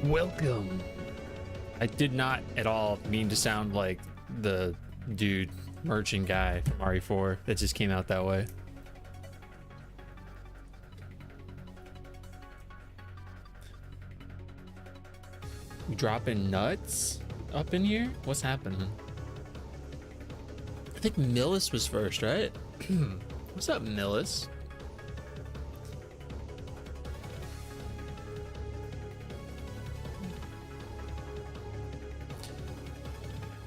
Welcome. I did not at all mean to sound like the dude merchant guy from RE4. That just came out that way. You dropping nuts up in here? What's happening? I think Millis was first, right? What's up, Millis?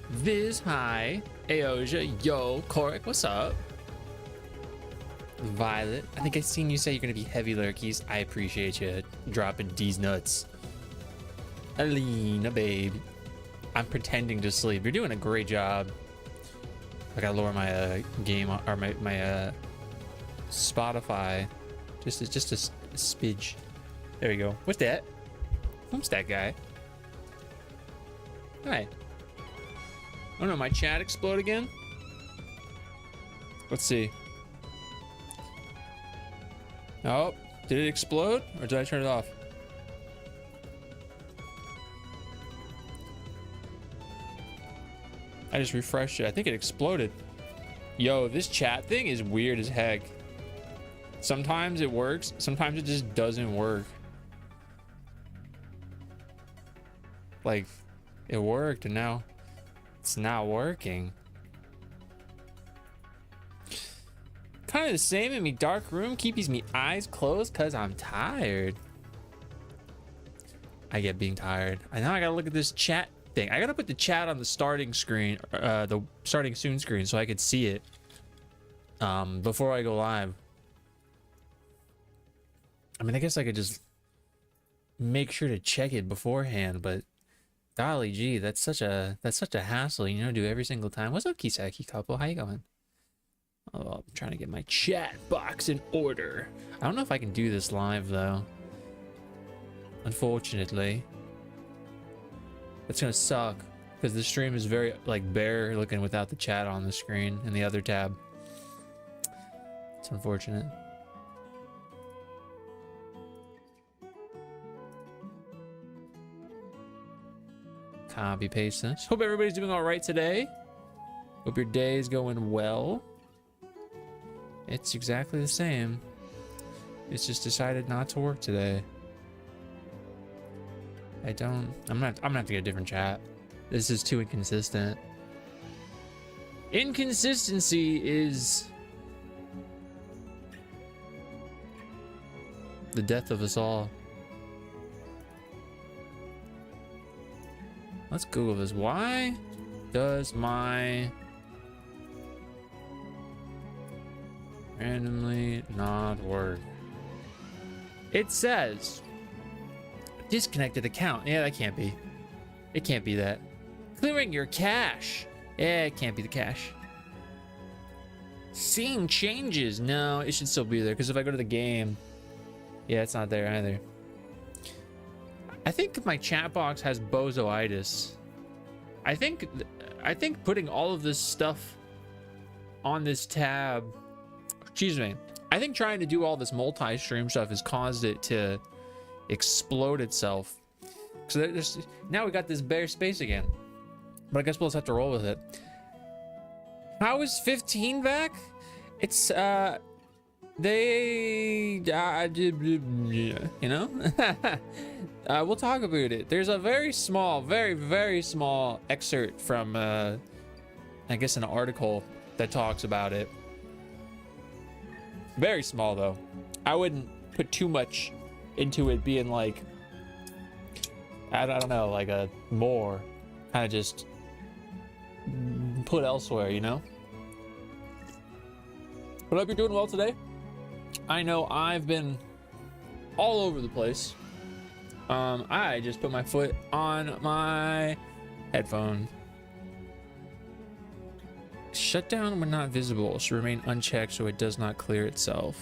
Viz, hi. Aosia, yo. Korik, what's up? Violet, I think I seen you say you're gonna be heavy lurkies. I appreciate you dropping these nuts. Alina, babe. I'm pretending to sleep. You're doing a great job. I gotta lower my game or my Spotify just a smidge. There you go. What's that? Who's that guy? Hi. Oh no, my chat explode again? Let's see. Oh, did it explode or did I turn it off? I just refreshed it. I think it exploded. Yo, this chat thing is weird as heck. Sometimes it works, sometimes it just doesn't work. Like, it worked and now it's not working. Kind of the same in me dark room, keeps me eyes closed cause I'm tired. I get being tired. I know I gotta look at this chat thing. I gotta put the chat on the starting screen, the starting soon screen so I could see it before I go live. I mean, I guess I could just make sure to check it beforehand, but golly gee, that's such a hassle, you know, do every single time. What's up, Kisaki couple? How you going? Oh, I'm trying to get my chat box in order. I don't know if I can do this live though. Unfortunately. It's gonna suck because the stream is very like bare looking without the chat on the screen in the other tab. It's unfortunate. Copy paste this. Hope everybody's doing all right today. Hope your day is going well. It's exactly the same. It's just decided not to work today. I'm gonna have to get a different chat. This is too inconsistent. Inconsistency is the death of us all. Let's Google this. Why does my randomly not work? It says disconnected account. Yeah, that can't be. It can't be that. Clearing your cache. Yeah, it can't be the cache. Seeing changes. No, it should still be there because if I go to the game, yeah, it's not there either. I think my chat box has bozoitis. I think putting all of this stuff on this tab, excuse me, I think trying to do all this multi-stream stuff has caused it to explode itself. So now we got this bare space again, but I guess we'll just have to roll with it. How is 15 back? It's they you know. We'll talk about it. There's a very small, very small excerpt from I guess an article that talks about it. Very small though. I wouldn't put too much into it being like, I don't know, like a more kind of just put elsewhere, you know. But I hope you're doing well today. I know I've been all over the place. I just put my foot on my headphone. Shutdown when not visible should remain unchecked so it does not clear itself.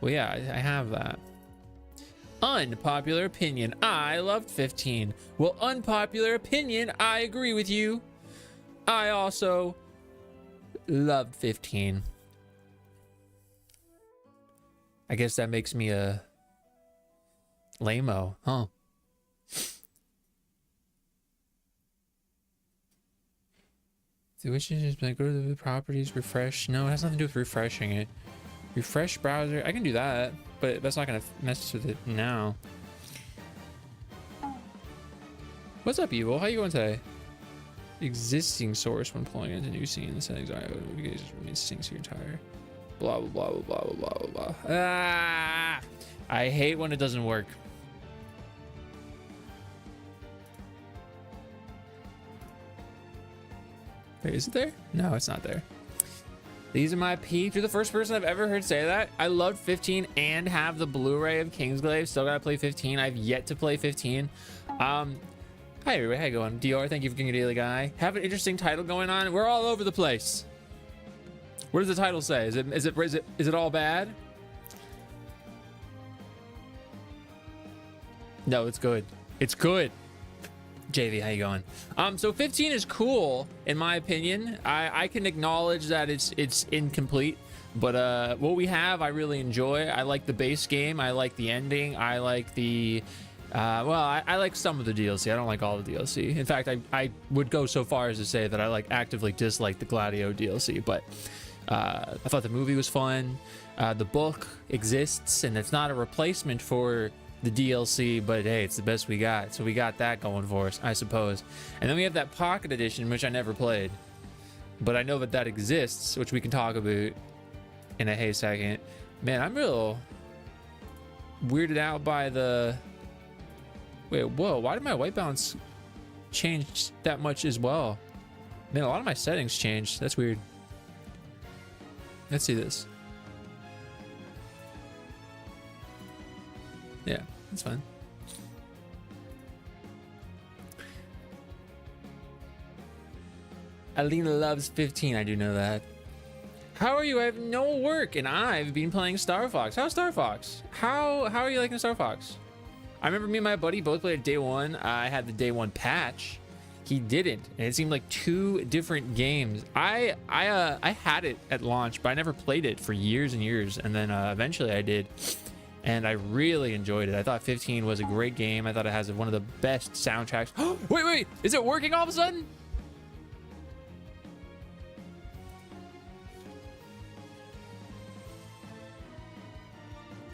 Well, yeah, I have that. Unpopular opinion. I loved 15. Well, unpopular opinion. I agree with you. I also loved 15. I guess that makes me a Lame-o. Huh. The wishes is like, go to the properties, refresh. No, it has nothing to do with refreshing it. Refresh browser. I can do that, but that's not gonna mess with it now. What's up, Evil? How you going today? Existing source when pulling into new scene. The settings are notifications remain syncs your entire. Blah blah blah blah blah blah blah blah. Ah! I hate when it doesn't work. Wait, is it there? No, it's not there. These are my peeps. You're the first person I've ever heard say that. I loved 15 and have the Blu-ray of Kingsglaive. Still gotta play 15. I've yet to play 15. Hi everybody, how you going? DR, thank you for being a daily guy. Have an interesting title going on. We're all over the place. What does the title say? Is it all bad? No, it's good. It's good. JV, how you going? So 15 is cool in my opinion. I can acknowledge that it's incomplete, but what we have I really enjoy. I like the base game. I like the ending. I like the well, I like some of the DLC. I don't like all the DLC. In fact, I would go so far as to say that I like actively dislike the Gladio DLC, but I thought the movie was fun. The book exists and it's not a replacement for the DLC, but hey, it's the best we got, so we got that going for us, I suppose. And then we have that pocket edition, which I never played, but I know that exists, which we can talk about in a second. Man, I'm real weirded out by the wait, whoa, why did my white balance change that much as well? Man, a lot of my settings changed. That's weird. Let's see this. Yeah, that's fine. Alina loves 15. I do know that. How are you? I have no work, and I've been playing Star Fox. How's Star Fox? How are you liking Star Fox? I remember me and my buddy both played day one. I had the day one patch. He didn't, and it seemed like two different games. I had it at launch, but I never played it for years and years, and then eventually I did. And I really enjoyed it. I thought 15 was a great game. I thought it has one of the best soundtracks. Wait, is it working all of a sudden?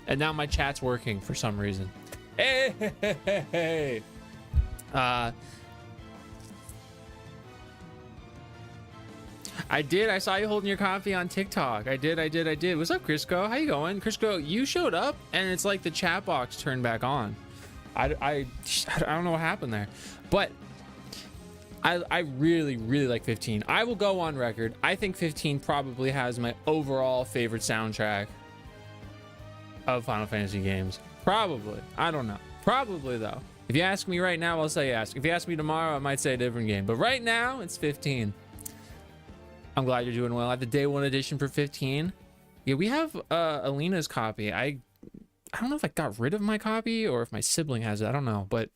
And now my chat's working for some reason. Hey. I saw you holding your coffee on TikTok. I did. What's up, Crisco? How you going? Crisco, you showed up and it's like the chat box turned back on. I don't know what happened there, but I really like 15. I will go on record. I think 15 probably has my overall favorite soundtrack of Final Fantasy games. Probably. I don't know. Probably though. If you ask me right now, I'll say yes. If you ask me tomorrow, I might say a different game. But right now, it's 15. I'm glad you're doing well. I have the day one edition for 15. Yeah, we have Alina's copy. I don't know if I got rid of my copy or if my sibling has it. I don't know, but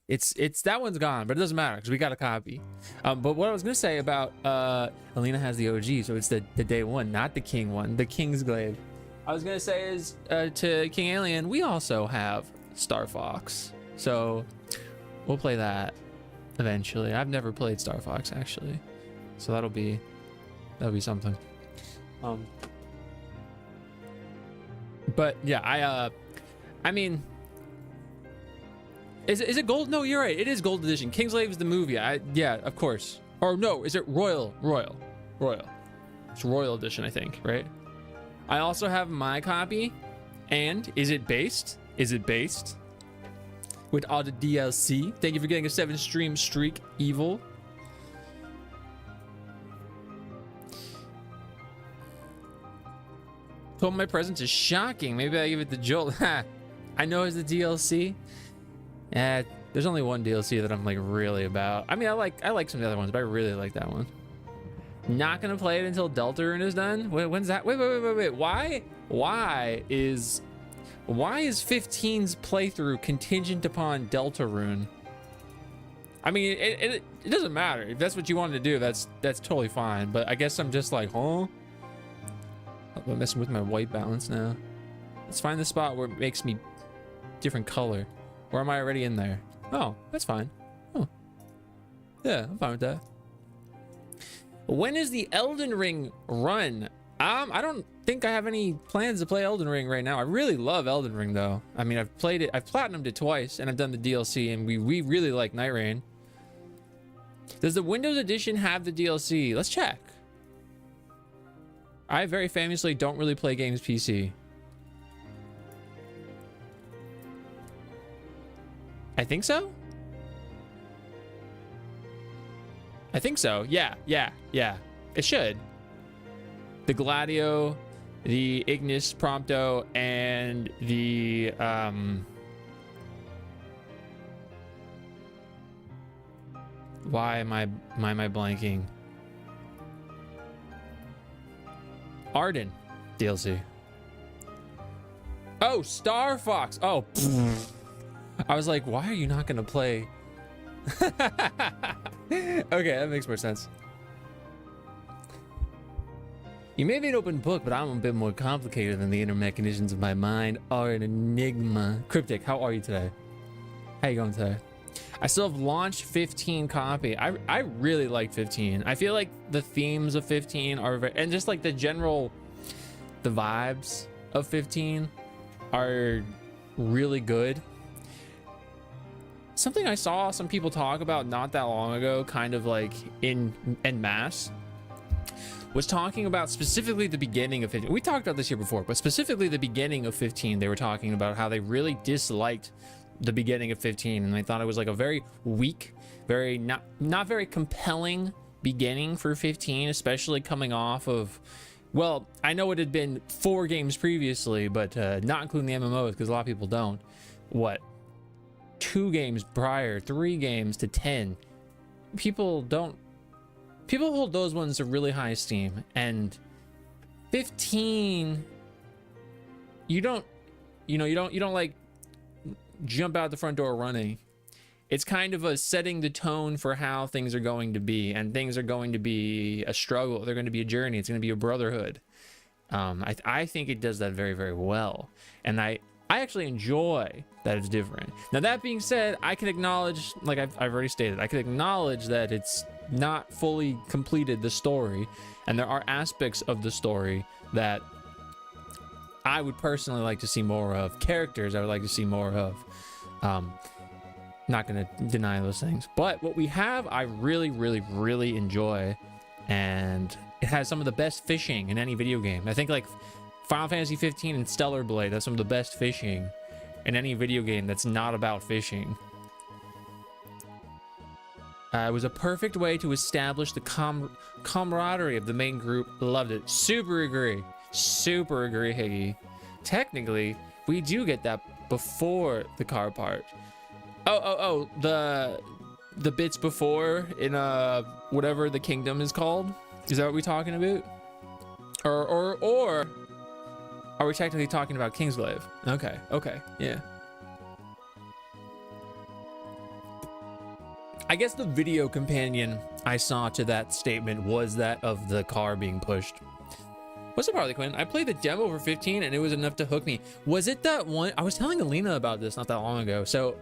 it's that one's gone, but it doesn't matter because we got a copy. But what I was gonna say about Alina has the OG, so it's the day one, not the King one, the Kingsglaive. I was gonna say is to King Alien, we also have Star Fox, so we'll play that eventually. I've never played Star Fox actually. So that'll be something. But yeah, I mean, is it gold? No, you're right. It is gold edition. Kingsglaive is the movie. Yeah, of course. Or no, is it royal? It's royal edition, I think, right? I also have my copy. And is it based with all the DLC? Thank you for getting a 7 stream streak, Evil. Told my presence is shocking. Maybe I give it the jolt. I know it's the DLC. There's only one DLC that I'm like really about. I mean, I like some of the other ones, but I really like that one. Not gonna play it until Deltarune is done. When's that? Wait. Why is 15's playthrough contingent upon Deltarune? I mean, it doesn't matter if that's what you wanted to do. That's totally fine. But I guess I'm just like, huh? I'm messing with my white balance now. Let's find the spot where it makes me different color. Or am I already in there? Oh, that's fine. Oh. Yeah, I'm fine with that. When is the Elden Ring run? I don't think I have any plans to play Elden Ring right now. I really love Elden Ring though. I mean, I've played it, I've platinumed it twice, and I've done the DLC, and we really like Night Rain. Does the Windows Edition have the DLC? Let's check. I very famously don't really play games PC. I think so. I think so. Yeah. It should. The Gladio, the Ignis Prompto, and the why am I blanking? Arden DLC. Oh, Star Fox. Oh, I was like, why are you not gonna play? Okay, that makes more sense. You may be an open book, but I'm a bit more complicated than the inner mechanisms of my mind are an enigma. Cryptic, how are you today? How you going today? I still have launched 15 copy. I really like 15. I feel like the themes of 15 are very, and just like the vibes of 15 are really good. Something I saw some people talk about not that long ago, kind of like en masse, was talking about specifically the beginning of 15. We talked about this here before, but specifically the beginning of 15, they were talking about how they really disliked the beginning of 15, and they thought it was like a very weak, very not very compelling beginning for 15, especially coming off of, well, I know it had been 4 games previously, but not including the MMOs, because a lot of people don't. What, 2 games prior, 3 games to 10. People hold those ones to really high esteem, and 15, you don't like jump out the front door running. It's kind of a setting the tone for how things are going to be, and things are going to be a struggle. They're going to be a journey. It's going to be a brotherhood. I think it does that very, very well, and I actually enjoy that it's different. Now, that being said, I can acknowledge, like I've already stated, I can acknowledge that it's not fully completed the story, and there are aspects of the story that I would personally like to see more of. Characters I would like to see more of. Not gonna deny those things, but what we have I really enjoy, and it has some of the best fishing in any video game. I think like Final Fantasy 15 and Stellar Blade has some of the best fishing in any video game that's not about fishing. It was a perfect way to establish the camaraderie of the main group. Loved it. Super agree, Higgy. Technically, we do get that before the car part. Oh, the bits before in whatever the kingdom is called. Is that what we're talking about? Or are we technically talking about Kingsglaive? Okay, yeah. I guess the video companion I saw to that statement was that of the car being pushed. What's up, Harley Quinn? I played the demo for 15 and it was enough to hook me. Was it that one? I was telling Alina about this not that long ago. So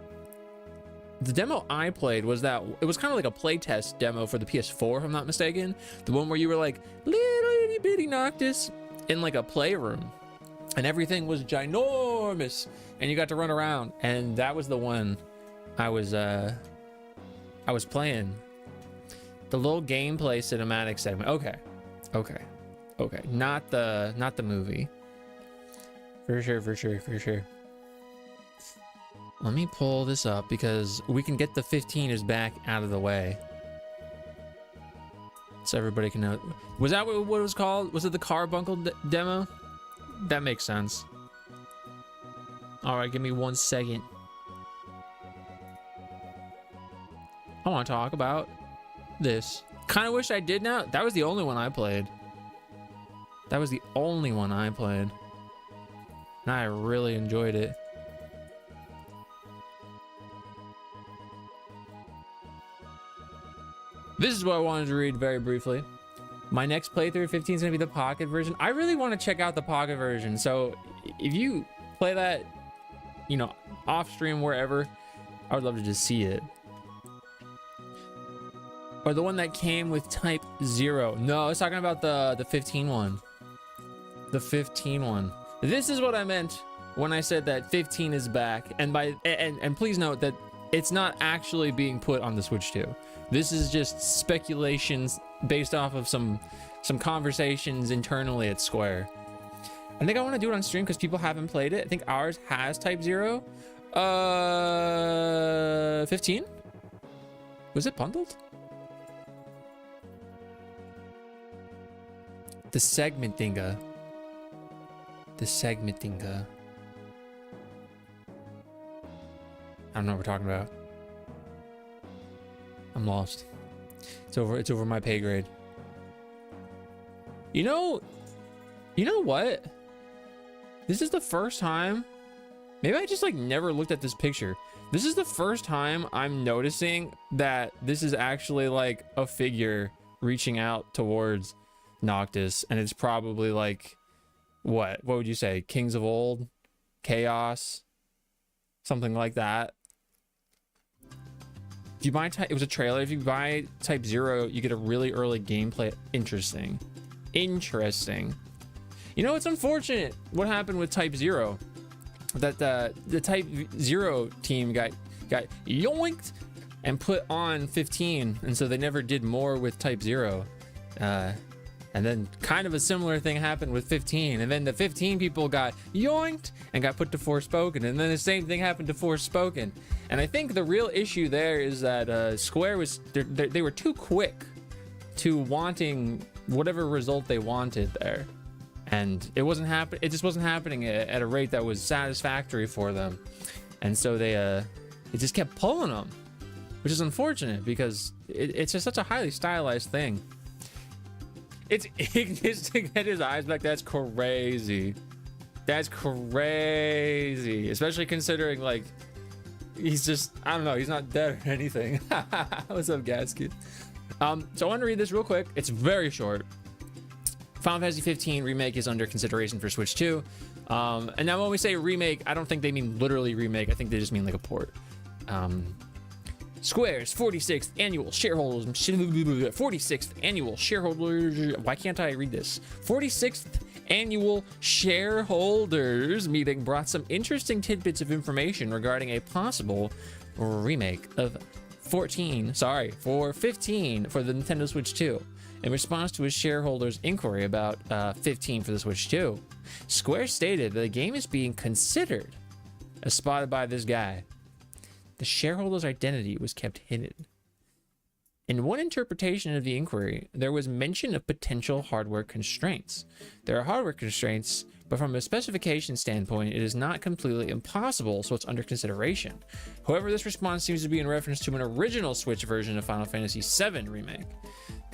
the demo I played was that it was kind of like a playtest demo for the PS4, if I'm not mistaken. The one where you were like little itty bitty Noctis in like a playroom, and everything was ginormous, and you got to run around. And that was the one I was playing. The little gameplay cinematic segment. Okay. Not the movie. For sure. Let me pull this up because we can get the 15 is back out of the way, so everybody can know. Was that what it was called? Was it the Carbuncle demo? That makes sense. All right, give me 1 second. I want to talk about this. Kind of wish I did now. That was the only one I played. And I really enjoyed it. This is what I wanted to read very briefly. My next playthrough of 15 is going to be the pocket version. I really want to check out the pocket version. So if you play that, you know, off stream, wherever. I would love to just see it. Or the one that came with Type 0. No, I was talking about the 15 one. The 15 one. This is what I meant when I said that 15 is back. And please note that it's not actually being put on the Switch 2. This is just speculations based off of some conversations internally at Square. I think I want to do it on stream because people haven't played it. I think ours has Type 0. 15? Was it bundled? The segment thinga. The segment thinga. I don't know what we're talking about. I'm lost. It's over my pay grade. You know what? This is the first time. Maybe I just like never looked at this picture. This is the first time I'm noticing that this is actually like a figure reaching out towards Noctis, and it's probably like what would you say, Kings of Old, Chaos, something like that. If you buy it was a trailer. If you buy Type 0, you get a really early gameplay. Interesting. You know, it's unfortunate what happened with Type 0, that the Type 0 team got yoinked and put on 15, and so they never did more with Type 0. And then kind of a similar thing happened with 15, and then the 15 people got yoinked and got put to Forspoken, and then the same thing happened to Forspoken. And I think the real issue there is that Square was they were too quick to wanting whatever result they wanted there, and it just wasn't happening at a rate that was satisfactory for them, and so it just kept pulling them, which is unfortunate because it's just such a highly stylized thing. It's Ignis to get his eyes back. That's crazy. That's crazy, especially considering like he's just, I don't know, he's not dead or anything. What's up, Gasket? So I want to read this real quick. It's very short. Final Fantasy 15 remake is under consideration for Switch 2. And now when we say remake, I don't think they mean literally remake. I think they just mean like a port. Square's 46th annual shareholders. 46th annual shareholders. Why can't I read this? 46th annual shareholders meeting brought some interesting tidbits of information regarding a possible remake of 15 for the Nintendo Switch 2. In response to his shareholders' inquiry about 15 for the Switch 2, Square stated that the game is being considered, as spotted by this guy. The shareholder's identity was kept hidden. In one interpretation of the inquiry, there was mention of potential hardware constraints. There are hardware constraints, but from a specification standpoint, it is not completely impossible, so it's under consideration. However, this response seems to be in reference to an original Switch version of Final Fantasy VII Remake.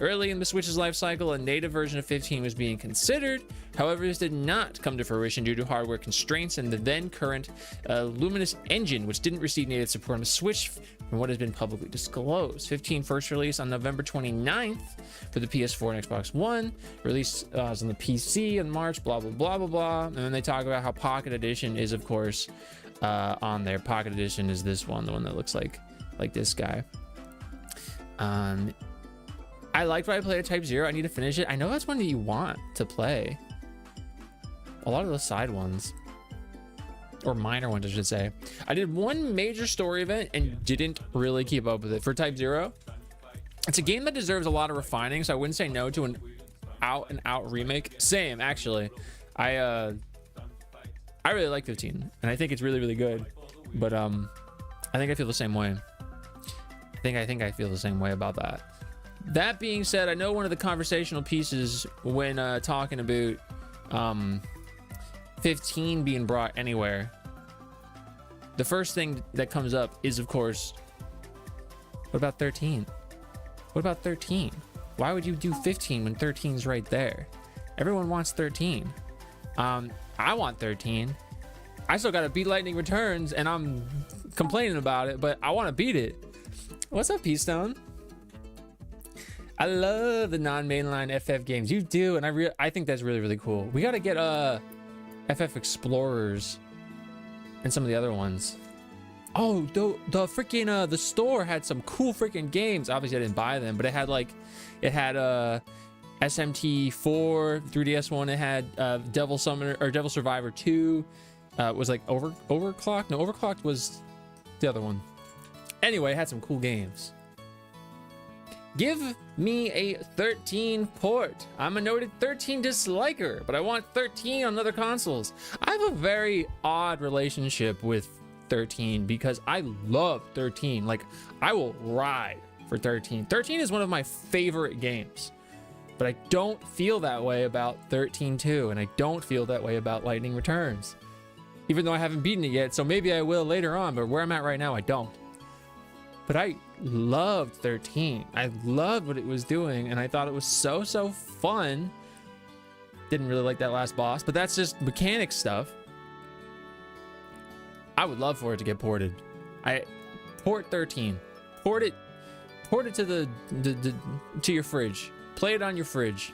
Early in the Switch's life cycle, a native version of 15 was being considered. However, this did not come to fruition due to hardware constraints and the then current Luminous engine, which didn't receive native support on the Switch from what has been publicly disclosed. 15 first released on November 29th for the PS4 and Xbox One. Released on the PC in March, blah, blah, blah, blah, blah. And then they talk about how Pocket Edition is, of course, on there. Pocket Edition is this one, the one that looks like this guy. I liked what I played at Type 0. I need to finish it. I know that's one that you want to play. A lot of the side ones. Or minor ones, I should say. I did one major story event and didn't really keep up with it. For Type 0, it's a game that deserves a lot of refining, so I wouldn't say no to an out-and-out remake. Same, actually. I really like 15, and I think it's really, really good. But I think I feel the same way. I think I feel the same way about that. That being said, I know one of the conversational pieces when talking about 15 being brought anywhere, the first thing that comes up is, of course, what about 13? What about 13? Why would you do 15 when 13's right there? Everyone wants 13. I want 13. I still gotta beat Lightning Returns, and I'm complaining about it, but I want to beat it. What's up, P-Stone? I love the non-mainline FF games. You do, and I think that's really, really cool. We gotta get FF Explorers and some of the other ones. Oh, the freaking the store had some cool freaking games. Obviously I didn't buy them, but it had like, it had SMT4 3DS one. It had Devil Summoner or Devil Survivor 2. It was like Overclocked. No, Overclocked was the other one. Anyway, it had some cool games. Give me a 13 port. I'm a noted 13 disliker, but I want 13 on other consoles. I have a very odd relationship with 13 because I love 13. Like, I will ride for 13. 13 is one of my favorite games, but I don't feel that way about 13-2, and I don't feel that way about Lightning Returns, even though I haven't beaten it yet. So maybe I will later on, but where I'm at right now, I don't. But I loved 13. I loved what it was doing, and I thought it was so fun. Didn't really like that last boss, but that's just mechanic stuff. I would love for it to get ported. Port 13. Port it to to your fridge. Play it on your fridge.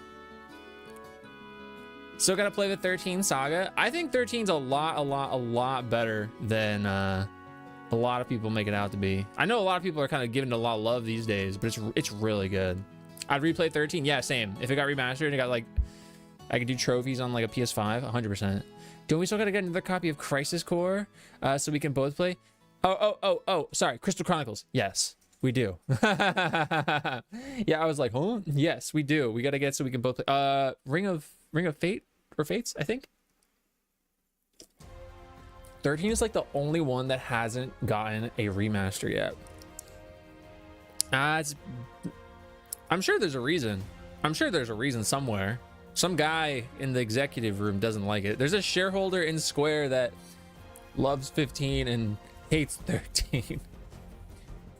Still gotta play the 13 saga. I think 13's a lot better than a lot of people make it out to be. I know a lot of people are kind of giving it a lot of love these days, but it's really good. I'd replay 13. Yeah, same. If it got remastered and it got like, I could do trophies on like a PS5, 100%. Don't we still gotta get another copy of Crisis Core so we can both play? Oh, sorry, Crystal Chronicles. Yes, we do. Yeah, I was like, huh? Yes, we do. We gotta get so we can both play. Ring of Fate or Fates, I think. 13 is like the only one that hasn't gotten a remaster yet. I'm sure there's a reason. I'm sure there's a reason somewhere. Some guy in the executive room doesn't like it. There's a shareholder in Square that loves 15 and hates 13.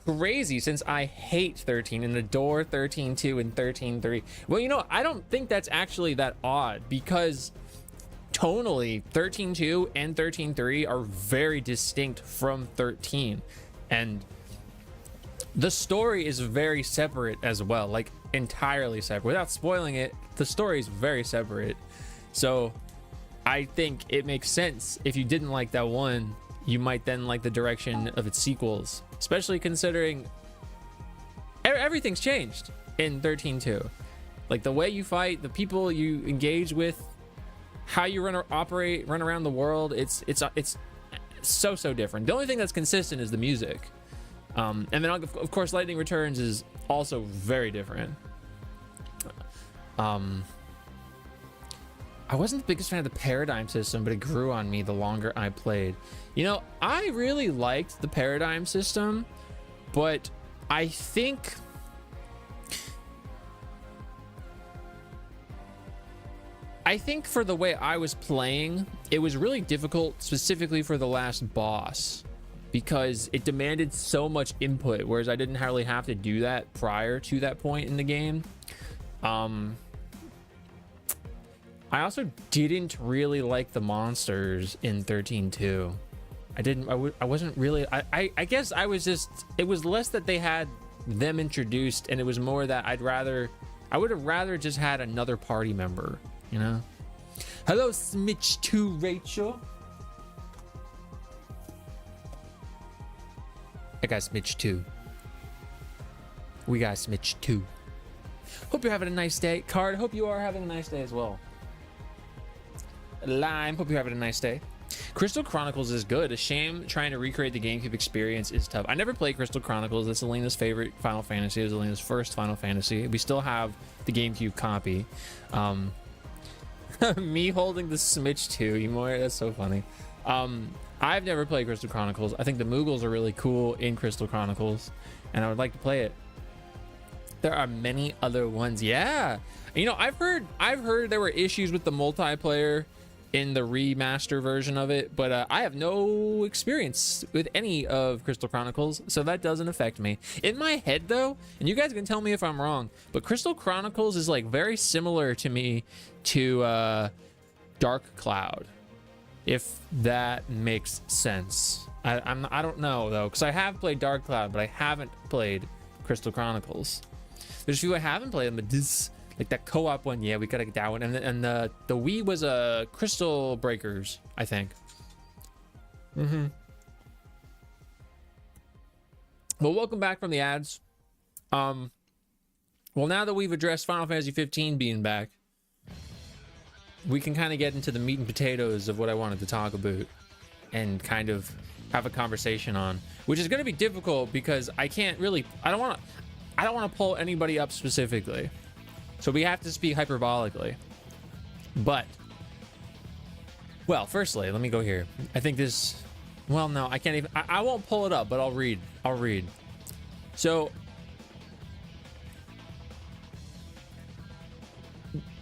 Crazy, since I hate 13 and adore 13-2 and 13-3. Well, you know, I don't think that's actually that odd, because tonally 13-2 and 13-3 are very distinct from 13, and the story is very separate as well, like entirely separate. Without spoiling it, the story is very separate. So I think it makes sense, if you didn't like that one, you might then like the direction of its sequels, especially considering everything's changed in 13-2. Like the way you fight, the people you engage with, how you run around the world, it's so different. The only thing that's consistent is the music, and then of course Lightning Returns is also very different. I wasn't the biggest fan of the paradigm system, but it grew on me the longer I played. You know, I really liked the paradigm system, but I think for the way I was playing, it was really difficult, specifically for the last boss, because it demanded so much input, whereas I didn't really have to do that prior to that point in the game. I also didn't really like the monsters in 13-2. I wasn't really, I guess I was just, it was less that they had them introduced, and it was more that I would have rather just had another party member, you know? Hello, Smitch2 Rachel. I got Smitch2. We got Smitch2. Hope you're having a nice day. Card, hope you are having a nice day as well. Lime, hope you're having a nice day. Crystal Chronicles is good. A shame trying to recreate the GameCube experience is tough. I never played Crystal Chronicles. That's Elena's favorite Final Fantasy. It was Elena's first Final Fantasy. We still have the GameCube copy. Me holding the Smitch 2, Emor, that's so funny. I've never played Crystal Chronicles. I think the Moogles are really cool in Crystal Chronicles, and I would like to play it. There are many other ones. Yeah, you know, I've heard there were issues with the multiplayer in the remaster version of it, but I have no experience with any of Crystal Chronicles, so that doesn't affect me. In my head though, and you guys can tell me if I'm wrong, but Crystal Chronicles is like very similar to me to Dark Cloud, if that makes sense. I don't know though, because I have played Dark Cloud, but I haven't played Crystal Chronicles. There's a few I haven't played them, but this, like that co-op one, yeah, we gotta get that one. And the Wii was Crystal Breakers, I think. Well, welcome back from the ads. Well, now that we've addressed Final Fantasy 15 being back, we can kind of get into the meat and potatoes of what I wanted to talk about and kind of have a conversation on, which is going to be difficult because I don't want to pull anybody up specifically. So we have to speak hyperbolically. But, well, firstly, let me go here. I think this, well, no, I can't even, I won't pull it up, but I'll read. So,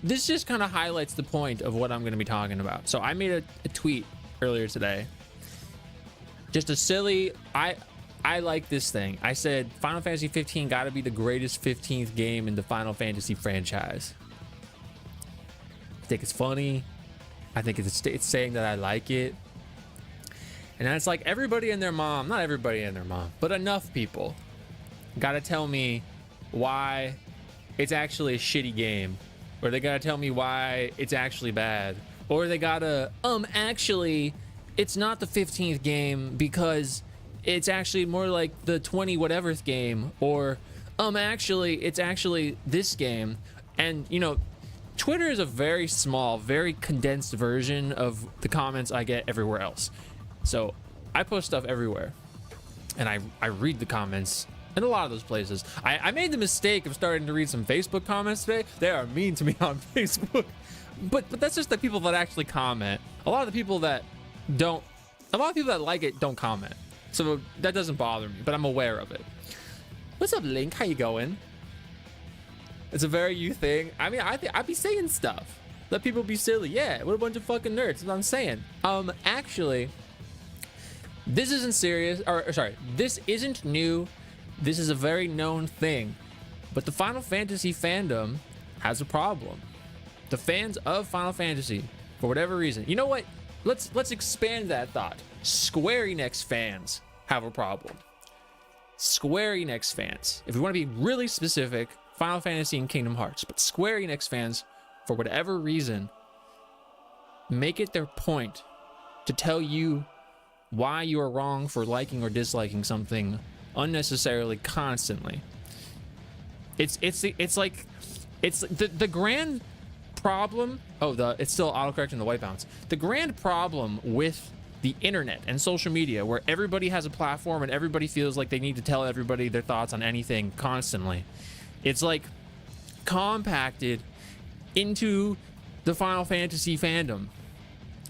this just kind of highlights the point of what I'm going to be talking about. So I made a tweet earlier today. Just a silly, I like this thing. I said Final Fantasy 15 got to be the greatest 15th game in the Final Fantasy franchise. I think it's funny. I think it's saying that I like it. And it's like everybody and their mom, not everybody and their mom, but enough people got to tell me why it's actually a shitty game. Or they gotta tell me why it's actually bad. Or they gotta, actually, it's not the 15th game because it's actually more like the 20 whateverth game. Or, actually, it's actually this game. And, you know, Twitter is a very small, very condensed version of the comments I get everywhere else. So, I post stuff everywhere. And I read the comments in a lot of those places. I made the mistake of starting to read some Facebook comments today. They are mean to me on Facebook. But that's just the people that actually comment. A lot of the people that like it don't comment. So that doesn't bother me, but I'm aware of it. What's up, Link? How you going? It's a very you thing. I mean, I'd be saying stuff. Let people be silly. Yeah, what a bunch of fucking nerds. That's what I'm saying. Actually, this isn't serious. Or sorry, this isn't new. This is a very known thing, but the Final Fantasy fandom has a problem. The fans of Final Fantasy, for whatever reason, you know what? Let's expand that thought. Square Enix fans have a problem. Square Enix fans, if we want to be really specific, Final Fantasy and Kingdom Hearts, but Square Enix fans, for whatever reason, make it their point to tell you why you are wrong for liking or disliking something unnecessarily constantly. It's the grand problem. It's still autocorrecting the white balance. The grand problem with the internet and social media, where everybody has a platform and everybody feels like they need to tell everybody their thoughts on anything constantly. It's like compacted into the Final Fantasy fandom.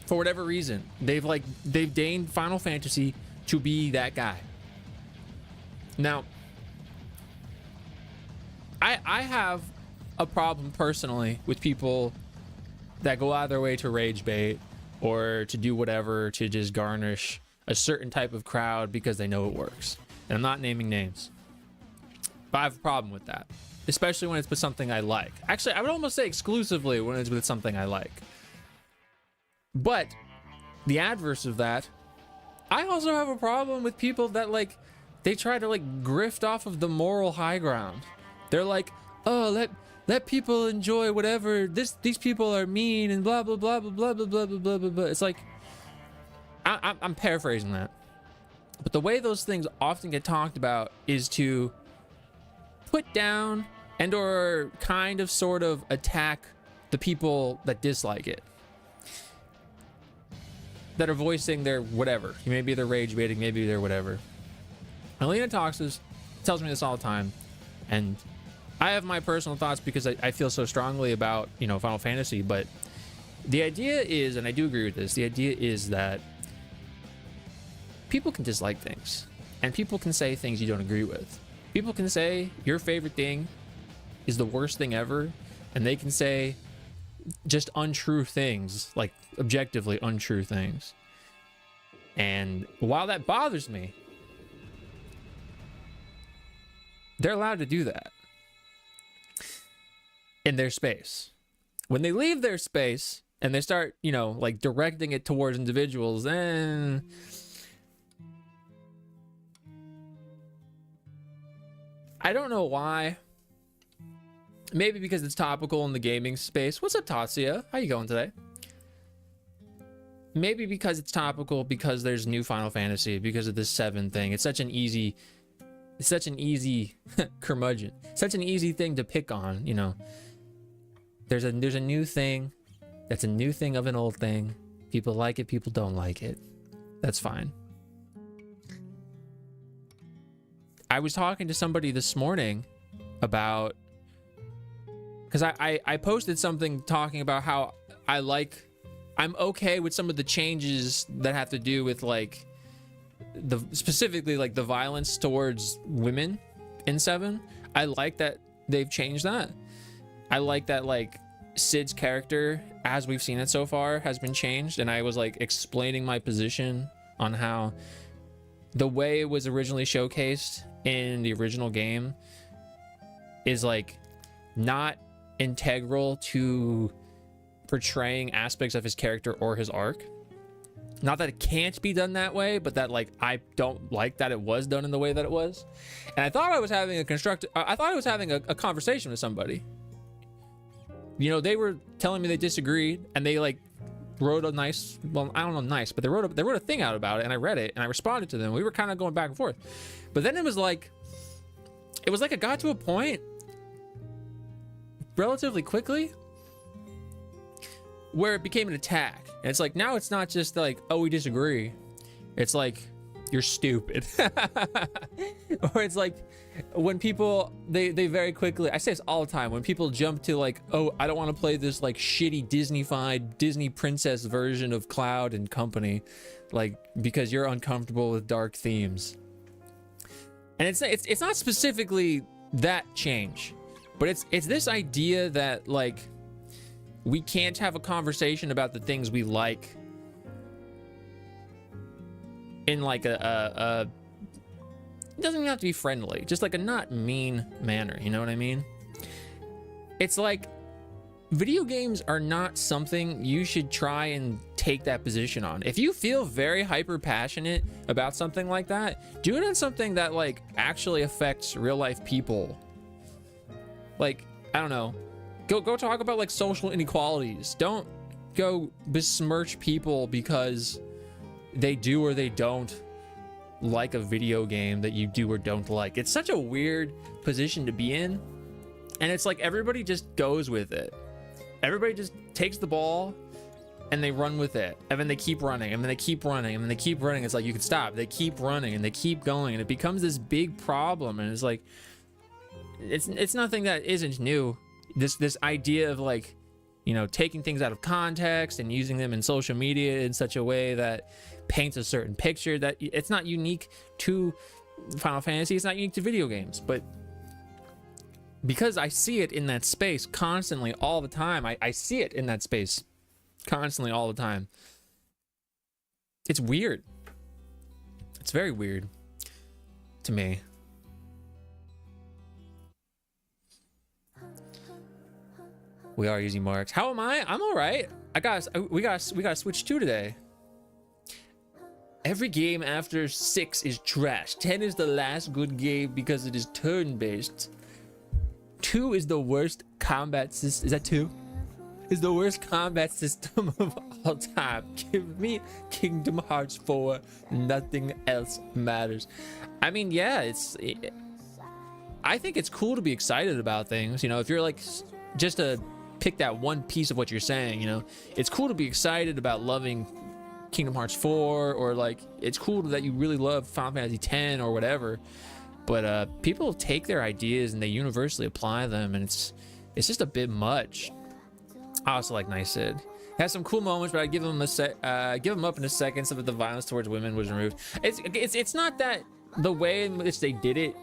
For whatever reason, they've deigned Final Fantasy to be that guy. Now, I have a problem personally with people that go out of their way to rage bait or to do whatever to just garnish a certain type of crowd because they know it works. And I'm not naming names, but I have a problem with that, especially when it's with something I like. Actually, I would almost say exclusively when it's with something I like. But the adverse of that, I also have a problem with people that they try to grift off of the moral high ground. They're like, oh, let people enjoy whatever. These people are mean and blah blah blah blah blah blah blah blah blah blah. It's like, I'm paraphrasing that, but the way those things often get talked about is to put down and or kind of sort of attack the people that dislike it, that are voicing their whatever. Maybe they're rage baiting, maybe they're whatever. Alina Toxis tells me this all the time, and I have my personal thoughts because I feel so strongly about, Final Fantasy, but the idea is, and I do agree with this, the idea is that people can dislike things, and people can say things you don't agree with. People can say your favorite thing is the worst thing ever, and they can say just untrue things, like objectively untrue things. And while that bothers me, they're allowed to do that in their space. When they leave their space and they start, directing it towards individuals, then I don't know why. Maybe because it's topical in the gaming space. What's up, Tatsuya? How you going today? Maybe because it's topical because there's new Final Fantasy, because of this 7 thing. It's such an easy such an easy curmudgeon, such an easy thing to pick on, you know. There's a new thing that's a new thing of an old thing. People like it, people don't like it. That's fine. I was talking to somebody this morning about, because I posted something talking about how I'm okay with some of the changes that have to do with like specifically like the violence towards women in 7. I like that they've changed that. I like that like Sid's character, as we've seen it so far, has been changed, and I was like explaining my position on how the way it was originally showcased in the original game is like not integral to portraying aspects of his character or his arc. Not that it can't be done that way, but that like I don't like that it was done in the way that it was. And I thought I was having a conversation with somebody. You know, they were telling me they disagreed, and they like wrote a nice, well, I don't know, nice, but they wrote a thing out about it, and I read it and I responded to them. We were kind of going back and forth, but then it was like it got to a point relatively quickly where it became an attack. And it's like, now it's not just like, oh, we disagree. It's like, you're stupid. Or it's like when people, they very quickly, I say this all the time, when people jump to like, oh, I don't want to play this like shitty Disney-fied Disney princess version of Cloud and company, like, because you're uncomfortable with dark themes. And it's not specifically that change, but it's this idea that like we can't have a conversation about the things we like in like it doesn't even have to be friendly, just like a not mean manner, you know what I mean? It's like video games are not something you should try and take that position on. If you feel very hyper passionate about something like that, do it on something that like actually affects real life people. Like, I don't know, go talk about like social inequalities. Don't go besmirch people because they do or they don't like a video game that you do or don't like. It's such a weird position to be in, and it's like everybody just goes with it. Everybody just takes the ball and they run with it, and then they keep running, and then they keep running, and then they keep running. It's like, you can stop. They keep running and they keep going, and it becomes this big problem. And it's like, it's nothing that isn't new. This idea of like, you know, taking things out of context and using them in social media in such a way that paints a certain picture, that it's not unique to Final Fantasy, it's not unique to video games. But because I see it in that space constantly all the time, I see it in that space constantly all the time. It's weird. It's very weird to me. We are using marks. How am I? I'm all right. We got Switch 2 today. Every game after 6 is trash. 10 is the last good game because it is turn-based. 2 is the worst combat system. Is that 2? Is the worst combat system of all time. Give me Kingdom Hearts 4. Nothing else matters. I mean, yeah, I think it's cool to be excited about things. You know, if you're like, just to pick that one piece of what you're saying, you know, it's cool to be excited about loving Kingdom Hearts 4, or like, it's cool that you really love Final Fantasy 10 or whatever. But people take their ideas and they universally apply them, and it's just a bit much. I also like Nice Sid. Has some cool moments, but I give him up in a second so that the violence towards women was removed. It's not that the way in which they did it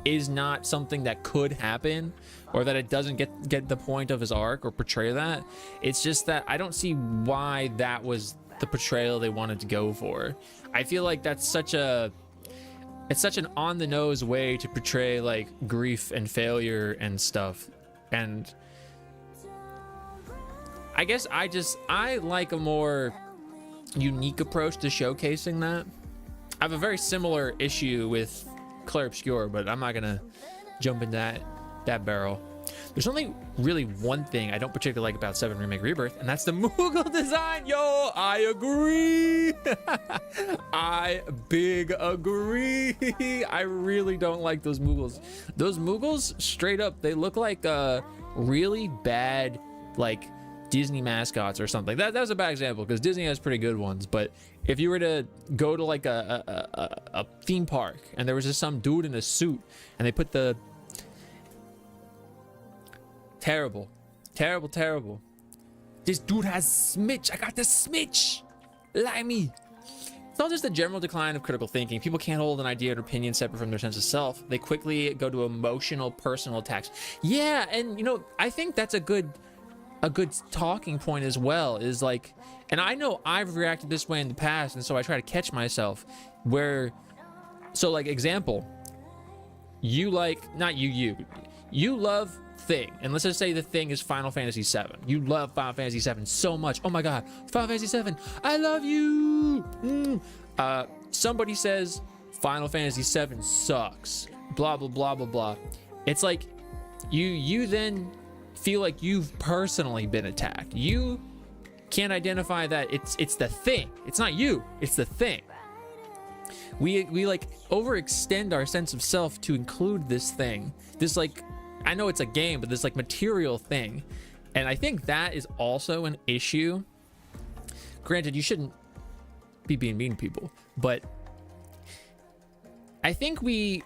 is not something that could happen, or that it doesn't get the point of his arc or portray that. It's just that I don't see why that was the portrayal they wanted to go for. I feel like that's such an on the nose way to portray like grief and failure and stuff. And I guess I like a more unique approach to showcasing that. I have a very similar issue with Clair Obscur, but I'm not gonna jump in that barrel. There's only really one thing I don't particularly like about 7 Remake Rebirth, and that's the Moogle design. Yo, I agree. I big agree. I really don't like those Moogles. Those Moogles, straight up, they look like really bad, like, Disney mascots or something. That was a bad example because Disney has pretty good ones, but if you were to go to like a theme park and there was just some dude in a suit and they put the terrible. This dude has smidge. I got the smidge. Limey. It's not just the general decline of critical thinking. People can't hold an idea or opinion separate from their sense of self. They quickly go to emotional, personal attacks. Yeah, and you know, I think that's a good talking point as well, is like, and I know I've reacted this way in the past, and so I try to catch myself where, so like example, you like, not you love Thing, and let's just say the Thing is Final Fantasy 7. You love Final Fantasy 7 so much. Oh my god, Final Fantasy 7, I love you. Somebody says Final Fantasy 7 sucks, blah blah blah blah blah. It's like you then feel like you've personally been attacked. You can't identify that it's the Thing. It's not you, it's the Thing. We like overextend our sense of self to include this thing, this, like, I know it's a game, but this like material thing, and I think that is also an issue. Granted, you shouldn't be being mean to people, but I think we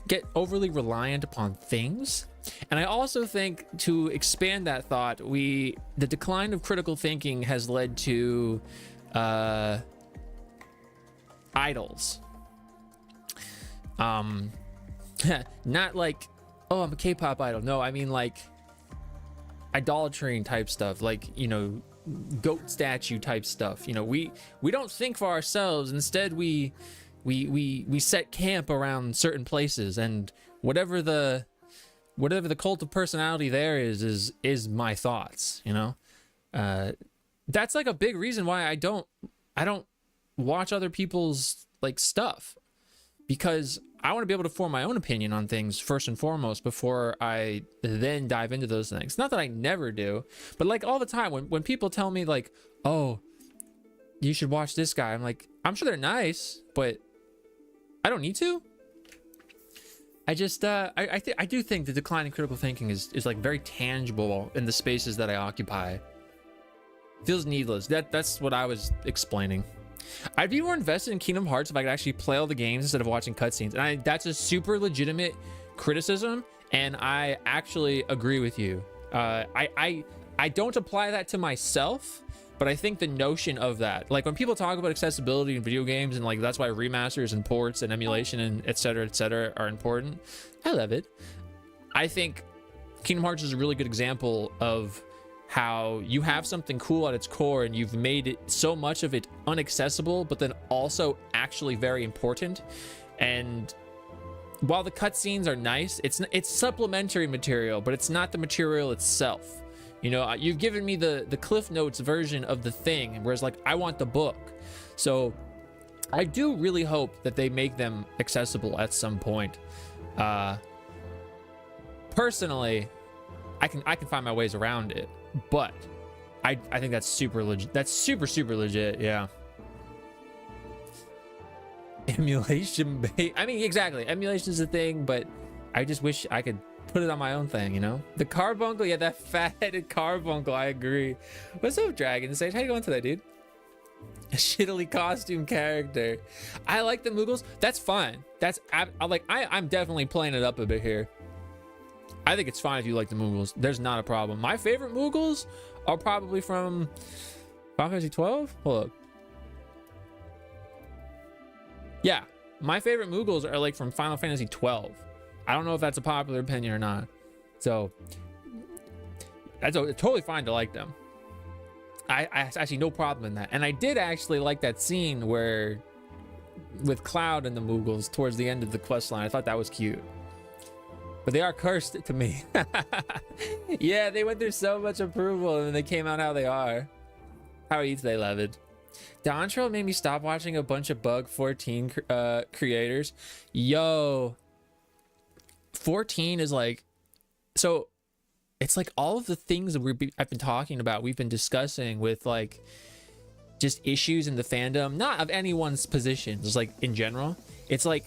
get overly reliant upon things. And I also think, to expand that thought, the decline of critical thinking has led to idols. Not like, oh, I'm a K-pop idol. No, I mean like idolatry type stuff, like, you know, goat statue type stuff. You know, we don't think for ourselves. Instead, we set camp around certain places, and whatever the cult of personality there is my thoughts, you know. That's like a big reason why I don't watch other people's like stuff, because I want to be able to form my own opinion on things first and foremost before I then dive into those things. Not that I never do, but like all the time when people tell me like, oh, you should watch this guy, I'm like, I'm sure they're nice, but I don't need to. I just I do think the decline in critical thinking is like very tangible in the spaces that I occupy. It feels needless. That's what I was explaining. I'd be more invested in Kingdom Hearts if I could actually play all the games instead of watching cutscenes. And that's a super legitimate criticism, and I actually agree with you. I don't apply that to myself, but I think the notion of that, like when people talk about accessibility in video games and like that's why remasters and ports and emulation and et cetera are important, I love it. I think Kingdom Hearts is a really good example of how you have something cool at its core and you've made it so much of it unaccessible, but then also actually very important. And while the cutscenes are nice, it's supplementary material, but it's not the material itself. You know, you've given me the Cliff Notes version of the Thing, whereas like I want the book. So I do really hope that they make them accessible at some point. Personally, I can find my ways around it, but I think that's super legit. That's super legit. Yeah. Emulation I mean, exactly. Emulation is a thing, but I just wish I could put it on my own thing, you know? The carbuncle, yeah, that fat-headed carbuncle, I agree. What's up, Dragon Sage? How you going today, dude? A shittily costume character. I like the Moogles. That's fine. I'm definitely playing it up a bit here. I think it's fine if you like the Moogles. There's not a problem. My favorite Moogles are probably from Final Fantasy 12. Hold up. Yeah, my favorite Moogles are like from Final Fantasy 12. I don't know if that's a popular opinion or not. So that's totally fine to like them. I actually no problem in that. And I did actually like that scene where with Cloud and the Moogles towards the end of the quest line. I thought that was cute. But they are cursed to me. Yeah, they went through so much approval and they came out how they are. How are you today, Levid? Dontrell made me stop watching a bunch of Bug 14 creators. Yo, 14 is like, so it's like all of the things that I've been talking about, we've been discussing with like just issues in the fandom, not of anyone's positions, like in general. It's like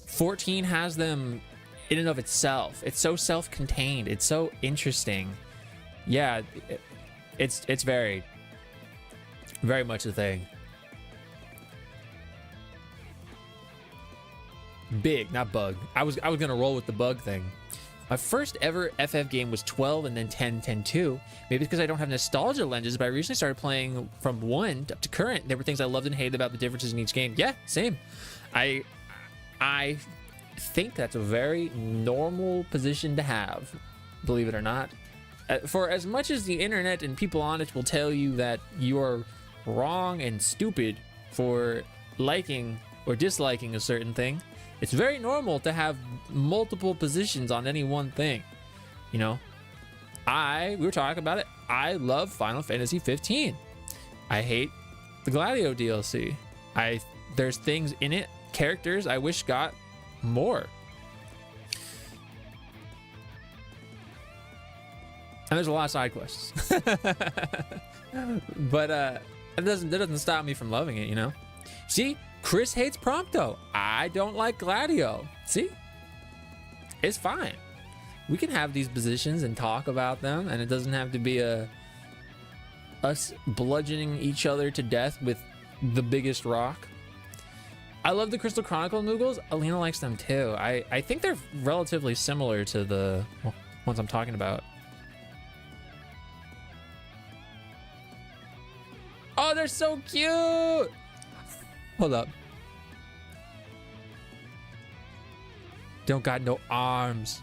14 has them in and of itself. It's so self-contained. It's so interesting. Yeah, it's very, very much a thing. Big, not bug. I was gonna roll with the bug thing. My first ever FF game was 12 and then 10, 10, 2. Maybe it's because I don't have nostalgia lenses, but I recently started playing from 1 up to current. There were things I loved and hated about the differences in each game. Yeah, same. I think that's a very normal position to have, believe it or not. For as much as the internet and people on it will tell you that you are wrong and stupid for liking or disliking a certain thing, it's very normal to have multiple positions on any one thing. You know, we were talking about it. I love Final Fantasy 15. I hate the Gladio DLC. There's things in it, characters I wish got more. And there's a lot of side quests. But that doesn't stop me from loving it, you know? See? Chris hates Prompto. I don't like Gladio. See? It's fine. We can have these positions and talk about them, and it doesn't have to be us bludgeoning each other to death with the biggest rock. I love the Crystal Chronicle Noogles. Alina likes them too. I think they're relatively similar to the ones I'm talking about. Oh, they're so cute! Hold up. Don't got no arms.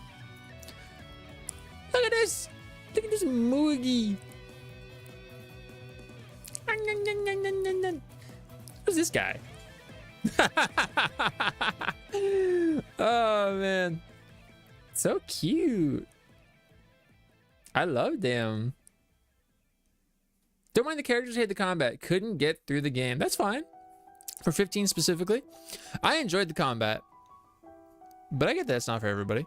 Look at this. Look at this Moogie. Who's this guy? Oh, man. So cute. I love them. Don't mind the characters, hate the combat. Couldn't get through the game. That's fine. For 15 specifically, I enjoyed the combat, but I get that it's not for everybody.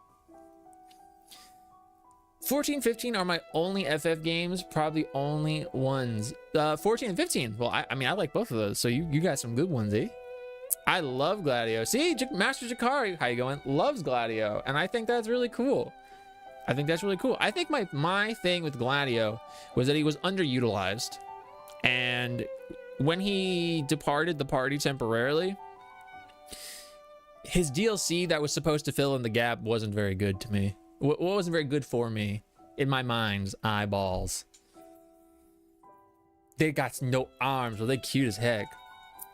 14, 15 are my only FF games, probably only ones. 14 and 15. Well, I mean, I like both of those, so you got some good ones, eh? I love Gladio. See, Master Jakari, how you going? Loves Gladio, and I think that's really cool. I think that's really cool. I think my thing with Gladio was that he was underutilized, and when he departed the party temporarily, his DLC that was supposed to fill in the gap wasn't very good to me. What wasn't very good for me in my mind's eyeballs. They got no arms. Well, they cute as heck.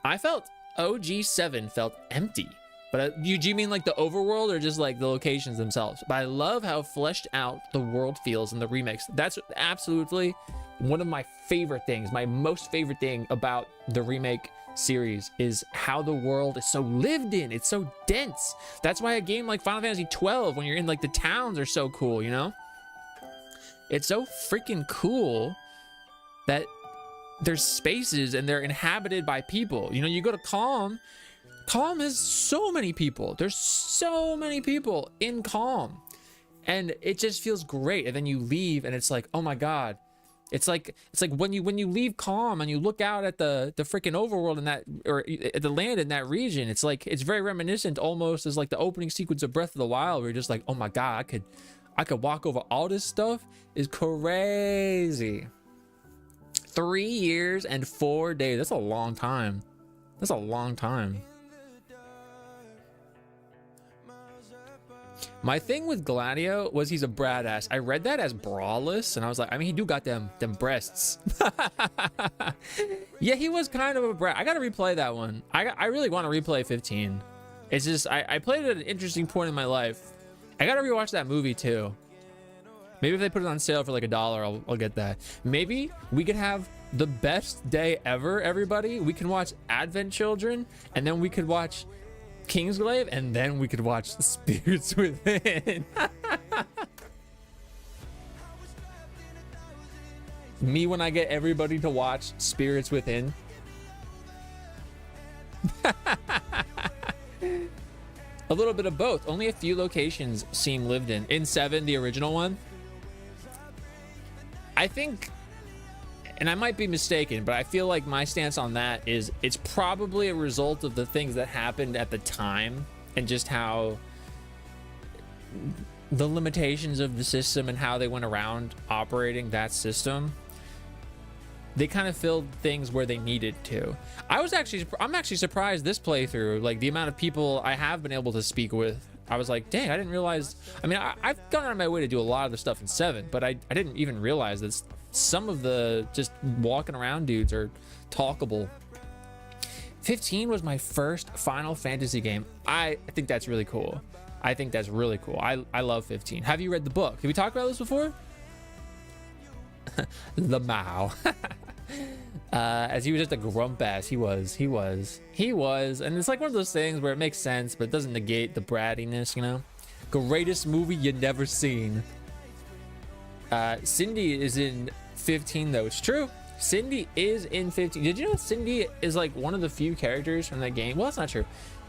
I felt OG7 felt empty. But do you mean like the overworld or just like the locations themselves? But I love how fleshed out the world feels in the remakes. That's absolutely one of my favorite things. My most favorite thing about the remake series is how the world is so lived in. It's so dense. That's why a game like Final Fantasy 12, when you're in like the towns, are so cool, you know? It's so freaking cool that there's spaces and they're inhabited by people. You know, you go to Calm has so many people. There's so many people in Calm, and it just feels great. And then you leave and it's like, oh my god. It's like when you leave Calm and you look out at the freaking overworld in that, or at the land in that region, it's like, it's very reminiscent almost as like the opening sequence of Breath of the Wild, where you're just like, oh my god, I could walk over all this stuff. Is crazy. 3 years and 4 days. That's a long time. That's a long time. My thing with Gladio was he's a brat ass. I read that as brawless, and I was like, I mean, he do got them breasts. Yeah, he was kind of a brat. I gotta replay that one. I really want to replay 15. It's just I played it at an interesting point in my life. I gotta rewatch that movie too. Maybe if they put it on sale for like $1, I'll get that. Maybe we could have the best day ever, everybody. We can watch Advent Children, and then we could watch Kingsglaive, and then we could watch Spirits Within. Me when I get everybody to watch Spirits Within. A little bit of both. Only a few locations seem lived in. In 7, the original one, I think, and I might be mistaken, but I feel like my stance on that is it's probably a result of the things that happened at the time and just how the limitations of the system and how they went around operating that system. They kind of filled things where they needed to. I'm actually surprised this playthrough, like the amount of people I have been able to speak with. I was like, dang, I didn't realize. I mean, I've gone out of my way to do a lot of the stuff in 7, but I didn't even realize that some of the just walking around dudes are talkable. 15 was my first Final Fantasy game. I think that's really cool. I think that's really cool. I love 15. Have you read the book? Have we talked about this before? The Mao. As he was just a grump ass. He was. And it's like one of those things where it makes sense, but it doesn't negate the brattiness, you know? Greatest movie you never seen. Cindy is in 15 though. It's true. Cindy is in 15. Did you know Cindy is like one of the few characters from that game? Well, that's not true.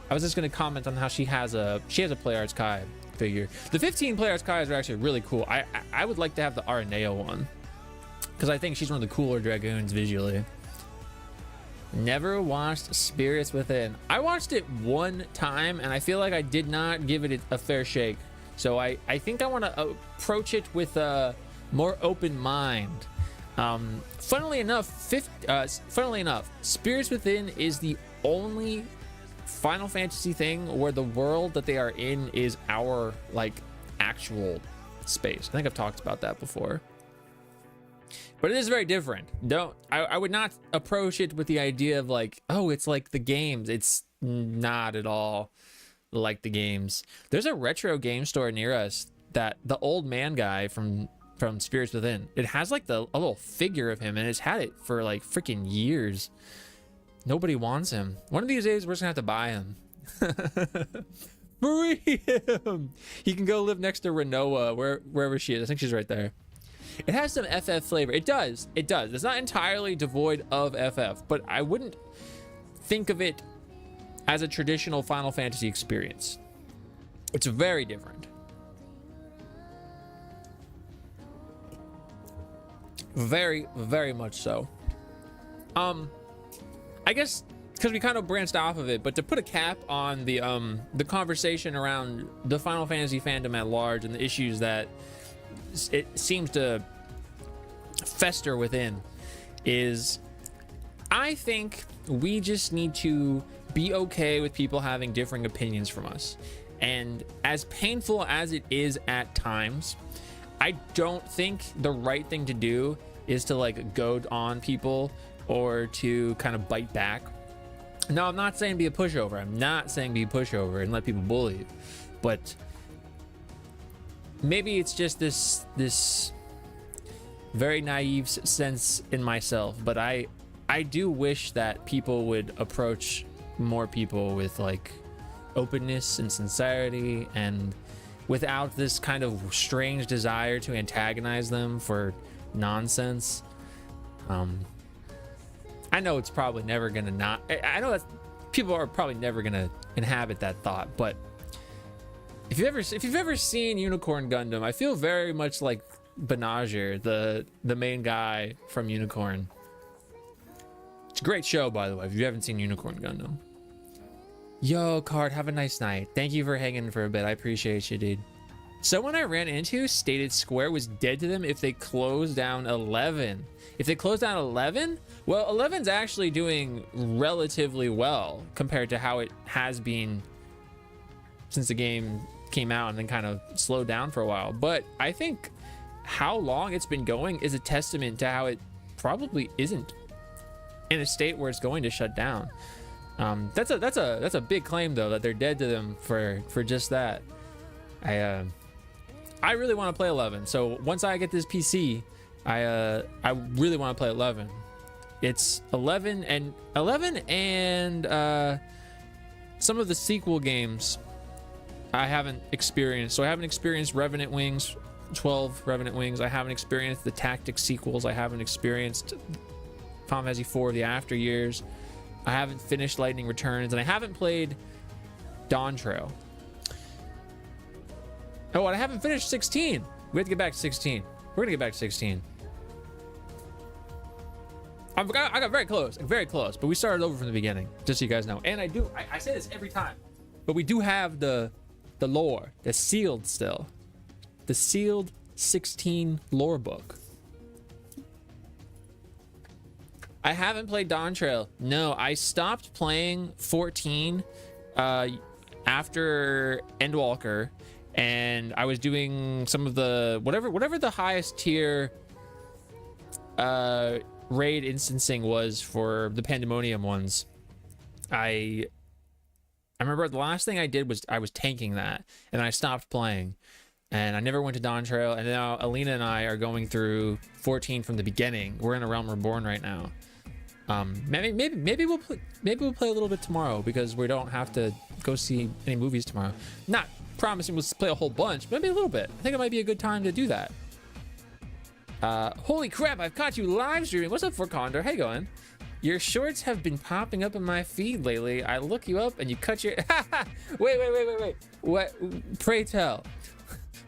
I was just going to comment on how she has a PlayArts Kai figure. The 15 PlayArts Kais are actually really cool. I would like to have the Araneo one, because I think she's one of the cooler Dragoons visually. Never watched Spirits Within. I watched it one time, and I feel like I did not give it a fair shake. So I think I want to approach it with a more open mind. Funnily enough, Spirits Within is the only Final Fantasy thing where the world that they are in is our like actual space. I think I've talked about that before. But it is very different. I would not approach it with the idea of like, oh, it's like the games. It's not at all like the games. There's a retro game store near us that the old man guy from Spirits Within, it has like a little figure of him, and it's had it for like freaking years. Nobody wants him. One of these days we're just gonna have to buy him. Free him. He can go live next to Renoa, wherever she is. I think she's right there. It has some FF flavor. It does. It's not entirely devoid of FF, but I wouldn't think of it as a traditional Final Fantasy experience. It's very different. Very, very much so. I guess because we kind of branched off of it, but to put a cap on the conversation around the Final Fantasy fandom at large and the issues that it seems to fester within, is I think we just need to be okay with people having differing opinions from us. And as painful as it is at times, I don't think the right thing to do is to like goad on people or to kind of bite back. No, I'm not saying be a pushover. I'm not saying be a pushover and let people bully you. But maybe it's just this very naive sense in myself. But I do wish that people would approach more people with like openness and sincerity, and without this kind of strange desire to antagonize them for nonsense. I know it's probably never gonna not. I know that people are probably never gonna inhabit that thought, but if you've ever seen Unicorn Gundam, I feel very much like Benager, the main guy from Unicorn. It's a great show, by the way, if you haven't seen Unicorn Gundam. Yo, Card, have a nice night. Thank you for hanging for a bit. I appreciate you, dude. Someone I ran into stated Square was dead to them if they closed down 11. If they closed down 11? Well, 11's actually doing relatively well compared to how it has been since the game came out and then kind of slowed down for a while. But I think how long it's been going is a testament to how it probably isn't in a state where it's going to shut down. That's a big claim though, that they're dead to them for just that. I really want to play 11. So once I get this PC, I really want to play 11. It's 11 and some of the sequel games I haven't experienced. So I haven't experienced Revenant Wings, 12 Revenant Wings. I haven't experienced the Tactics sequels. I haven't experienced Final Fantasy IV, the After Years. I haven't finished Lightning Returns, and I haven't played Dawn Trail. Oh, and I haven't finished 16. We have to get back to 16. We're gonna get back to 16. I got very close, but we started over from the beginning, just so you guys know. And I say this every time, but we do have the lore, the sealed still, the sealed 16 lore book. I haven't played Dawn Trail. No, I stopped playing 14 after Endwalker, and I was doing some of the whatever the highest tier raid instancing was for the Pandemonium ones. I remember the last thing I did was I was tanking that, and I stopped playing, and I never went to Dawn Trail. And now Alina and I are going through 14 from the beginning. We're in A Realm Reborn right now. Maybe we'll play a little bit tomorrow, because we don't have to go see any movies tomorrow. Not promising we'll play a whole bunch, maybe a little bit. I think it might be a good time to do that. Holy crap, I've caught you live streaming. What's up, For Condor? How you going? Your shorts have been popping up in my feed lately. I look you up and you cut your wait. What? Pray tell.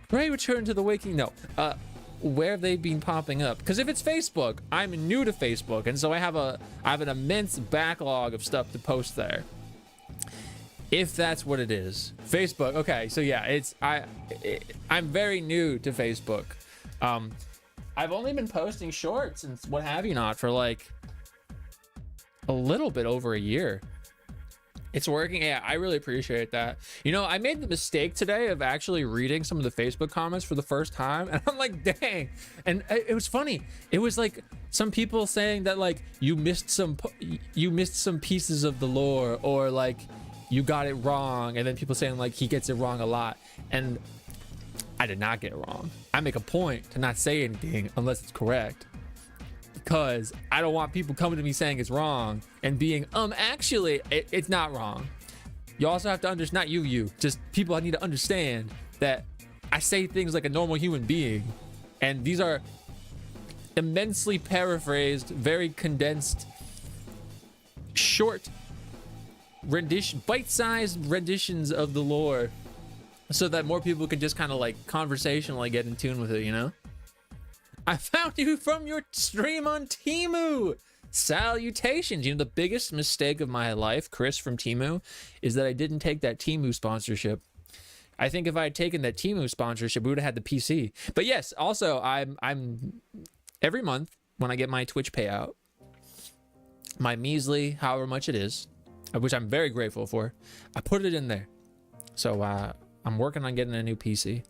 Pray return to the waking. No. Where have they been popping up? Because if it's Facebook, I'm new to Facebook, and so I have an immense backlog of stuff to post there. If that's what it is. Facebook. Okay, so yeah, I'm very new to Facebook. I've only been posting shorts and what have you not for like a little bit over a year. It's working. Yeah, I really appreciate that. You know, I made the mistake today of actually reading some of the Facebook comments for the first time, and I'm like, dang. And it was funny. It was like some people saying that like you missed some pieces of the lore, or like you got it wrong, and then people saying like he gets it wrong a lot. And I did not get it wrong. I make a point to not say anything unless it's correct, because I don't want people coming to me saying it's wrong and being actually it's not wrong. You also have to understand, not you just people, I need to understand that I say things like a normal human being, and these are immensely paraphrased, very condensed, short rendition, bite-sized renditions of the lore, so that more people can just kind of like conversationally get in tune with it, you know? I found you from your stream on Temu. Salutations. You know, the biggest mistake of my life, Chris from Temu, is that I didn't take that Temu sponsorship. I think if I had taken that Temu sponsorship, we would have had the PC. But yes, also I'm every month when I get my Twitch payout, my measly, however much it is, which I'm very grateful for, I put it in there. So I'm working on getting a new PC,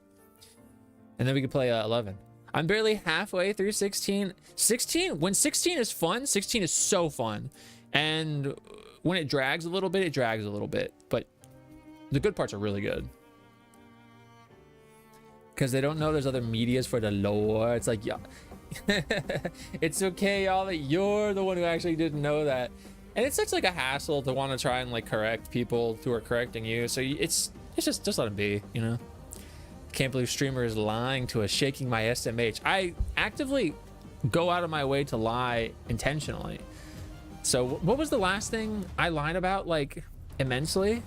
and then we can play 11. I'm barely halfway through 16. 16, when 16 is fun, 16 is so fun. And when it drags a little bit, it drags a little bit. But the good parts are really good. Because they don't know there's other medias for the lore. It's like, yeah. It's okay, y'all, that you're the one who actually didn't know that. And it's such like a hassle to want to try and like correct people who are correcting you. So it's just let them be, you know? Can't believe streamer is lying to us, shaking my SMH. I actively go out of my way to lie intentionally. So what was the last thing I lied about, like, immensely?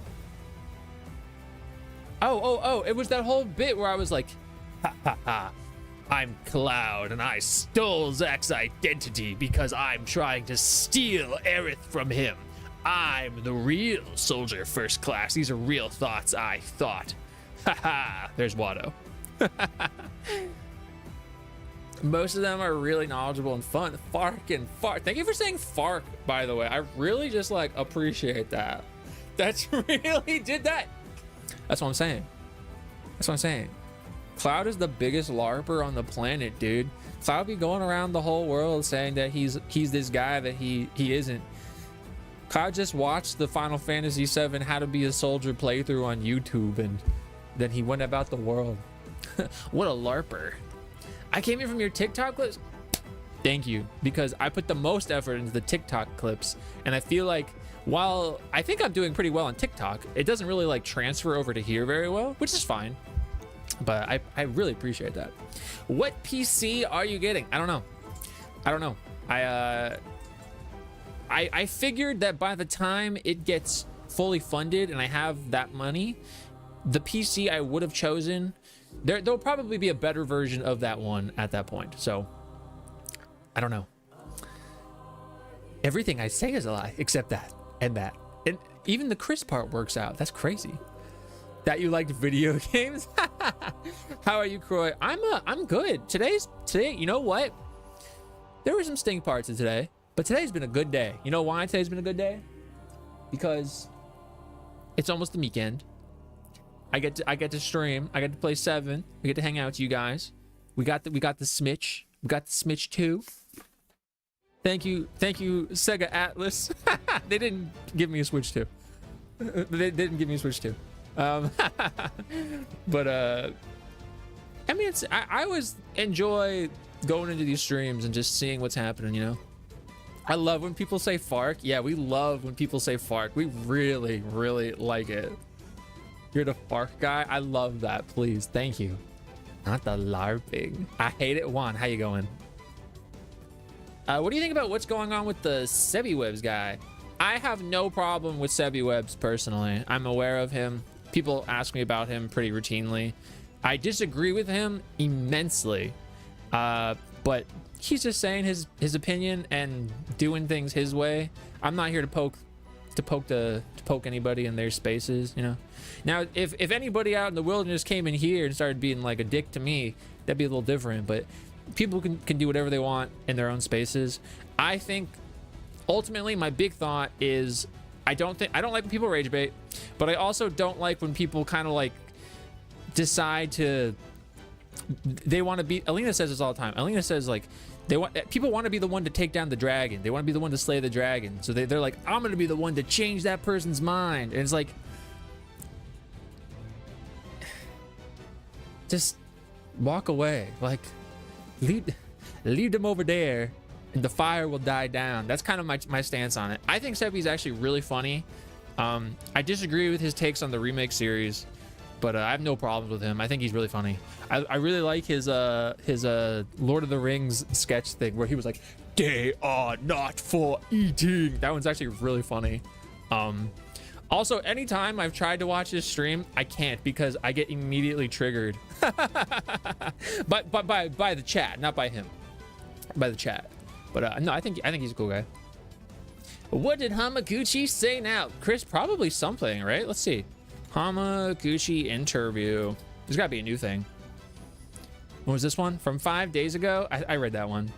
Oh, it was that whole bit where I was like, ha ha ha, I'm Cloud and I stole Zack's identity because I'm trying to steal Aerith from him. I'm the real soldier first class. These are real thoughts I thought. Haha, there's Watto. Most of them are really knowledgeable and fun. Fark and Fark. Thank you for saying Fark, by the way. I really just like appreciate that. That's really did that. That's what I'm saying. That's what I'm saying. Cloud is the biggest LARPer on the planet, dude. Cloud be going around the whole world saying that he's this guy that he isn't. Cloud just watched the Final Fantasy VII How to Be a Soldier playthrough on YouTube, and then he went about the world. What a LARPer. I came here from your TikTok clips. Thank you, because I put the most effort into the TikTok clips, and I feel like while I think I'm doing pretty well on TikTok, it doesn't really like transfer over to here very well, which is fine. But I really appreciate that. What PC are you getting? I don't know. I figured that by the time it gets fully funded and I have that money, the PC I would have chosen, there'll probably be a better version of that one at that point. So I don't know. Everything I say is a lie, except that and that. And even the Chris part works out. That's crazy. That you liked video games? How are you, Croy? I'm good. Today, you know what? There were some stink parts of today, but today's been a good day. You know why today's been a good day? Because it's almost the weekend. I get to stream. I get to play 7. We get to hang out with you guys. We got the Smitch. We got the Smitch 2. Thank you, Sega Atlas. They didn't give me a Switch 2. They didn't give me a Switch 2. But I mean, I always enjoy going into these streams and just seeing what's happening, you know. I love when people say FARC. Yeah, we love when people say FARC. We really, really like it. You're the FARC guy. I love that. Please, thank you. Not the LARPing. I hate it. Juan, how you going? What do you think about what's going on with the Sebiwebs guy? I have no problem with Sebiwebs personally. I'm aware of him. People ask me about him pretty routinely. I disagree with him immensely, but he's just saying his opinion and doing things his way. I'm not here to poke anybody in their spaces, you know. Now, if anybody out in the wilderness came in here and started being like a dick to me, that'd be a little different. But people can do whatever they want in their own spaces. I think ultimately my big thought is I don't like when people rage bait, but I also don't like when people kind of like decide to, they want to be, Alina says this all the time. Alina says like people want to be the one to take down the dragon. They want to be the one to slay the dragon. So they're like, I'm going to be the one to change that person's mind. And it's like, just walk away. Like, leave them over there and the fire will die down. That's kind of my stance on it. I think Sebi's actually really funny. I disagree with his takes on the Remake series, but I have no problems with him. I think he's really funny. I really like his Lord of the Rings sketch thing where he was like, they are not for eating. That one's actually really funny. Also, anytime I've tried to watch his stream, I can't because I get immediately triggered. but by the chat, not by him. By the chat. But no, I think he's a cool guy. What did Hamaguchi say now? Chris, probably something, right? Let's see. Hamaguchi interview. There's got to be a new thing. What was this one? From 5 days ago? I read that one.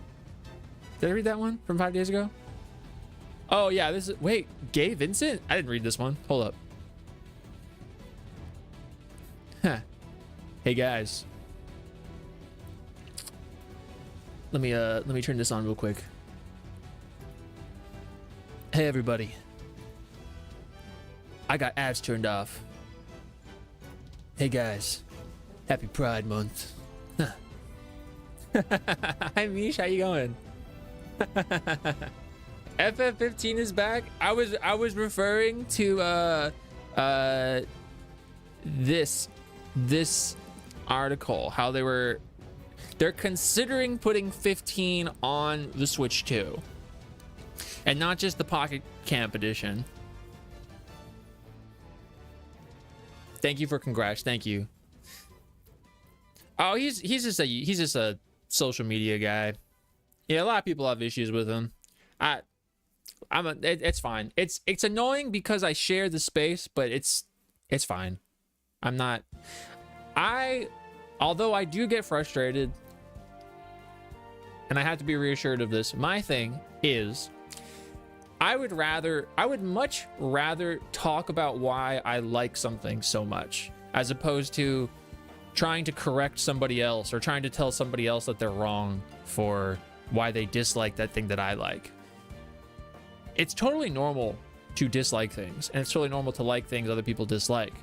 Did I read that one from 5 days ago? Oh, yeah. This is... Wait, Gay Vincent? I didn't read this one. Hold up. Huh. Hey, guys. Let me turn this on real quick. Hey, everybody. I got ads turned off. Hey, guys. Happy Pride Month. Huh. Hi, Mish. How you going? FF15 is back. I was referring to this article, how they're considering putting 15 on the Switch 2 and not just the Pocket Camp edition. Thank you for congrats. Thank you. Oh, he's just a social media guy. Yeah, a lot of people have issues with him. It's fine. It's annoying because I share the space, but it's fine. Although I do get frustrated, and I have to be reassured of this, my thing is I would much rather talk about why I like something so much as opposed to trying to correct somebody else or trying to tell somebody else that they're wrong for why they dislike that thing that I like. It's totally normal to dislike things, and it's totally normal to like things other people dislike.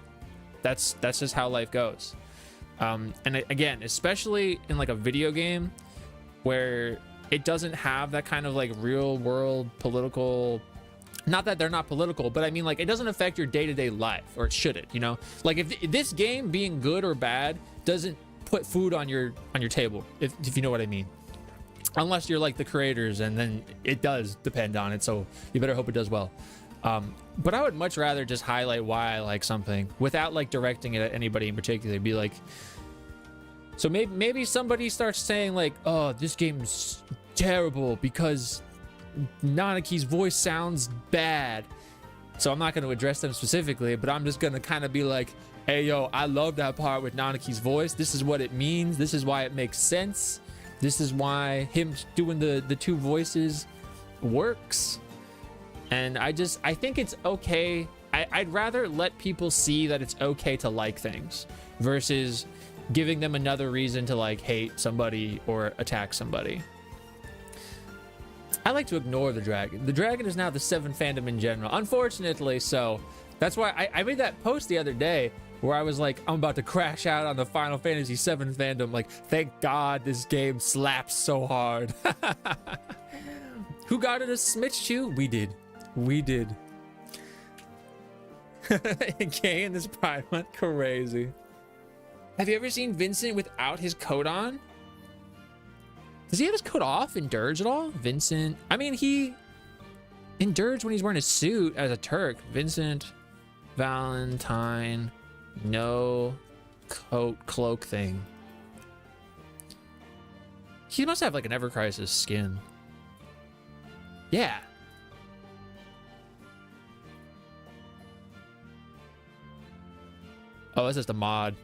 That's just how life goes. And again, especially in like a video game where it doesn't have that kind of like real world political, not that they're not political, but I mean like it doesn't affect your day-to-day life, or it shouldn't, you know? Like if this game being good or bad doesn't put food on your table, if you know what I mean. Unless you're like the creators, and then it does depend on it, so you better hope it does well. But I would much rather just highlight why I like something without like directing it at anybody in particular. Be like, so maybe somebody starts saying like, oh, this game's terrible because Nanaki's voice sounds bad. So I'm not going to address them specifically, but I'm just going to kind of be like, hey, yo, I love that part with Nanaki's voice. This is what it means. This is why it makes sense. This is why him doing the two voices works. And I think it's okay. I'd rather let people see that it's okay to like things versus giving them another reason to like hate somebody or attack somebody. I like to ignore the dragon. The dragon is now the 7 fandom in general, unfortunately. So that's why I made that post the other day where I was like, I'm about to crash out on the Final Fantasy 7 fandom. Like, thank God this game slaps so hard. Who got it a Smith shoe? We did. We did. Kay and this pride went crazy. Have you ever seen Vincent without his coat on? Does he have his coat off in Dirge at all? Vincent, I mean, he in Dirge when he's wearing a suit as a Turk. Vincent Valentine, no coat cloak thing. He must have like an Ever Crisis skin. Yeah. Oh, it's just a mod.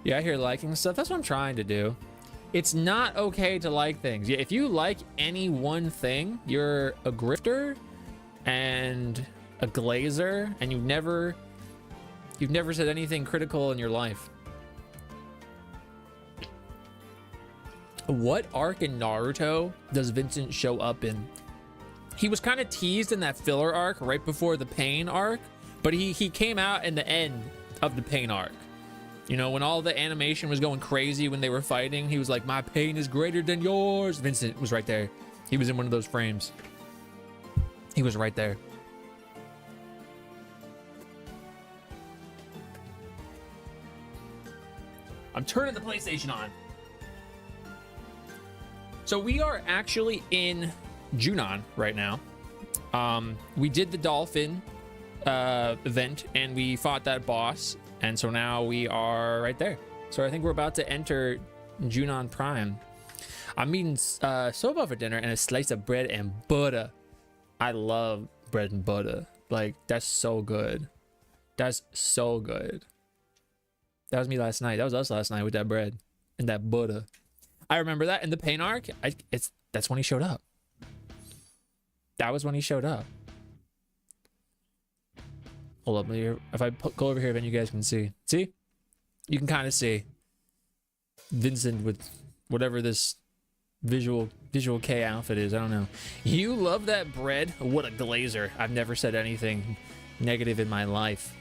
Yeah, I hear liking stuff. That's what I'm trying to do. It's not okay to like things. Yeah, if you like any one thing, you're a grifter and a glazer, and you've never said anything critical in your life. What arc in Naruto does Vincent show up in? He was kind of teased in that filler arc right before the Pain arc, but he came out in the end of the Pain arc. You know, when all the animation was going crazy when they were fighting, he was like, my pain is greater than yours. Vincent was right there. He was in one of those frames. He was right there. I'm turning the PlayStation on. So we are actually in Junon right now. We did the dolphin event and we fought that boss. And so now we are right there. So I think we're about to enter Junon Prime. I'm eating soba for dinner and a slice of bread and butter. I love bread and butter. Like, that's so good. That's so good. That was me last night. That was us last night with that bread and that butter. I remember that in the Pain arc. That's when he showed up. That was when he showed up. Hold up, if I go over here, then you guys can see. See? You can kind of see Vincent with whatever this visual K outfit is. I don't know. You love that bread? What a glazer. I've never said anything negative in my life.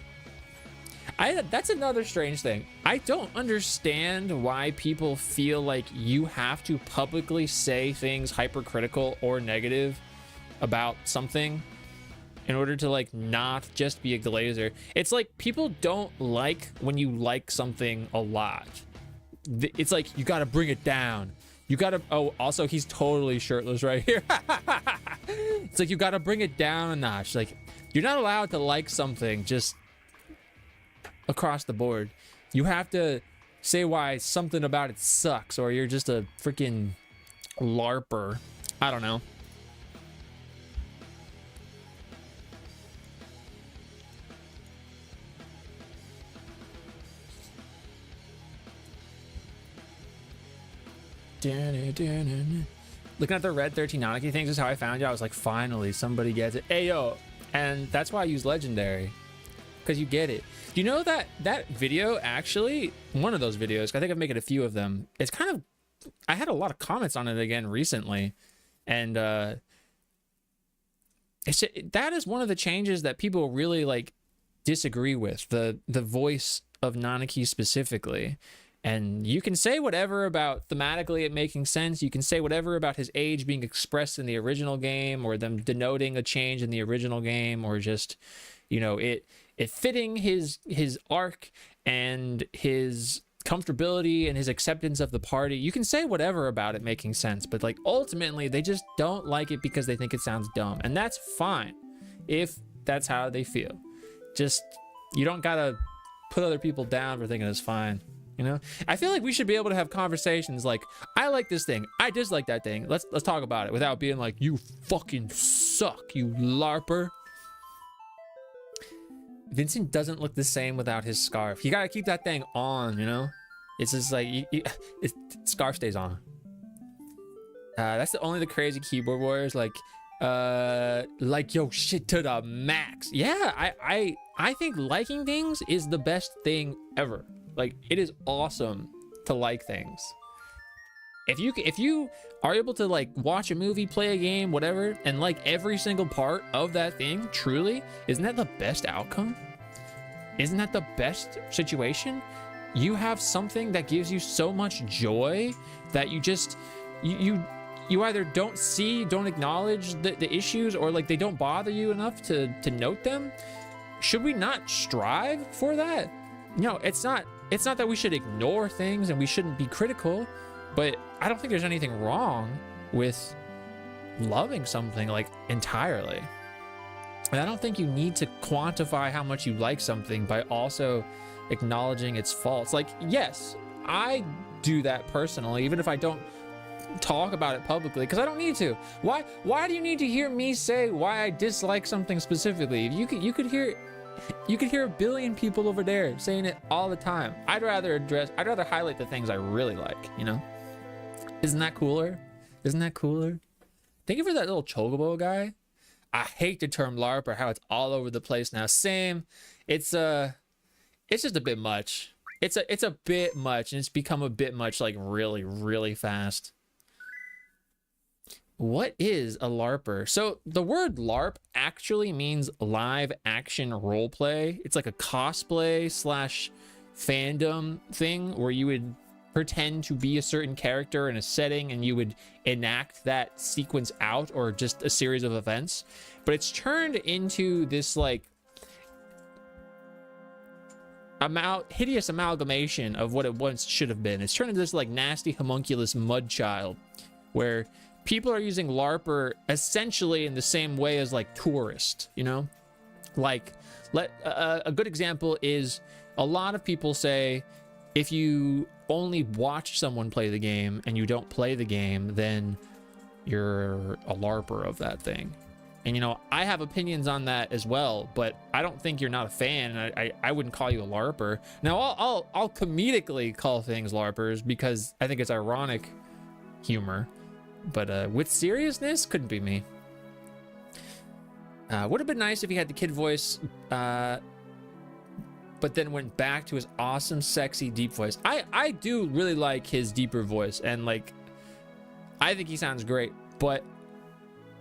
That's another strange thing. I don't understand why people feel like you have to publicly say things hypercritical or negative about something in order to like not just be a glazer. It's like people don't like when you like something a lot. It's like you gotta bring it down. You gotta, oh, also he's totally shirtless right here. It's like you gotta bring it down a notch. Like, you're not allowed to like something just across the board. You have to say why something about it sucks, or you're just a freaking LARPer. I don't know. Looking at the red 13 Nanaki things is how I found you. I was like, finally, somebody gets it. Hey, yo. And that's why I use Legendary. Because you get it. Do you know that that video, actually, one of those videos, I think I've made a few of them. It's kind of, I had a lot of comments on it again recently. And it's that is one of the changes that people really like disagree with. The voice of Nanaki specifically. And you can say whatever about thematically it making sense. You can say whatever about his age being expressed in the original game, or them denoting a change in the original game, or just, you know, it fitting his arc and his comfortability and his acceptance of the party. You can say whatever about it making sense, but like ultimately they just don't like it because they think it sounds dumb. And that's fine if that's how they feel. Just, you don't gotta put other people down for thinking it's fine. You know, I feel like we should be able to have conversations like, I like this thing, I dislike that thing. Let's talk about it without being like, you fucking suck, you LARPer. Vincent doesn't look the same without his scarf. You gotta keep that thing on, you know? It's just like, scarf stays on. That's only the crazy keyboard warriors, like yo, shit to the max. Yeah, I think liking things is the best thing ever. Like, it is awesome to like things. If you are able to like watch a movie, play a game, whatever, and like every single part of that thing, truly, isn't that the best outcome? Isn't that the best situation? You have something that gives you so much joy that you just you either don't acknowledge the issues, or like they don't bother you enough to note them. Should we not strive for that? No, it's not that we should ignore things and we shouldn't be critical, but I don't think there's anything wrong with loving something like entirely. And I don't think you need to quantify how much you like something by also acknowledging its faults. Like, yes, I do that personally, even if I don't talk about it publicly, because I don't need to. Why do you need to hear me say why I dislike something specifically? You could hear a billion people over there saying it all the time. I'd rather highlight the things I really like, you know? Isn't that cooler? Isn't that cooler? Thank you for that little chocobo guy. I hate the term LARP or how it's all over the place now. Same. It's just a bit much. It's a bit much, and it's become a bit much, like really, really fast. What is a LARPer? So the word LARP actually means live action roleplay. It's like a cosplay / fandom thing where you would pretend to be a certain character in a setting and you would enact that sequence out, or just a series of events. But it's turned into this like hideous amalgamation of what it once should have been. It's turned into this like nasty homunculus mud child where people are using LARPer essentially in the same way as like tourist, you know? Like, a good example is a lot of people say if you only watch someone play the game and you don't play the game, then you're a LARPer of that thing. And, you know, I have opinions on that as well, but I don't think you're not a fan, and I wouldn't call you a LARPer. Now, I'll comedically call things LARPers because I think it's ironic humor, but with seriousness, couldn't be me. Would have been nice if he had the kid voice, but then went back to his awesome, sexy, deep voice. I do really like his deeper voice, and like, I think he sounds great, but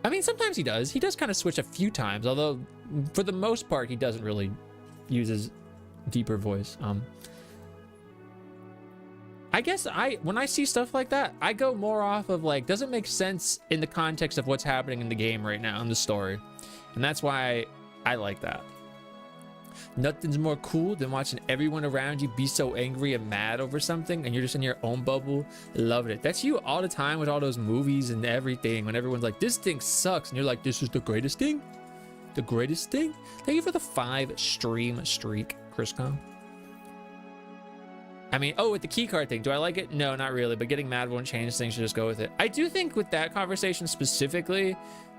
I mean, sometimes he does kind of switch a few times, although for the most part, he doesn't really use his deeper voice. I guess when I see stuff like that, I go more off of like, does it make sense in the context of what's happening in the game right now in the story? And that's why I like that. Nothing's more cool than watching everyone around you be so angry and mad over something, and you're just in your own bubble loving it. That's you all the time with all those movies and everything, when everyone's like, this thing sucks, and you're like, this is the greatest thing? The greatest thing? Thank you for the 5 stream streak, Crisco. I mean, oh, with the keycard thing, do I like it? No, not really, but getting mad won't change things, so just go with it. I do think with that conversation specifically,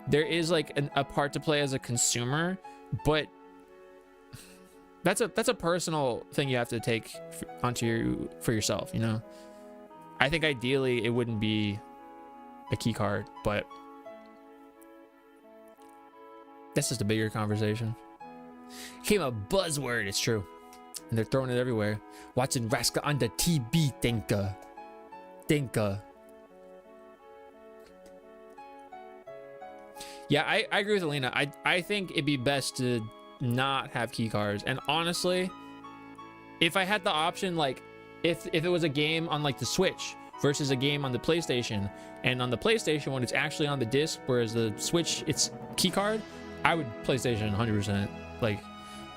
there is like a part to play as a consumer, but that's a personal thing you have to take for yourself, you know? I think ideally it wouldn't be a key card, but that's just a bigger conversation. Became a buzzword, it's true. And they're throwing it everywhere. Watching Raska on the TB, Tinka. Yeah, I agree with Alina. I think it'd be best to not have key cards. And honestly, if I had the option, like if it was a game on like the Switch versus a game on the PlayStation, and on the PlayStation when it's actually on the disc, whereas the Switch it's key card, I would PlayStation 100%. Like,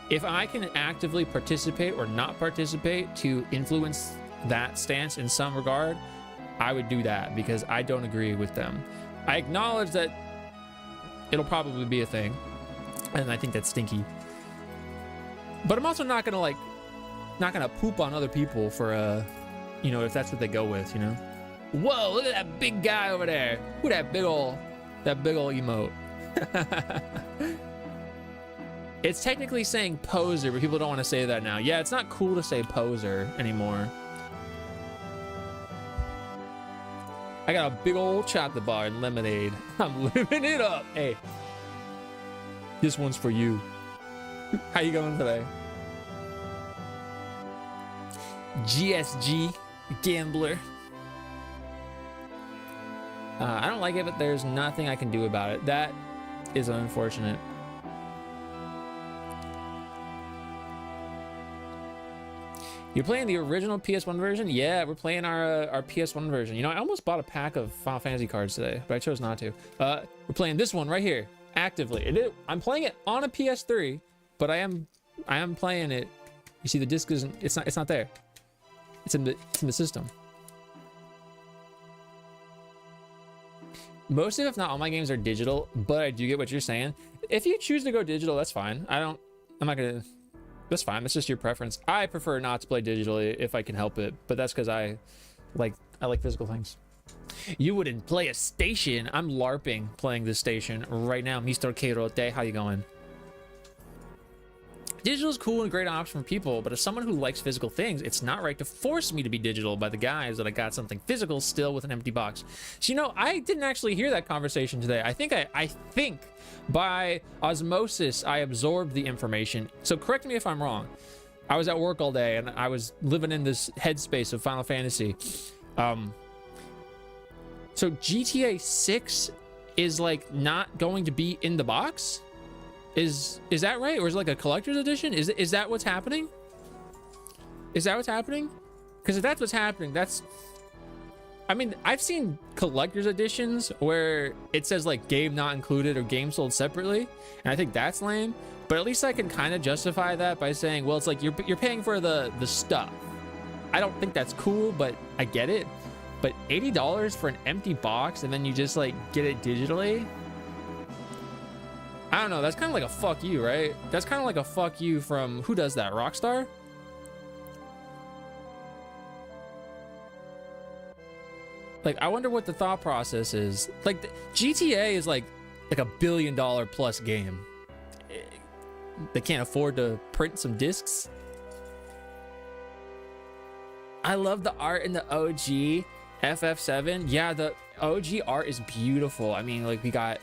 if I can actively participate or not participate to influence that stance in some regard, I would do that, because I don't agree with them. I acknowledge that it'll probably be a thing, and I think that's stinky. But I'm also not gonna like not gonna poop on other people for you know, if that's what they go with, you know. Whoa, look at that big guy over there. Who that big ol' emote. It's technically saying poser, but people don't want to say that now. Yeah, it's not cool to say poser anymore. I got a big old chocolate bar and lemonade. I'm living it up. Hey, this one's for you. How you going today? GSG gambler. I don't like it, but there's nothing I can do about it. That is unfortunate. You're playing the original PS1 version? Yeah, we're playing our PS1 version. You know, I almost bought a pack of Final Fantasy cards today, but I chose not to. We're playing this one right here actively. I'm playing it on a PS3, but I am playing it. You see, the disc isn't. It's not there. It's in the system. Most of, if not all, my games are digital, but I do get what you're saying. If you choose to go digital, that's fine. I'm not gonna. That's fine. That's just your preference. I prefer not to play digitally if I can help it, but that's because I like physical things. You wouldn't play a station. I'm LARPing playing this station right now. Mr. Keirote, how you going? Digital is cool and a great option for people, but as someone who likes physical things, it's not right to force me to be digital by the guise that I got something physical still with an empty box. So, you know, I didn't actually hear that conversation today. I think by osmosis, I absorbed the information. So correct me if I'm wrong. I was at work all day and I was living in this headspace of Final Fantasy. So GTA 6 is like not going to be in the box? Is that right? Or is it like a collector's edition? Is that what's happening? Is that what's happening? Because if that's what's happening, I mean, I've seen collector's editions where it says like game not included or game sold separately, and I think that's lame. But at least I can kind of justify that by saying, well, it's like you're paying for the stuff. I don't think that's cool, but I get it. But $80 for an empty box and then you just like get it digitally? I don't know, that's kind of like a fuck you, right? That's kind of like a fuck you from, who does that, Rockstar? Like, I wonder what the thought process is. Like, GTA is like $1 billion plus game. They can't afford to print some discs. I love the art in the OG FF7. Yeah, the OG art is beautiful. I mean, like, we got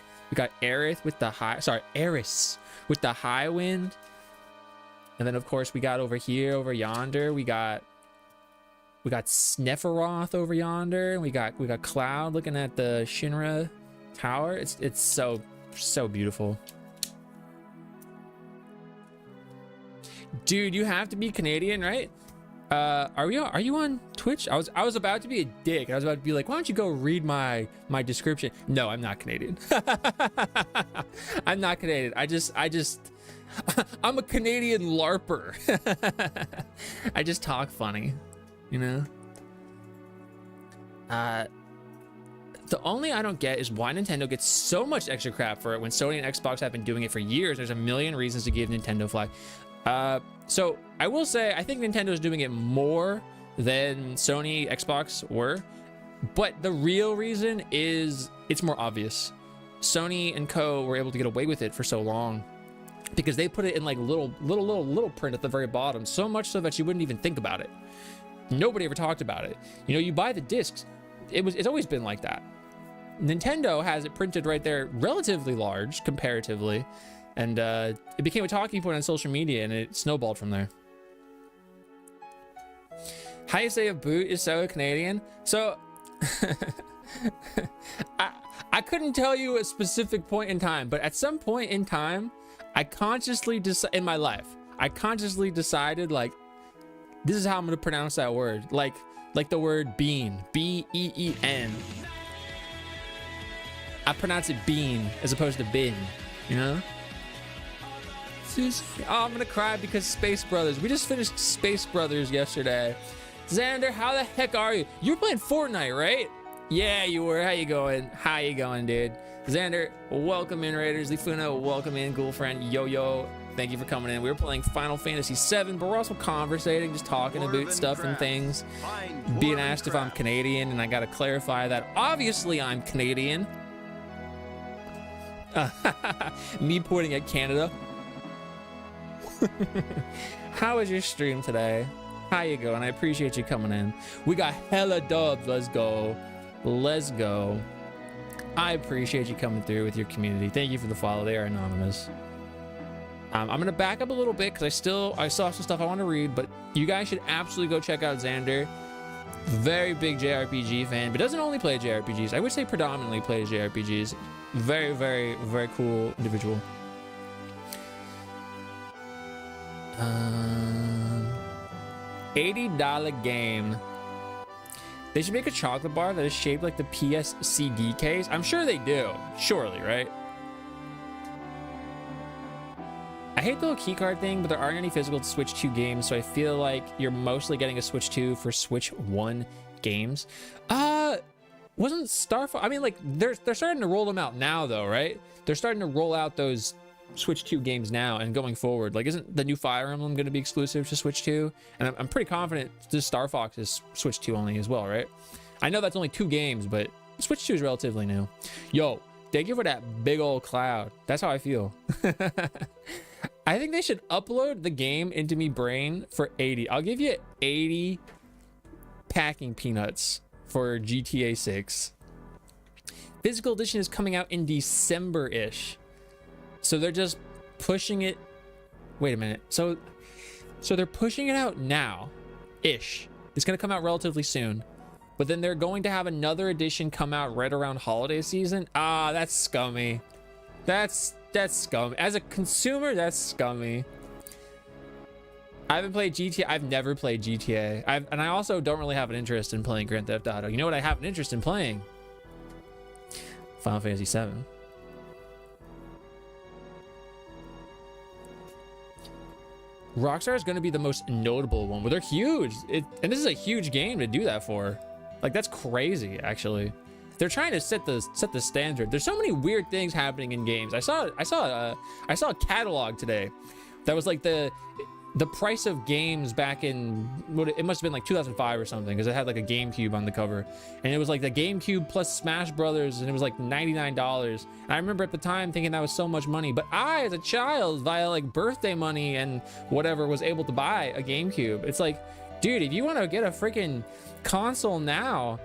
Aerith with the Eris with the high wind. And then of course we got over yonder, we got Snephiroth over yonder, and we got Cloud looking at the Shinra tower. It's so beautiful. Dude, you have to be Canadian, right? Are you on Twitch? I was about to be a dick. I was about to be like, why don't you go read my description? No, I'm not Canadian. I'm not Canadian. I'm a Canadian LARPer. I just talk funny, you know? The only I don't get is why Nintendo gets so much extra crap for it when Sony and Xbox have been doing it for years. There's a million reasons to give Nintendo flack. So I will say, I think Nintendo's doing it more than Sony, Xbox were, but the real reason is it's more obvious. Sony and Co were able to get away with it for so long because they put it in like little print at the very bottom, so much so that you wouldn't even think about it. Nobody ever talked about it. You know, you buy the discs. It's always been like that. Nintendo has it printed right there, relatively large comparatively. And it became a talking point on social media, and it snowballed from there. How you say a boot is so Canadian? So I couldn't tell you a specific point in time, but at some point in time, I consciously in my life, I consciously decided, like, this is how I'm gonna pronounce that word, like the word bean, B-E-E-N. I pronounce it bean as opposed to bin, you know? Oh, I'm gonna cry because Space Brothers. We just finished Space Brothers yesterday. Xander, how the heck are you? You were playing Fortnite, right? Yeah, you were. How you going? How you going, dude? Xander, welcome in, Raiders. Lifuno, welcome in, girlfriend. Yo, Thank you for coming in. We were playing Final Fantasy 7, but we're also conversating, just talking about stuff and things. Being asked if I'm Canadian, and I gotta clarify that obviously I'm Canadian. Me pointing at Canada. How was your stream today? How you going? I appreciate you coming in. We got hella dubs. Let's go. Let's go. I appreciate you coming through with your community. Thank you for the follow. They are anonymous. I'm gonna back up a little bit because I still have some stuff I want to read, but you guys should absolutely go check out Xander. Very big JRPG fan, but doesn't only play JRPGs. I would say predominantly plays JRPGs. Very, very, very cool individual. $80 game. They should make a chocolate bar that is shaped like the PS CD case. I'm sure they do. Surely, right? I hate the little keycard thing, but there aren't any physical Switch 2 games, so I feel like you're mostly getting a Switch 2 for Switch 1 games. Wasn't Starfall? I mean, like, they're starting to roll them out now, though, right? They're starting to roll out those Switch 2 games now and going forward. Like, isn't the new Fire Emblem going to be exclusive to Switch 2? And I'm pretty confident this Star Fox is Switch 2 only as well, right? I know that's only 2 games, but Switch 2 is relatively new. Yo, thank you for that big old cloud. That's how I feel. I think they should upload the game into me brain for 80. I'll give you 80 packing peanuts for GTA 6. Physical edition is coming out in December-ish. So they're just pushing it. Wait a minute. So they're pushing it out now-ish. It's going to come out relatively soon. But then they're going to have another edition come out right around holiday season. Ah, that's scummy. That's scummy. As a consumer, that's scummy. I haven't played GTA. I've never played GTA. And I also don't really have an interest in playing Grand Theft Auto. You know what I have an interest in playing? Final Fantasy 7. Rockstar is going to be the most notable one, but they're huge. And this is a huge game to do that for. Like, that's crazy, actually. They're trying to set the standard. There's so many weird things happening in games. I saw a catalog today that was like the price of games back in it must have been like 2005 or something, because it had like a GameCube on the cover, and it was like the GameCube plus Smash Brothers, and it was like $99. And I remember at the time thinking that was so much money, but I, as a child, via like birthday money and whatever, was able to buy a GameCube. It's like, dude, if you want to get a freaking console now,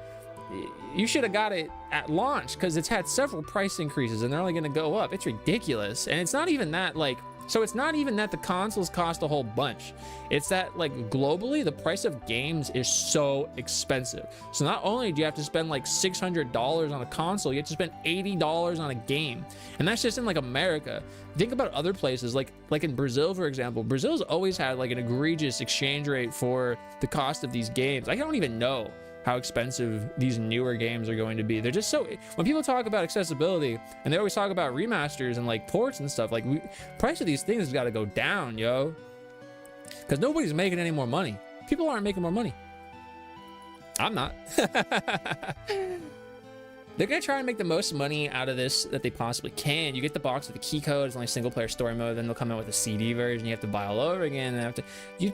you should have got it at launch, because it's had several price increases and they're only going to go up. It's ridiculous. And it's not even that, like, so it's not even that the consoles cost a whole bunch. It's that, like, globally, the price of games is so expensive. So not only do you have to spend like $600 on a console, you have to spend $80 on a game. And that's just in like America. Think about other places, like in Brazil, for example. Brazil's always had like an egregious exchange rate for the cost of these games. I don't even know how expensive these newer games are going to be. They're just so, when people talk about accessibility, and they always talk about remasters and like ports and stuff, like price of these things has got to go down, yo, because nobody's making any more money. People aren't making more money. I'm not. They're gonna try and make the most money out of this that they possibly can. You get the box with the key code. It's only single player story mode. Then they'll come out with a CD version. You have to buy all over again. And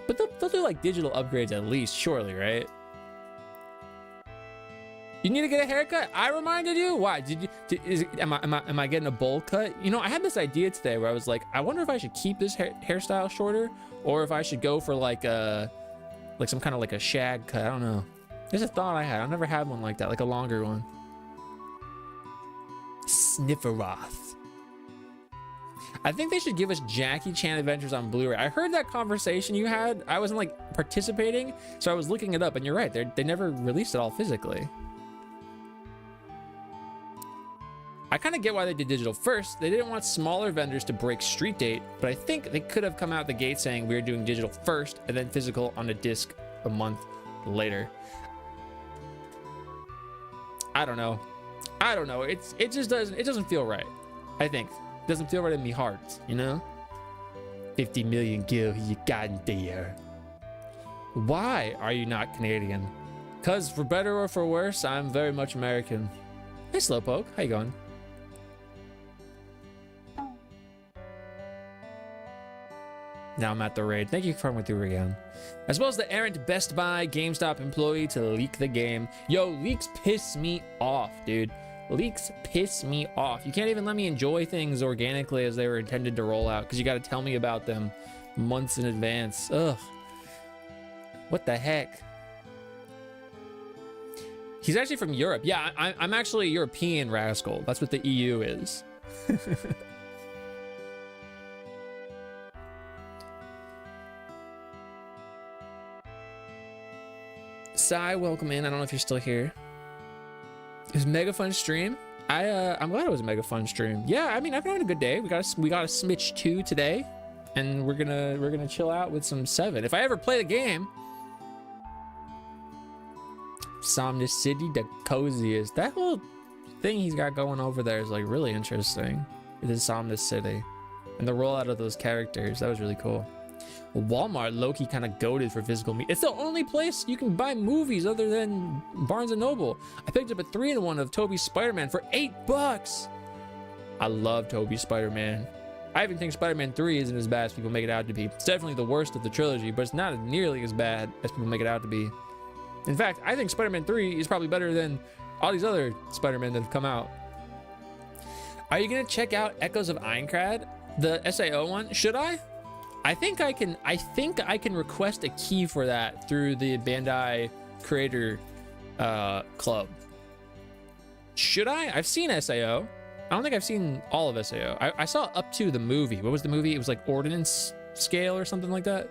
but they'll do like digital upgrades at least, surely, right? You need to get a haircut? I reminded you? Why? Am I getting a bowl cut? You know, I had this idea today where I was like, I wonder if I should keep this hairstyle shorter, or if I should go for like some kind of like a shag cut. I don't know. There's a thought I had. I'll never have one like that, like a longer one. Snifferoth. I think they should give us Jackie Chan Adventures on Blu-ray. I heard that conversation you had. I wasn't like participating, so I was looking it up, and you're right. They never released it all physically. I kind of get why they did digital first. They didn't want smaller vendors to break street date, but I think they could have come out the gate saying we're doing digital first and then physical on a disc a month later. I don't know. It just doesn't feel right. I think it doesn't feel right in me heart, you know? 50 million gil you got in there. Why are you not Canadian? Because for better or for worse, I'm very much American. Hey Slowpoke, how you going? Now I'm at the raid. Thank you for coming through again. As well as the errant Best Buy GameStop employee to leak the game. Yo, leaks piss me off, dude. Leaks piss me off. You can't even let me enjoy things organically as they were intended to roll out because you got to tell me about them months in advance. Ugh. What the heck? He's actually from Europe. Yeah, I'm actually a European rascal. That's what the EU is. Sai, welcome in. I don't know if you're still here. It was a mega fun stream. I'm glad it was a mega fun stream. Yeah, I mean, I've been having a good day. We got a Smitch 2 today, and we're gonna chill out with some 7. If I ever play the game. Somnus City, the coziest. That whole thing he's got going over there is like really interesting. It is Somnus City, and the rollout of those characters, that was really cool. Walmart low-key kind of goated for physical media. It's the only place you can buy movies other than Barnes and Noble. I picked up a 3-in-1 of Tobey's Spider-Man for $8. I love Tobey's Spider-Man. I even think Spider-Man 3 isn't as bad as people make it out to be. It's definitely the worst of the trilogy, but it's not nearly as bad as people make it out to be. In fact, I think Spider-Man 3 is probably better than all these other Spider-Man that have come out. Are you gonna check out Echoes of Aincrad, the SAO one? Should I? I think I can request a key for that through the Bandai Creator Club. Should I? I've seen SAO. I don't think I've seen all of SAO. I saw up to the movie. What was the movie? It was like Ordnance Scale or something like that.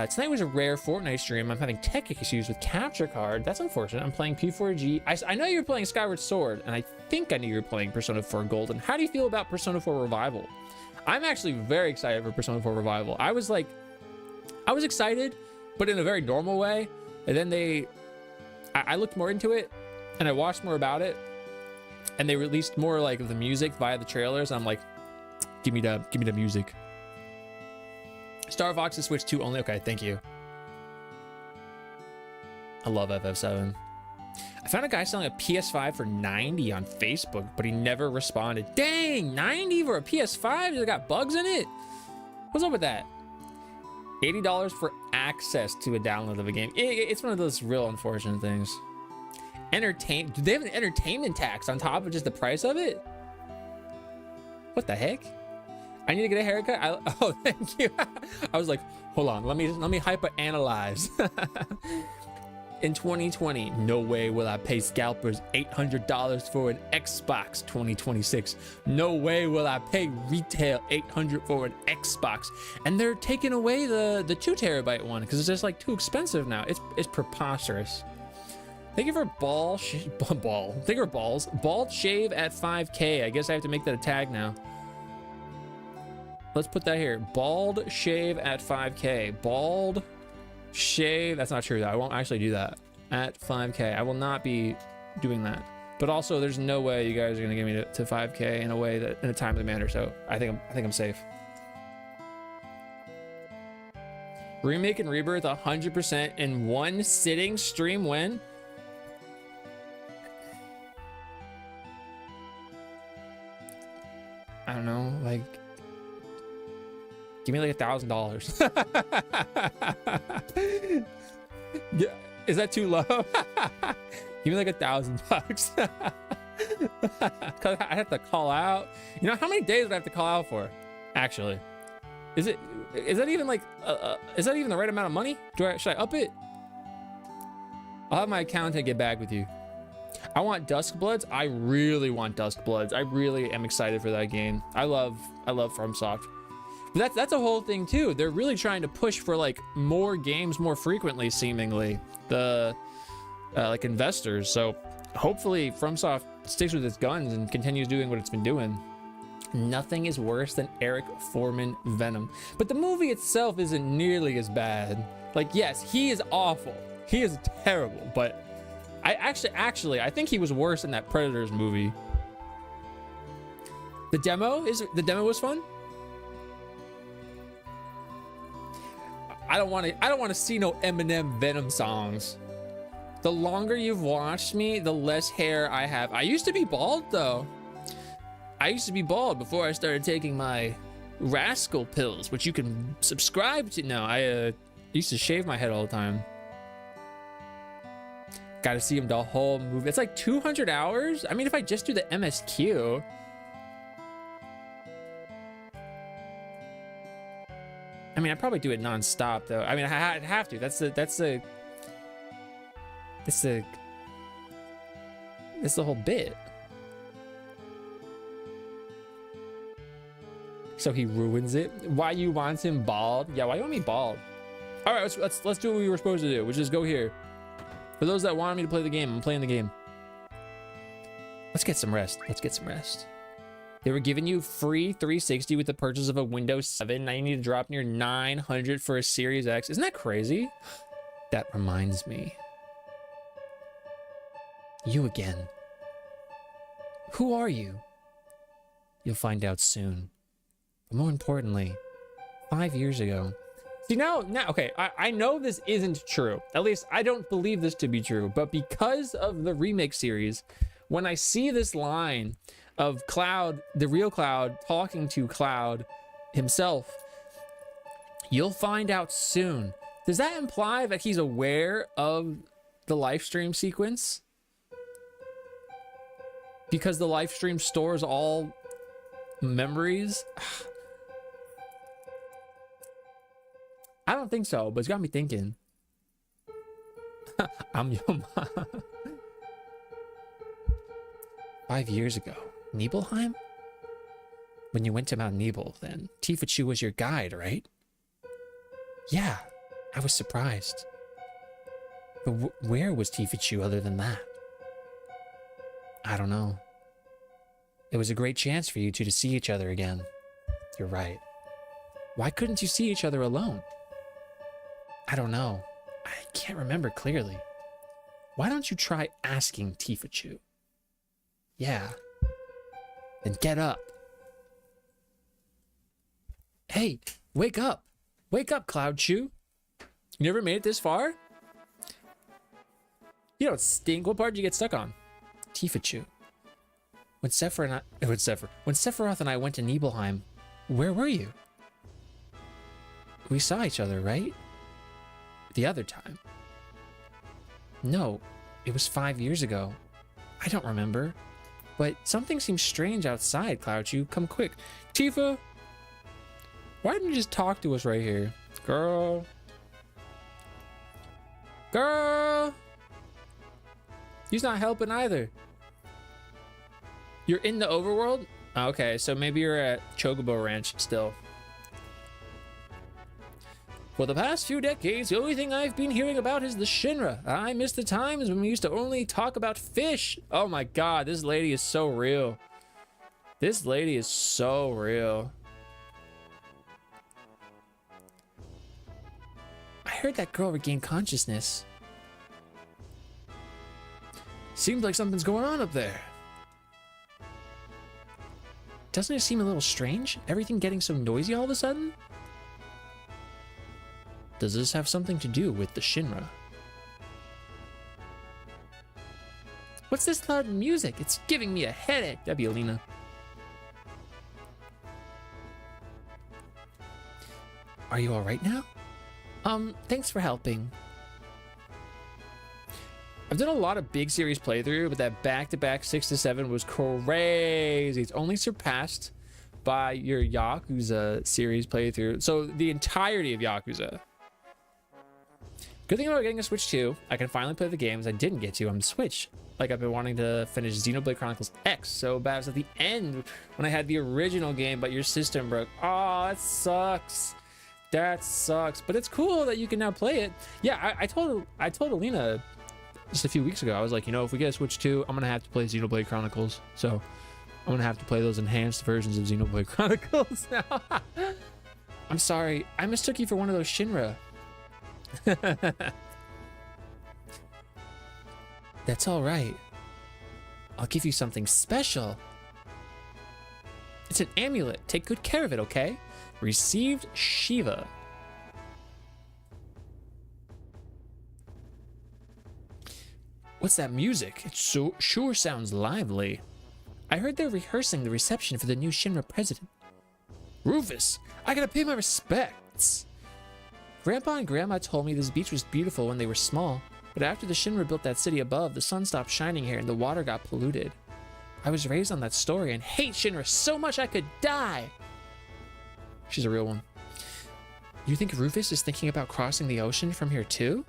Tonight was a rare Fortnite stream. I'm having tech issues with capture card. That's unfortunate. I'm playing P4G. I know you're playing Skyward Sword, and I think I knew you were playing Persona 4 Golden. How do you feel about Persona 4 Revival? I'm actually very excited for Persona 4 Revival. I was excited, but in a very normal way. And then I looked more into it, and I watched more about it, and they released more like the music via the trailers. And I'm like, give me the music. Star Fox is Switch 2 only. Okay, thank you. I love FF7. I found a guy selling a PS5 for $90 on Facebook, but he never responded. Dang, $90 for a PS5? It got bugs in it? What's up with that? $80 for access to a download of a game. It's one of those real unfortunate things. Do they have an entertainment tax on top of just the price of it? What the heck? I need to get a haircut. Oh, thank you. I was like, hold on, let me hyper-analyze. In 2020, no way will I pay scalpers $800 for an Xbox 2026. No way will I pay retail $800 for an Xbox. And they're taking away the 2 terabyte one because it's just like too expensive now. It's preposterous. Thank you for bald shave at 5K. I guess I have to make that a tag now. Let's put that here. Bald shave at 5K. Bald shave. That's not true though. I won't actually do that at 5K. I will not be doing that. But also, there's no way you guys are gonna get me to 5K in a timely manner. So I think I'm safe. Remake and Rebirth 100% in one sitting. Stream when? I don't know, like, give me like $1,000. Yeah, is that too low? Give me like $1,000. Cause I have to call out. You know how many days would I have to call out for? Actually, is that even like is that even the right amount of money? Should I up it? I'll have my accountant get back with you. I want Duskbloods. I really want Duskbloods. I really am excited for that game. I love FromSoft. But that's a whole thing too. They're really trying to push for like more games more frequently, seemingly, the like investors. So hopefully FromSoft sticks with its guns and continues doing what it's been doing. Nothing is worse than Eric Foreman Venom, but the movie itself isn't nearly as bad. Like, yes, he is awful. He is terrible, but I actually think he was worse in that Predators movie. The demo was fun. I don't want to see no Eminem Venom songs. The longer you've watched me, the less hair I have. I used to be bald though. I used to be bald before I started taking my Rascal pills, which you can subscribe to. No, I used to shave my head all the time. Got to see him the whole movie. It's like 200 hours. I mean, if I just do the MSQ. I mean, I'd probably do it non-stop though. I mean, I'd have to. That's the whole bit. So he ruins it. Why you want him bald? Yeah, why you want me bald? All right, let's do what we were supposed to do, which is go here. For those that wanted me to play the game, I'm playing the game. Let's get some rest. Let's get some rest. They were giving you free 360 with the purchase of a Windows 7. Now you need to drop near 900 for a Series X. Isn't that crazy? That reminds me. You again. Who are you? You'll find out soon. But more importantly, 5 years ago. See, now, okay, I know this isn't true. At least I don't believe this to be true. But because of the Remake series, when I see this line of Cloud, the real Cloud, talking to Cloud himself, you'll find out soon. Does that imply that he's aware of the live stream sequence? Because the live stream stores all memories? I don't think so, but it's got me thinking. I'm your mom. 5 years ago. Nibelheim? When you went to Mount Nibel, then Tifa Chu was your guide, right? Yeah, I was surprised. But where was Tifa Chu other than that? I don't know. It was a great chance for you two to see each other again. You're right. Why couldn't you see each other alone? I don't know. I can't remember clearly. Why don't you try asking Tifa Chu? Yeah. Then get up. Hey, wake up. Wake up, Cloud Chu. You never made it this far? You don't stink. What part did you get stuck on? Tifa Chu. When Sephiroth and I went to Nibelheim, where were you? We saw each other, right? The other time. No, it was 5 years ago. I don't remember. But something seems strange outside, Cloud Chu. Come quick. Tifa! Why didn't you just talk to us right here? Girl. Girl! He's not helping either. You're in the overworld? Okay, so maybe you're at Chocobo Ranch still. For the past few decades, the only thing I've been hearing about is the Shinra. I miss the times when we used to only talk about fish. Oh my god, this lady is so real. This lady is so real. I heard that girl regained consciousness. Seems like something's going on up there. Doesn't it seem a little strange? Everything getting so noisy all of a sudden? Does this have something to do with the Shinra? What's this loud music? It's giving me a headache. That'd be Alina. Are you all right now? Thanks for helping. I've done a lot of big series playthrough, but that back-to-back 6 to 7 was crazy. It's only surpassed by your Yakuza series playthrough. So the entirety of Yakuza. Good thing about getting a Switch 2, I can finally play the games I didn't get to on the Switch. Like I've been wanting to finish Xenoblade Chronicles X so bad. It was at the end when I had the original game, but your system broke. Oh, that sucks. That sucks. But it's cool that you can now play it. Yeah, I told Alina just a few weeks ago, I was like, you know, if we get a Switch 2, I'm gonna have to play Xenoblade Chronicles. So I'm gonna have to play those enhanced versions of Xenoblade Chronicles now. I'm sorry, I mistook you for one of those Shinra. That's all right. I'll give you something special. It's an amulet. Take good care of it, okay? Received, Shiva. What's that music? It sure sounds lively. I heard they're rehearsing the reception for the new Shinra president. Rufus, I gotta pay my respects. Grandpa and Grandma told me this beach was beautiful when they were small, but after the Shinra built that city above, the sun stopped shining here and the water got polluted. I was raised on that story and hate Shinra so much I could die. She's a real one. You think Rufus is thinking about crossing the ocean from here too?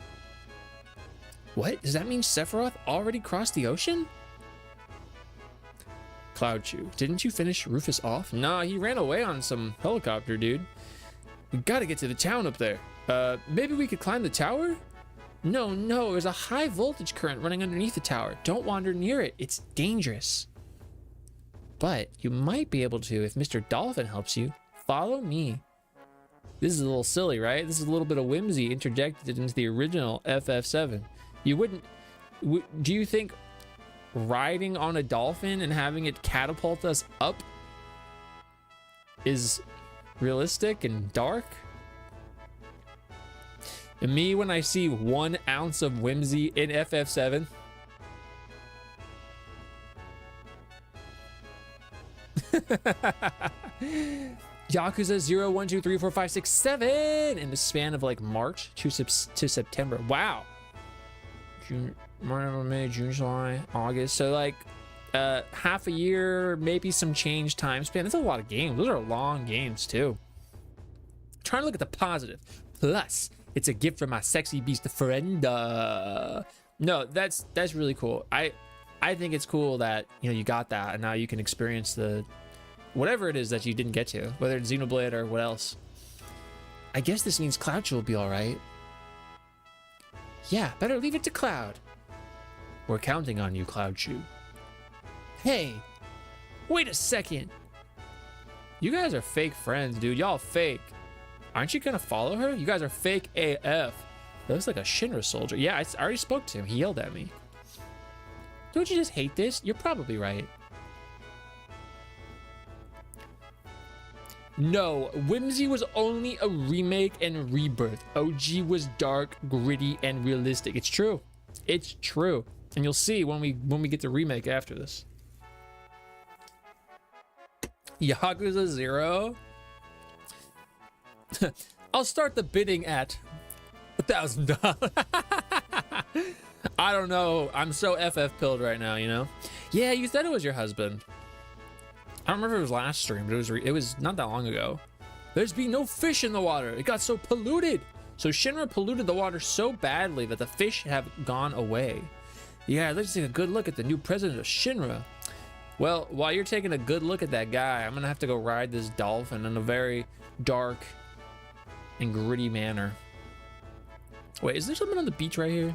What? Does that mean Sephiroth already crossed the ocean? Cloud-Chew, didn't you finish Rufus off? Nah, he ran away on some helicopter, dude. We gotta get to the town up there. Maybe we could climb the tower? No, there's a high voltage current running underneath the tower. Don't wander near it. It's dangerous. But you might be able to if Mr. Dolphin helps you. Follow me. This is a little silly, right? This is a little bit of whimsy interjected into the original FF7. You wouldn't... do you think riding on a dolphin and having it catapult us up is realistic and dark? And me, when I see 1 ounce of whimsy in FF7... Yakuza 0, 1, 2, 3, 4, 5, 6, 7 in the span of like March to September. Wow. June, May, June, July, August. So like half a year, maybe some change time span. That's a lot of games. Those are long games too. Trying to look at the positive. Plus, it's a gift from my sexy beast friend. No, that's really cool. I think it's cool that you got that and now you can experience the whatever it is that you didn't get to, whether it's Xenoblade or what else. I guess this means Cloud will be all right. Yeah, better leave it to Cloud. We're counting on you, Cloud-Chew. Hey, wait a second. You guys are fake friends, dude. Y'all fake. Aren't you gonna follow her? You guys are fake AF. That looks like a Shinra soldier. Yeah, I already spoke to him. He yelled at me. Don't you just hate this? You're probably right. No, Whimsy was only a remake and rebirth. OG was dark, gritty, and realistic. It's true. It's true. And you'll see when we get the remake after this. Yakuza 0. I'll start the bidding at $1,000. I don't know. I'm so FF pilled right now, Yeah, you said it was your husband. I don't remember if it was last stream, but it was not that long ago. There's been no fish in the water. It got so polluted. So Shinra polluted the water so badly that the fish have gone away. Yeah, let's take a good look at the new president of Shinra. Well, while you're taking a good look at that guy, I'm gonna have to go ride this dolphin in a very dark and gritty manner. Wait, is there someone on the beach right here?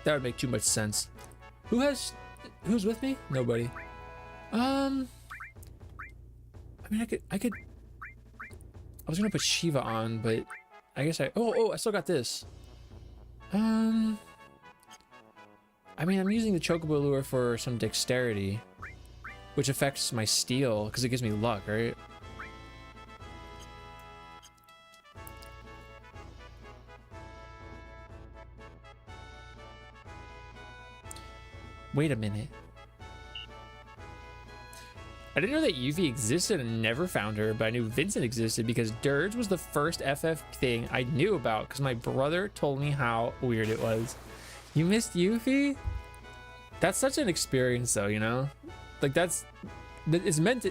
That would make too much sense. Who's with me? Nobody. I mean, I could. I was gonna put Shiva on, but I guess I still got this. I mean, I'm using the Chocobo lure for some dexterity, which affects my steel because it gives me luck, right? Wait a minute. I didn't know that Yuffie existed and never found her, but I knew Vincent existed because Dirge was the first FF thing I knew about because my brother told me how weird it was. You missed Yuffie? That's such an experience though, Like there's meant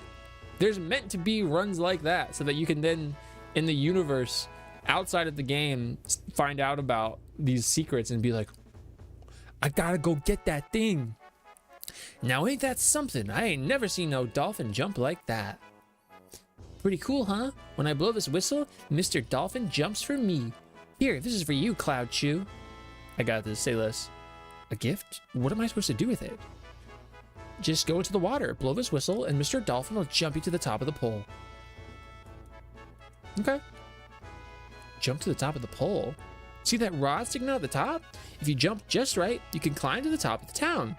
to be runs like that so that you can then in the universe outside of the game find out about these secrets and be like, I gotta go get that thing. Now ain't that something? I ain't never seen no dolphin jump like that. Pretty cool, huh? When I blow this whistle, Mr. Dolphin jumps for me. Here, this is for you, Cloud-Chew. I got this, say less. A gift? What am I supposed to do with it? Just go into the water, blow this whistle, and Mr. Dolphin will jump you to the top of the pole. Okay. Jump to the top of the pole? See that rod sticking out at the top? If you jump just right, you can climb to the top of the town.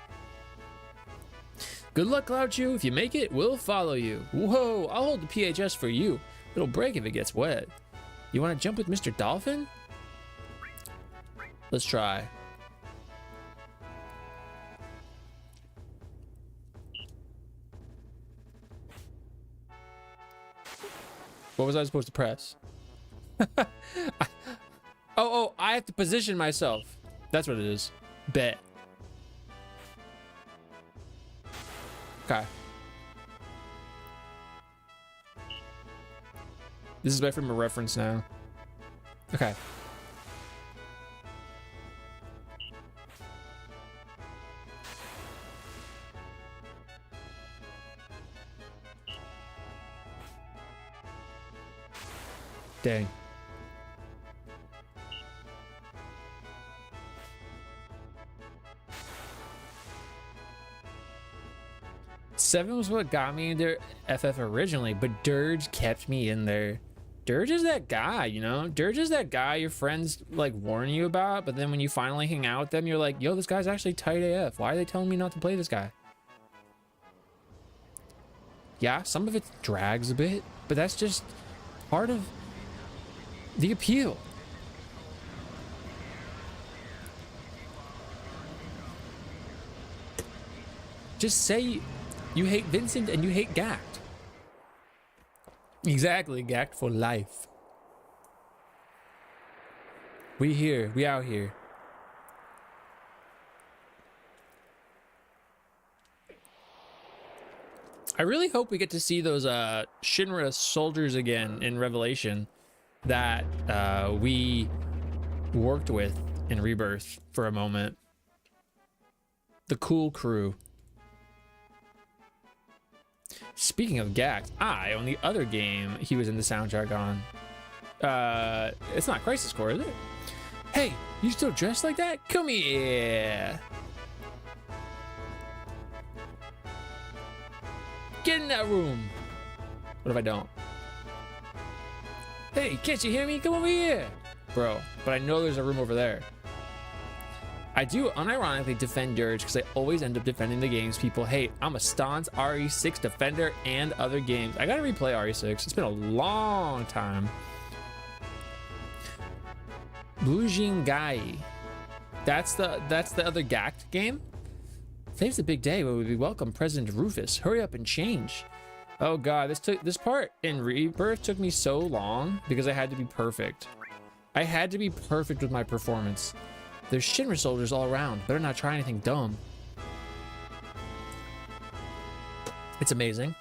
Good luck, Cloud-Chew. If you make it, we'll follow you. Whoa, I'll hold the PHS for you. It'll break if it gets wet. You want to jump with Mr. Dolphin? Let's try. What was I supposed to press? Oh, I have to position myself. That's what it is. Bet. Okay. This is my frame of reference now. Okay. Dang. Seven was what got me into FF originally, but Dirge kept me in there. Dirge is that guy, you know? Dirge is that guy your friends like warn you about, but then when you finally hang out with them, you're like, yo, this guy's actually tight AF. Why are they telling me not to play this guy? Yeah, some of it drags a bit, but that's just part of the appeal. Just say you hate Vincent and you hate Gact. Exactly, Gact for life. We here, we out here. I really hope we get to see those Shinra soldiers again in Revelation that we worked with in Rebirth for a moment. The cool crew. Speaking of Gact, I own the other game he was in the soundtrack on. It's not Crisis Core, is it? Hey, you still dressed like that? Come here. Get in that room. What if I don't? Hey, can't you hear me? Come over here. Bro, but I know there's a room over there. I do unironically defend Dirge because I always end up defending the games people hate. I'm a staunch RE6 defender and other games. I gotta replay RE6. It's been a long time. Bujingai. That's the other Gact game? Today's the big day where we welcome President Rufus. Hurry up and change. Oh god, this part in Rebirth took me so long because I had to be perfect. I had to be perfect with my performance. There's Shinra soldiers all around. Better not try anything dumb. It's amazing.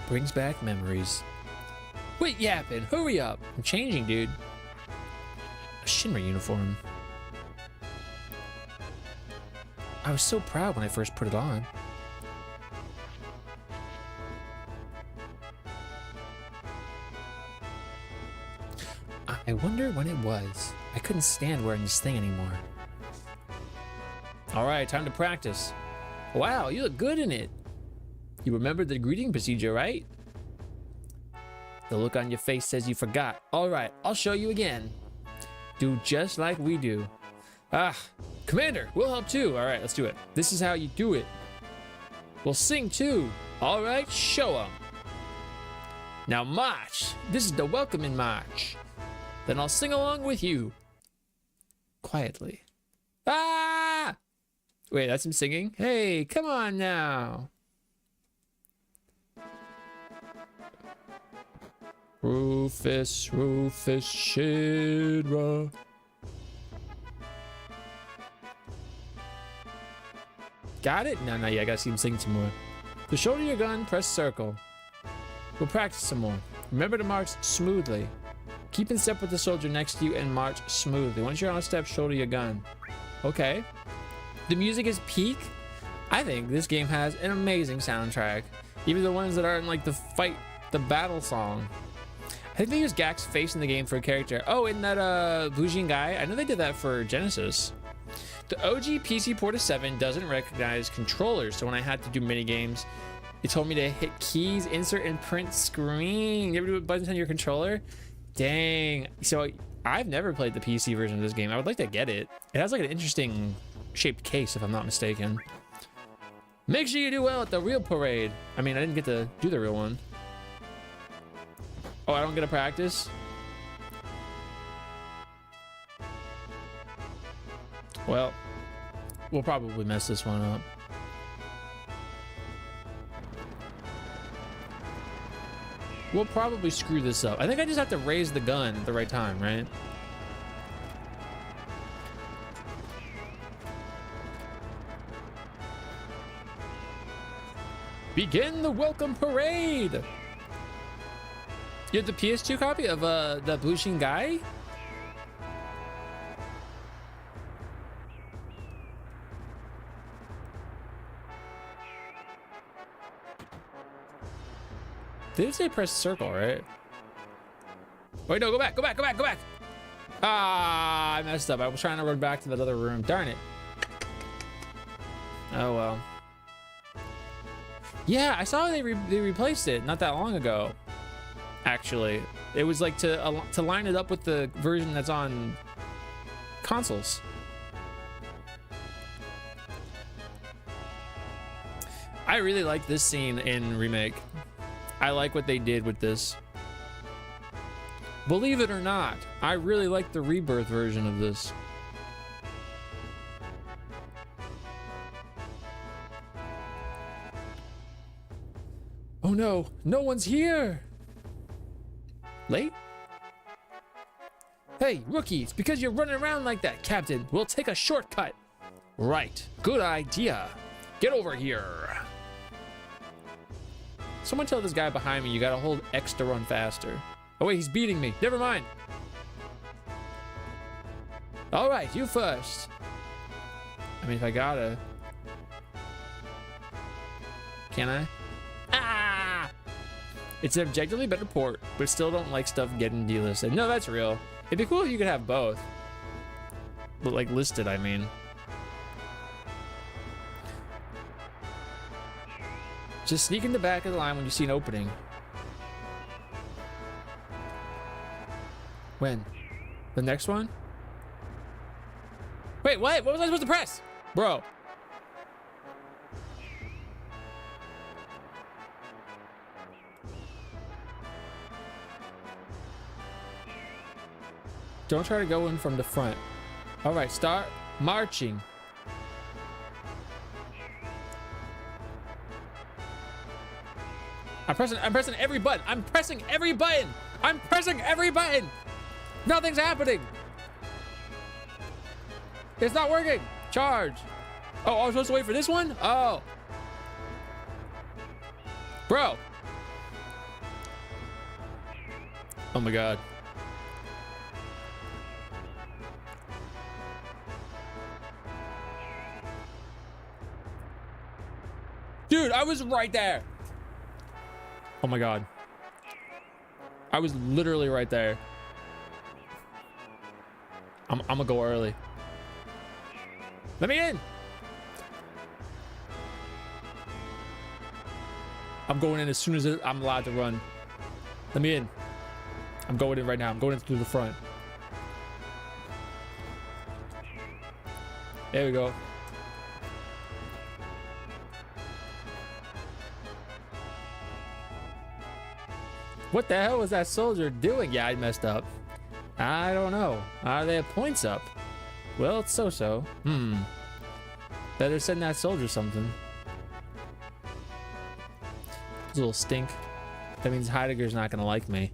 Brings back memories. Quit yapping. Hurry up. I'm changing, dude. A Shinra uniform. I was so proud when I first put it on. I wonder when it was. I couldn't stand wearing this thing anymore. All right, time to practice. Wow, you look good in it. You remembered the greeting procedure, right? The look on your face says you forgot. All right, I'll show you again. Do just like we do. Ah, Commander, we'll help too. All right, let's do it. This is how you do it. We'll sing too. All right, show 'em. Now march. This is the welcoming march. Then I'll sing along with you. Quietly. Ah! Wait, that's him singing? Hey, come on now. Rufus, Rufus, Shinra. Got it? No, not yet. I gotta see him sing some more. To shoulder your gun, press circle. We'll practice some more. Remember to march smoothly. Keep in step with the soldier next to you and march smoothly. Once you're on a step, shoulder your gun. Okay. The music is peak. I think this game has an amazing soundtrack. Even the ones that aren't like the battle song. I think they used Gact's face in the game for a character. Oh, in that Bujin guy? I know they did that for Genesis. The OG PC port of 7 doesn't recognize controllers, so when I had to do mini games, it told me to hit keys, insert, and print screen. You ever do buttons on your controller? Dang. So I've never played the PC version of this game. I would like to get it. It has like an interesting shaped case, if I'm not mistaken. Make sure you do well at the real parade. I mean, I didn't get to do the real one. Oh, I don't get to practice? Well, we'll probably mess this one up. we'll probably screw this up. I think I just have to raise the gun at the right time, right? Begin the welcome parade. You have the PS2 copy of the Blue Sheen guy? Did it say press circle, right? Wait, no, go back, go back, go back, go back. Ah, I messed up. I was trying to run back to that other room. Darn it. Oh, well. Yeah, I saw they replaced it not that long ago, actually. It was like to line it up with the version that's on consoles. I really like this scene in Remake. I like what they did with this. Believe it or not, I really like the Rebirth version of this. Oh no, no one's here. Late? Hey, rookie, it's because you're running around like that, Captain. We'll take a shortcut. Right, good idea. Get over here. Someone tell this guy behind me you gotta hold X to run faster. Oh wait, he's beating me. Never mind. All right, you first. I mean, if I gotta. Can I? Ah! It's an objectively better port, but still don't like stuff getting delisted. No, that's real. It'd be cool if you could have both. But like listed, I mean. Just sneak in the back of the line when you see an opening. When? The next one? Wait, what? What was I supposed to press? Bro. Don't try to go in from the front. All right, start marching. I'm pressing every button. I'm pressing every button. I'm pressing every button. Nothing's happening. It's not working. Charge. Oh, I was supposed to wait for this one? Oh. Bro. Oh my God. Dude, I was right there. Oh my God. I was literally right there. I'm gonna go early. Let me in. I'm going in as soon as I'm allowed to run. Let me in. I'm going in right now. I'm going in through the front. There we go. What the hell was that soldier doing? Yeah, I messed up. I don't know. Are they points up? Well, it's so-so. Better send that soldier something. It's a little stink. That means Heidegger's not gonna like me.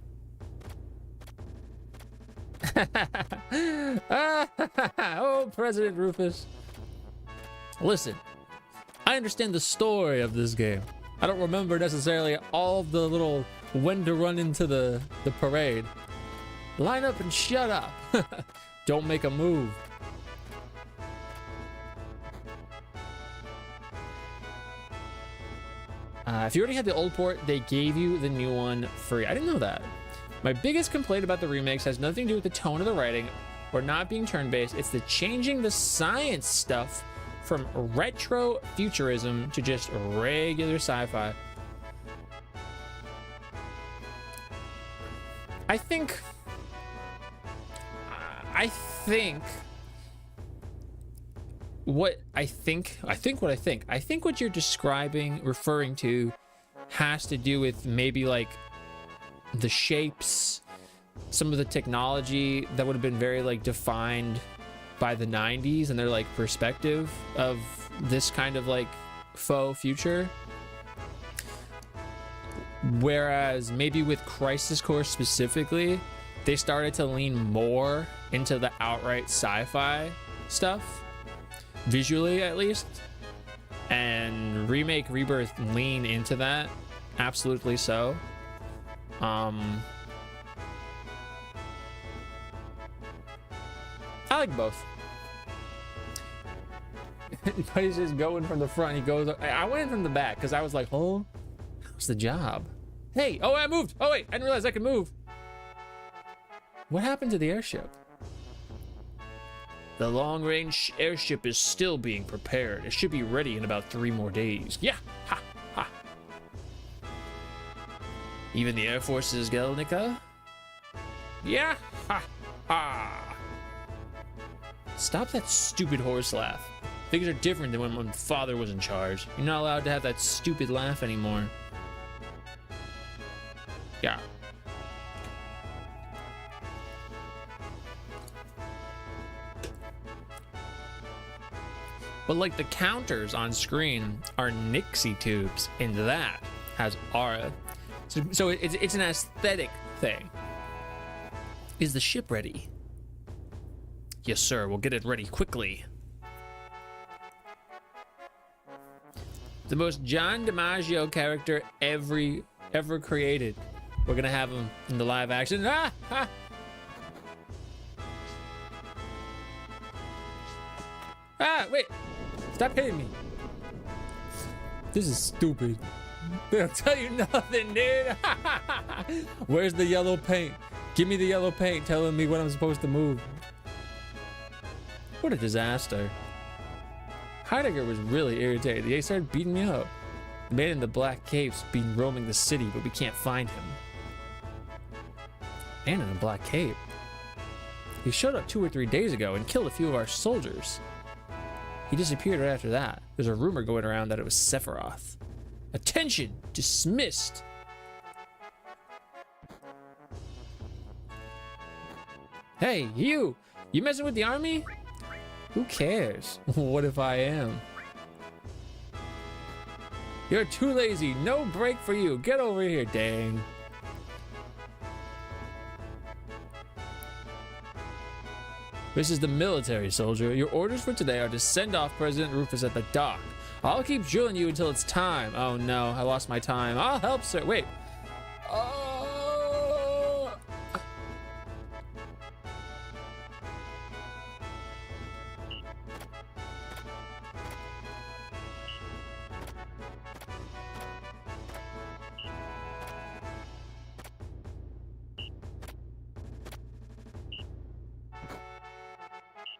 Oh, President Rufus. Listen, I understand the story of this game. I don't remember necessarily all of the little when to run into the parade. Line up and shut up. Don't make a move. If you already had the old port, they gave you the new one free. I didn't know that. My biggest complaint about the remakes has nothing to do with the tone of the writing or not being turn-based. It's the changing the science stuff from retro futurism to just regular sci-fi. I think what you're describing, referring to, has to do with maybe like the shapes, some of the technology that would have been very like defined by the 90s and their like perspective of this kind of like faux future. Whereas maybe with Crisis Core specifically, they started to lean more into the outright sci-fi stuff, visually at least. And Remake, Rebirth lean into that, absolutely so. I like both. But he's just going from the front. He goes. I went in from the back because I was like, "Oh, how's the job?" Hey, oh, I moved. Oh wait, I didn't realize I could move. What happened to the airship? The long-range airship is still being prepared. It should be ready in about 3 more days. Yeah, ha, ha. Even the Air Force's Gelnica? Yeah, ha, ha. Stop that stupid horse laugh. Things are different than when father was in charge. You're not allowed to have that stupid laugh anymore. Yeah. But like the counters on screen are Nixie tubes, and that has aura. So it's an aesthetic thing. Is the ship ready? Yes, sir. We'll get it ready quickly. The most John DiMaggio character ever created. We're gonna have him in the live action. Ah! Ah! Ah! Wait! Stop hitting me. This is stupid. They'll tell you nothing, dude. Where's the yellow paint? Give me the yellow paint telling me when I'm supposed to move. What a disaster. Heidegger was really irritated. He started beating me up. The man in the black cape's been roaming the city, but we can't find him. Man in a black cape? He showed up 2 or 3 days ago and killed a few of our soldiers. He disappeared right after that. There's a rumor going around that it was Sephiroth. Attention! Dismissed! Hey, you! You messing with the army? Who cares? What if I am? You're too lazy. No break for you. Get over here, dang. This is the military, soldier. Your orders for today are to send off President Rufus at the dock. I'll keep drilling you until it's time. Oh no, I lost my time. I'll help, sir. Wait.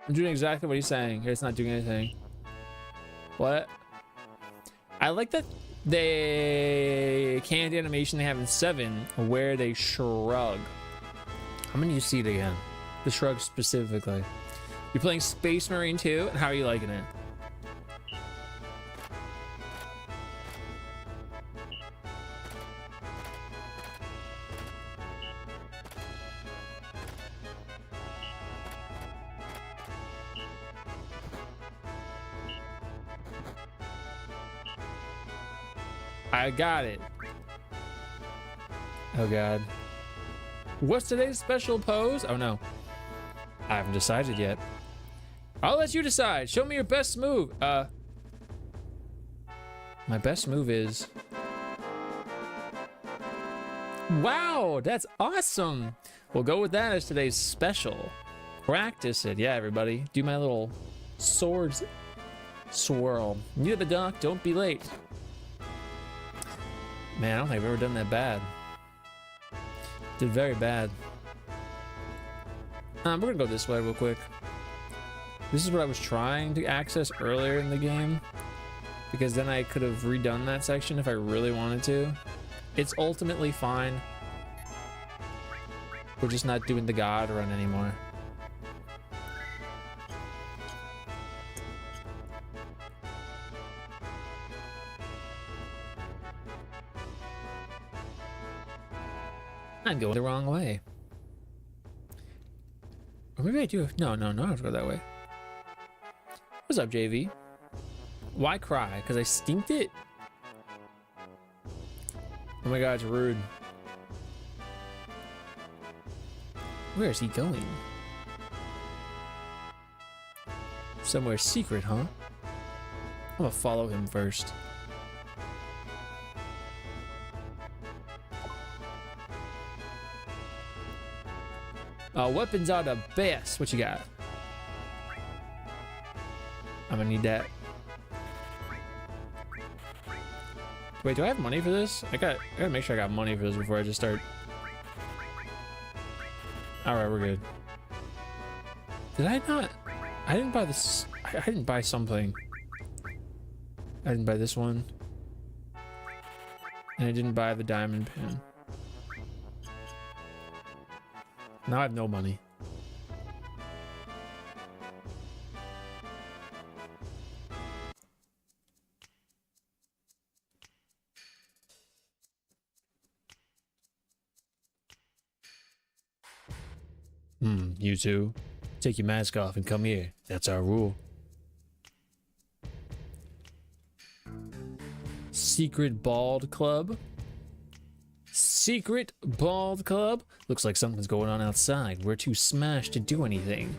I'm doing exactly what he's saying. It's not doing anything. What? I like that the canned animation they have in 7 where they shrug. I'm gonna see it again. The shrug specifically. You're playing Space Marine 2, and how are you liking it? I got it. Oh god. What's today's special pose? Oh no. I haven't decided yet. I'll let you decide. Show me your best move. My best move is... Wow, that's awesome. We'll go with that as today's special. Practice it. Yeah, everybody. Do my little swords swirl. Near the dock, don't be late. Man, I don't think I've ever done that bad. Did very bad. We're gonna go this way real quick. This is what I was trying to access earlier in the game, because then I could have redone that section if I really wanted to. It's ultimately fine. We're just not doing the God run anymore. I'm going the wrong way. Or maybe I do. No, I don't have to go that way. What's up, JV? Why cry? Because I stinked it? Oh my god, it's rude. Where is he going? Somewhere secret, huh? I'm gonna follow him first. Weapons are the best. What you got? I'm gonna need that. Wait, do I have money for this? I gotta make sure I got money for this before I just start. Alright, we're good. Did I not? I didn't buy this. I didn't buy something. I didn't buy this one. And I didn't buy the diamond pin. Now I have no money. You two, take your mask off and come here. That's our rule. Secret Bald Club. Secret Bald Club? Looks like something's going on outside. We're too smashed to do anything.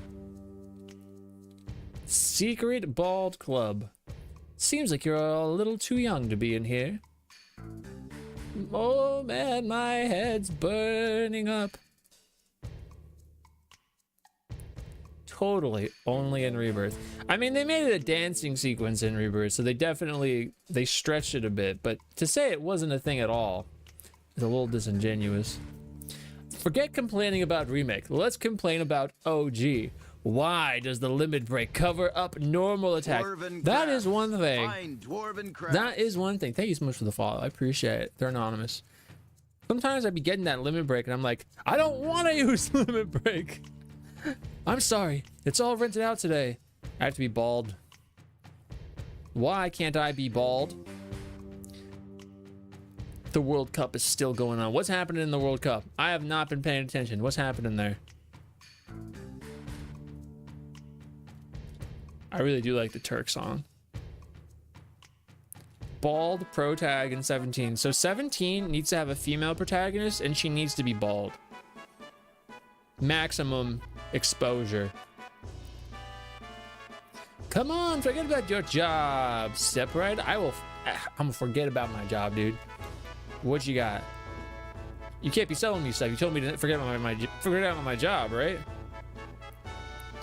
Secret Bald Club. Seems like you're a little too young to be in here. Oh man, my head's burning up. Totally only in Rebirth. I mean, they made it a dancing sequence in Rebirth, so they stretched it a bit, but to say it wasn't a thing at all is a little disingenuous. Forget complaining about Remake. Let's complain about OG. Why does the limit break cover up normal attack? That is one thing. That is one thing. Thank you so much for the follow. I appreciate it. They're anonymous. Sometimes I'd be getting that limit break and I'm like, I don't want to use limit break. I'm sorry. It's all rented out today. I have to be bald. Why can't I be bald? The World Cup is still going on. What's happening in the World Cup? I have not been paying attention. What's happening there? I really do like the Turk song. Bald pro tag in 17. So 17 needs to have a female protagonist and she needs to be bald. Maximum exposure. Come on, forget about your job, step right. I'm gonna forget about my job, dude. What you got? You can't be selling me stuff. You told me to forget about my job, right?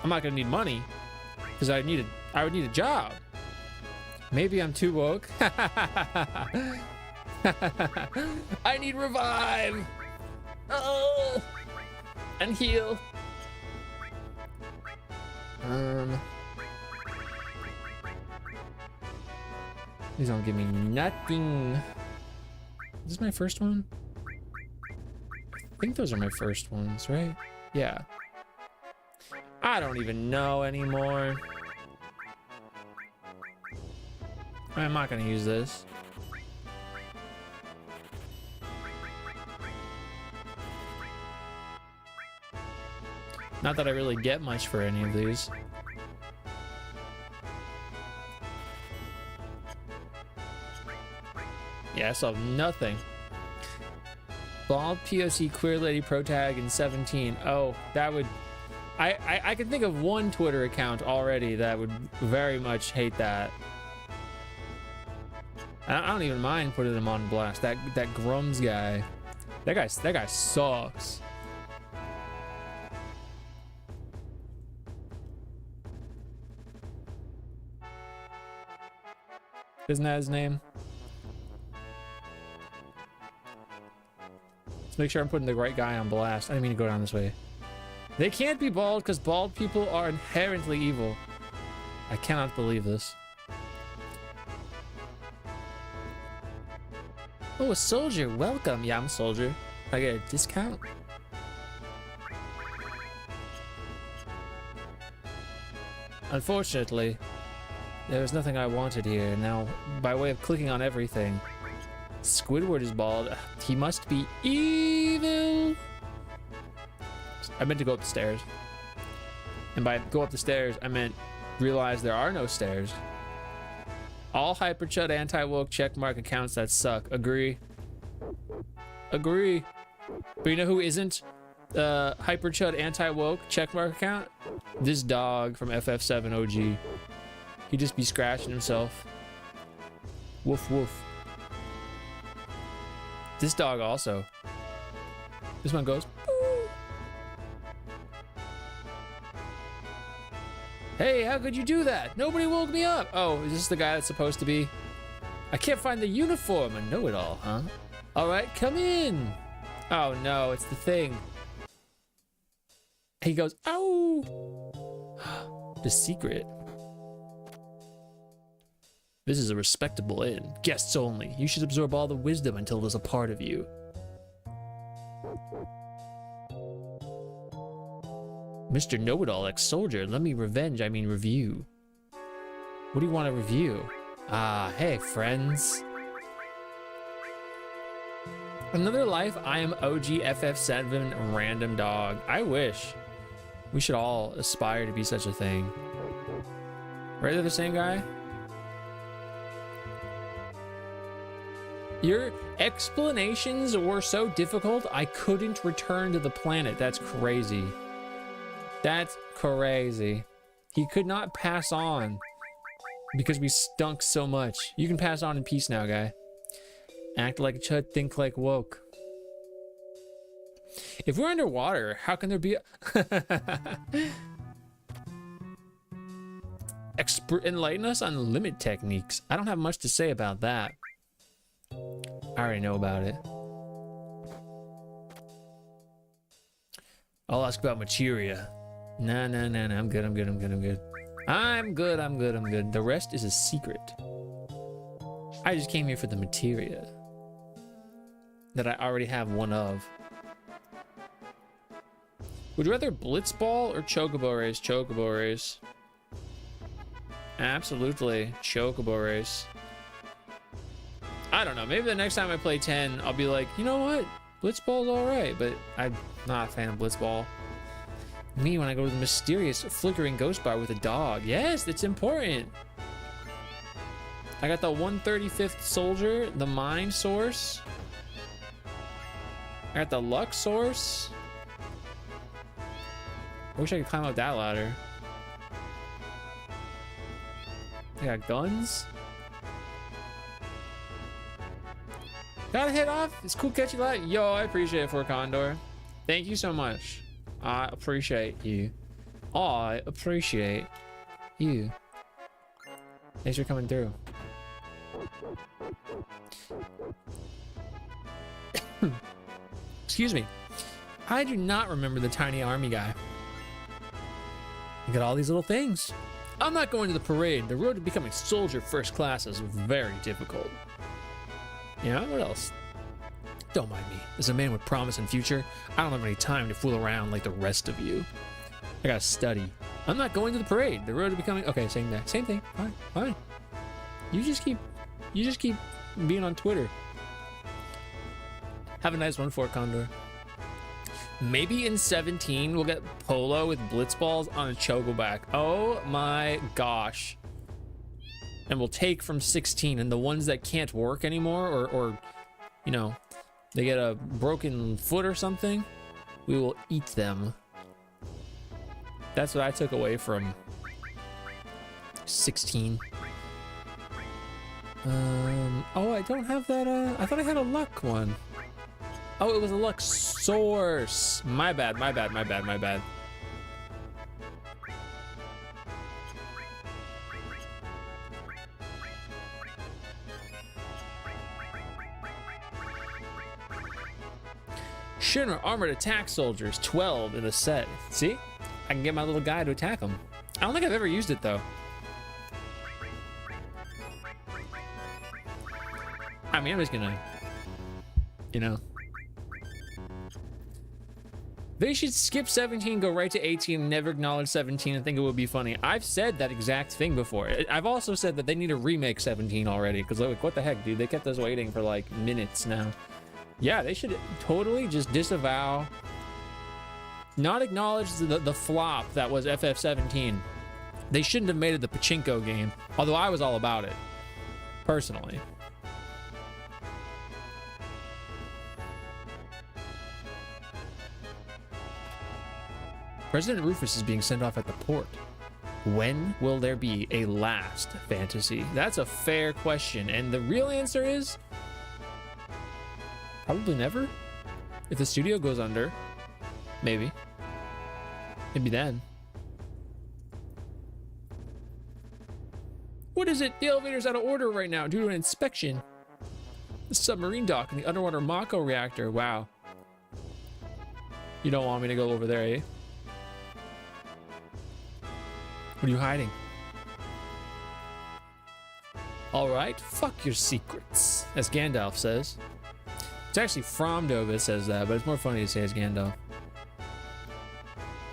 I'm not gonna need money because I would need a job. Maybe I'm too woke. I need revive. Oh, and heal. These don't give me nothing. Is this my first one? I think those are my first ones, right? Yeah. I don't even know anymore. I'm not gonna use this. Not that I really get much for any of these. Yeah, I still have nothing. Bald POC queer lady pro tag in 17. Oh, that would... I can think of one Twitter account already that would very much hate that. I don't even mind putting him on blast. That Grums guy. That guy sucks. Isn't that his name? Let's make sure I'm putting the right guy on blast. I didn't mean to go down this way. They can't be bald because bald people are inherently evil. I cannot believe this. Oh, a soldier. Welcome. Yeah, I'm a soldier. I get a discount. Unfortunately, there was nothing I wanted here. Now, by way of clicking on everything, Squidward is bald. He must be evil. I meant to go up the stairs. And by go up the stairs, I meant realize there are no stairs. All hyperchud anti-woke checkmark accounts that suck. Agree. Agree. But you know who isn't? Hyper Chud anti-woke checkmark account? This dog from FF7 OG. He just be scratching himself. Woof woof. This dog also. This one goes. Boo. Hey, how could you do that? Nobody woke me up. Oh, is this the guy that's supposed to be? I can't find the uniform. I know it all, huh? All right, come in. Oh no, it's the thing. He goes, ow. The secret. This is a respectable inn. Guests only. You should absorb all the wisdom until it is a part of you. Mr. Know-it-all, ex-soldier, let me review. What do you want to review? Ah, hey, friends. Another life, I am OG FF7 random dog. I wish. We should all aspire to be such a thing. Right, they're the same guy? Your explanations were so difficult, I couldn't return to the planet. That's crazy. That's crazy. He could not pass on because we stunk so much. You can pass on in peace now, guy. Act like a chud, think like woke. If we're underwater, how can there be enlighten us on limit techniques? I don't have much to say about that. I already know about it. I'll ask about materia. Nah, I'm good. I'm good. The rest is a secret. I just came here for the materia that I already have one of. Would you rather Blitzball or Chocobo Race? Chocobo Race. Absolutely. Chocobo Race. I don't know. Maybe the next time I play 10, I'll be like, you know what? Blitzball's alright, but I'm not a fan of Blitzball. Me when I go to the mysterious flickering ghost bar with a dog. Yes, that's important. I got the 135th soldier, the mind source. I got the luck source. I wish I could climb up that ladder. I got guns. Got a hit off. It's cool catchy light. Yo, I appreciate it for Condor. Thank you so much. I appreciate you. I appreciate you. Thanks for coming through. Excuse me. I do not remember the tiny army guy. You got all these little things. I'm not going to the parade. The road to becoming soldier first class is very difficult. Yeah, what else? Don't mind me. As a man with promise and future, I don't have any time to fool around like the rest of you. I gotta study. I'm not going to the parade. The road to becoming... Okay, same thing. Fine. You just keep being on Twitter. Have a nice one for Condor. Maybe in 17 we'll get Polo with Blitzballs on a Chocoback. Oh my gosh. And we'll take from 16, and the ones that can't work anymore, or you know, they get a broken foot or something, we will eat them. That's what I took away from 16. Oh, I don't have that. I thought I had a luck one. Oh, it was a luck source. My bad. Shinra armored attack soldiers, 12 in the set. See? I can get my little guy to attack them. I don't think I've ever used it though. I mean, I'm just gonna, you know. They should skip 17, go right to 18, never acknowledge 17, and think it would be funny. I've said that exact thing before. I've also said that they need to remake 17 already, because like, what the heck, dude? They kept us waiting for like minutes now. Yeah, they should totally just disavow, not acknowledge the flop that was FF17. They shouldn't have made it the pachinko game, although I was all about it, personally. President Rufus is being sent off at the port. When will there be a last fantasy? That's a fair question, and the real answer is probably never. If the studio goes under, maybe then. What is it? The elevator's out of order right now due to an inspection. The submarine dock and the underwater Mako reactor. Wow. You don't want me to go over there, eh? What are you hiding? All right, fuck your secrets, as Gandalf says. It's actually Fromdo that says that, but it's more funny to say as Gandalf.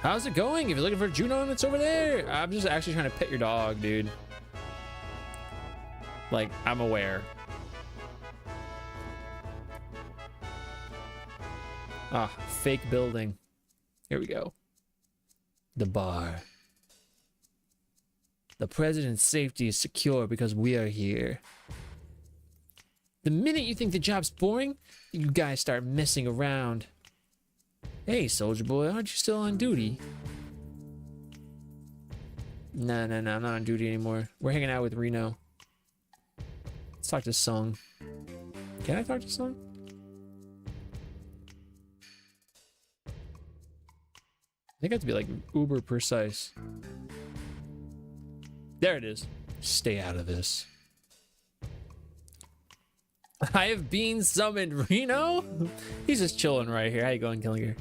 How's it going? If you're looking for Juno, it's over there. I'm just actually trying to pet your dog, dude. Like, I'm aware. Ah, fake building. Here we go. The bar. The president's safety is secure because we are here. The minute you think the job's boring, you guys start messing around. Hey, soldier boy, aren't you still on duty? No, I'm not on duty anymore. We're hanging out with Reno. Let's talk to Sung. Can I talk to Sung? I think I have to be like uber precise. There it is. Stay out of this. I have been summoned, Reno. He's just chilling right here. How you going, Killinger?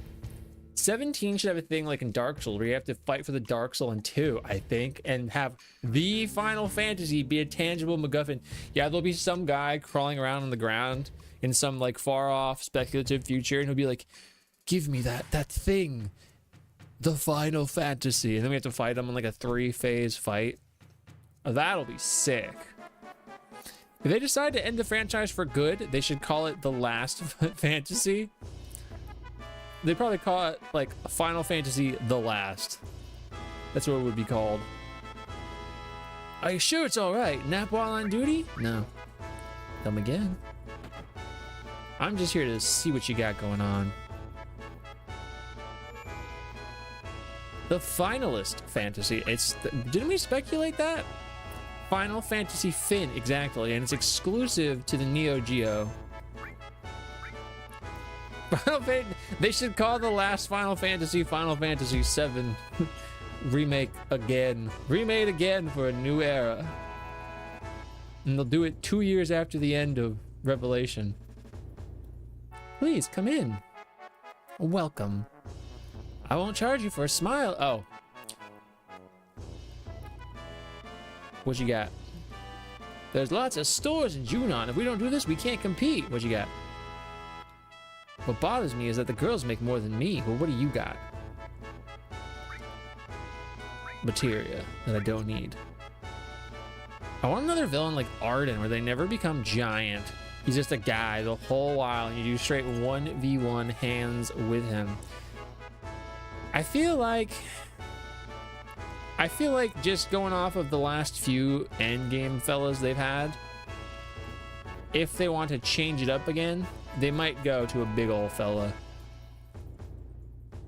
17 should have a thing like in Dark Souls where you have to fight for the Dark Soul in 2, I think, and have the Final Fantasy be a tangible MacGuffin. Yeah, there'll be some guy crawling around on the ground in some like far off speculative future, and he'll be like, "Give me that thing, the Final Fantasy," and then we have to fight him on like a 3-phase fight. That'll be sick. If they decide to end the franchise for good, they should call it The Last Fantasy. They'd probably call it like Final Fantasy The Last. That's what it would be called. Are you sure it's all right? Nap while on duty? No. Come again. I'm just here to see what you got going on. The Finalist Fantasy. Didn't we speculate that? Final Fantasy Fin, exactly, and it's exclusive to the Neo Geo. They should call the last Final Fantasy Final Fantasy 7 remake again. Remade again for a new era. And they'll do it 2 years after the end of Revelation. Please, come in. Welcome. I won't charge you for a smile. Oh. What you got? There's lots of stores in Junon. If we don't do this, we can't compete. What you got? What bothers me is that the girls make more than me. Well, what do you got? Materia that I don't need. I want another villain like Arden where they never become giant. He's just a guy the whole while and you do straight 1v1 hands with him. I feel like just going off of the last few endgame fellas they've had, if they want to change it up again, they might go to a big old fella.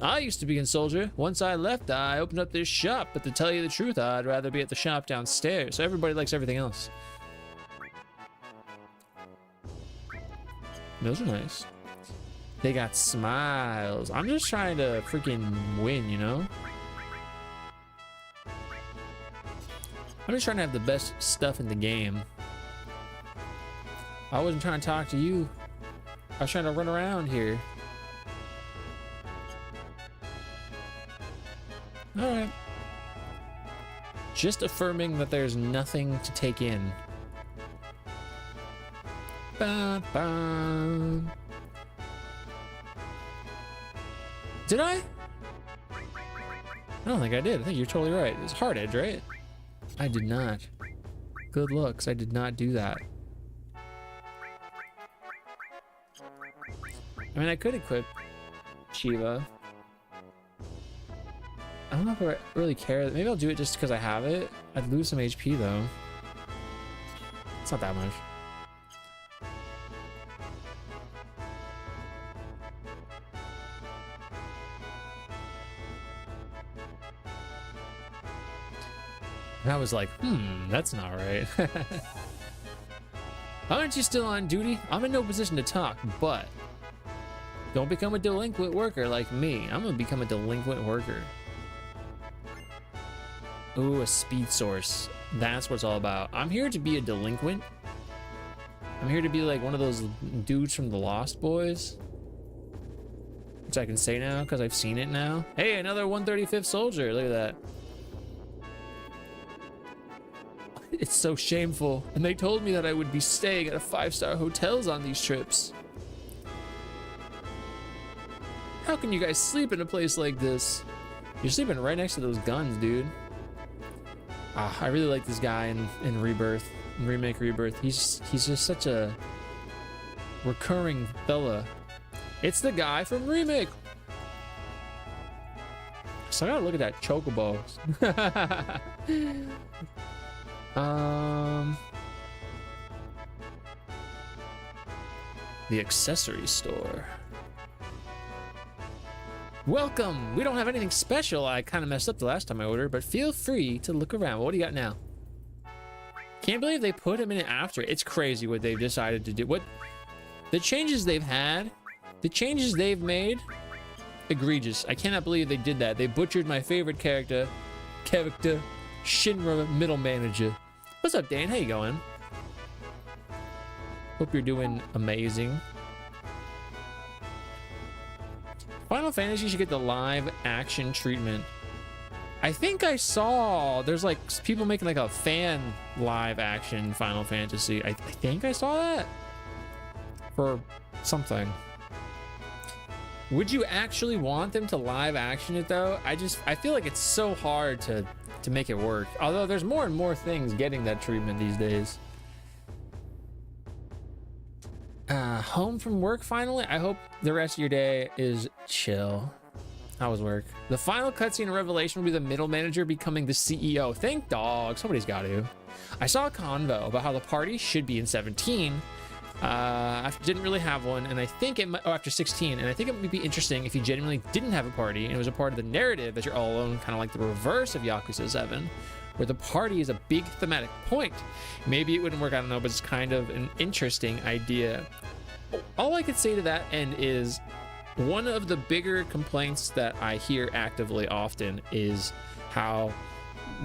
I used to be in Soldier. Once I left, I opened up this shop, but to tell you the truth, I'd rather be at the shop downstairs. So everybody likes everything else. Those are nice. They got smiles. I'm just trying to freaking win, you know? I'm just trying to have the best stuff in the game. I wasn't trying to talk to you. I was trying to run around here. Alright. Just affirming that there's nothing to take in. Ba -ba. Did I? I don't think I did. I think you're totally right. It's hard edge, right? I did not. Good looks. I did not do that. I mean, I could equip Shiva. I don't know if I really care. Maybe I'll do it just because I have it. I'd lose some HP though. It's not that much. And I was like, that's not right. Aren't you still on duty? I'm in no position to talk, but don't become a delinquent worker like me. I'm gonna become a delinquent worker. Ooh, a speed source. That's what it's all about. I'm here to be a delinquent. I'm here to be like one of those dudes from the Lost Boys. Which I can say now because I've seen it now. Hey, another 135th soldier. Look at that. It's so shameful. And they told me that I would be staying at a 5-star hotels on these trips. How can you guys sleep in a place like this? You're sleeping right next to those guns, dude. I really like this guy in Rebirth, in Remake Rebirth. He's just such a recurring fella. It's the guy from Remake. So I gotta look at that chocobo. The accessory store. Welcome. We don't have anything special. I kind of messed up the last time I ordered, but feel free to look around. What do you got now? Can't believe they put him in it after. It's crazy what they've decided to do. What the changes they've had, the changes they've made, egregious. I cannot believe they did that. They butchered my favorite character, Shinra Middle Manager. What's up, Dan? How you going? Hope you're doing amazing. Final Fantasy should get the live action treatment. I think I saw there's like people making like a fan live action Final Fantasy. I think I saw that for something. Would you actually want them to live action it though? I feel like it's so hard to make it work. Although there's more and more things getting that treatment these days. Home from work finally? I hope the rest of your day is chill. How was work? The final cutscene in Revelation will be the middle manager becoming the CEO. Thank dog. Somebody's got to. I saw a convo about how the party should be in 17. After didn't really have one, and I think it might, after 16, and I think it would be interesting if you genuinely didn't have a party and it was a part of the narrative that you're all alone, kind of like the reverse of Yakuza 7, where the party is a big thematic point. Maybe it wouldn't work, I don't know, but it's kind of an interesting idea. All I could say to that end is one of the bigger complaints that I hear actively often is how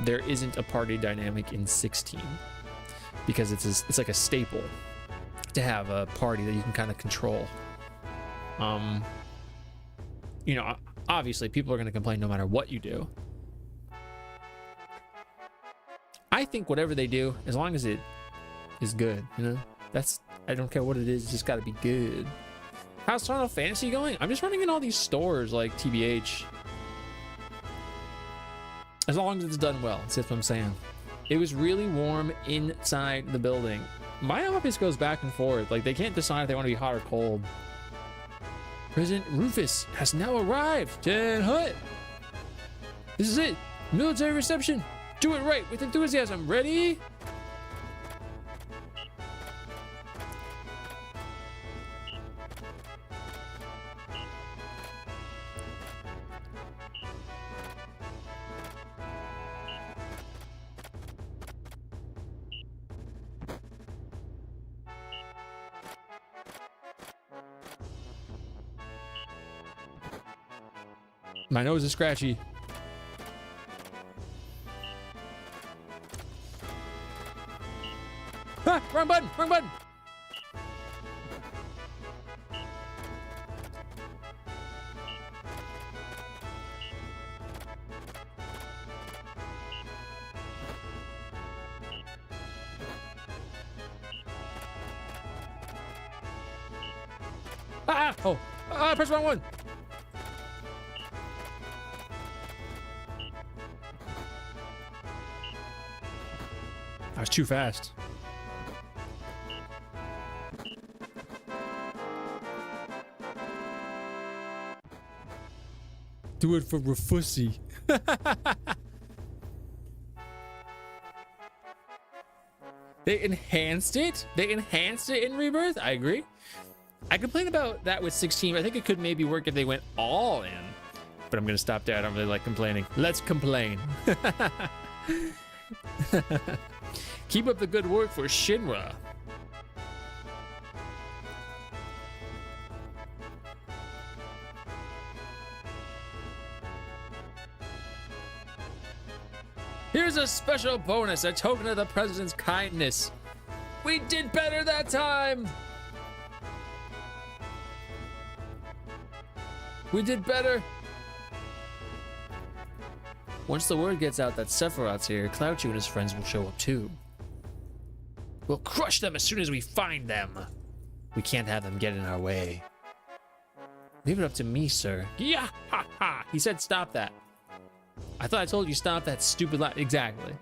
there isn't a party dynamic in 16, because it's like a staple to have a party that you can kind of control. You know, obviously people are going to complain no matter what you do. I think whatever they do, as long as it is good, you know, I don't care what it is, it's just got to be good. How's Final Fantasy going? I'm just running in all these stores like TBH. As long as it's done well, that's what I'm saying. It was really warm inside the building. My office goes back and forth. Like, they can't decide if they want to be hot or cold. President Rufus has now arrived. Jen Hut. This is it. Military reception. Do it right with enthusiasm. Ready? My nose is scratchy. Ah, wrong button, wrong button. Press wrong one. I was too fast. Do it for Rafussy. They enhanced it? They enhanced it in Rebirth? I agree. I complain about that with 16. I think it could maybe work if they went all in. But I'm going to stop there. I don't really like complaining. Let's complain. Keep up the good work for Shinra. Here's a special bonus, a token of the president's kindness. We did better that time. We did better. Once the word gets out that Sephiroth's here, Cloud Chew and his friends will show up too. We'll crush them as soon as we find them. We can't have them get in our way. Leave it up to me, sir. Yeah, ha ha. He said stop that. I thought I told you stop that stupid lie. Exactly.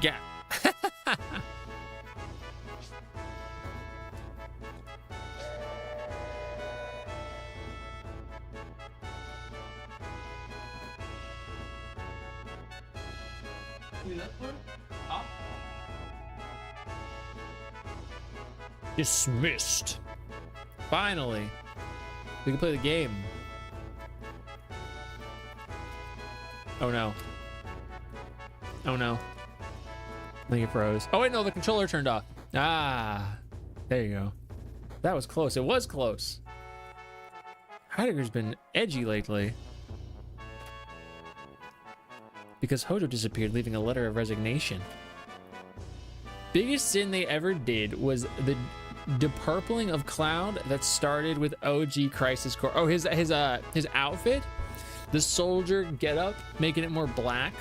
Yeah. Dismissed. Finally. We can play the game. Oh no. Oh no. I think it froze. Oh wait, no, the controller turned off. Ah, there you go. That was close. It was close. Heidegger's been edgy lately. Because Hojo disappeared, leaving a letter of resignation. Biggest sin they ever did was the depurpling of Cloud that started with OG Crisis Core. Oh, his outfit, the soldier getup, making it more black.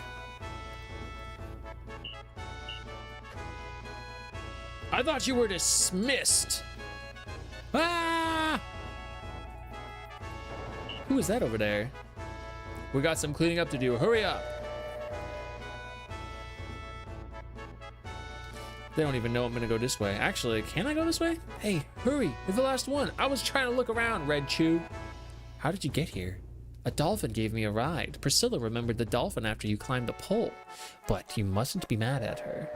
I thought you were dismissed. Ah! Who is that over there? We got some cleaning up to do. Hurry up. They don't even know I'm gonna go this way. Actually, can I go this way? Hey, hurry, you're the last one. I was trying to look around, Red Chew. How did you get here? A dolphin gave me a ride. Priscilla remembered the dolphin after you climbed the pole, but you mustn't be mad at her.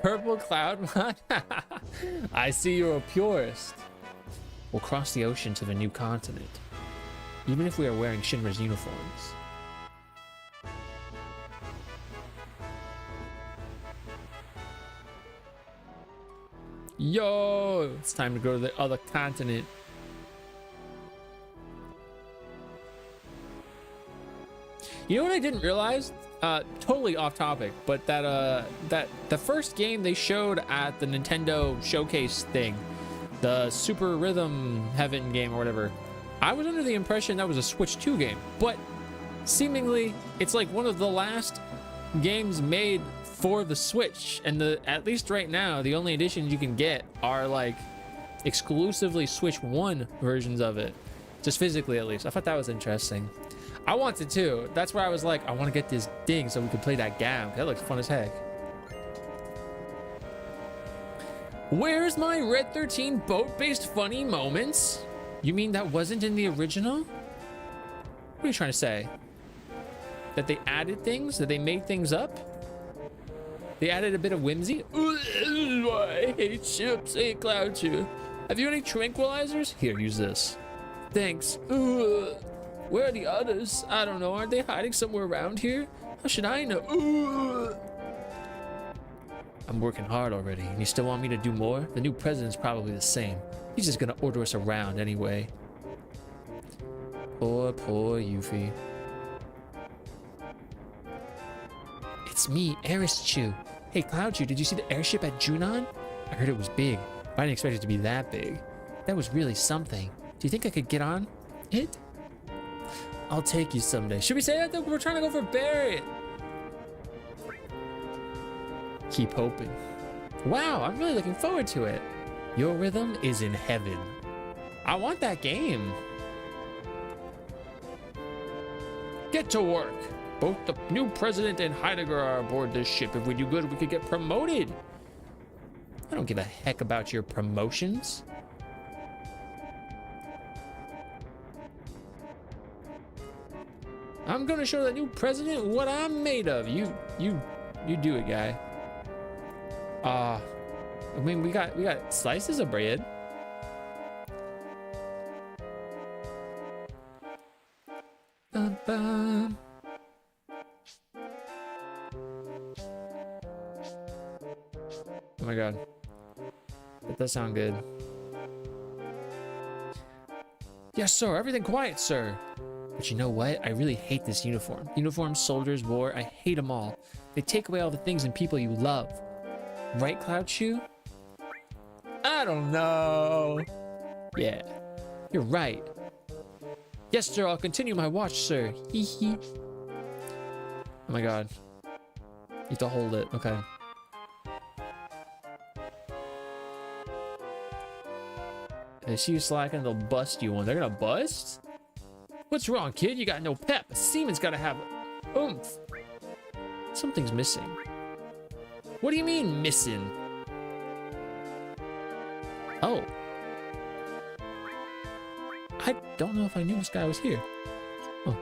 Purple Cloud? I see you're a purist. We'll cross the ocean to the new continent, even if we are wearing Shinra's uniforms. Yo, it's time to go to the other continent. You know what I didn't realize? Totally off topic, but that the first game they showed at the Nintendo showcase thing, the Super Rhythm Heaven game or whatever, I was under the impression that was a Switch 2 game, but seemingly it's like one of the last games made for the Switch, and at least right now the only editions you can get are like exclusively Switch 1 versions of it, just physically at least. I thought that was interesting. I wanted to. That's where I was like, I want to get this thing so we can play that game. That looks fun as heck. Where's my Red 13 boat-based funny moments? You mean that wasn't in the original? What are you trying to say? That they added things? That they made things up? They added a bit of whimsy? I hate ships. Hey, Cloud Chew. Have you any tranquilizers? Here, use this. Thanks. Where are the others? I don't know. Aren't they hiding somewhere around here? How should I know? I'm working hard already, and you still want me to do more? The new president's probably the same. He's just gonna order us around anyway. Poor Yuffie. It's me, Eris Chew. Hey, Cloud Chew, did you see the airship at Junon? I heard it was big, but I didn't expect it to be that big. That was really something. Do you think I could get on it? I'll take you someday. Should we say that though? We're trying to go for Barrett. Keep hoping. Wow, I'm really looking forward to it. Your rhythm is in heaven. I want that game. Get to work. Both the new president and Heidegger are aboard this ship. If we do good, we could get promoted. I don't give a heck about your promotions. I'm gonna show the new president what I'm made of. You do it, guy. I mean, we got slices of bread. does sound good. Yes, sir. Everything quiet, sir. But you know what? I really hate this uniform. Uniforms, soldiers, war. I hate them all. They take away all the things and people you love. Right, Cloud Shoe? I don't know. Yeah, you're right. Yes, sir. I'll continue my watch, sir. Hee hee. Oh my god. You have to hold it. Okay. If they see you slacking, they'll bust you one. They're gonna bust? What's wrong, kid? You got no pep. A seaman's gotta have oomph. Something's missing. What do you mean, missing? Oh. I don't know if I knew this guy was here. Oh.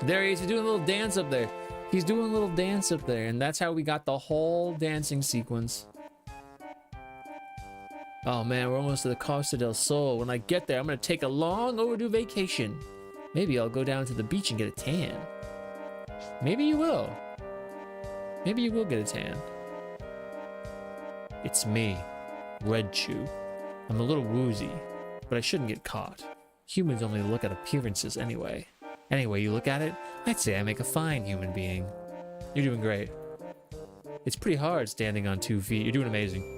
There he is. He's doing a little dance up there. He's doing a little dance up there, and that's how we got the whole dancing sequence. Oh man, we're almost to the Costa del Sol. When I get there, I'm gonna take a long overdue vacation. Maybe I'll go down to the beach and get a tan. Maybe you will. Maybe you will get a tan. It's me, Red Chew. I'm a little woozy, but I shouldn't get caught. Humans only look at appearances anyway. Anyway, you look at it, I'd say I make a fine human being. You're doing great. It's pretty hard standing on 2 feet. You're doing amazing.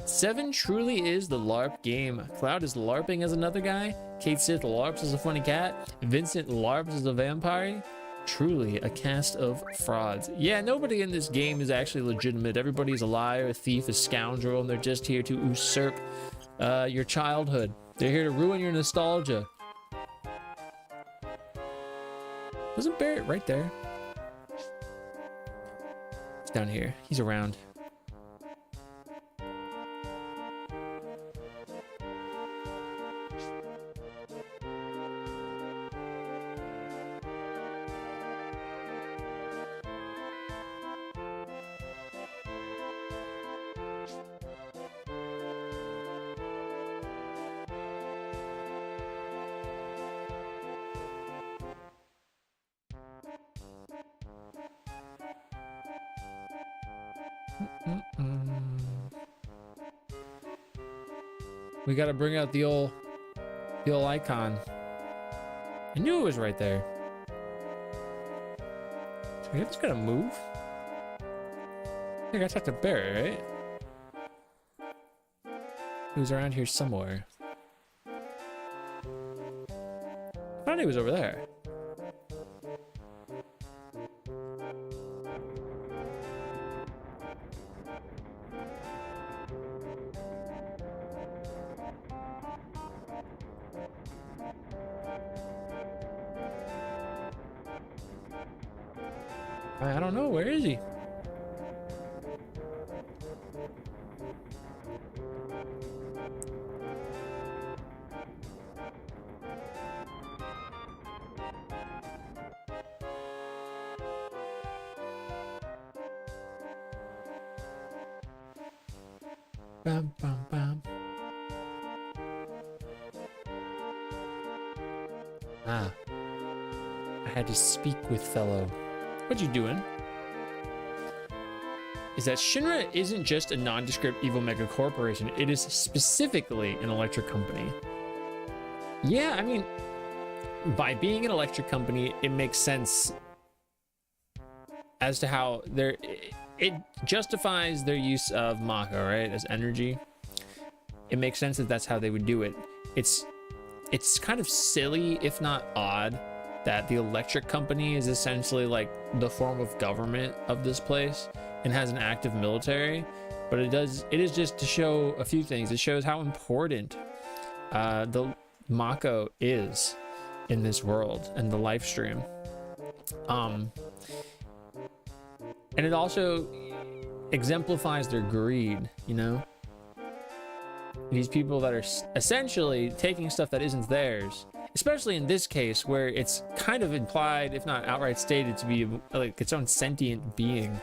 Seven truly is the LARP game. Cloud is LARPing as another guy. Kate Sith LARPs as a funny cat. Vincent LARPs as a vampire. Truly a cast of frauds. Yeah, nobody in this game is actually legitimate. Everybody's a liar, a thief, a scoundrel, and they're just here to usurp your childhood. They're here to ruin your nostalgia. Wasn't Barrett right there? He's down here. He's around. We gotta bring out the old icon. I knew it was right there. So we just gotta move. I think I talked to Barry, right? He was around here somewhere. I thought he was over there. I don't know, where is he? Bam, bam, bam. Ah. I had to speak with fellow. What you doing? Is that Shinra isn't just a nondescript evil mega corporation, it is specifically an electric company. Yeah, I mean, by being an electric company, it makes sense as to how it justifies their use of Mako, right, as energy. It makes sense that that's how they would do it. It's kind of silly, if not odd, that the electric company is essentially like the form of government of this place and has an active military, but it is just to show a few things. It shows how important the Mako is in this world and the live stream. And it also exemplifies their greed, you know? These people that are essentially taking stuff that isn't theirs, especially in this case where it's kind of implied, if not outright stated, to be like its own sentient being,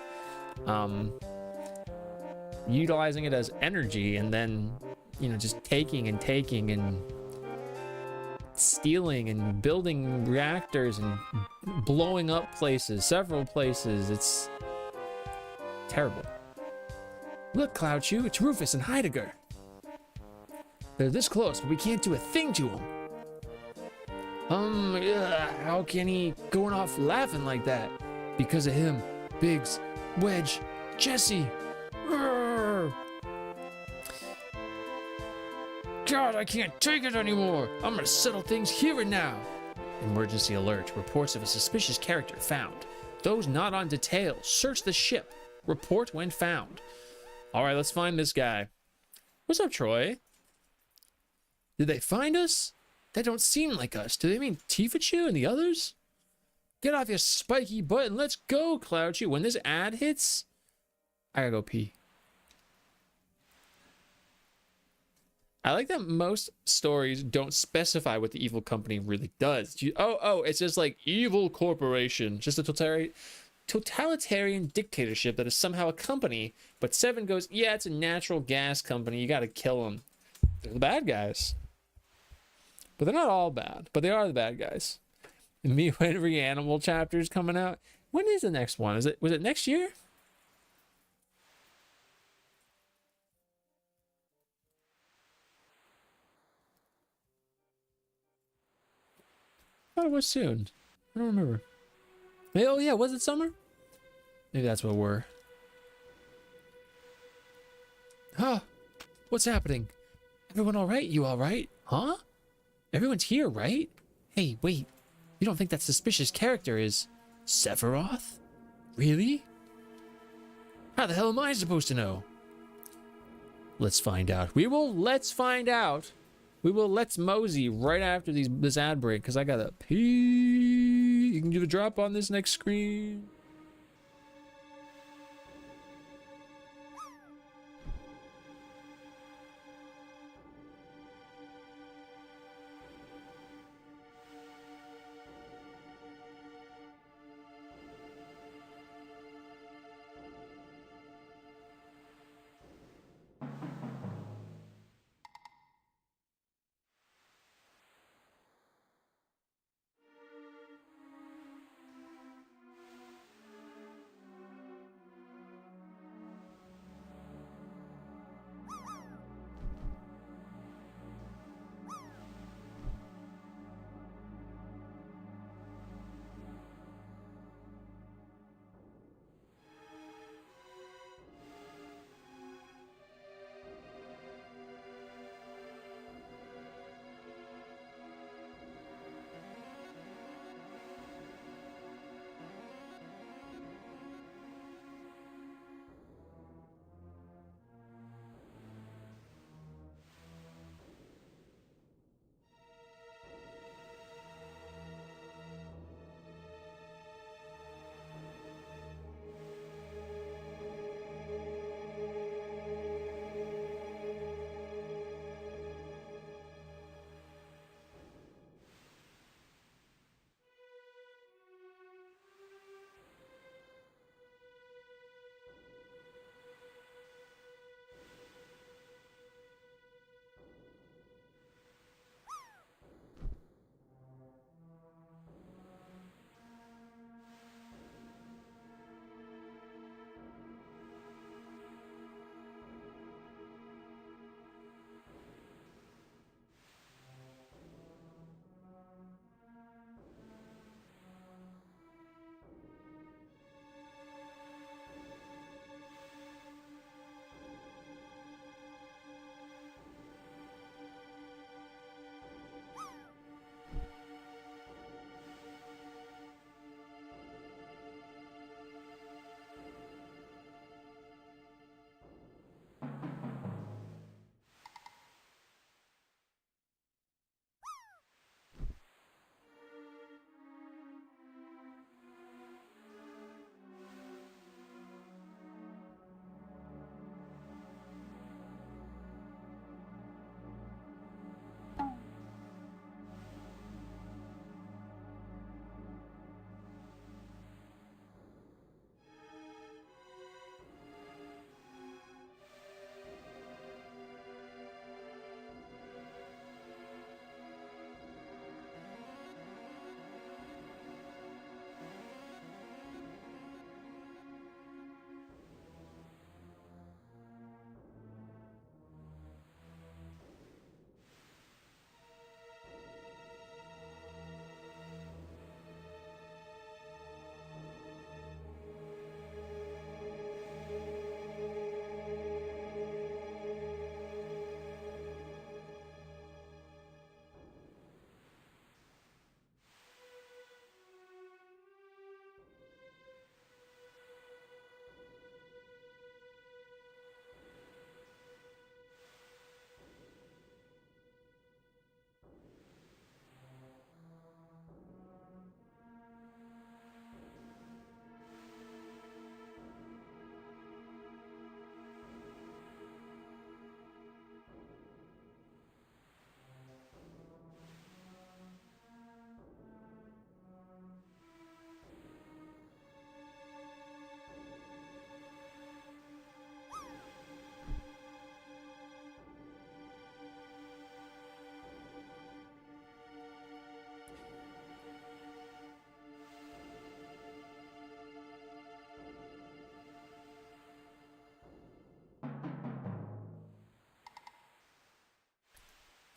utilizing it as energy and then, you know, just taking and stealing and building reactors and blowing up places, several places. It's terrible. Look, Cloud Chew, it's Rufus and Heidegger. They're this close, but we can't do a thing to them. How can he going off laughing like that? Because of him, Biggs, Wedge, Jesse. Urgh. God, I can't take it anymore. I'm gonna settle things here and now. Emergency alert. Reports of a suspicious character found. Those not on detail, search the ship. Report when found. All right, let's find this guy. What's up, Troy? Did they find us? They don't seem like us. Do they mean Tifachu and the others? Get off your spiky butt and let's go, Cloudchew. When this ad hits, I gotta go pee. I like that most stories don't specify what the evil company really does. It's just like evil corporation. Just a totalitarian dictatorship that is somehow a company. But 7 goes, yeah, it's a natural gas company. You gotta kill them. They're the bad guys. But they're not all bad. But they are the bad guys. And Me Henry Animal chapter is coming out. When is the next one? Was it next year? I thought it was soon. I don't remember. Oh yeah, was it summer? Maybe that's what we're. Huh? What's happening? Everyone all right? You all right? Huh? Everyone's here, right? Hey, wait. You don't think that suspicious character is Sephiroth? Really? How the hell am I supposed to know? Let's find out. Let's find out. Let's mosey right after this ad break, because I gotta pee. You can do the drop on this next screen.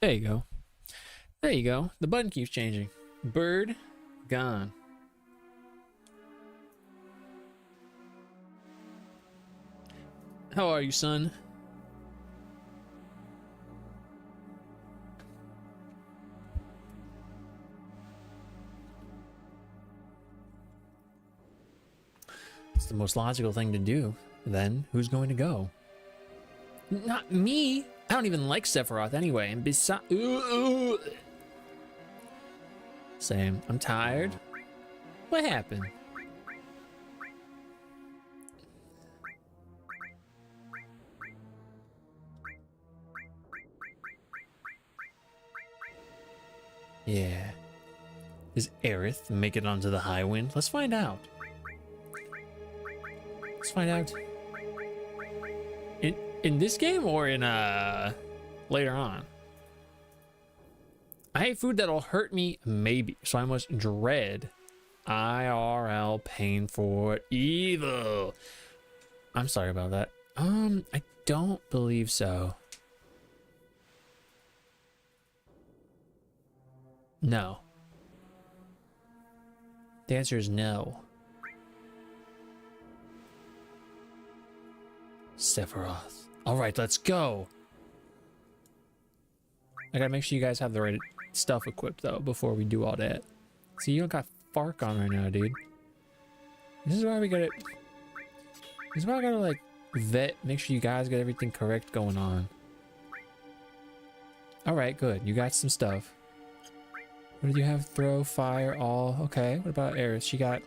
There you go. There you go. The button keeps changing. Bird gone. How are you, son? It's the most logical thing to do. Then who's going to go? Not me. I don't even like Sephiroth anyway. And besides, same. I'm tired. What happened? Yeah. Is Aerith make it onto the high wind? Let's find out. Let's find out. In this game or in later on? I hate food that'll hurt me, maybe. So I must dread IRL pain for evil. I'm sorry about that. I don't believe so. No. The answer is no. Sephiroth. All right, let's go. I gotta make sure you guys have the right stuff equipped though before we do all that. See, you don't got Fark on right now, dude. This is why we gotta. This is why I gotta like vet, make sure you guys get everything correct going on. All right, good. You got some stuff. What did you have? Throw, fire, all. Okay. What about Aerith? She got.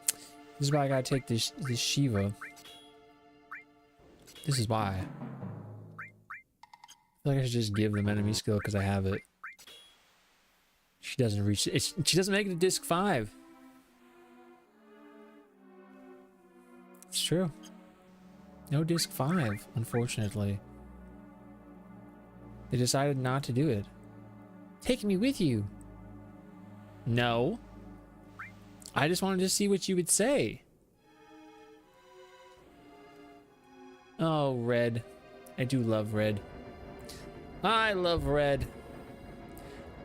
This is why I gotta take this Shiva. This is why. I feel like I should just give them enemy skill because I have it. She doesn't reach it. She doesn't make it to disc 5. It's true. No disc 5, unfortunately. They decided not to do it. Take me with you. No. I just wanted to see what you would say. Oh, Red. I do love Red. I love Red.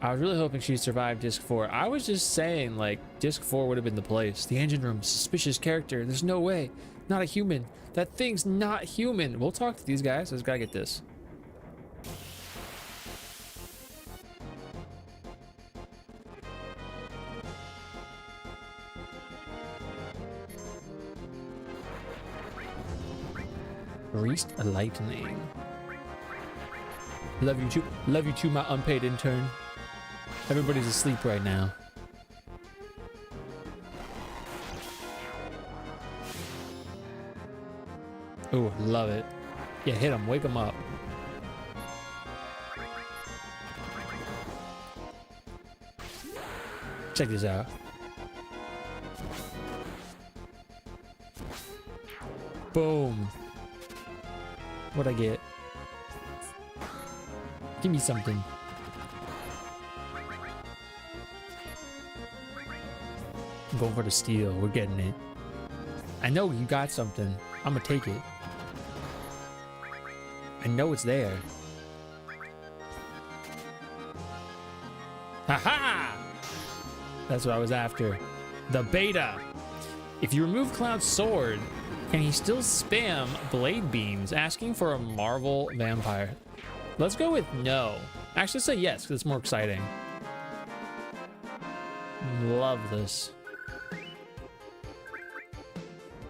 I was really hoping she'd survive disc 4. I was just saying, like, disc 4 would have been the place. The engine room, suspicious character. There's no way. Not a human. That thing's not human. We'll talk to these guys. I just gotta get this. Priest Lightning. Love you too. Love you too, my unpaid intern. Everybody's asleep right now. Oh, love it. Yeah, hit him. Wake him up. Check this out. Boom. What'd I get? Give me something. I'm going for the steal. We're getting it. I know you got something. I'm gonna take it. I know it's there. Haha! That's what I was after. The beta. If you remove Cloud's sword, can he still spam blade beams? Asking for a Marvel vampire. Let's go with no. Actually, say yes, because it's more exciting. Love this.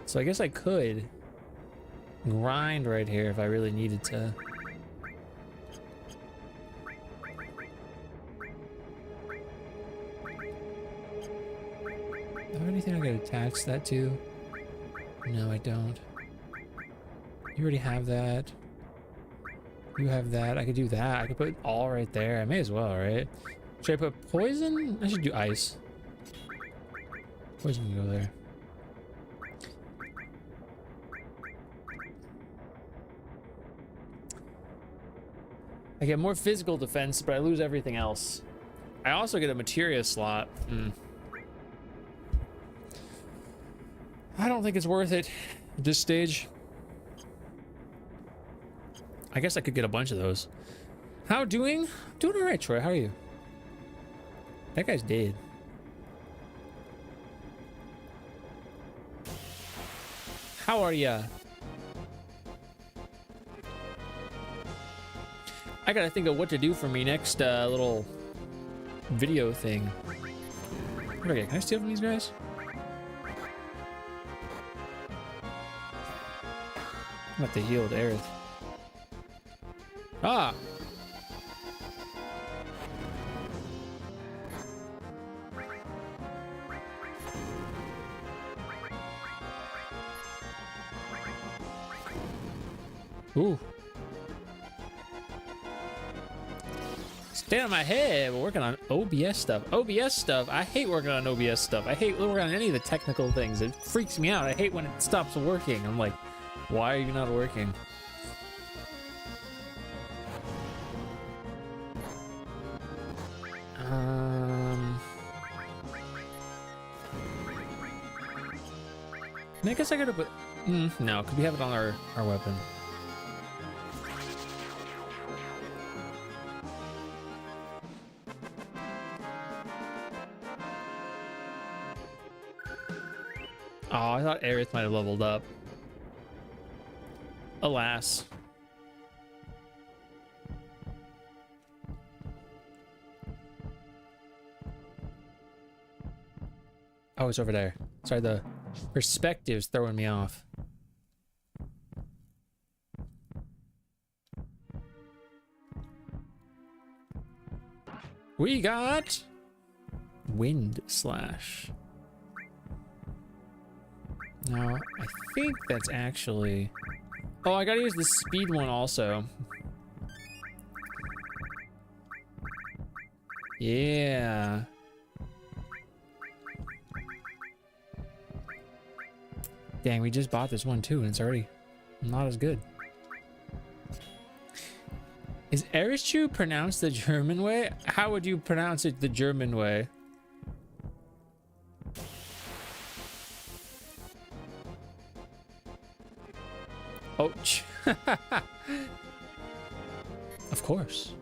So I guess I could grind right here if I really needed to. Do I have anything I could attach that to? No, I don't. You already have that. You have that. I could do that. I could put all right there. I may as well, right? Should I put poison? I should do ice. Poison can go there. I get more physical defense, but I lose everything else. I also get a materia slot. I don't think it's worth it at this stage. I guess I could get a bunch of those. How doing? Doing all right, Troy. How are you? That guy's dead. How are ya? I gotta think of what to do for me next little video thing. What do I get? Can I steal from these guys? I'm about to heal with Aerith. Ah! Ooh. Stay on my head. We're working on OBS stuff. OBS stuff. I hate working on OBS stuff. I hate working on any of the technical things. It freaks me out. I hate when it stops working. I'm like, why are you not working? I guess I gotta put... no, because we have it on our weapon. Oh, I thought Aerith might have leveled up. Alas. Oh, it's over there. Sorry, the perspective's throwing me off. We got Wind Slash. No, I think that's actually... Oh, I gotta use the speed one also. Yeah. Dang, we just bought this one too, and it's already not as good. Is Erischu pronounced the German way? How would you pronounce it the German way? Oh, of course.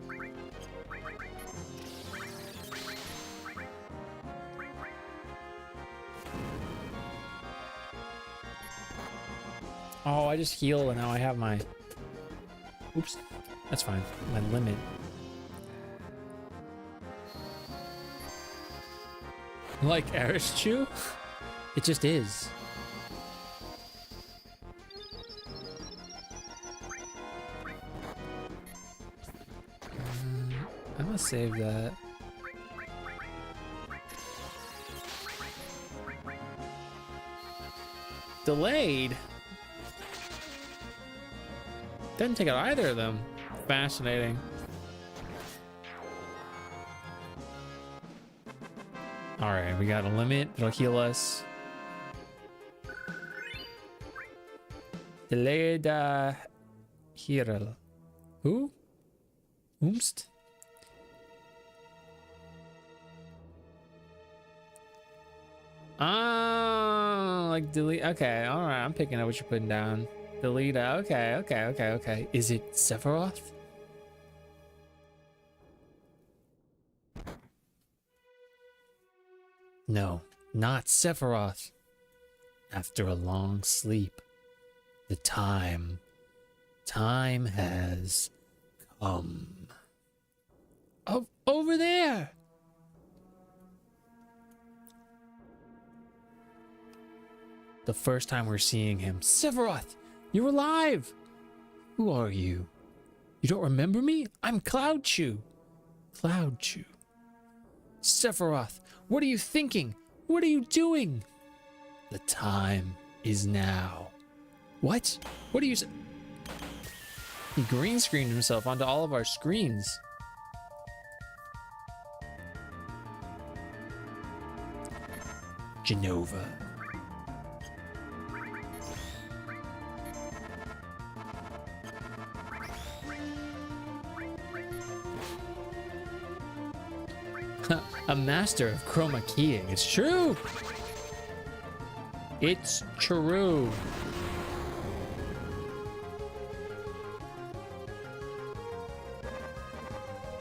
Oh, I just heal and now I have my... Oops, that's fine. My limit. Like Erischu? It just is. I'm gonna save that. Delayed? Didn't take out either of them. Fascinating. Alright, we got a limit. It'll heal us. Delayed heal. Who? Oomst? Oh, like delete. Okay, all right. I'm picking up what you're putting down. Delete. Okay. Is it Sephiroth? No, not Sephiroth. After a long sleep, the time has come. Oh, over there. The first time we're seeing him. Sephiroth, you're alive. Who are you? You don't remember me? I'm Cloud Chew. Cloud Chew. Sephiroth, what are you thinking? What are you doing? The time is now. What? What are you... He green screened himself onto all of our screens. Genova. A master of chroma keying. It's true. It's true.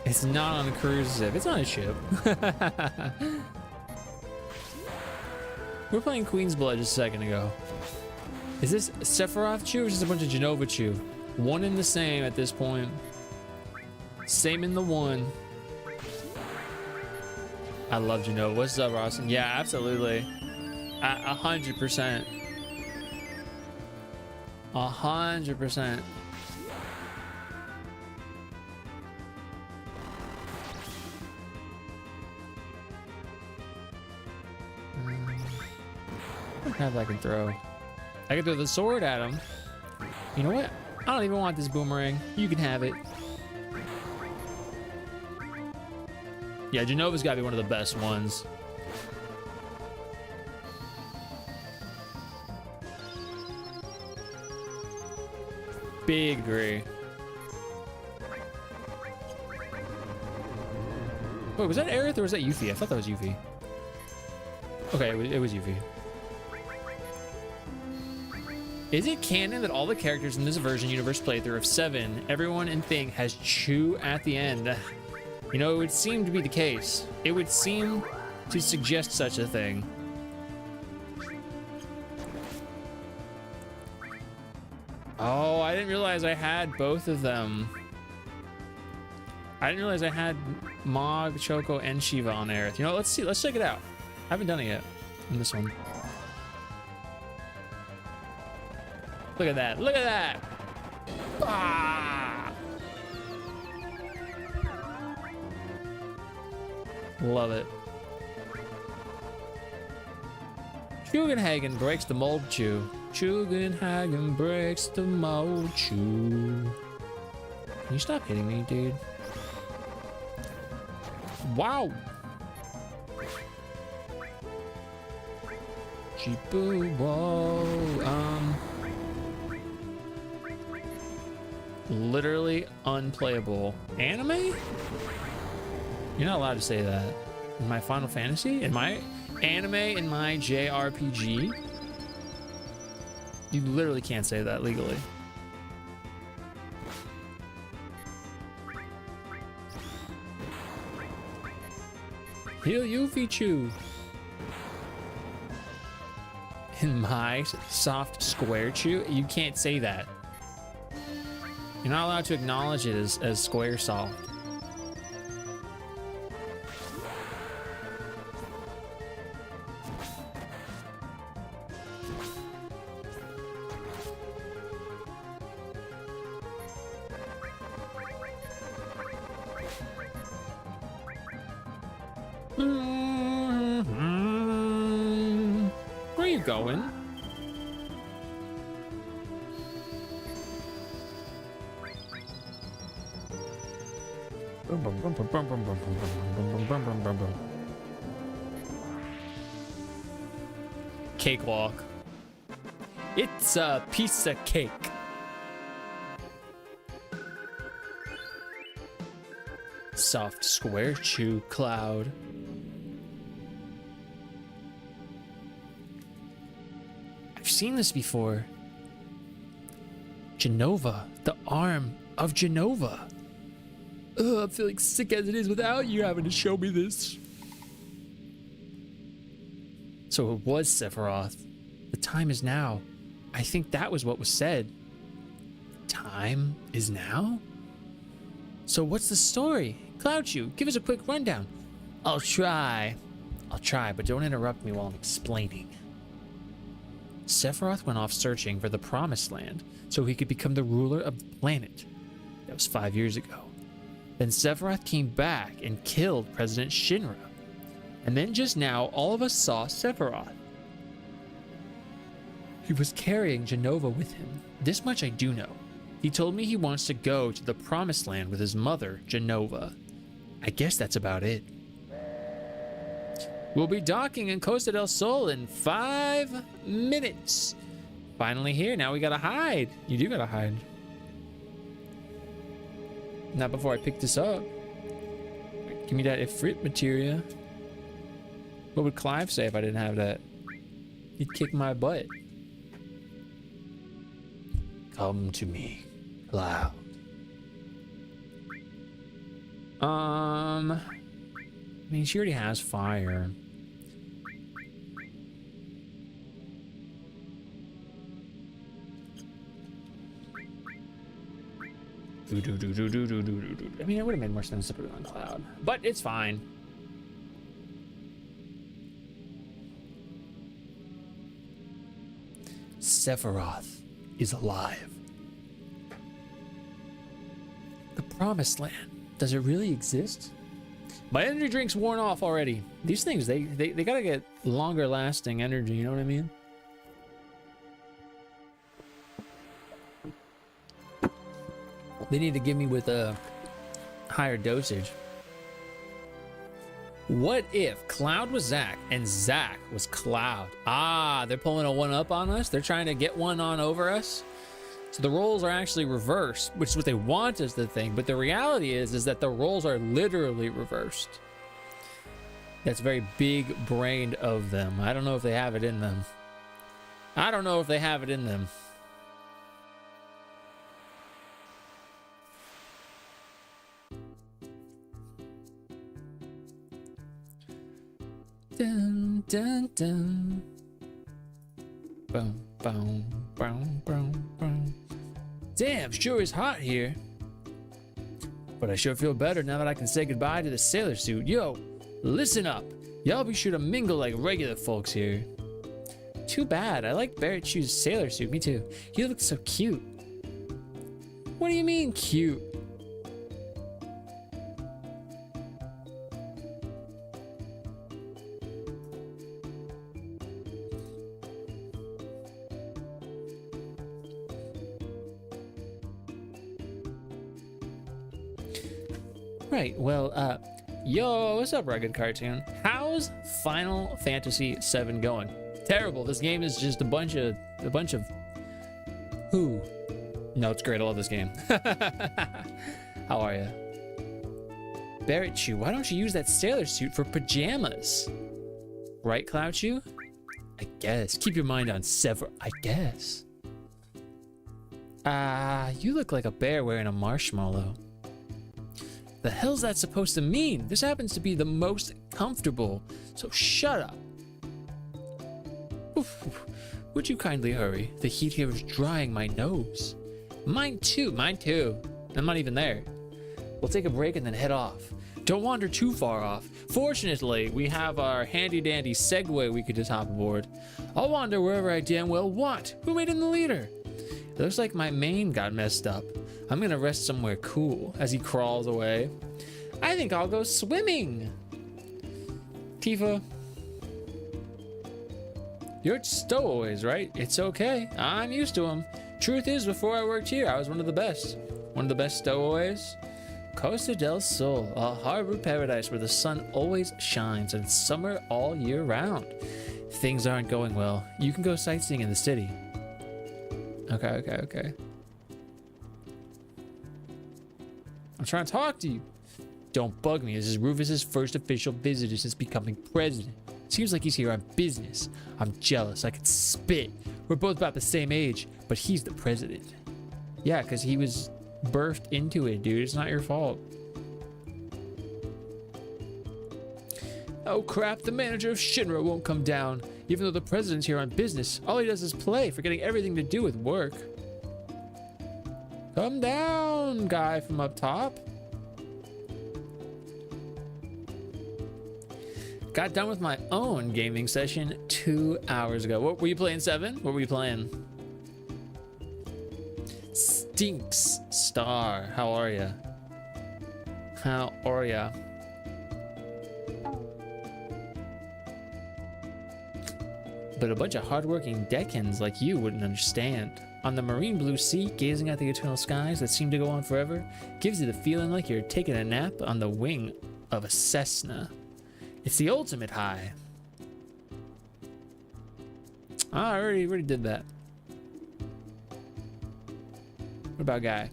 It's not on a cruise ship. It's on a ship. We're playing Queen's Blood just a second ago. Is this Sephiroth Chew or just a bunch of Genova Chew? One and the same at this point. Same in the one. I love Genova. What's up, Ross? Yeah, absolutely. 100%. 100%. What crap I can throw? I can throw the sword at him. You know what? I don't even want this boomerang. You can have it. Yeah, Genova's got to be one of the best ones. Big agree. Wait, was that Aerith or was that Yuffie? I thought that was Yuffie. Okay, it was Yuffie. Is it canon that all the characters in this version universe playthrough of 7, everyone and thing has Chew at the end? You know, it would seem to be the case. It would seem to suggest such a thing. Oh, I didn't realize I had both of them. I didn't realize I had Mog, Choco, and Shiva on Aerith. You know, let's see. Let's check it out. I haven't done it yet in this one. Look at that. Look at that. Ah! Love it. Chugenhagen breaks the mold chew. Chugenhagen breaks the mold chew. Can you stop hitting me, dude? Wow. Cheapoo, whoa. Literally unplayable. Anime? You're not allowed to say that. In my Final Fantasy? In my anime? In my JRPG? You literally can't say that legally. Heal Yuffie Chew. In my soft square chew? You can't say that. You're not allowed to acknowledge it as square soft. Where are you going? Cakewalk. It's a piece of cake. Soft square chew cloud. I've seen this before. Genova, the arm of Genova. Ugh, I'm feeling sick as it is without you having to show me this. So it was Sephiroth. The time is now. I think that was what was said. Time is now? So what's the story? Cloudchew, give us a quick rundown. I'll try, but don't interrupt me while I'm explaining. Sephiroth went off searching for the Promised Land so he could become the ruler of the planet. That was 5 years ago. Then Sephiroth came back and killed President Shinra. And then just now, all of us saw Sephiroth. He was carrying Genova with him. This much I do know. He told me he wants to go to the Promised Land with his mother, Genova. I guess that's about it. We'll be docking in Costa del Sol in 5 minutes. Finally here, now we gotta hide. You do gotta hide. Not before I pick this up. Give me that Ifrit materia. What would Clive say if I didn't have that? He'd kick my butt. Come to me, Cloud. I mean, she already has fire. I mean, it would have made more sense to put it on Cloud, but it's fine. Sephiroth is alive. The Promised Land. Does it really exist? My energy drink's worn off already. These things, they gotta get longer lasting energy, you know what I mean? They need to give me with a higher dosage. What if Cloud was Zack and Zack was Cloud? Ah, they're pulling a one-up on us? They're trying to get one on over us? So the roles are actually reversed, which is what they want us to think, but the reality is that the roles are literally reversed. That's very big-brained of them. I don't know if they have it in them. I don't know if they have it in them. Dun, dun, dun. Boom, boom, boom, boom, boom. Damn, sure is hot here. But I sure feel better now that I can say goodbye to the sailor suit. Yo, listen up. Y'all be sure to mingle like regular folks here. Too bad. I like Barrett Chu's sailor suit. Me too. He looks so cute. What do you mean cute? Right, well, yo, what's up, Rugged Cartoon? How's Final Fantasy VII going? Terrible. This game is just a bunch of who? No, it's great. I love this game. How are you? Barrett Chu, why don't you use that sailor suit for pajamas? Right, Cloud Chu? I guess. Keep your mind on Sever. I guess. You look like a bear wearing a marshmallow. The hell's that supposed to mean? This happens to be the most comfortable, so shut up. Oof. Would you kindly hurry? The heat here is drying my nose. Mine too. I'm not even there. We'll take a break and then head off. Don't wander too far off. Fortunately, we have our handy dandy Segway we could just hop aboard. I'll wander wherever I damn well want. Who made him the leader? It looks like my mane got messed up. I'm gonna rest somewhere cool as he crawls away. I think I'll go swimming. Tifa. You're stowaways, right? It's okay. I'm used to them. Truth is, before I worked here, I was one of the best. One of the best stowaways. Costa del Sol, a harbor paradise where the sun always shines and it's summer all year round. Things aren't going well. You can go sightseeing in the city. Okay. I'm trying to talk to you. Don't bug me. This is Rufus's first official visit since becoming president. Seems like he's here on business. I'm jealous. I could spit. We're both about the same age, but he's the president. Yeah, because he was birthed into it, dude. It's not your fault. Oh crap, the manager of Shinra won't come down. Even though the president's here on business, all he does is play, forgetting everything to do with work. Come down, guy from up top. Got done with my own gaming session 2 hours ago. What were you playing, 7? What were you playing? Stinks Star. How are ya? How are ya? But a bunch of hardworking deckhands like you wouldn't understand. On the marine blue sea, gazing at the eternal skies that seem to go on forever, gives you the feeling like you're taking a nap on the wing of a Cessna. It's the ultimate high. I already did that. What about Guy?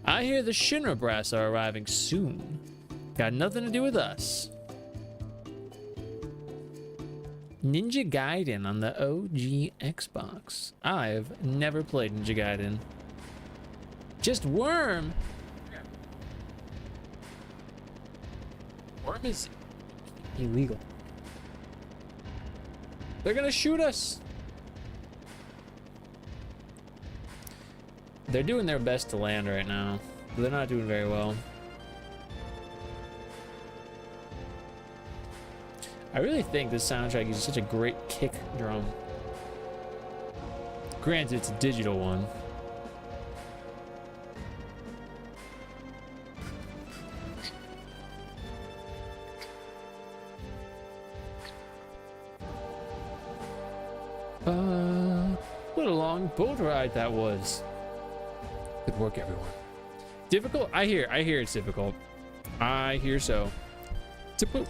I hear the Shinra brass are arriving soon. Got nothing to do with us. Ninja Gaiden on the OG Xbox. I've never played Ninja Gaiden. Just Worm. Storm is illegal. They're gonna shoot us. They're doing their best to land right now. But they're not doing very well. I really think this soundtrack uses such a great kick drum. Granted, it's a digital one. What a long boat ride that was. Good work, everyone. Difficult? I hear it's difficult. I hear so.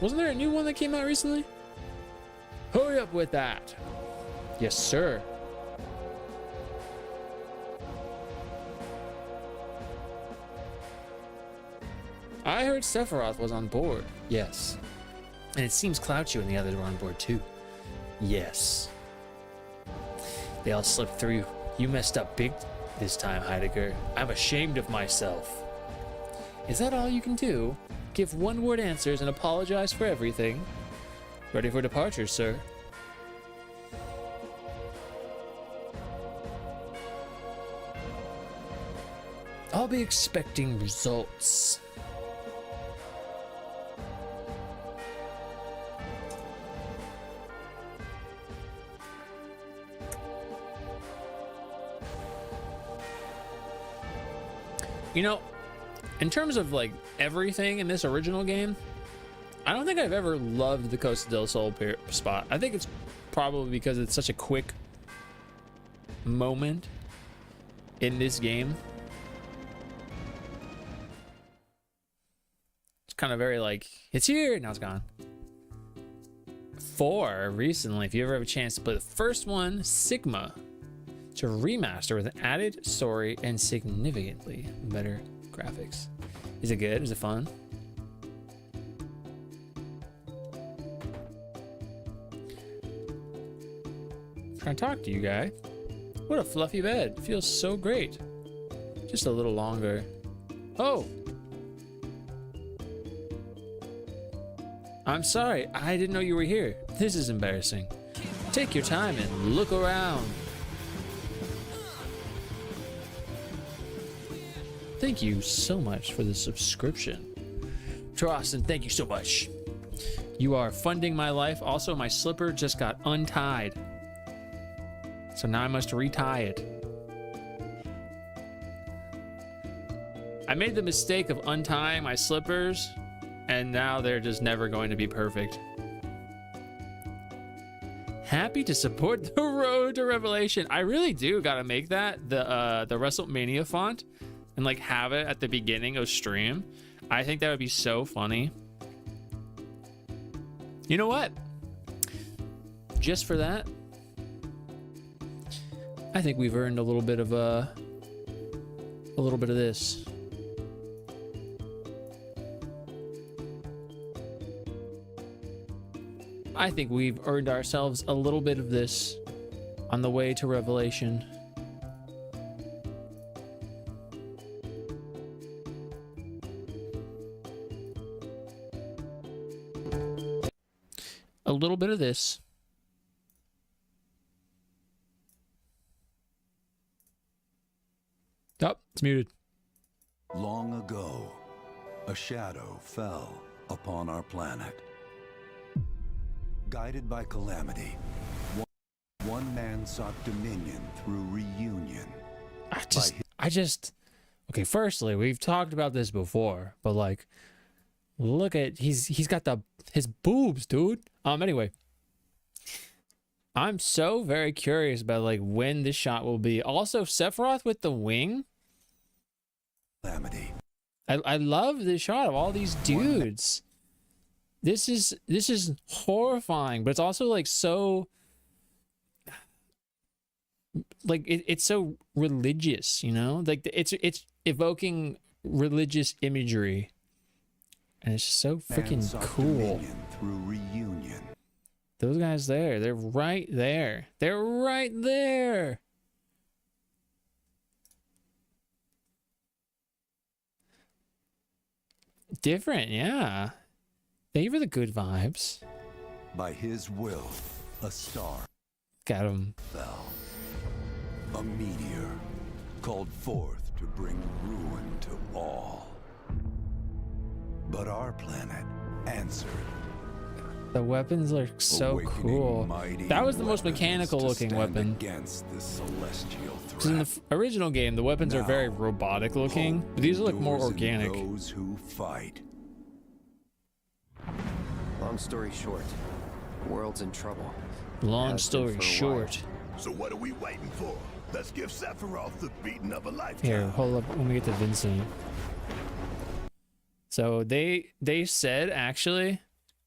Wasn't there a new one that came out recently? Hurry up with that. Yes, sir. I heard Sephiroth was on board. Yes. And it seems Cloudchew and the others were on board too. Yes. They all slipped through. You messed up big this time, Heidegger. I'm ashamed of myself. Is that all you can do? Give one-word answers and apologize for everything? Ready for departure, sir. I'll be expecting results. You know, in terms of like everything in this original game, I don't think I've ever loved the Costa del Sol spot. I think it's probably because it's such a quick moment in this game. It's kind of very like, it's here, now it's gone. 4 recently, if you ever have a chance to play the first one, Sigma. To remaster with an added story and significantly better graphics. Is it good? Is it fun? I'm trying to talk to you, guy. What a fluffy bed. Feels so great. Just a little longer. Oh! I'm sorry. I didn't know you were here. This is embarrassing. Take your time and look around. Thank you so much for the subscription. Trostin, thank you so much. You are funding my life. Also, my slipper just got untied. So now I must retie it. I made the mistake of untying my slippers, and now they're just never going to be perfect. Happy to support the road to revelation. I really do gotta make that the WrestleMania font. And like have it at the beginning of stream. I think that would be so funny. You know what? Just for that, I think we've earned a little bit of this. I think we've earned ourselves a little bit of this on the way to revelation. A little bit of this. Oh, it's muted. Long ago, a shadow fell upon our planet. Guided by calamity, one man sought dominion through reunion. Okay, firstly, we've talked about this before, but like, look at, he's got his boobs, dude. Anyway, I'm so very curious about like when this shot will be. Also, Sephiroth with the wing. Calamity. I love this shot of all these dudes. This is horrifying, but it's also like so like it's so religious, you know? Like it's evoking religious imagery. And it's just so freaking cool. Through reunion. Those guys there, they're right there. They're right there. Different, yeah. Thank you for the good vibes. By his will, a star Got him. fell. A meteor called forth to bring ruin to all. But our planet answered. The weapons look so awakening cool. mighty That was the most weapons mechanical to looking stand weapon. Against the celestial Because in the original game, the weapons are very Now, robotic looking, but these look more endures in organic. Those who fight. Long story short, the world's in trouble. Long Has been story for a short. So what are we waiting for? Let's give Sephiroth the beating of a lifetime. Here, hold up when we get to Vincent. So they said, actually,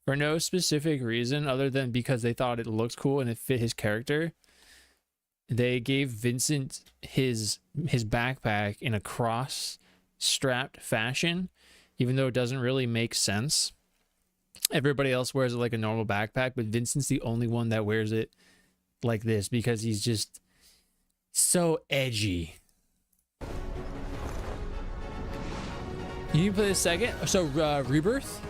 for no specific reason other than because they thought it looked cool and it fit his character, they gave Vincent his backpack in a cross-strapped fashion, even though it doesn't really make sense. Everybody else wears it like a normal backpack, but Vincent's the only one that wears it like this because he's just so edgy. You need to play the second? So, Rebirth?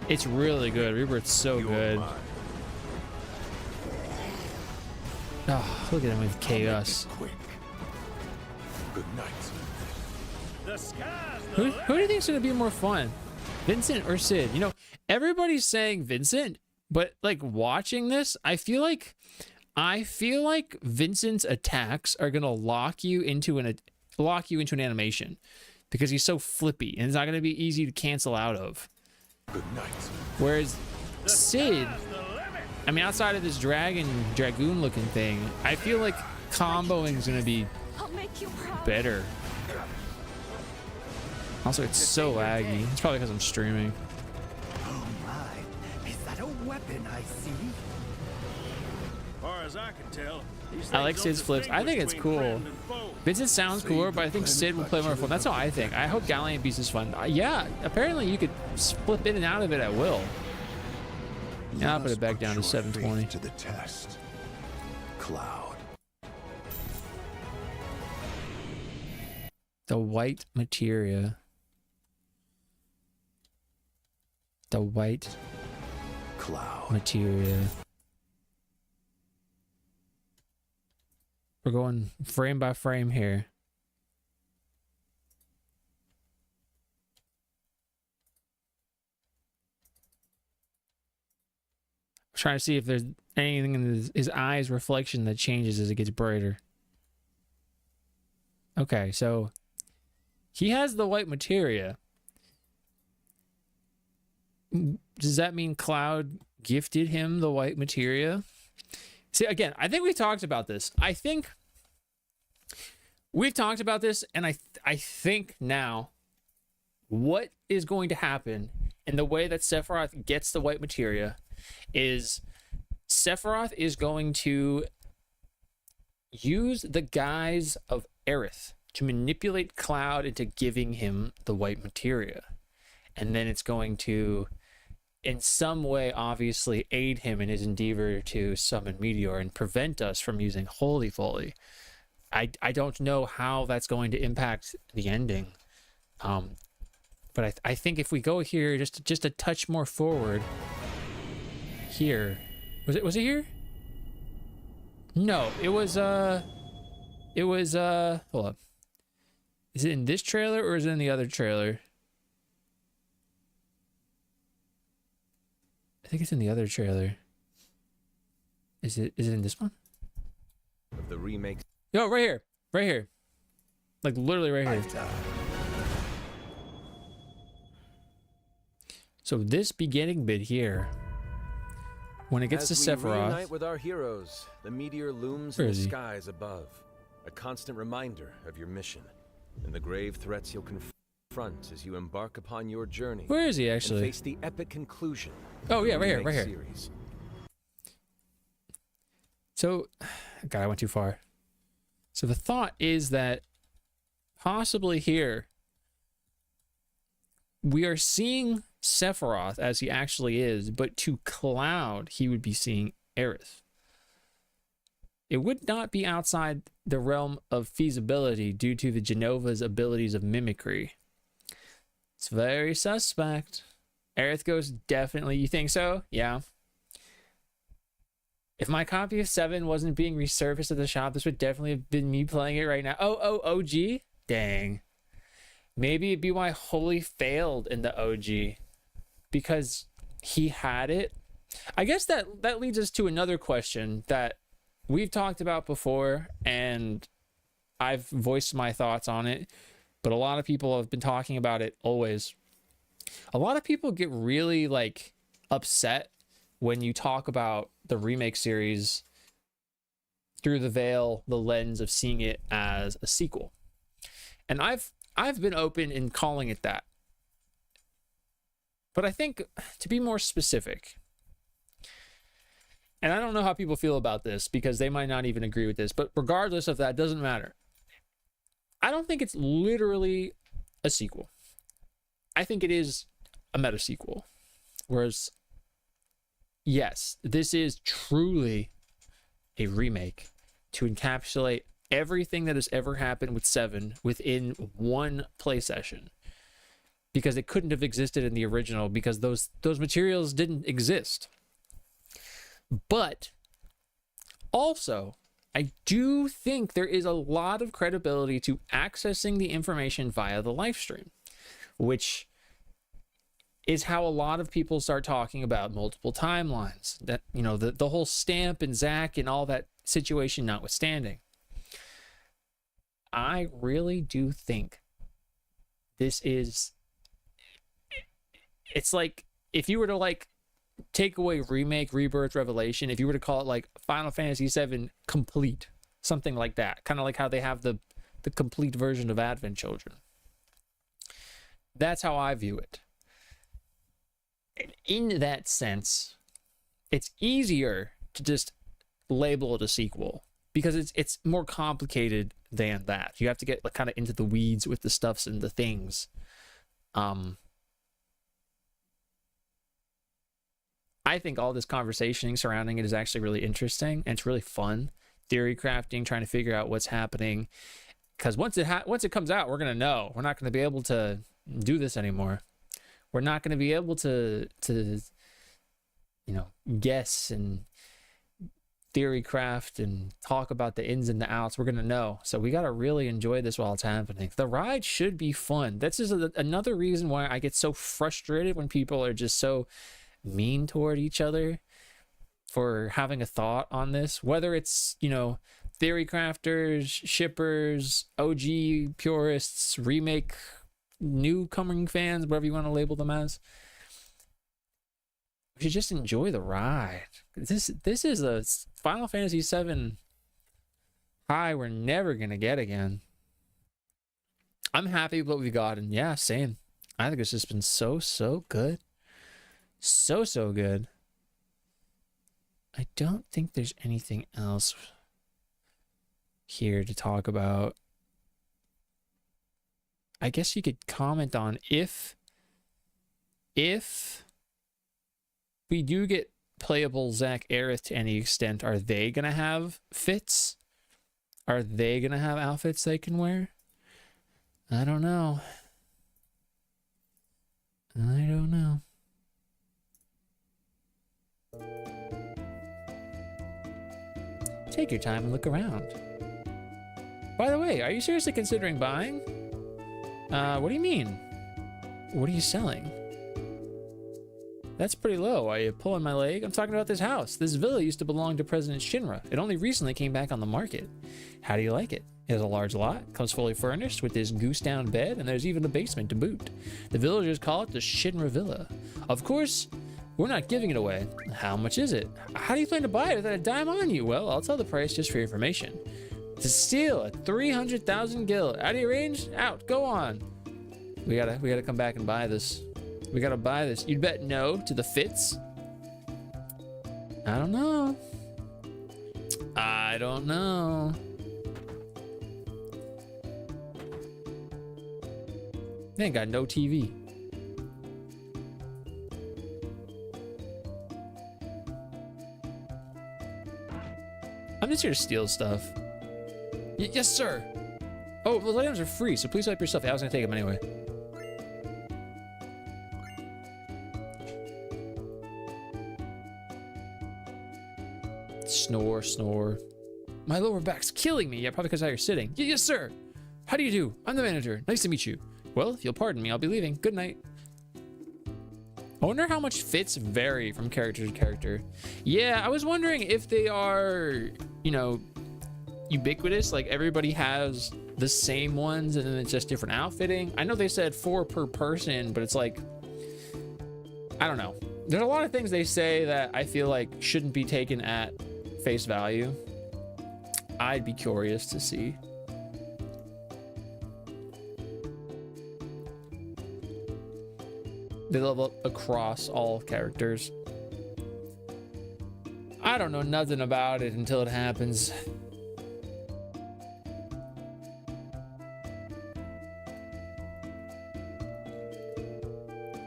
It's really good. Rebirth's so good. Oh, look at him with chaos. Quick. Good night. Who do you think's gonna be more fun? Vincent or Sid? You know, everybody's saying Vincent, but like watching this, I feel like Vincent's attacks are gonna lock you into an animation because he's so flippy and it's not gonna be easy to cancel out of. Good night. Whereas Sid, I mean, outside of this dragoon looking thing, I feel like comboing is gonna be I'll make you proud. better. Also, it's so laggy. It's probably because I'm streaming. Oh my, is that a weapon I see? Far as I can tell, I like Sid's flips. I think it's cool. Vincent sounds cooler, but I think Sid will play more fun. That's how I think. I hope Galleon Beast is fun. Yeah, apparently you could flip in and out of it at will. And I'll put it back down to 720. To the test. Cloud. The white materia. The white Cloud. materia. We're going frame by frame here. I'm trying to see if there's anything in his eye's reflection that changes as it gets brighter. Okay, so he has the white materia. Does that mean Cloud gifted him the white materia? See, again, I think we talked about this. I think we've talked about this, and I think now what is going to happen in the way that Sephiroth gets the white materia is Sephiroth is going to use the guise of Aerith to manipulate Cloud into giving him the white materia. And then it's going to, in some way, obviously aid him in his endeavor to summon Meteor and prevent us from using Holy Foley. I don't know how that's going to impact the ending. But I think if we go here just a touch more forward here. Was it here? No, it was hold up. Is it in this trailer or is it in the other trailer? I think it's in the other trailer. Is it in this one? Of the remake. No, right here. Right here. Like literally right here. So this beginning bit here, when it gets As to we Sephiroth, reunite with our heroes, the meteor looms Where in the is he? skies above, a constant reminder of your mission and the grave threats you'll confront as you embark upon your journey. where is he and actually? face the epic conclusion. Oh, of yeah, the right here, Remake right here. series. So, God, I went too far. So the thought is that possibly here, we are seeing Sephiroth as he actually is, but to Cloud, he would be seeing Aerith. It would not be outside the realm of feasibility due to the Genova's abilities of mimicry. It's very suspect. Aerith Ghost, definitely. You think so? Yeah. If my copy of 7 wasn't being resurfaced at the shop, this would definitely have been me playing it right now. Oh, OG? Dang. Maybe it'd be why Holy failed in the OG. Because he had it. I guess that leads us to another question that we've talked about before, and I've voiced my thoughts on it, but a lot of people have been talking about it always. A lot of people get really like upset when you talk about the Remake series through the lens of seeing it as a sequel. And I've been open in calling it that. But I think, to be more specific, and I don't know how people feel about this because they might not even agree with this, but regardless of that, doesn't matter. I don't think it's literally a sequel. I think it is a meta sequel. Whereas, yes, this is truly a remake to encapsulate everything that has ever happened with 7 within one play session. Because it couldn't have existed in the original because those materials didn't exist. But also, I do think there is a lot of credibility to accessing the information via the live stream, which is how a lot of people start talking about multiple timelines. That, you know, the whole Stamp and Zack and all that situation notwithstanding. I really do think this is... It's like if you were to like take away Remake, Rebirth, Revelation, if you were to call it like Final Fantasy VII Complete, something like that, kind of like how they have the complete version of Advent Children. That's how I view it. In that sense, it's easier to just label it a sequel because it's more complicated than that. You have to get like kind of into the weeds with the stuffs and the things. I think all this conversation surrounding it is actually really interesting and it's really fun. Theory crafting, trying to figure out what's happening. Because once it comes out, we're gonna know. We're not gonna be able to do this anymore. We're not gonna be able to guess and theory craft and talk about the ins and the outs. We're gonna know. So we gotta really enjoy this while it's happening. The ride should be fun. That's just another reason why I get so frustrated when people are just so mean toward each other for having a thought on this, whether it's, you know, theory crafters, shippers, OG purists, remake newcomer fans, whatever you want to label them as. We should just enjoy the ride. This is a Final Fantasy VII high we're never gonna get again. I'm happy with what we got, and yeah, same. I think it's just been so good. So good. I don't think there's anything else here to talk about. I guess you could comment on if we do get playable Zack Aerith to any extent, are they gonna have fits? Are they gonna have outfits they can wear? I don't know. Take your time and look around. By the way, are you seriously considering buying? What do you mean? What are you selling? That's pretty low. Are you pulling my leg? I'm talking about this house. This villa used to belong to President Shinra. It only recently came back on the market. How do you like it? It has a large lot, comes fully furnished with this goose-down bed, and there's even a basement to boot. The villagers call it the Shinra Villa. Of course, we're not giving it away. How much is it? How do you plan to buy it without a dime on you? Well, I'll tell the price just for your information. To steal at 300,000 gil. Out of your range? Out. Go on. We gotta come back and buy this. We gotta buy this. You'd bet no to the fits? I don't know. They ain't got no TV. I'm just here to steal stuff. Yes, sir. Oh, those items are free, so please help yourself. I was gonna take them anyway. Snore, snore. My lower back's killing me. Yeah, probably because how you're sitting. Yes, sir. How do you do? I'm the manager. Nice to meet you. Well, if you'll pardon me, I'll be leaving. Good night. I wonder how much fits vary from character to character. Yeah, I was wondering if they are, you know, ubiquitous, like everybody has the same ones and then it's just different outfitting. I know they said 4 per person, but it's like, I don't know. There's a lot of things they say that I feel like shouldn't be taken at face value. I'd be curious to see. They level up across all characters. I don't know nothing about it until it happens.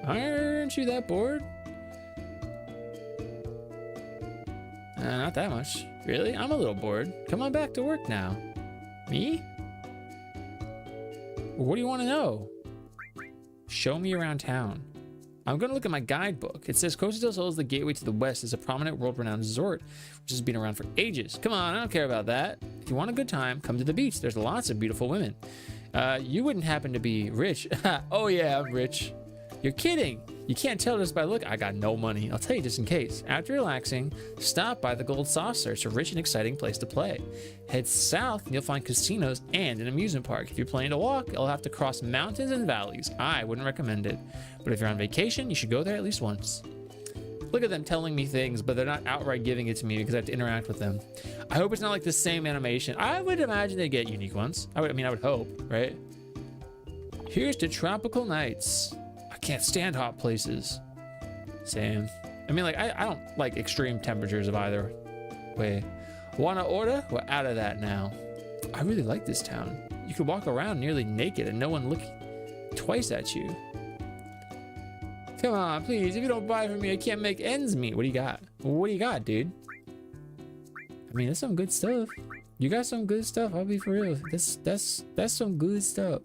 Aren't you that bored? Not that much. Really? I'm a little bored. Come on back to work now. Me? What do you want to know? Show me around town. I'm going to look at my guidebook. It says Costa del Sol is the gateway to the west. It's a prominent world-renowned resort, which has been around for ages. Come on, I don't care about that. If you want a good time, come to the beach. There's lots of beautiful women. You wouldn't happen to be rich. Oh yeah, I'm rich. You're kidding. You can't tell just by look. I got no money. I'll tell you just in case. After relaxing, stop by the Gold Saucer. It's a rich and exciting place to play. Head south and you'll find casinos and an amusement park. If you're planning to walk, you'll have to cross mountains and valleys. I wouldn't recommend it. But if you're on vacation, you should go there at least once. Look at them telling me things, but they're not outright giving it to me because I have to interact with them. I hope it's not like the same animation. I would imagine they get unique ones. I would hope, right? Here's to tropical nights. I can't stand hot places. Same. I mean, like, I don't like extreme temperatures of either way. Wanna order? We're out of that now. I really like this town. You could walk around nearly naked and no one look twice at you. Come on, please. If you don't buy from me, I can't make ends meet. What do you got? What do you got, dude? I mean, that's some good stuff. You got some good stuff. I'll be for real. That's some good stuff.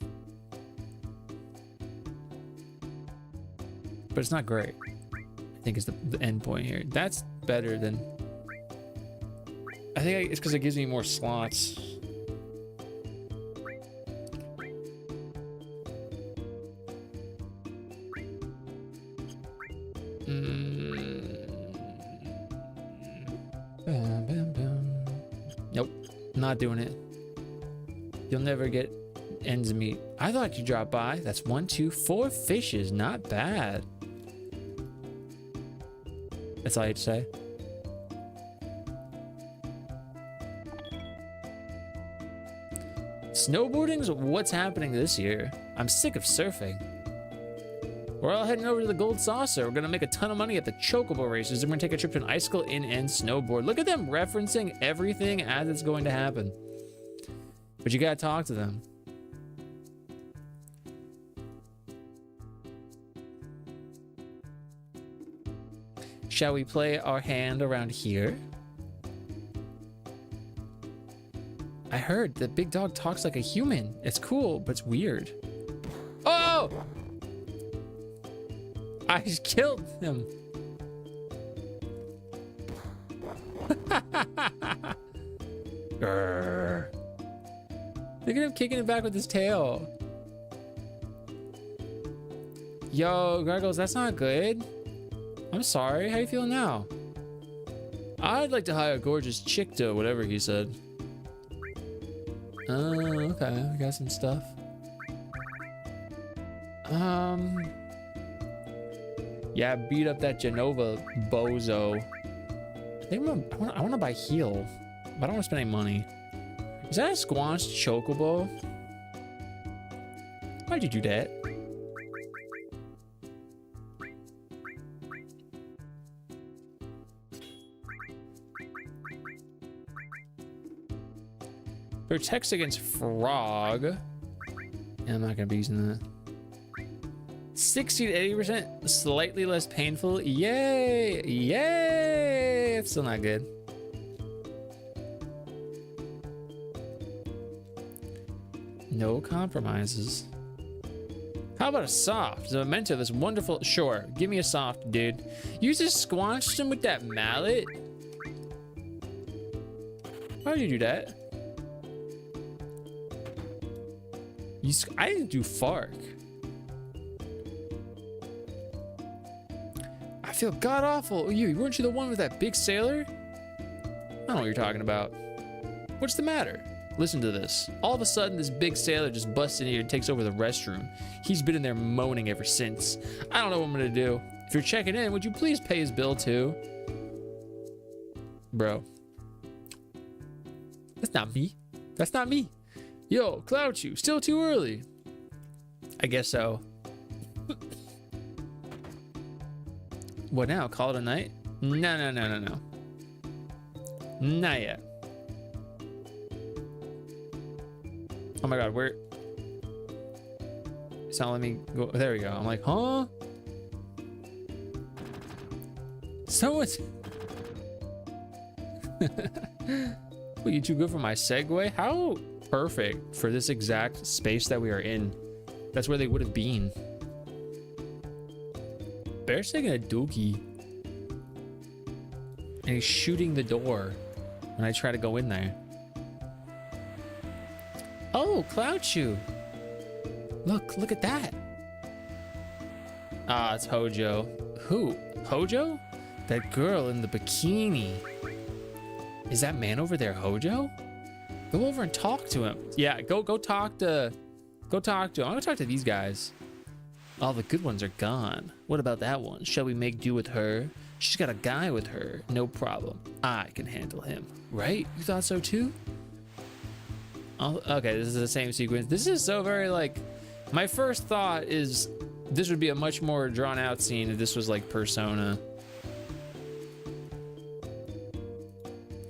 But it's not great. I think is the end point here. That's better than. I think it's because it gives me more slots. Nope, not doing it. You'll never get ends meet. I thought you dropped by. That's 1, 2, 4 fishes. Not bad. That's all I had to say. Snowboarding's what's happening this year. I'm sick of surfing. We're all heading over to the Gold Saucer. We're gonna make a ton of money at the Chocobo races, and we're gonna take a trip to an icicle inn and snowboard. Look at them referencing everything as it's going to happen. But you gotta talk to them. Shall we play our hand around here? I heard the big dog talks like a human. It's cool, but it's weird. Oh! I just killed him. Grrr. Look at him kicking it back with his tail. Yo, Gargles, that's not good. I'm sorry. How you feeling now? I'd like to hire a gorgeous chick to whatever he said. Oh, okay. We got some stuff. Yeah, beat up that Genova bozo. I think I want to buy heal, but I don't want to spend any money. Is that a squanched chocobo? Why'd you do that? Protects against frog. Yeah, I'm not gonna be using that. 60 to 80%, slightly less painful. Yay! Yay! It's still not good. No compromises. How about a soft? As a memento of this wonderful. Sure, give me a soft, dude. You just squanched him with that mallet. Why would you do that? I didn't do Fark. I feel god awful. Weren't you the one with that big sailor? I don't know what you're talking about. What's the matter? Listen to this. All of a sudden, this big sailor just busts in here and takes over the restroom. He's been in there moaning ever since. I don't know what I'm gonna do. If you're checking in, would you please pay his bill too? Bro. That's not me. That's not me. Yo, Cloud Chew, still too early. I guess so. What now? Call it a night? No. Not yet. Oh my god, where? It's not letting me go. There we go. I'm like, huh? Someone's. Well, you too good for my segue? How perfect for this exact space that we are in. That's where they would have been. Bear's taking a dookie. And he's shooting the door when I try to go in there. Oh, Cloud Chew. Look at that. Ah, it's Hojo. Who? Hojo? That girl in the bikini. Is that man over there Hojo? Go over and talk to him. Yeah, go talk to him. I'm gonna talk to these guys. All the good ones are gone. What about that one? Shall we make do with her? She's got a guy with her. No problem. I can handle him. Right? You thought so too? Oh, okay, this is the same sequence. This is so very like, my first thought is this would be a much more drawn out scene if this was like Persona.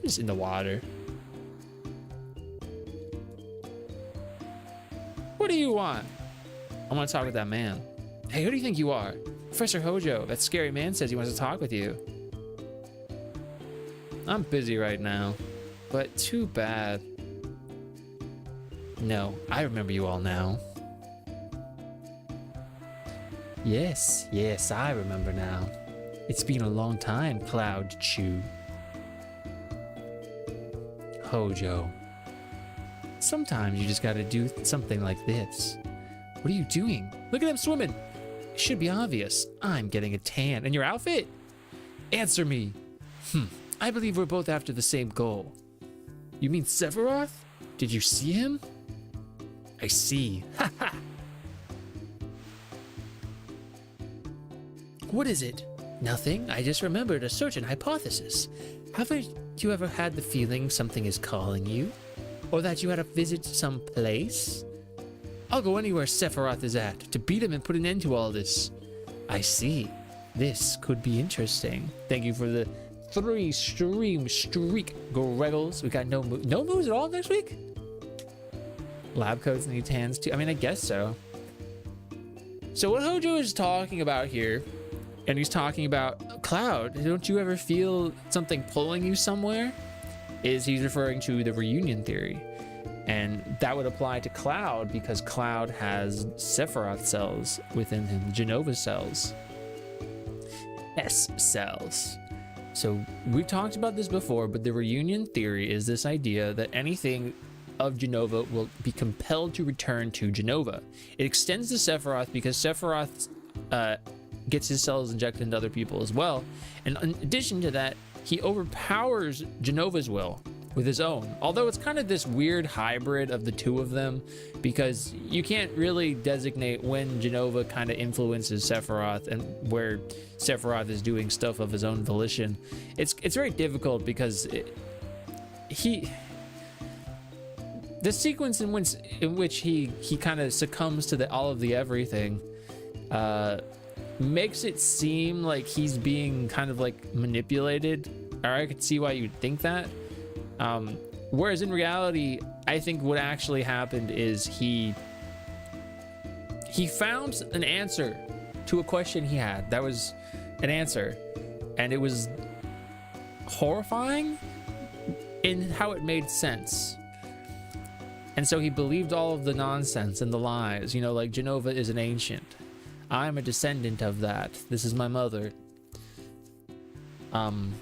Just in the water. What do you want? I want to talk with that man. Hey, who do you think you are? Professor Hojo. That scary man says he wants to talk with you. I'm busy right now, but too bad. No, I remember you all now. Yes, I remember now. It's been a long time, Cloud Chew. Hojo. Sometimes you just gotta do something like this. What are you doing? Look at him swimming. It should be obvious. I'm getting a tan. And your outfit? Answer me. I believe we're both after the same goal. You mean Sephiroth? Did you see him? I see. Haha. What is it? Nothing. I just remembered a certain hypothesis. Haven't you ever had the feeling something is calling you? Or that you had to visit some place? I'll go anywhere Sephiroth is at to beat him and put an end to all this. I see. This could be interesting. Thank you for the 3 stream streak, Greggles. We got no moves at all next week? Lab coats need tans too. I mean, I guess so. So what Hojo is talking about here, and he's talking about Cloud, don't you ever feel something pulling you somewhere? Is he's referring to the reunion theory. And that would apply to Cloud because Cloud has Sephiroth cells within him, Jenova cells. S cells. So we've talked about this before, but the reunion theory is this idea that anything of Jenova will be compelled to return to Jenova. It extends to Sephiroth because Sephiroth gets his cells injected into other people as well. And in addition to that, he overpowers Jenova's will with his own. Although it's kind of this weird hybrid of the two of them because you can't really designate when Jenova kind of influences Sephiroth and where Sephiroth is doing stuff of his own volition. It's very difficult because the sequence in which he kind of succumbs to all of the everything makes it seem like he's being kind of like manipulated, or I could see why you'd think that. Whereas in reality, I think what actually happened is he found an answer to a question he had. That was an answer, and it was horrifying in how it made sense. And so he believed all of the nonsense and the lies, you know, like Jenova is an ancient. I'm a descendant of that. This is my mother. And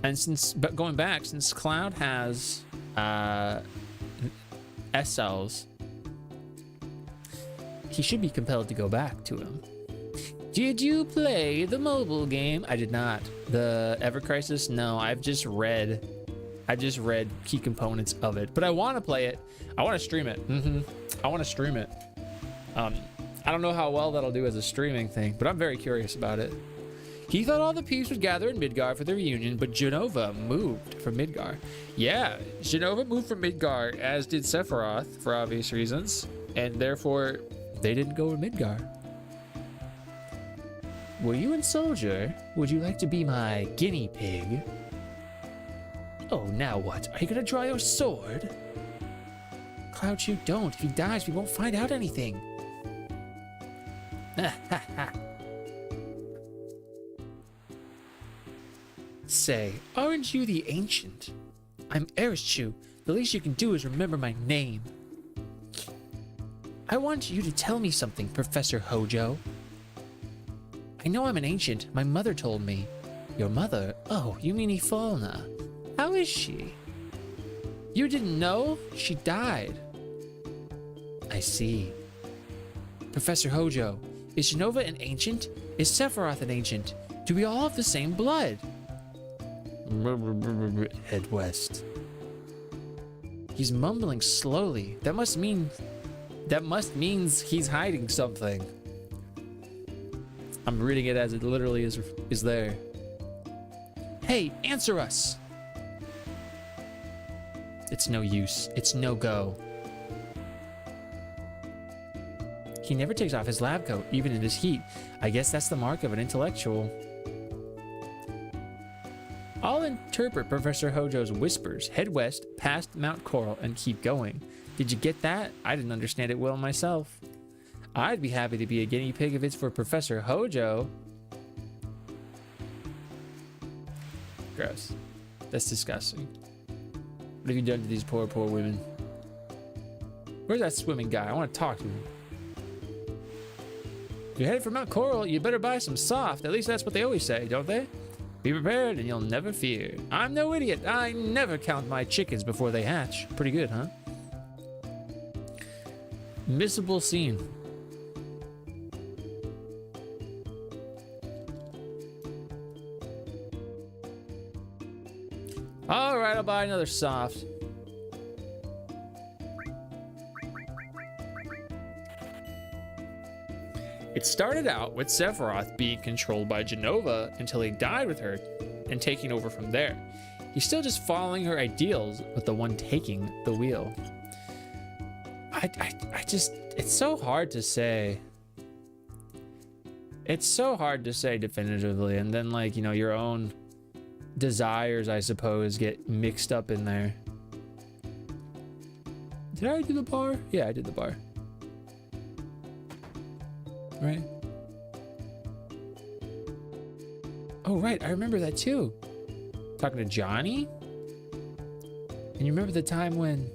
And but going back, since Cloud has SLs, he should be compelled to go back to him. Did you play the mobile game? I did not. The Ever Crisis? No, I've just read key components of it, but I want to play it. I want to stream it. I want to stream it. I don't know how well that'll do as a streaming thing, but I'm very curious about it. He thought all the peeps would gather in Midgar for the reunion, but Genova moved from Midgar. Yeah, Genova moved from Midgar, as did Sephiroth, for obvious reasons, and therefore they didn't go to Midgar. Were you in Soldier? Would you like to be my guinea pig? Oh, now what? Are you gonna draw your sword? Cloud, you don't. If he dies, we won't find out anything. Say, aren't you the Ancient? I'm Erischu. The least you can do is remember my name. I want you to tell me something, Professor Hojo. I know I'm an Ancient. My mother told me. Your mother? Oh, you mean Ifalna. How is she? You didn't know? She died. I see. Professor Hojo, is Genova an Ancient? Is Sephiroth an Ancient? Do we all have the same blood? Head west. He's mumbling slowly. That must mean he's hiding something. I'm reading it as it literally is there. Hey, answer us. It's no use. It's no go. He never takes off his lab coat, even in his heat. I guess that's the mark of an intellectual. I'll interpret Professor Hojo's whispers. Head west, past Mount Coral, and keep going. Did you get that? I didn't understand it well myself. I'd be happy to be a guinea pig if it's for Professor Hojo. Gross. That's disgusting. What have you done to these poor, poor women? Where's that swimming guy? I want to talk to him. If you're headed for Mount Coral, you better buy some soft. At least that's what they always say, don't they? Be prepared and you'll never fear. I'm no idiot. I never count my chickens before they hatch. Pretty good, huh? Missable scene. All right, I'll buy another soft. It started out with Sephiroth being controlled by Genova until he died with her and taking over from there. He's still just following her ideals with the one taking the wheel. I just, it's so hard to say. It's so hard to say definitively, and then like, you know, your own desires, I suppose, get mixed up in there. Did I do the bar? Yeah, I did the bar. Right. Oh, right. I remember that too. Talking to Johnny. And you remember the time when...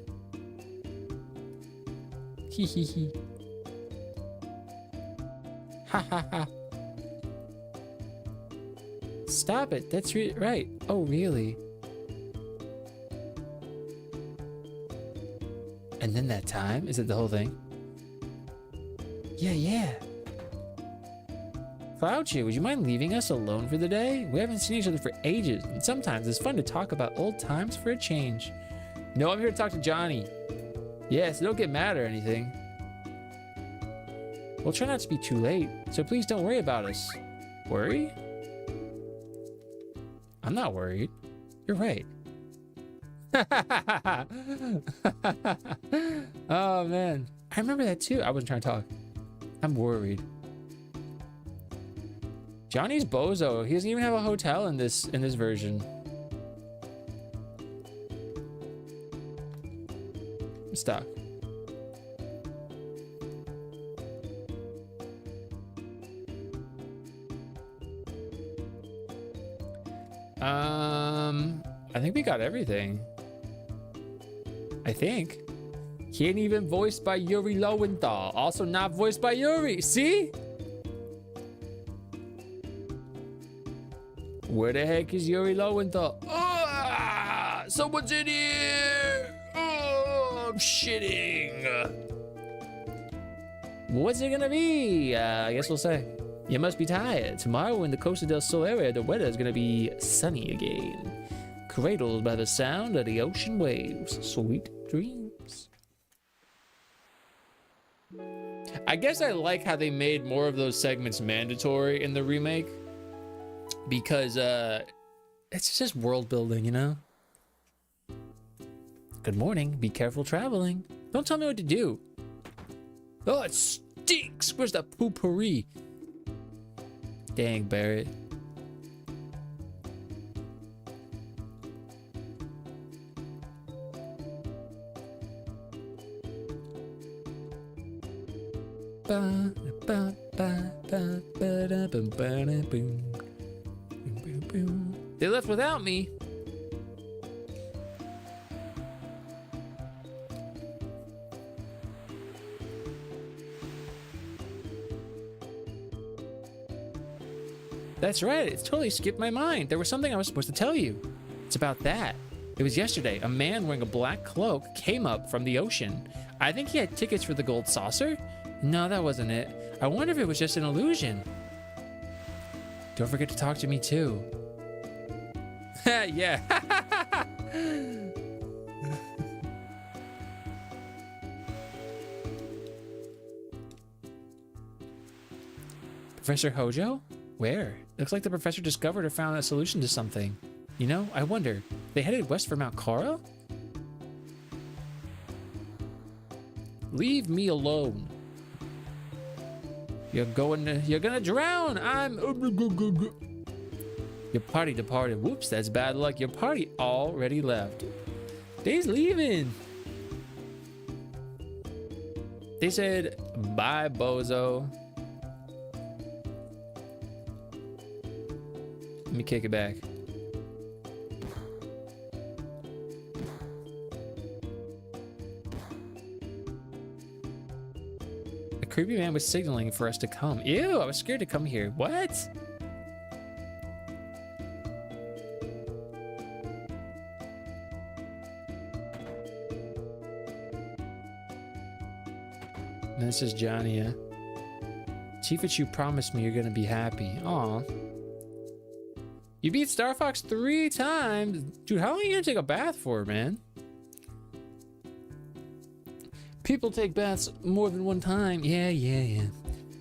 Hee hee hee. Ha ha ha. Stop it. That's right. Oh, really? And then that time? Is it the whole thing? Yeah. Clouchy, would you mind leaving us alone for the day? We haven't seen each other for ages, and sometimes it's fun to talk about old times for a change. No, I'm here to talk to Johnny. Yeah, so don't get mad or anything. We'll try not to be too late, so please don't worry about us. Worry? I'm not worried. You're right. Oh, man. I remember that too. I wasn't trying to talk. I'm worried. Johnny's bozo. He doesn't even have a hotel in this version. I'm stuck. I think we got everything. I think. He ain't even voiced by Yuri Lowenthal. Also not voiced by Yuri. See? Where the heck is Yuri Lowenthal? Oh! Someone's in here! Oh, I'm shitting. What's it gonna be? I guess we'll say. You must be tired. Tomorrow in the Costa del Sol area, the weather is gonna be sunny again. Cradled by the sound of the ocean waves. Sweet dreams. I guess I like how they made more of those segments mandatory in the remake. Because, it's just world building, you know? Good morning. Be careful traveling. Don't tell me what to do. Oh, it stinks. Where's the poopery? Dang, Barrett. They left without me. That's right, it totally skipped my mind. There was something I was supposed to tell you. It's about that. It was yesterday. A man wearing a black cloak came up from the ocean. I think he had tickets for the gold saucer. No, that wasn't it. I wonder if it was just an illusion. Don't forget to talk to me too. Yeah. Professor Hojo? Where? Looks like the professor discovered or found a solution to something. You know, I wonder, they headed west for Mount Kara? Leave me alone. You're gonna drown. Your party departed. Whoops, that's bad luck. Your party already left. They's leaving. They said, bye, bozo. Let me kick it back. A creepy man was signaling for us to come. Ew, I was scared to come here. What? And this is Johnny, yeah? Chief, you promised me you're gonna be happy. Aw. You beat Star Fox 3 times. Dude, how long are you gonna take a bath for, man? People take baths more than one time. Yeah.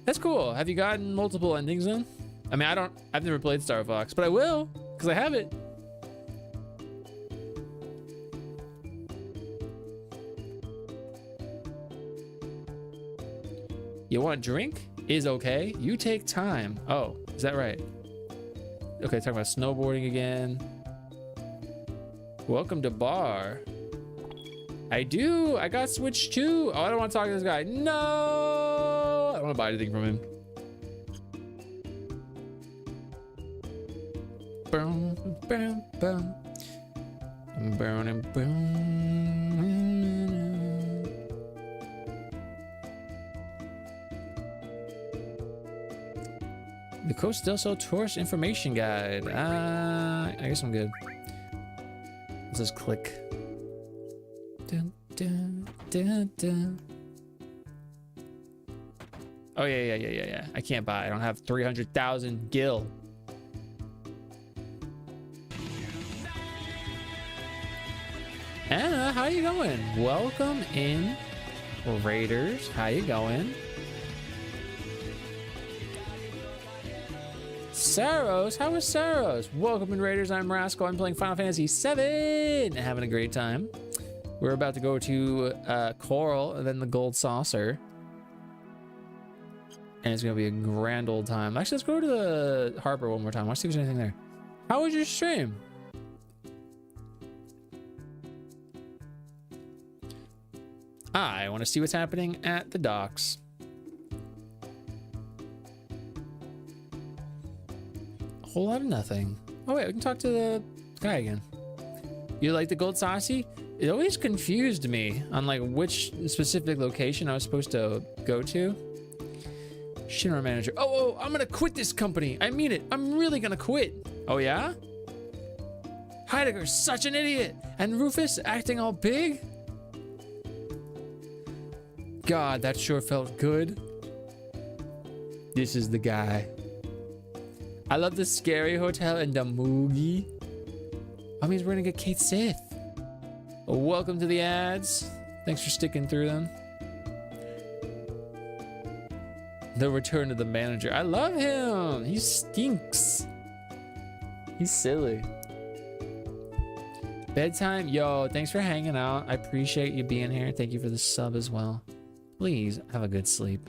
That's cool. Have you gotten multiple endings then? I mean, I've never played Star Fox, but I will, because I have it. You want a drink? Is okay. You take time. Oh, is that right? Okay, talking about snowboarding again. Welcome to bar. I do. I got Switch too. Oh, I don't want to talk to this guy. No, I don't want to buy anything from him. Boom, boom, boom. Boom, boom. The Costa del Sol Tourist Information Guide. I guess I'm good. Let's just click. Dun, dun, dun, dun. Oh, yeah. I can't buy. I don't have 300,000 gil. Anna, how you going? Welcome in, Raiders. How you going? Saros, how is Saros? Welcome in, Raiders. I'm Rascal. I'm playing Final Fantasy VII and having a great time. We're about to go to Coral and then the Gold Saucer. And it's going to be a grand old time. Actually, let's go to the harbor one more time. Let's see if there's anything there. How was your stream? I want to see what's happening at the docks. A whole lot of nothing. Oh wait, we can talk to the guy again. You like the gold saucy? It always confused me on like which specific location I was supposed to go to. Shinra manager. Oh, I'm gonna quit this company. I mean it. I'm really gonna quit. Oh yeah? Heidegger's such an idiot. And Rufus acting all big. God, that sure felt good. This is the guy. I love the scary hotel and the Moogie. That means we're gonna get Kate Sith. Welcome to the ads. Thanks for sticking through them. The return of the manager. I love him. He stinks. He's silly. Bedtime. Yo, thanks for hanging out. I appreciate you being here. Thank you for the sub as well. Please have a good sleep.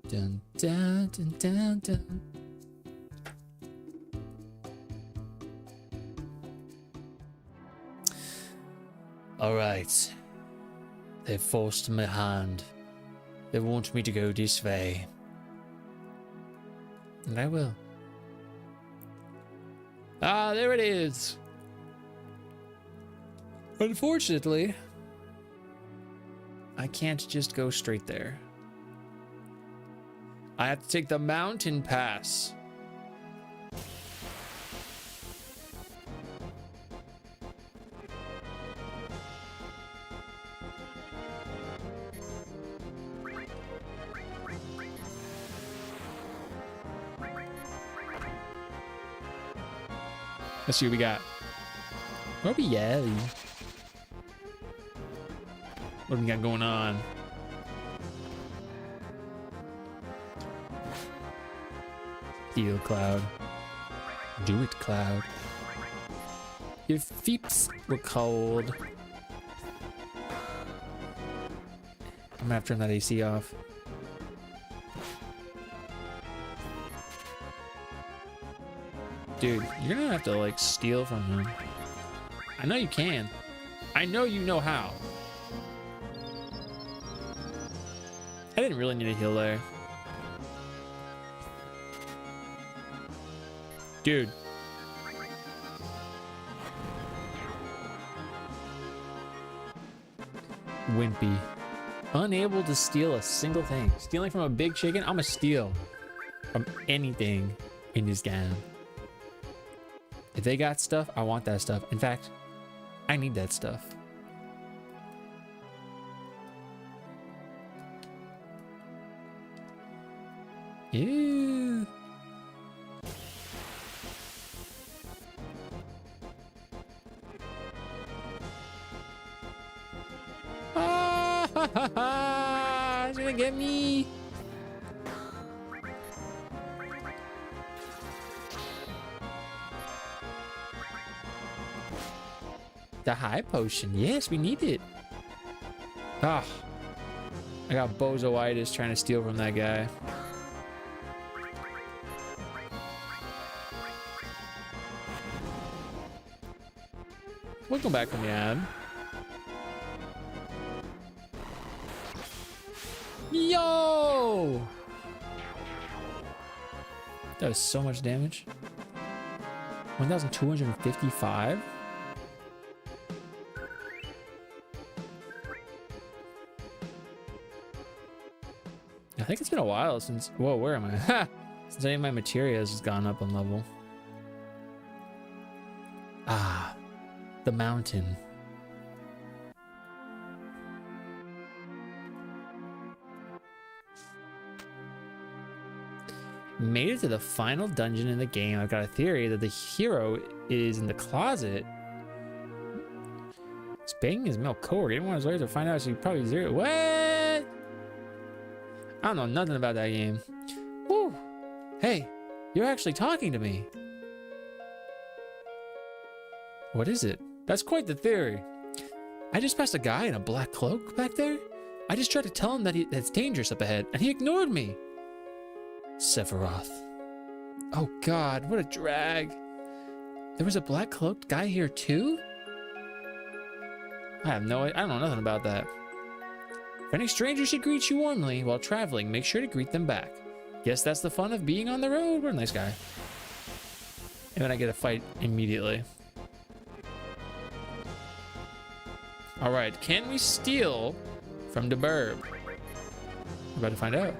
Dun, dun, dun, dun, dun. All right. They've forced my hand. They want me to go this way. And I will. Ah, there it is. Unfortunately, I can't just go straight there. I have to take the mountain pass. Let's see what we got. What do we got? What do we got going on? Steel Cloud. Do it, Cloud. Your feeps were cold. I'm gonna have to turn that AC off. Dude, you're gonna have to like steal from him. I know you can. I know you know how. I didn't really need a heal there. Dude. Wimpy. Unable to steal a single thing. Stealing from a big chicken? I'm gonna steal from anything in this game. If they got stuff, I want that stuff. In fact, I need that stuff. Yeah. Ah, ha, ha, ha. It's gonna get me. The high potion. Yes, we need it. Ah. I got bozoitis trying to steal from that guy. Welcome back from the ad. Yo! That was so much damage. 1,255? I think it's been a while since... Whoa, where am I? Since any of my materials has gone up on level. Ah, the mountain. Made it to the final dungeon in the game. I've got a theory that the hero is in the closet. He's banging his male cohort. He didn't want his wife to find out, so he probably zero. What? I don't know nothing about that game. Woo! Hey, you're actually talking to me. What is it? That's quite the theory. I just passed a guy in a black cloak back there. I just tried to tell him that it's dangerous up ahead, and he ignored me. Sephiroth. Oh God, what a drag. There was a black cloaked guy here too? I don't know nothing about that. If any stranger should greet you warmly while traveling, make sure to greet them back. Guess that's the fun of being on the road. What a nice guy. And then I get a fight immediately. All right, can we steal from the burb? We're about to find out.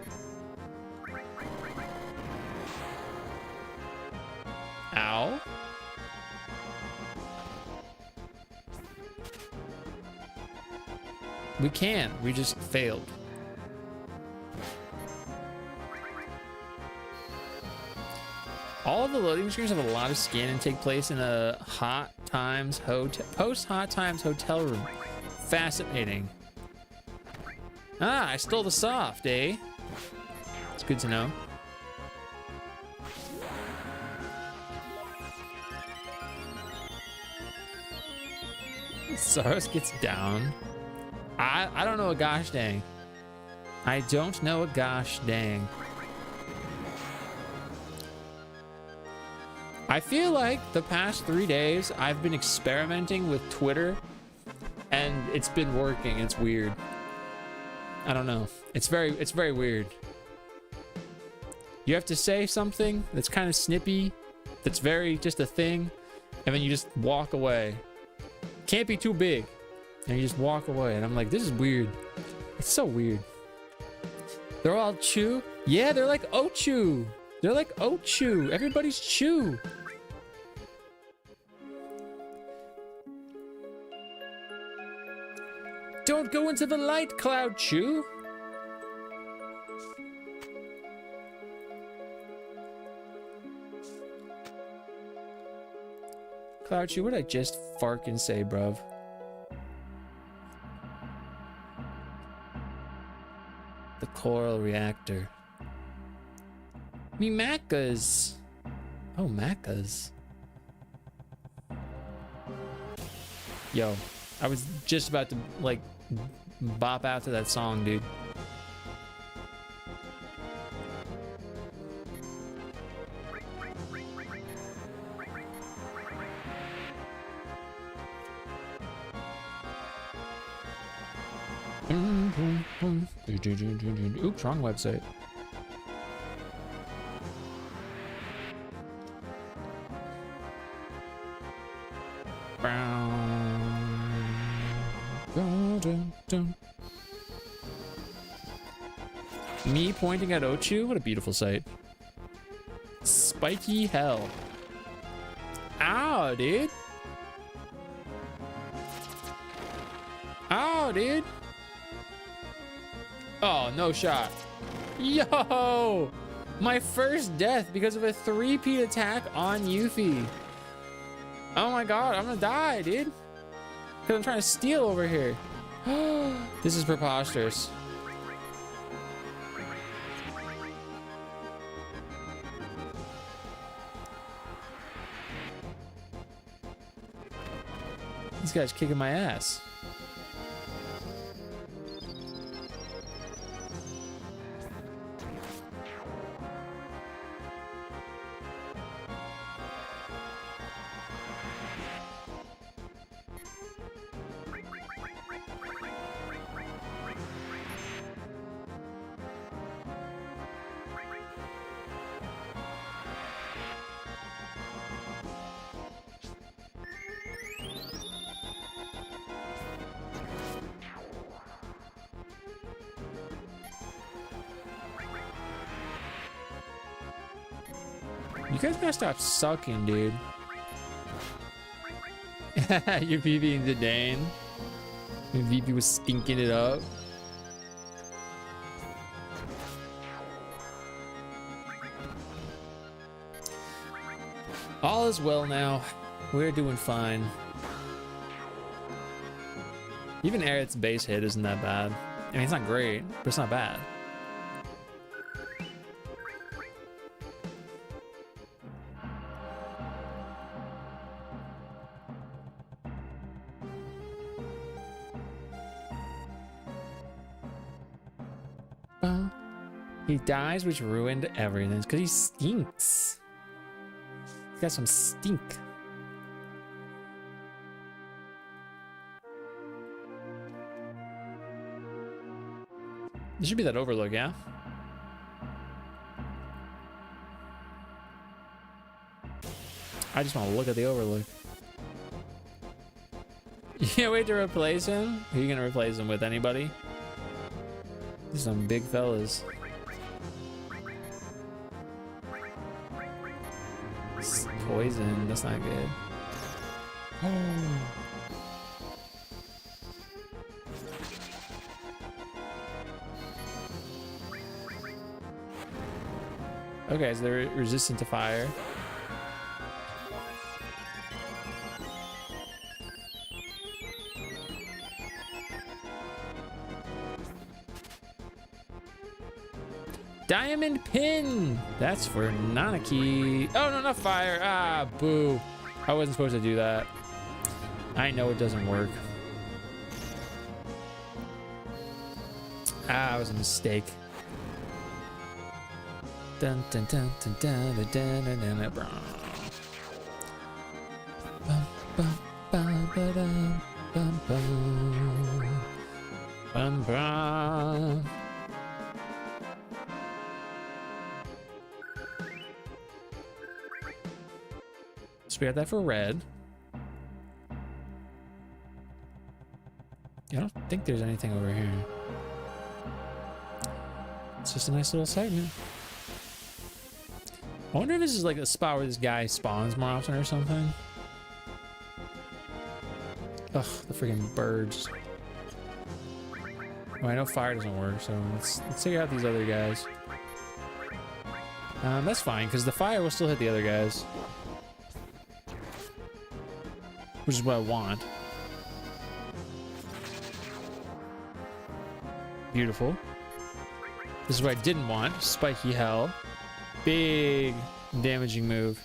Ow. We can. We just failed. All of the loading screens have a lot of skin and take place in a post-Hot Times hotel room. Fascinating. Ah, I stole the soft, eh? It's good to know. Saros gets down. I don't know a gosh dang. I don't know a gosh dang. I feel like the past 3 days I've been experimenting with Twitter and it's been working. It's weird. I don't know. It's very weird. You have to say something that's kind of snippy, that's very just a thing, and then you just walk away. Can't be too big. And you just walk away. And I'm like, this is weird. It's so weird. They're all Chew. Yeah, they're like Ochu. They're like Ochu. Everybody's Chew. Don't go into the light, Cloud Chew. Cloud Chew, what did I just farkin' say, bruv? The coral reactor. Me Macas. Oh, Macas. Yo, I was just about to, like, bop out to that song, dude. Oops, wrong website. Me pointing at Ochu? What a beautiful sight. Spiky hell. Ow, dude. Ow, dude. Oh, no shot. Yo! My first death because of a 3P attack on Yuffie. Oh my god, I'm gonna die, dude. Because I'm trying to steal over here. This is preposterous. This guy's kicking my ass. You guys gotta stop sucking, dude. You're PBing the Dane. VP was stinking it up. All is well now. We're doing fine. Even Aerith's base hit isn't that bad. I mean, it's not great, but it's not bad. He dies, which ruined everything. It's because he stinks. He's got some stink. This should be that overlook, yeah? I just want to look at the overlook. You can't wait to replace him? Who are you going to replace him with? Anybody? These are some big fellas. Poison, that's not good. Okay, so they're resistant to fire. Diamond pin! That's for Nanaki. Oh, no, not fire. Ah, boo. I wasn't supposed to do that. I know it doesn't work. Ah, it was a mistake. Dun dun dun dun dun dun dun dun dun dun. Bum bum bum ba-dum, bum bum. Bum bum. So we got that for red. I don't think there's anything over here. It's just a nice little segment. I wonder if this is like a spot where this guy spawns more often or something. Ugh, the freaking birds. Well, I know fire doesn't work, so let's figure out these other guys. That's fine, because the fire will still hit the other guys. Which is what I want. Beautiful. This is what I didn't want. Spiky hell. Big damaging move.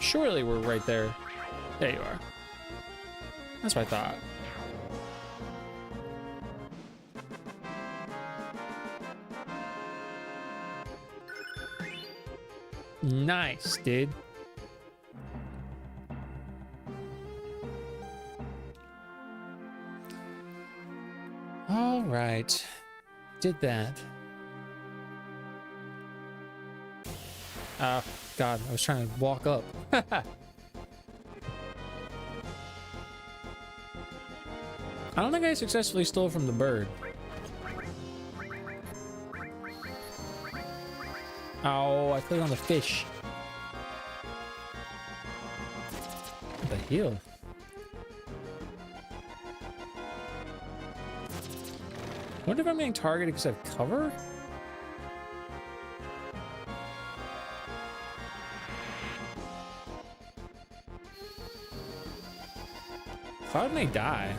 Surely we're right there. There you are. That's what I thought. Nice, dude. All right. Did that. Oh, God. I was trying to walk up. I don't think I successfully stole from the bird. Oh, I played on the fish. What the hell? I wonder if I'm getting targeted because I have cover? Cloud may die.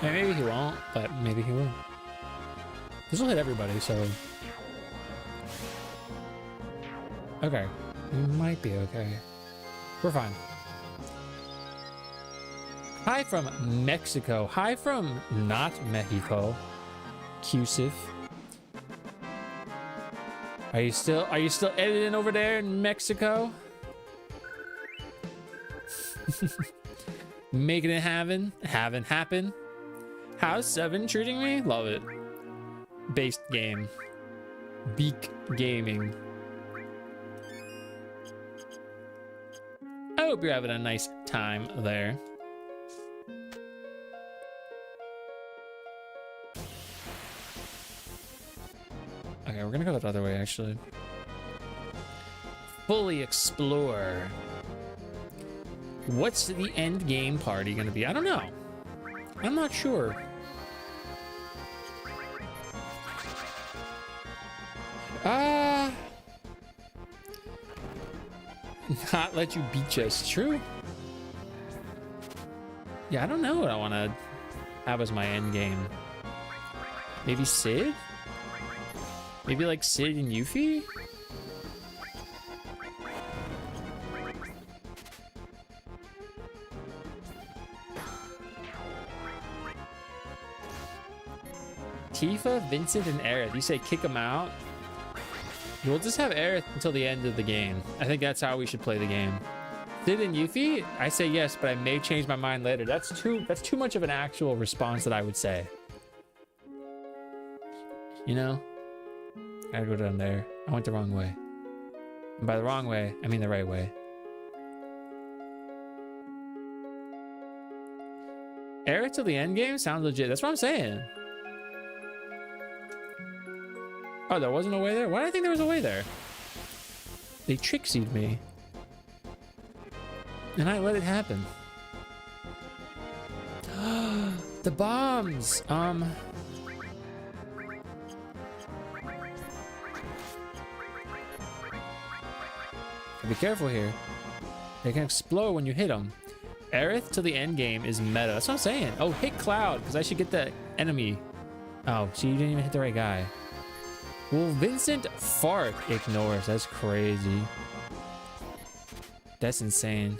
Maybe he won't, but maybe he will. This will hit everybody, so... Okay. We might be okay. We're fine. Hi from Mexico. Hi from not Mexico. Cusif. Are you still editing over there in Mexico? Making it happen. How's 7 treating me? Love it. Based game. Beak gaming. I hope you're having a nice time there. Okay, we're gonna go the other way, actually. Fully explore. What's the end game party gonna be? I don't know. I'm not sure. Not let you beat us. True. Yeah, I don't know what I want to have as my end game. Maybe Sid? Maybe like Sid and Yuffie? Tifa, Vincent, and Aerith. You say kick them out? We'll just have Aerith until the end of the game. I think that's how we should play the game. Sid and Yuffie? I say yes, but I may change my mind later. That's too much of an actual response that I would say. You know? Gotta go down there. I went the wrong way. And by the wrong way, I mean the right way. Aerith till the end game sounds legit. That's what I'm saying. Oh, there wasn't a way there? Why did I think there was a way there? They trixied me. And I let it happen. The bombs! Be careful here. They can explode when you hit them. Aerith to the end game is meta. That's what I'm saying. Oh, hit Cloud, because I should get the enemy. Oh, so you didn't even hit the right guy. Well, Vincent Fark ignores. That's crazy. That's insane.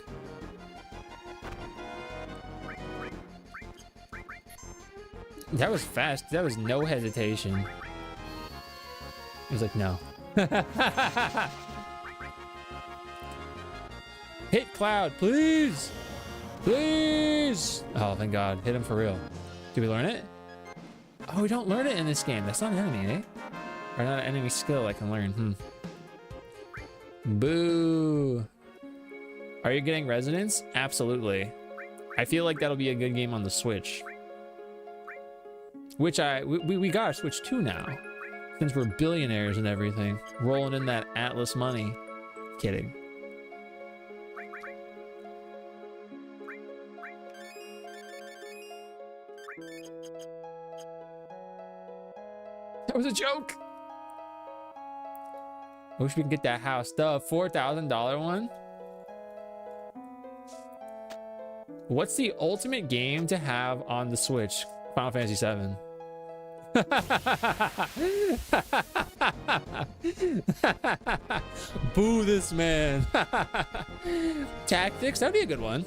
That was fast. That was no hesitation. He was like, no. Hit Cloud, please. Please. Oh, thank God. Hit him for real. Did we learn it? Oh, we don't learn it in this game. That's not an enemy, eh? Or not an enemy skill I can learn. Boo. Are you getting Resonance? Absolutely. I feel like that'll be a good game on the Switch. Which we got a Switch 2 now. Since we're billionaires and everything. Rolling in that Atlas money. Kidding. That was a joke. I wish we could get that house. The $4,000 one. What's the ultimate game to have on the Switch? Final Fantasy 7. Boo this man. Tactics, that'd be a good one.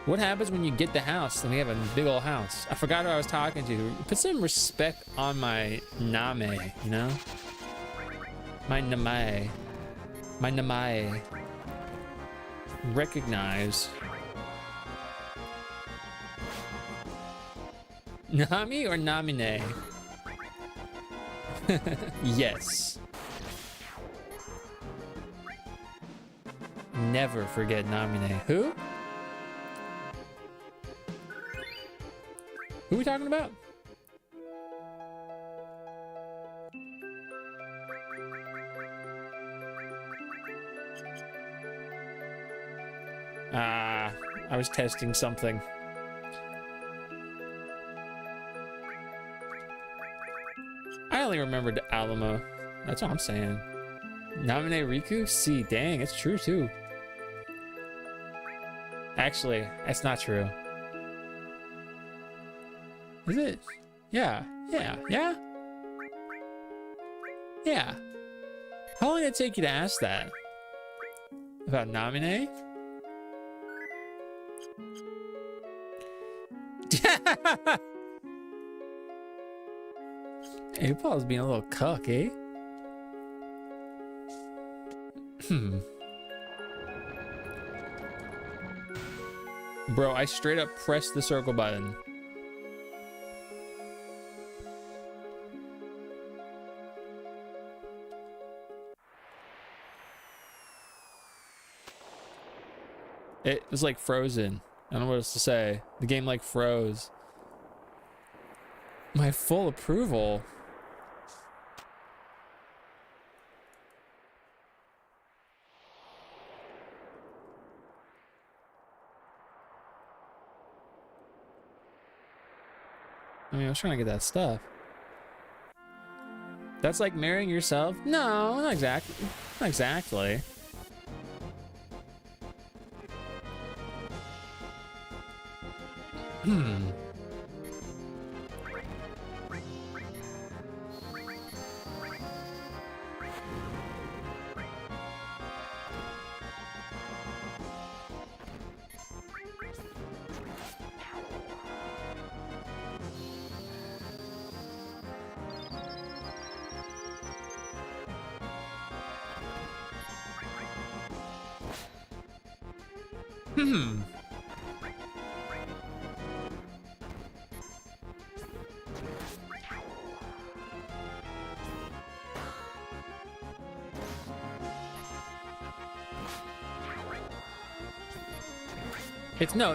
What happens when you get the house and we have a big old house? I forgot who I was talking to. Put some respect on my name, you know? My namae. My namae. Recognize. Nami or Namine? Yes. Never forget Namine. Who? Who are we talking about? I was testing something. I only remembered Alamo. That's what I'm saying. Namine Riku? See, dang, it's true too. Actually, that's not true. Is it? Yeah. How long did it take you to ask that? About Namine? Hey, Paul's being a little cuck, eh? Bro, I straight up pressed the circle button. It was like frozen. I don't know what else to say. The game like froze. My full approval. I mean, I was trying to get that stuff. That's like marrying yourself? No, not exactly. Not exactly.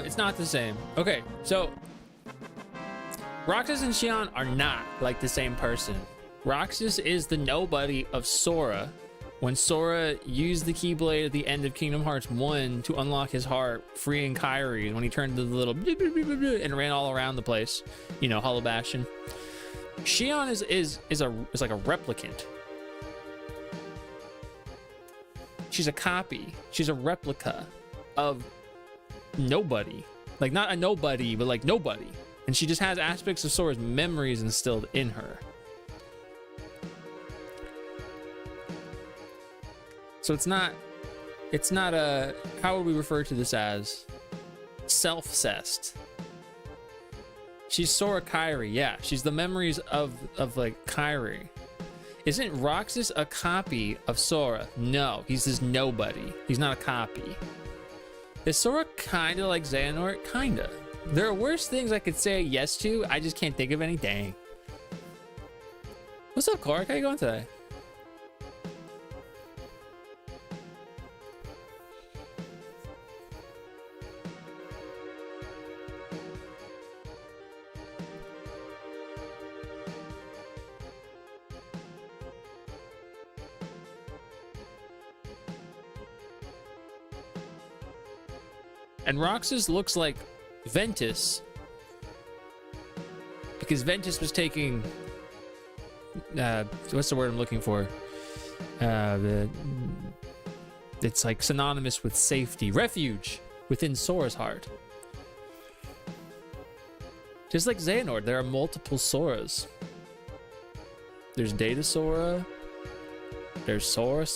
It's not the same. Okay, so Roxas and Xion are not like the same person. Roxas is the nobody of Sora. When Sora used the Keyblade at the end of Kingdom Hearts 1 to unlock his heart, freeing Kairi, when he turned the little and ran all around the place, you know, Hollow Bastion. Xion is like a replicant. She's a copy. She's a replica of nobody. Like, not a nobody, but like nobody. And she just has aspects of Sora's memories instilled in her. So it's not a, how would we refer to this as? Self-cessed. She's Sora Kairi, yeah. She's the memories of like Kairi. Isn't Roxas a copy of Sora? No, he's this nobody. He's not a copy. Is Sora kinda like Xehanort? Kinda. There are worse things I could say yes to. I just can't think of any. Dang. What's up, Clark? How you going today? And Roxas looks like Ventus, because Ventus was taking what's the word I'm looking for? It's like synonymous with safety, refuge within Sora's heart. Just like Xehanort, there are multiple Soras. There's Data Sora, there's Sora.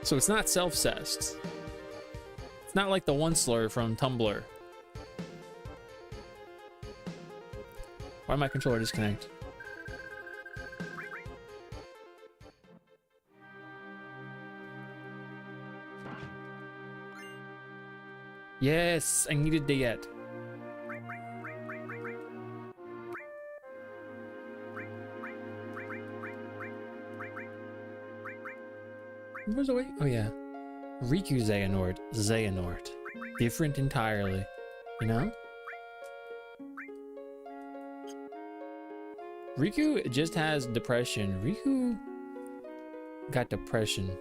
So it's not self-cessed. It's not like the one slur from Tumblr. Why did my controller disconnect? Yes, I needed that. Where's the way? Oh yeah. Riku Xehanort. Different entirely. You know? Riku just has depression. Riku got depression.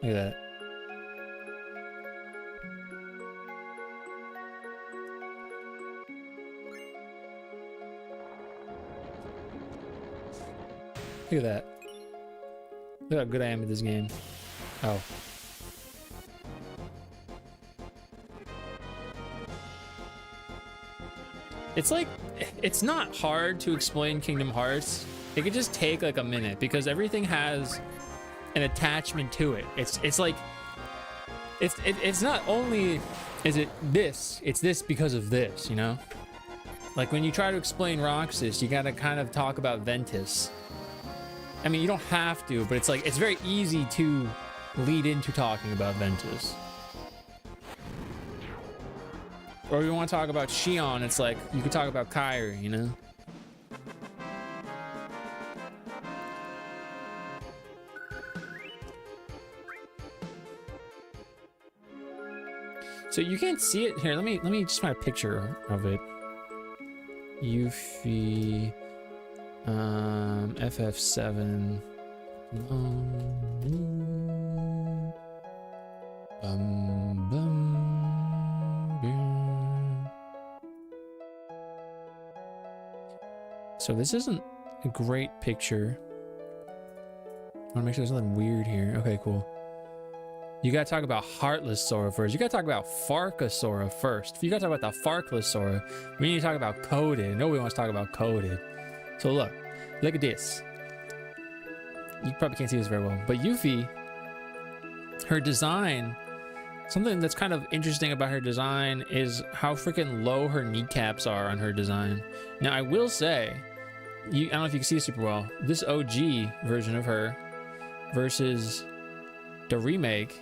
Look at that. Look at that. Look how good I am at this game. Oh. It's like, it's not hard to explain Kingdom Hearts. It could just take like a minute because everything has an attachment to it. It's like, it's not only is it this, it's this because of this, you know? Like when you try to explain Roxas, you gotta kind of talk about Ventus. I mean, you don't have to, but it's like, it's very easy to lead into talking about Ventus. Or if you want to talk about Xion, it's like, you could talk about Kairi, you know? So you can't see it here. Let me just find a picture of it. Yuffie, FF7. So this isn't a great picture. I want to make sure there's nothing weird here. Okay, cool. You gotta talk about Heartless Sora first. You gotta talk about Farka Sora first. If you gotta talk about the Farkless Sora, we need to talk about Coded. Nobody wants to talk about Coded. So look at this. You probably can't see this very well, but Yuffie, her design, something that's kind of interesting about her design is how freaking low her kneecaps are on her design. Now, I will say, I don't know if you can see it super well, this OG version of her versus the remake.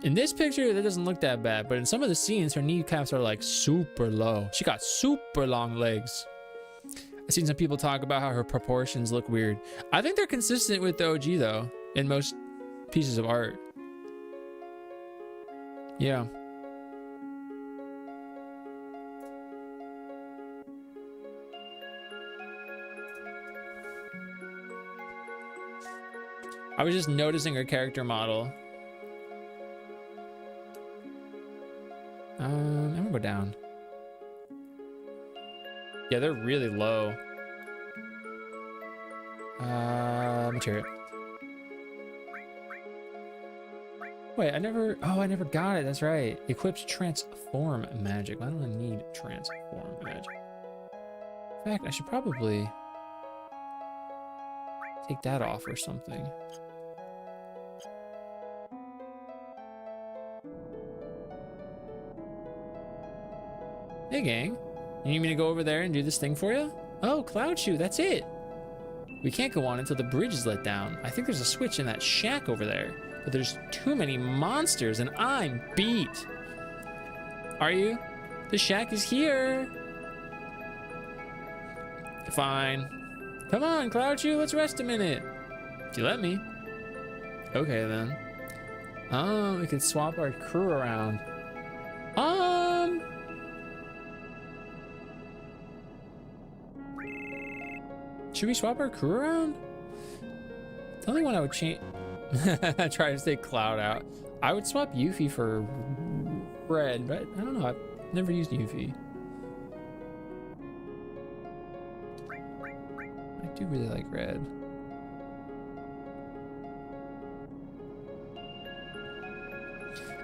In this picture, that doesn't look that bad, but in some of the scenes, her kneecaps are like super low. She got super long legs. I've seen some people talk about how her proportions look weird. I think they're consistent with the OG though, in most pieces of art. Yeah. I was just noticing her character model. I'm gonna go down. Yeah, they're really low. Material. Wait, I never got it. That's right. Equips transform magic. Why don't I need transform magic? In fact, I should probably take that off or something. Hey gang, you need me to go over there and do this thing for you? Oh, Cloud Shoe, that's it. We can't go on until the bridge is let down. I think there's a switch in that shack over there, but there's too many monsters and I'm beat. Are you? The shack is here. Fine. Come on, Cloud Shoe, let's rest a minute. If you let me. Okay then. Oh, we can swap our crew around. Should we swap our crew around? The only one I would change. Try to stay Cloud out. I would swap Yuffie for Red, but I don't know. I've never used Yuffie. I do really like Red.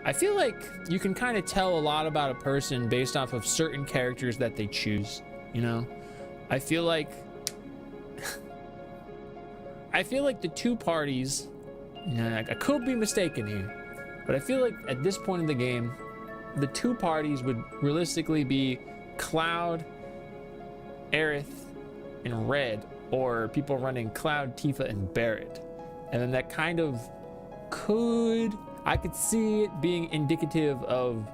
I feel like you can kind of tell a lot about a person based off of certain characters that they choose, you know? I feel like the two parties, you know, I could be mistaken here, but I feel like at this point in the game, the two parties would realistically be Cloud, Aerith, and Red, or people running Cloud, Tifa, and Barret. And then that kind of I could see it being indicative of,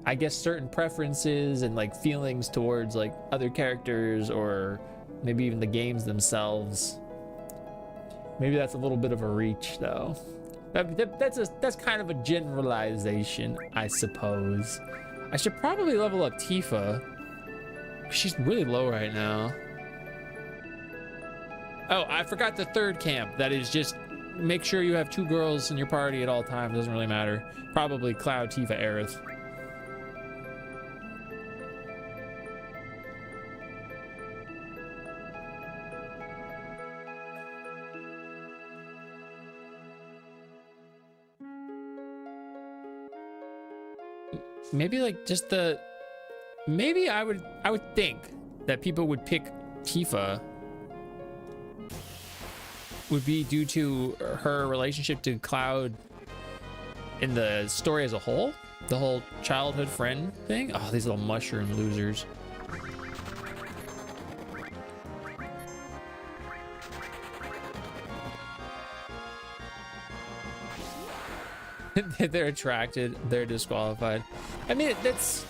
I guess, certain preferences and like feelings towards like other characters, or maybe even the games themselves. Maybe that's a little bit of a reach though. That's kind of a generalization, I suppose. I should probably level up Tifa. She's really low right now. Oh, I forgot the third camp. That is just make sure you have two girls in your party at all times. Doesn't really matter. Probably Cloud, Tifa, Aerith. Maybe like just the, maybe I would think that people would pick Tifa would be due to her relationship to Cloud in the story as a whole, the whole childhood friend thing. Oh, these little mushroom losers. They're attracted, they're disqualified. I mean, that's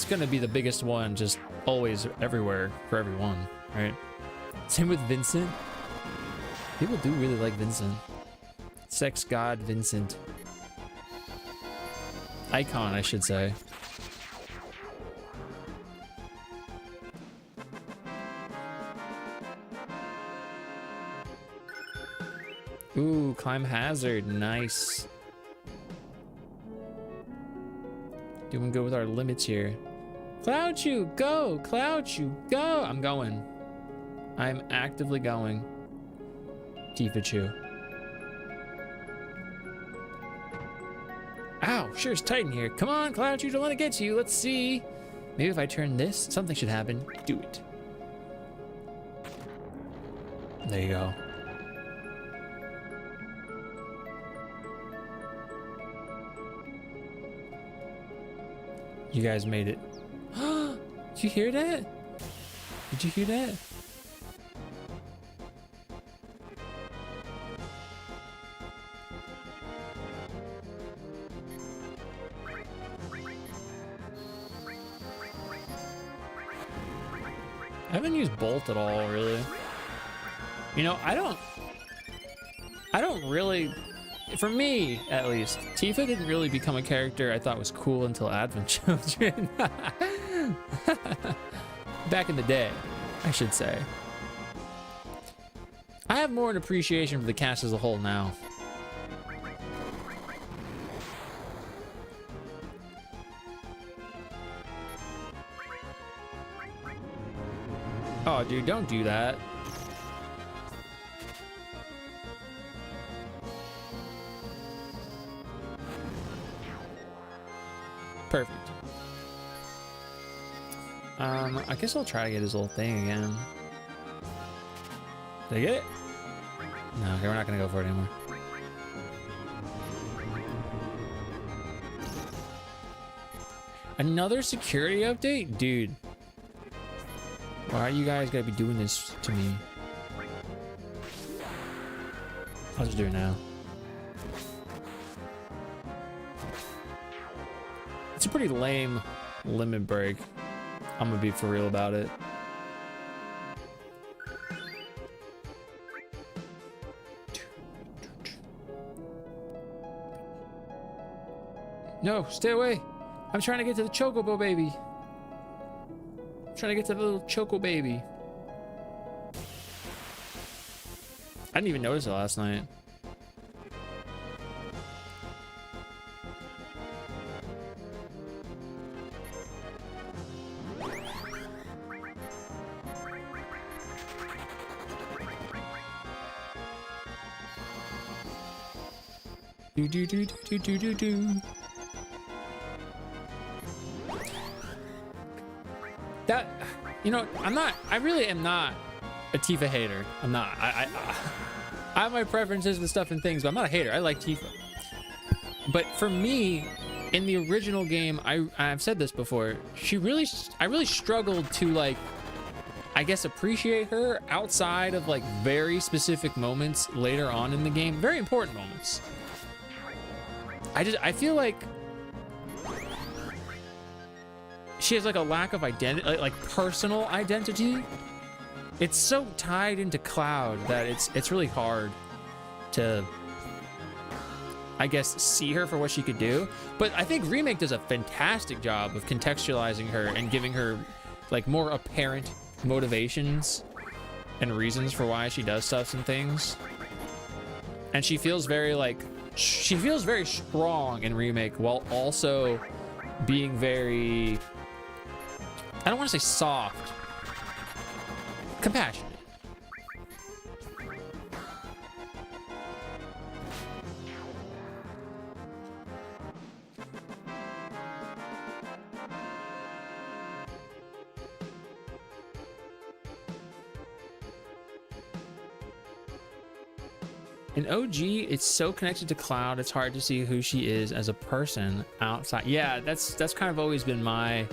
gonna be the biggest one, just always everywhere for everyone, right? Same with Vincent. People do really like Vincent. Sex god Vincent. Icon, I should say. Ooh, climb hazard, nice. Doing good with our limits here. Cloud Chew, go! Cloud Chew, go! I'm going. I'm actively going. Tifa Chew. Ow, sure it's tight in here. Come on, Cloud Chew, don't let it get to you. Let's see. Maybe if I turn this, something should happen. Do it. There you go. You guys made it. Did you hear that? Did you hear that? I haven't used Bolt at all, really. You know, I don't really, for me at least, Tifa didn't really become a character I thought was cool until Advent Children. Back in the day, I should say. I have more an appreciation for the cast as a whole now. Oh, dude, don't do that. Perfect. I guess I'll try to get his little thing again. Did I get it? No, okay, we're not gonna go for it anymore. Another security update? Dude. Why are you guys gonna be doing this to me? I'll just do it now. It's a pretty lame limit break. I'm gonna be for real about it. No, stay away. I'm trying to get to the Chocobo baby. I'm trying to get to the little Choco baby. I didn't even notice it last night. Do do do do do do do. That, you know, I really am not a Tifa hater. I'm not. I have my preferences with stuff and things, but I'm not a hater. I like Tifa. But for me, in the original game, I've said this before, I really struggled to, like, I guess, appreciate her outside of, like, very specific moments later on in the game. Very important moments. I feel like she has like a lack of identity, like personal identity. It's so tied into Cloud that it's really hard to, I guess, see her for what she could do. But I think Remake does a fantastic job of contextualizing her and giving her like more apparent motivations and reasons for why she does stuff and things. And she feels very strong in Remake while also being very, I don't want to say soft, compassionate. In OG, it's so connected to Cloud, it's hard to see who she is as a person outside. Yeah, that's kind of always been my,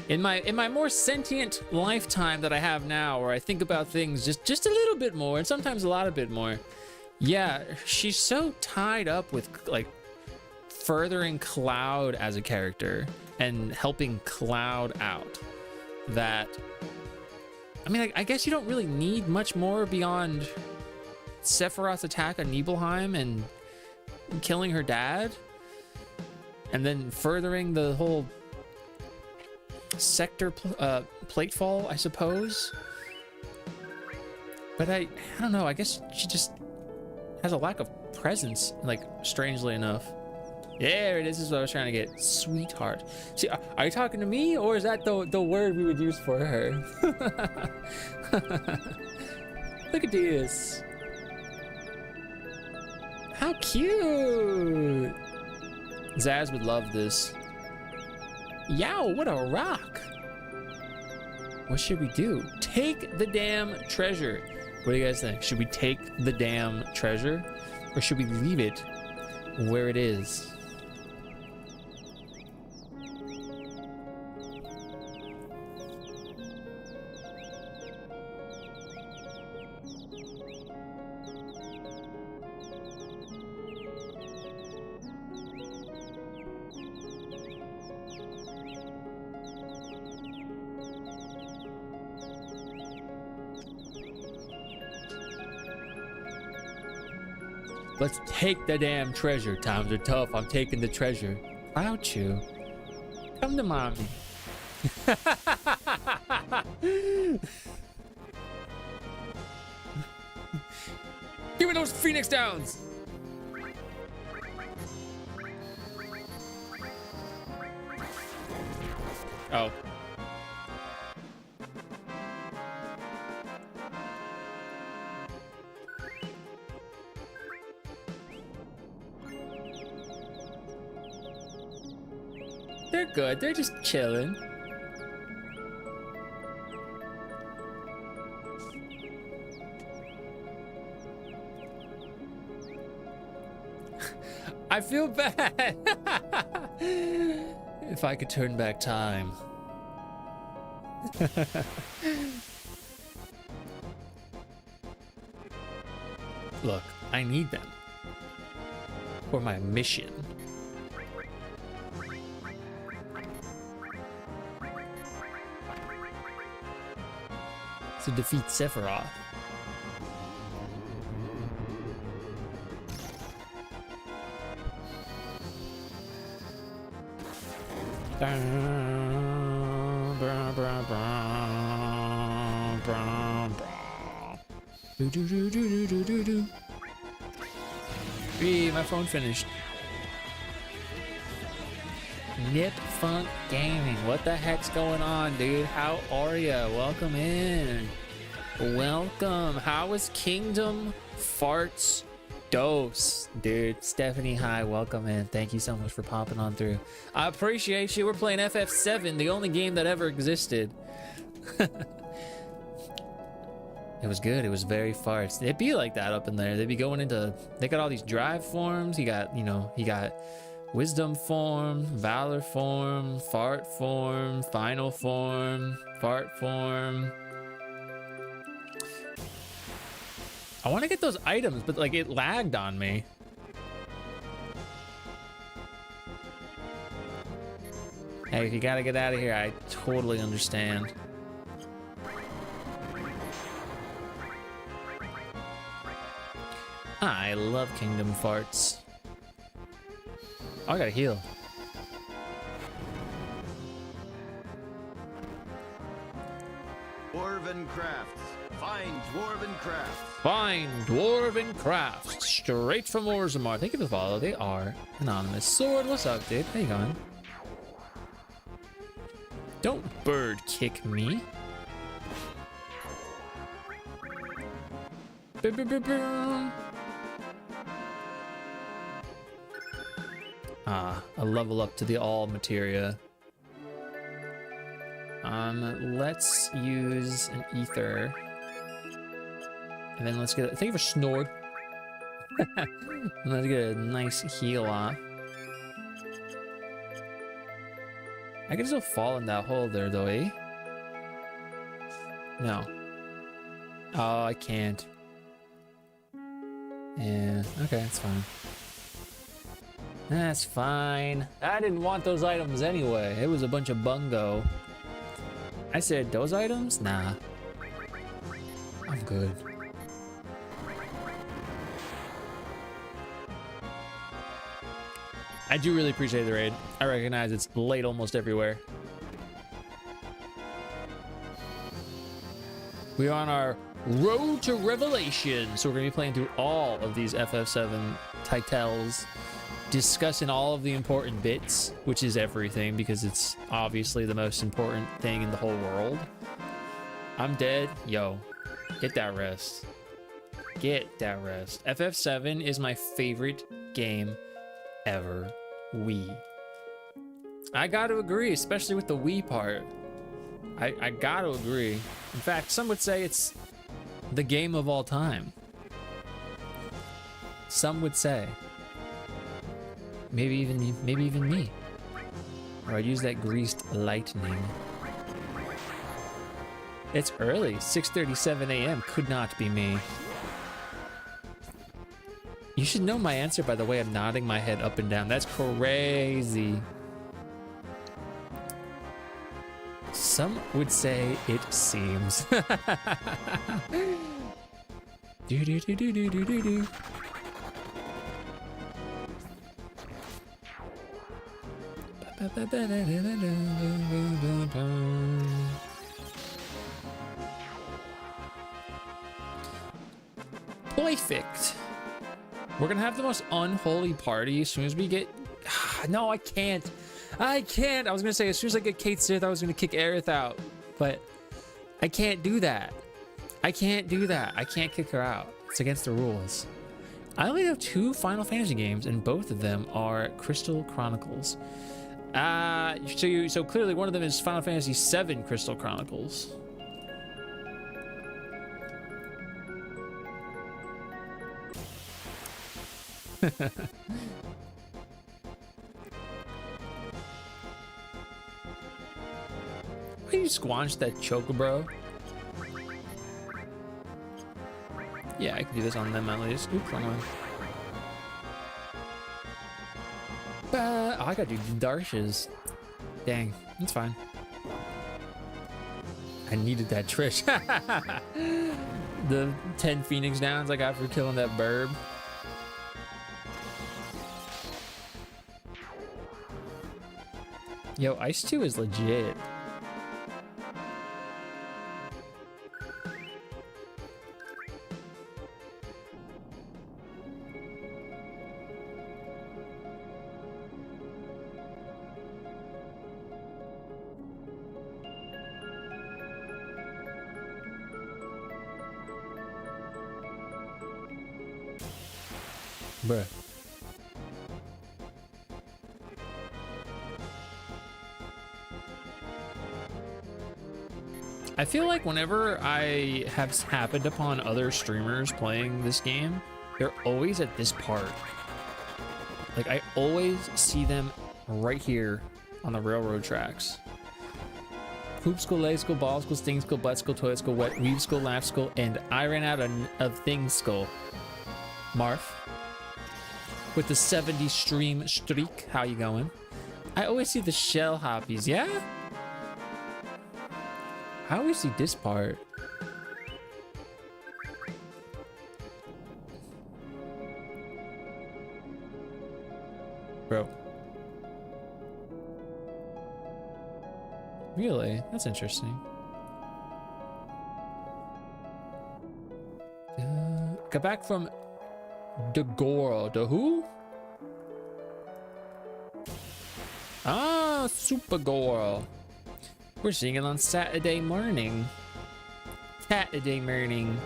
in my more sentient lifetime that I have now, where I think about things just a little bit more, and sometimes a lot of bit more. Yeah, she's so tied up with like furthering Cloud as a character and helping Cloud out that, I mean, like, I guess you don't really need much more beyond Sephiroth's attack on Nibelheim and killing her dad, and then furthering the whole sector platefall, I suppose. But I don't know, I guess she just has a lack of presence, like, strangely enough. There it is. This is what I was trying to get. Sweetheart. See, are you talking to me, or is that the word we would use for her? Look at this. How cute! Zaz would love this. Yow, what a rock! What should we do? Take the damn treasure. What do you guys think? Should we take the damn treasure? Or should we leave it where it is? Let's take the damn treasure. Times are tough. I'm taking the treasure. Cloud Chew. Come to mommy. Give me those Phoenix Downs. Oh. They're good. They're just chilling. I feel bad. If I could turn back time. Look, I need them for my mission. To defeat Sephiroth. My phone finished. Nip Funk Gaming. What the heck's going on, dude? How are ya? Welcome in. Welcome. How was Kingdom Farts Dose? Dude, Stephanie, hi. Welcome in. Thank you so much for popping on through. I appreciate you. We're playing FF7, the only game that ever existed. It was good. It was very farts. It'd be like that up in there. They'd be going into... They got all these drive forms. You got, you know, you got... Wisdom form, valor form, fart form, final form, fart form. I want to get those items, but like it lagged on me. Hey, if you gotta get out of here, I totally understand. I love Kingdom Farts. Oh, I gotta heal. Dwarven crafts. Fine dwarven crafts. Fine dwarven crafts. Straight from Orzammar. Thank you for the follow. They are anonymous. Sword, what's up, dude? How you going? Don't bird kick me. Ah, a level up to the all materia. Let's use an ether. And then let's get, thank you for Snord. And let's get a nice heal off. I can still fall in that hole there though, eh? No. Oh, I can't. Yeah, okay, that's fine. That's fine. I didn't want those items anyway. It was a bunch of bungo. I said, those items? Nah. I'm good. I do really appreciate the raid. I recognize it's late almost everywhere. We're on our road to revelation. So we're going to be playing through all of these FF7 titles, discussing all of the important bits, which is everything, because it's obviously the most important thing in the whole world. I'm dead. Yo, get that rest. Get that rest. FF7 is my favorite game ever. Wii. I gotta agree, especially with the Wii part. I gotta agree. In fact, some would say it's the game of all time. Some would say. Maybe even me. Or I'd use that greased lightning. It's early, 6:37 a.m. Could not be me. You should know my answer by the way I'm nodding my head up and down. That's crazy. Some would say it seems. Do. Perfect. We're gonna have the most unholy party as soon as we get. No, I can't. I can't. I was gonna say as soon as I get Kate Sith, I was gonna kick Aerith out, but I can't do that. I can't do that. I can't kick her out. It's against the rules. I only have 2 Final Fantasy games, and both of them are Crystal Chronicles. So clearly one of them is Final Fantasy VII Crystal Chronicles. Why do you squanch that Chocobro? Yeah, I can do this on them at least. Oops, wrong one. Oh, I gotta do Darshes. Dang, it's fine. I needed that Trish. The 10 Phoenix Downs I got for killing that burb. Yo, Ice 2 is legit. Bruh. I feel like whenever I have happened upon other streamers playing this game, they're always at this part. Like, I always see them right here on the railroad tracks. Poop school, leg school, ball school, sting school, butt school, toilet school, wet weave school, laugh school, and I ran out of things school. Marf. With the 70 stream streak, how you going? I always see the shell hoppies, yeah? I always see this part. Bro. Really? That's interesting. Got back from Dagora. The who? Ah, Super Goro. We're seeing it on Saturday morning. Saturday morning.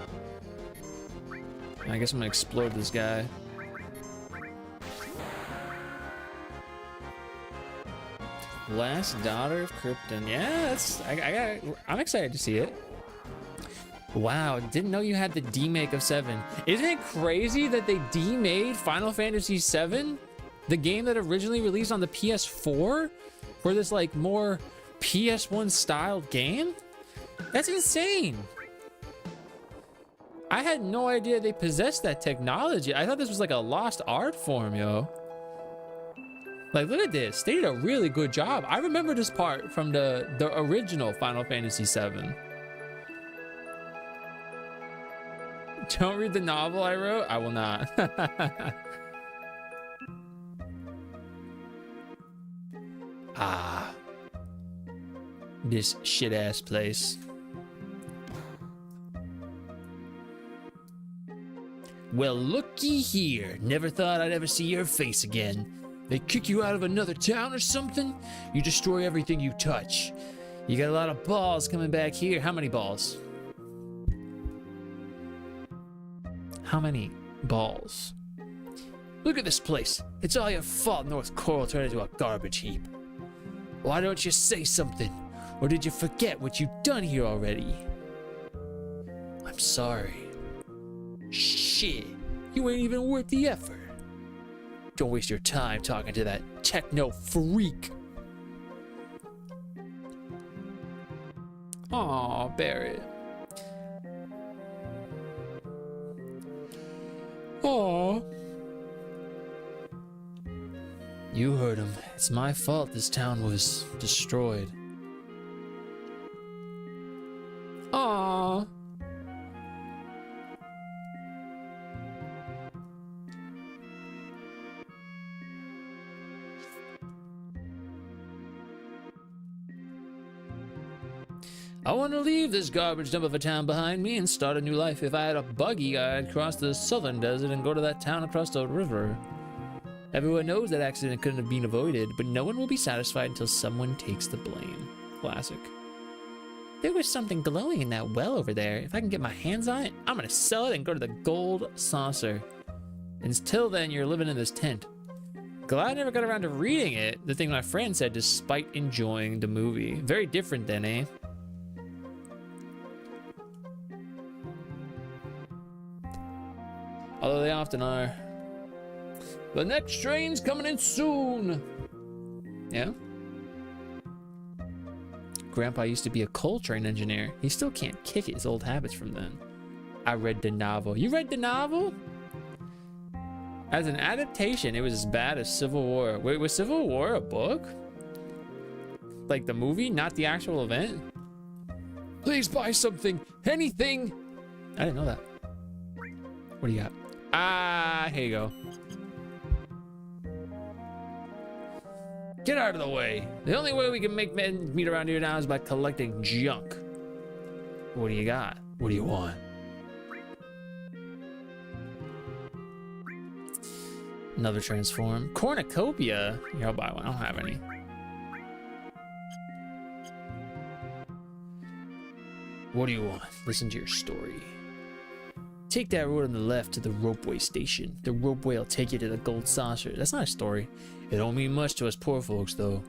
I guess I'm gonna explode this guy. Last Daughter of Krypton. Yeah, that's I'm excited to see it. Wow, didn't know you had the demake of 7. Isn't it crazy that they demade Final Fantasy 7? The game that originally released on the PS4 for this like more PS1 styled game? That's insane. I had no idea they possessed that technology. I thought this was like a lost art form, yo. Like, look at this. They did a really good job. I remember this part from the original Final Fantasy VII. Don't read the novel I wrote. I will not. Ah. This shit ass place. Well, looky here. Never thought I'd ever see your face again. They kick you out of another town or something? You destroy everything you touch. You got a lot of balls coming back here. How many balls? How many balls? Look at this place. It's all your fault North Coral turned into a garbage heap. Why don't you say something? Or did you forget what you've done here already? I'm sorry. Shit, you ain't even worth the effort. Don't waste your time talking to that techno freak. Aw, Barrett. Aw. You heard him. It's my fault this town was destroyed. Aw. I want to leave this garbage dump of a town behind me and start a new life. If I had a buggy, I'd cross the southern desert and go to that town across the river. Everyone knows that accident couldn't have been avoided, but no one will be satisfied until someone takes the blame. Classic. There was something glowing in that well over there. If I can get my hands on it, I'm gonna sell it and go to the gold saucer. Until then, you're living in this tent. Glad I never got around to reading it, the thing my friend said, despite enjoying the movie. Very different then, eh? Although they often are. The next train's coming in soon. Yeah? Grandpa used to be a coal train engineer. He still can't kick his old habits from then. I read the novel. You read the novel? As an adaptation, it was as bad as Civil War. Wait, was Civil War a book? Like the movie, not the actual event? Please buy something. Anything. I didn't know that. What do you got? Ah, here you go. Get out of the way. The only way we can make men meet around here now is by collecting junk. What do you got? What do you want? Another transform. Cornucopia. Here, I'll buy one. I don't have any. What do you want? Listen to your story. Take that road on the left to the ropeway station. The ropeway will take you to the gold saucer. That's not a story. It don't mean much to us poor folks, though.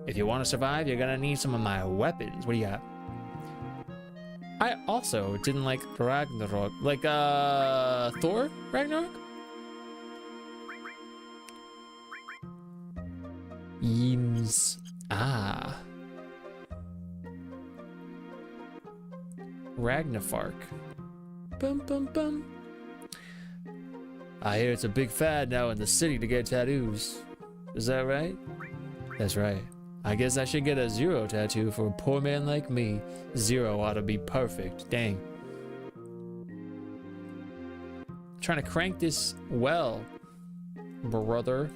If you want to survive, you're gonna need some of my weapons. What do you got? I also didn't like Ragnarok. Like, Thor Ragnarok? Yeems. Ah. Ragnafark. Bum bum bum. I hear it's a big fad now in the city to get tattoos. Is that right? That's right. I guess I should get a Zero tattoo for a poor man like me. Zero ought to be perfect. Dang. Trying to crank this well, brother.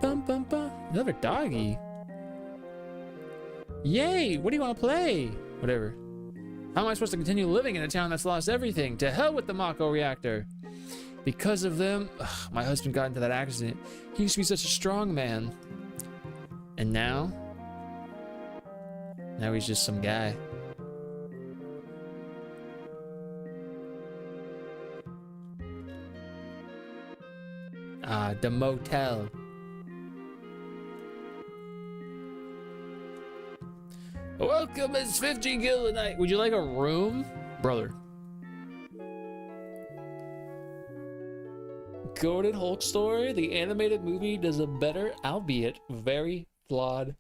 Bum bum bum. Another doggy. Yay! What do you want to play? Whatever. How am I supposed to continue living in a town that's lost everything? To hell with the Mako reactor. Because of them, my husband got into that accident. He used to be such a strong man. And now? Now he's just some guy. Ah, the motel. Welcome, it's 50 gil a night. Would you like a room? Brother. Goated Hulk story. The animated movie does a better, albeit very flawed,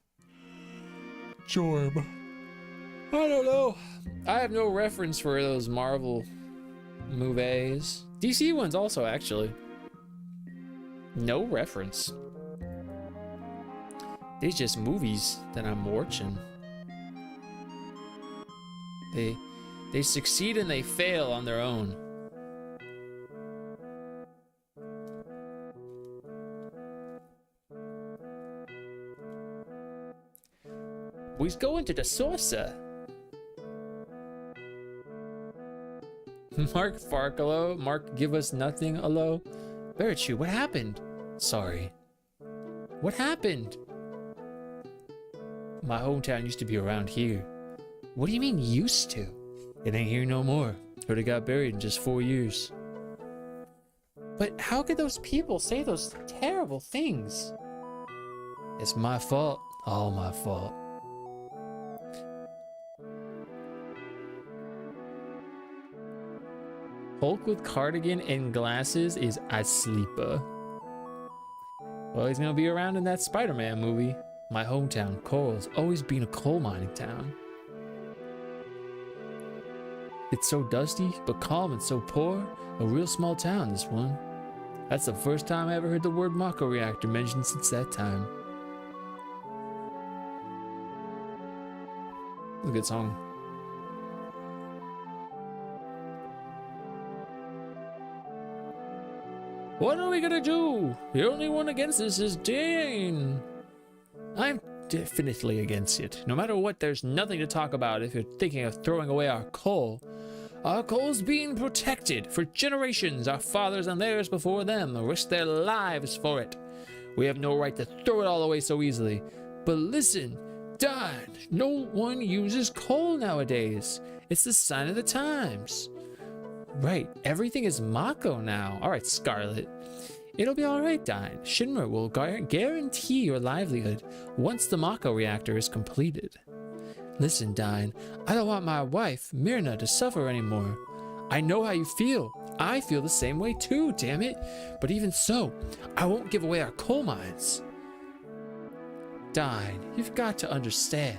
job. I don't know. I have no reference for those Marvel movies. DC ones also, actually. No reference. These just movies that I'm watching. They succeed and they fail on their own. We's going to the saucer. Mark Farkalo. Mark, give us nothing. Hello. Berichu, what happened? Sorry. What happened? My hometown used to be around here. What do you mean used to? It ain't here no more. Heard it got buried in just 4 years. But how could those people say those terrible things? It's my fault. All my fault. Hulk with cardigan and glasses is a sleeper. Well, he's gonna be around in that Spider-Man movie. My hometown, Coral's always been a coal mining town. It's so dusty, but calm and so poor. A real small town, this one. That's the first time I ever heard the word Mako reactor mentioned since that time. It's a good song. What are we gonna do? The only one against this is Dane. I'm definitely against it. No matter what, there's nothing to talk about if you're thinking of throwing away our coal. Our coal's being protected for generations. Our fathers and theirs before them risked their lives for it. We have no right to throw it all away so easily. But listen, Dad, no one uses coal nowadays. It's the sign of the times. Right, everything is Mako now. Alright, Scarlet. It'll be alright, Dine. Shinra will guarantee your livelihood once the Mako reactor is completed. Listen, Dine, I don't want my wife, Myrna, to suffer anymore. I know how you feel. I feel the same way too, damn it. But even so, I won't give away our coal mines. Dine, you've got to understand.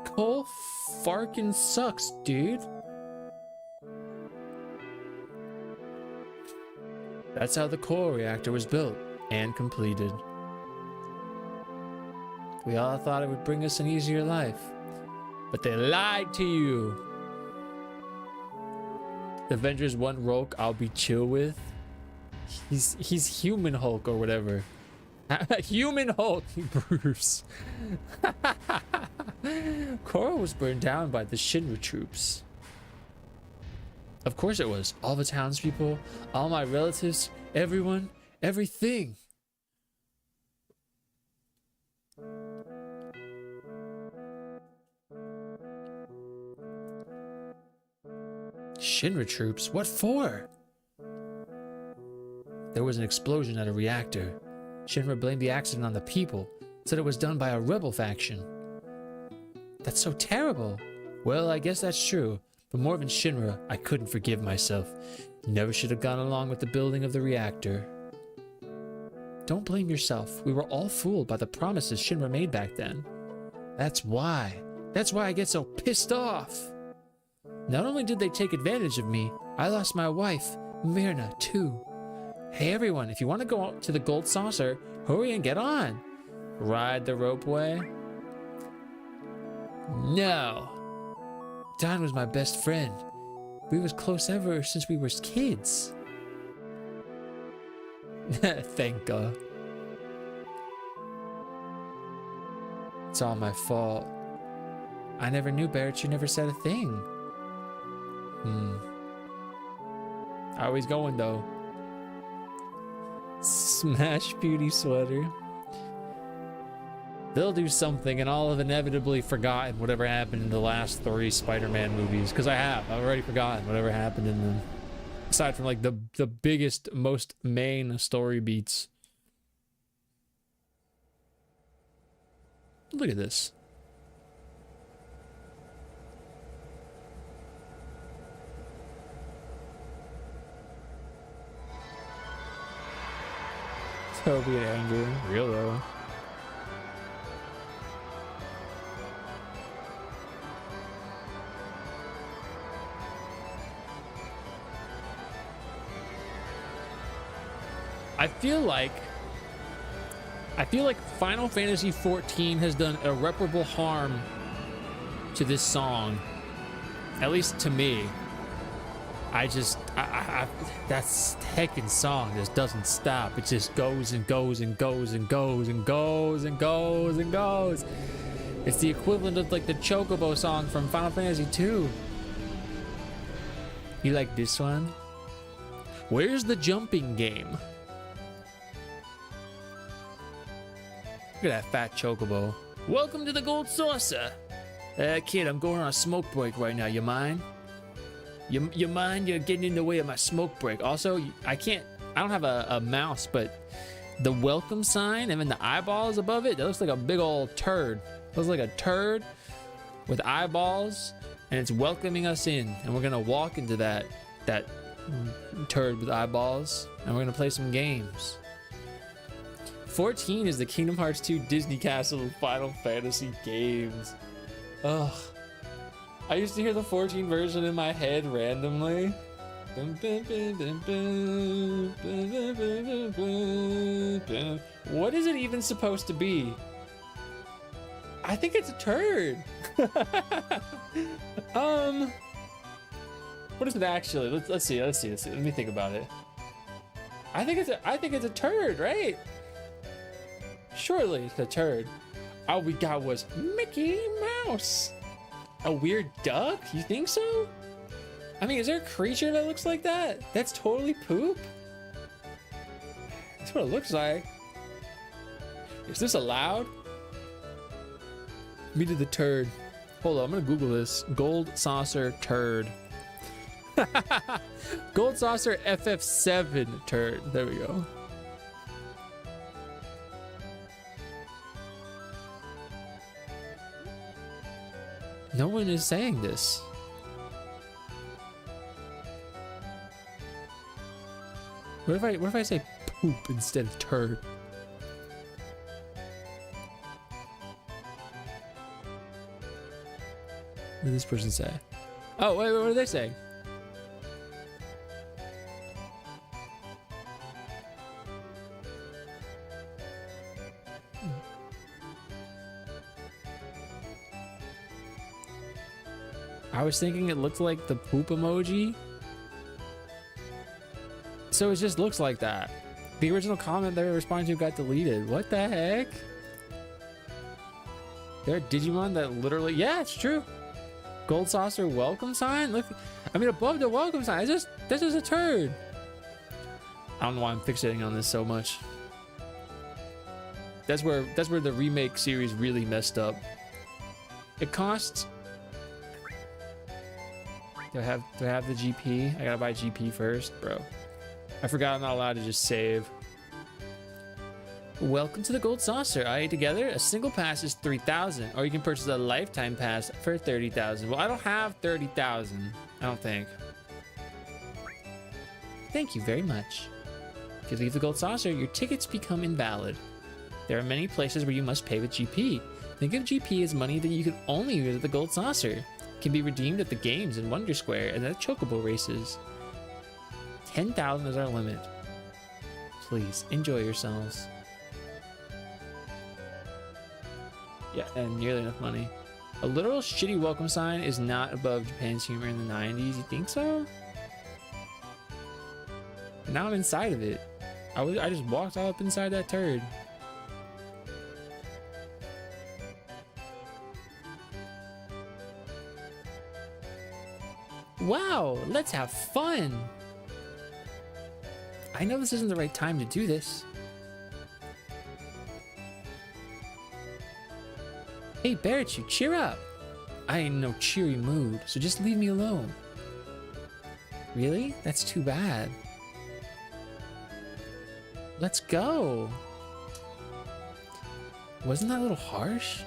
Coal farkin' sucks, dude. That's how the core reactor was built and completed. We all thought it would bring us an easier life, but they lied to you. Avengers 1 Roke I'll be chill with. He's Human Hulk or whatever. Human Hulk, Bruce. Korra was burned down by the Shinra troops. Of course it was. All the townspeople, all my relatives, everyone, everything. Shinra troops? What for? There was an explosion at a reactor. Shinra blamed the accident on the people, said it was done by a rebel faction. That's so terrible. Well, I guess that's true. But more than Shinra, I couldn't forgive myself. Never should have gone along with the building of the reactor. Don't blame yourself. We were all fooled by the promises Shinra made back then. That's why. That's why I get so pissed off. Not only did they take advantage of me, I lost my wife, Myrna, too. Hey everyone, if you want to go out to the Gold Saucer, hurry and get on. Ride the ropeway? No. Don was my best friend. We was close ever since we was kids. Thank God. It's all my fault. I never knew Barrett. You never said a thing. How he's going though? Smash Beauty sweater. They'll do something, and I'll have inevitably forgotten whatever happened in the last 3 Spider-Man movies. Because I've already forgotten whatever happened in them. Aside from like the biggest, most main story beats. Look at this. Toby and Andrew. Real though. I feel like Final Fantasy XIV has done irreparable harm to this song, at least to me. That heckin' song just doesn't stop. It just goes and goes and goes and goes and goes and goes and goes. It's the equivalent of like the Chocobo song from Final Fantasy II. You like this one? Where's the jumping game? Look at that fat Chocobo. Welcome to the Gold Saucer. Kid, I'm going on a smoke break right now. You mind? You mind? You're getting in the way of my smoke break. Also, I don't have a mouse, but the welcome sign and then the eyeballs above it, that looks like a big old turd. It looks like a turd with eyeballs, and it's welcoming us in. And we're gonna walk into that turd with eyeballs, and we're gonna play some games. 14 is the Kingdom Hearts 2 Disney Castle of Final Fantasy games. Ugh. I used to hear the 14 version in my head randomly. What is it even supposed to be? I think it's a turd. What is it actually? Let's see. Let me think about it. I think it's a turd, right? Surely it's a turd. All we got was Mickey Mouse. A weird duck? You think so? I mean, is there a creature that looks like that? That's totally poop? That's what it looks like. Is this allowed? Me to the turd. Hold on, I'm gonna Google this. Gold saucer turd. Gold saucer FF7 turd. There we go. No one is saying this. What if I say poop instead of turd? What did this person say? Oh, wait, what did they say? I was thinking it looked like the poop emoji. So it just looks like that. The original comment they were responding to got deleted. What the heck? There a Digimon that literally... Yeah, it's true. Gold saucer welcome sign? Look, I mean, above the welcome sign, this is a turd. I don't know why I'm fixating on this so much. That's where the remake series really messed up. It costs... Do I have the GP? I gotta buy GP first, bro. I forgot I'm not allowed to just save. Welcome to the Gold Saucer. All right, together, a single pass is 3,000, or you can purchase a lifetime pass for 30,000. Well, I don't have 30,000. I don't think. Thank you very much. If you leave the Gold Saucer, your tickets become invalid. There are many places where you must pay with GP. Think of GP as money that you can only use at the Gold Saucer. It can be redeemed at the games in Wonder Square and at Chocobo races. 10,000 is our limit. Please enjoy yourselves. Yeah, and nearly enough money. A literal shitty welcome sign is not above Japan's humor in the 90s. You think so? Now I'm inside of it. I just walked all up inside that turd. Wow, let's have fun. I know this isn't the right time to do this. Hey, Barrett, cheer up. I ain't in no cheery mood, so just leave me alone. Really? That's too bad. Let's go. Wasn't that a little harsh?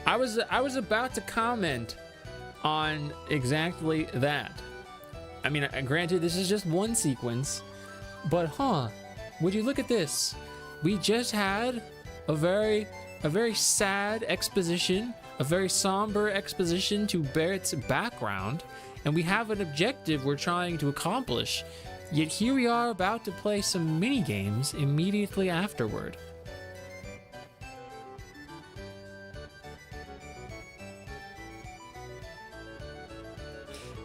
I was about to comment on exactly that. I mean, granted, this is just one sequence, but would you look at this? We just had a very sad exposition, a very somber exposition to Barrett's background, and we have an objective we're trying to accomplish. Yet here we are about to play some mini games immediately afterward.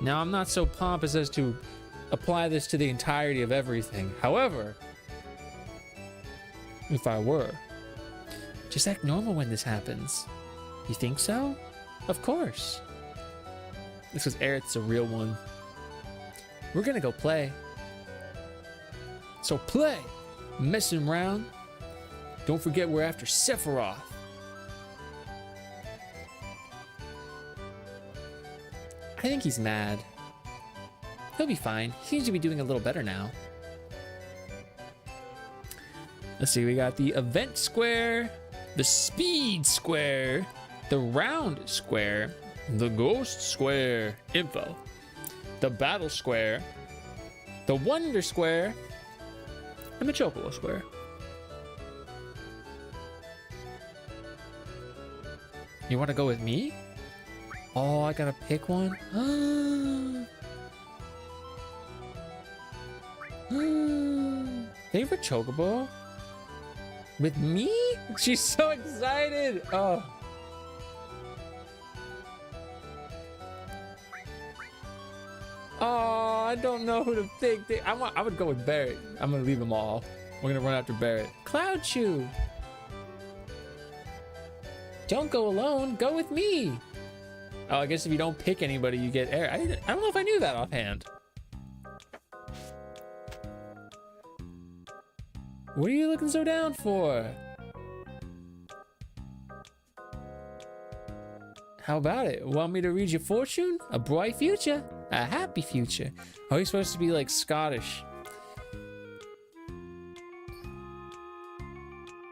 Now, I'm not so pompous as to apply this to the entirety of everything. However, if I were, just act normal when this happens. You think so? Of course. This was Aerith's a real one. We're gonna go play. So play! Messing around. Don't forget we're after Sephiroth. I think he's mad. He'll be fine. He seems to be doing a little better now. Let's see, we got the event square, the speed square, the round square, the ghost square info, the battle square, the wonder square, and the chocobo square. You want to go with me? Oh, I gotta pick one? Favorite chocobo? With me? She's so excited! Oh. Oh. I don't know who to pick. I would go with Barrett. I'm gonna leave them all. We're gonna run after Barrett. Cloud Chew. Don't go alone. Go with me. Oh, I guess if you don't pick anybody, you get air. I don't know if I knew that offhand. What are you looking so down for? How about it? Want me to read your fortune? A bright future? A happy future? Are you supposed to be like Scottish?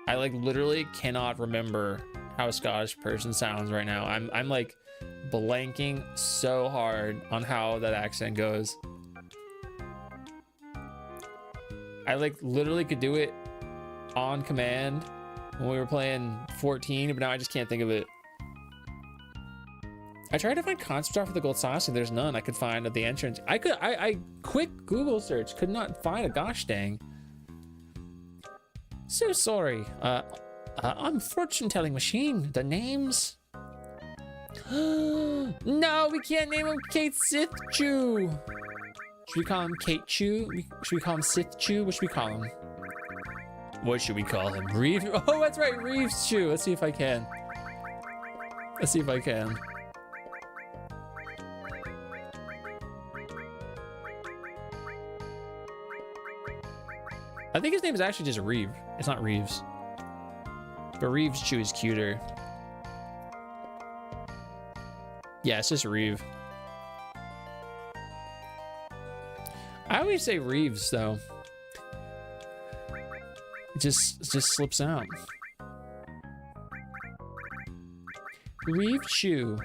I like literally cannot remember how a Scottish person sounds right now. I'm like blanking so hard on how that accent goes. I like literally could do it on command when we were playing 14, but now I just can't think of it. I tried to find concept art for the gold sauce and there's none I could find at the entrance. I quick Google search could not find a gosh dang. So sorry. I'm fortune telling machine. The names. No, we can't name him Kate Sith Chew. Should we call him Kate Chew? Should we call him Sith Chew? What should we call him? What should we call him? Reeves? Oh, that's right, Reeves Chew. Let's see if I can. Let's see if I can. I think his name is actually just Reeve. It's not Reeves. But Reeves Chew is cuter. Yeah, it's just Reeve. I always say Reeves though. It just slips out. Reeve Chew.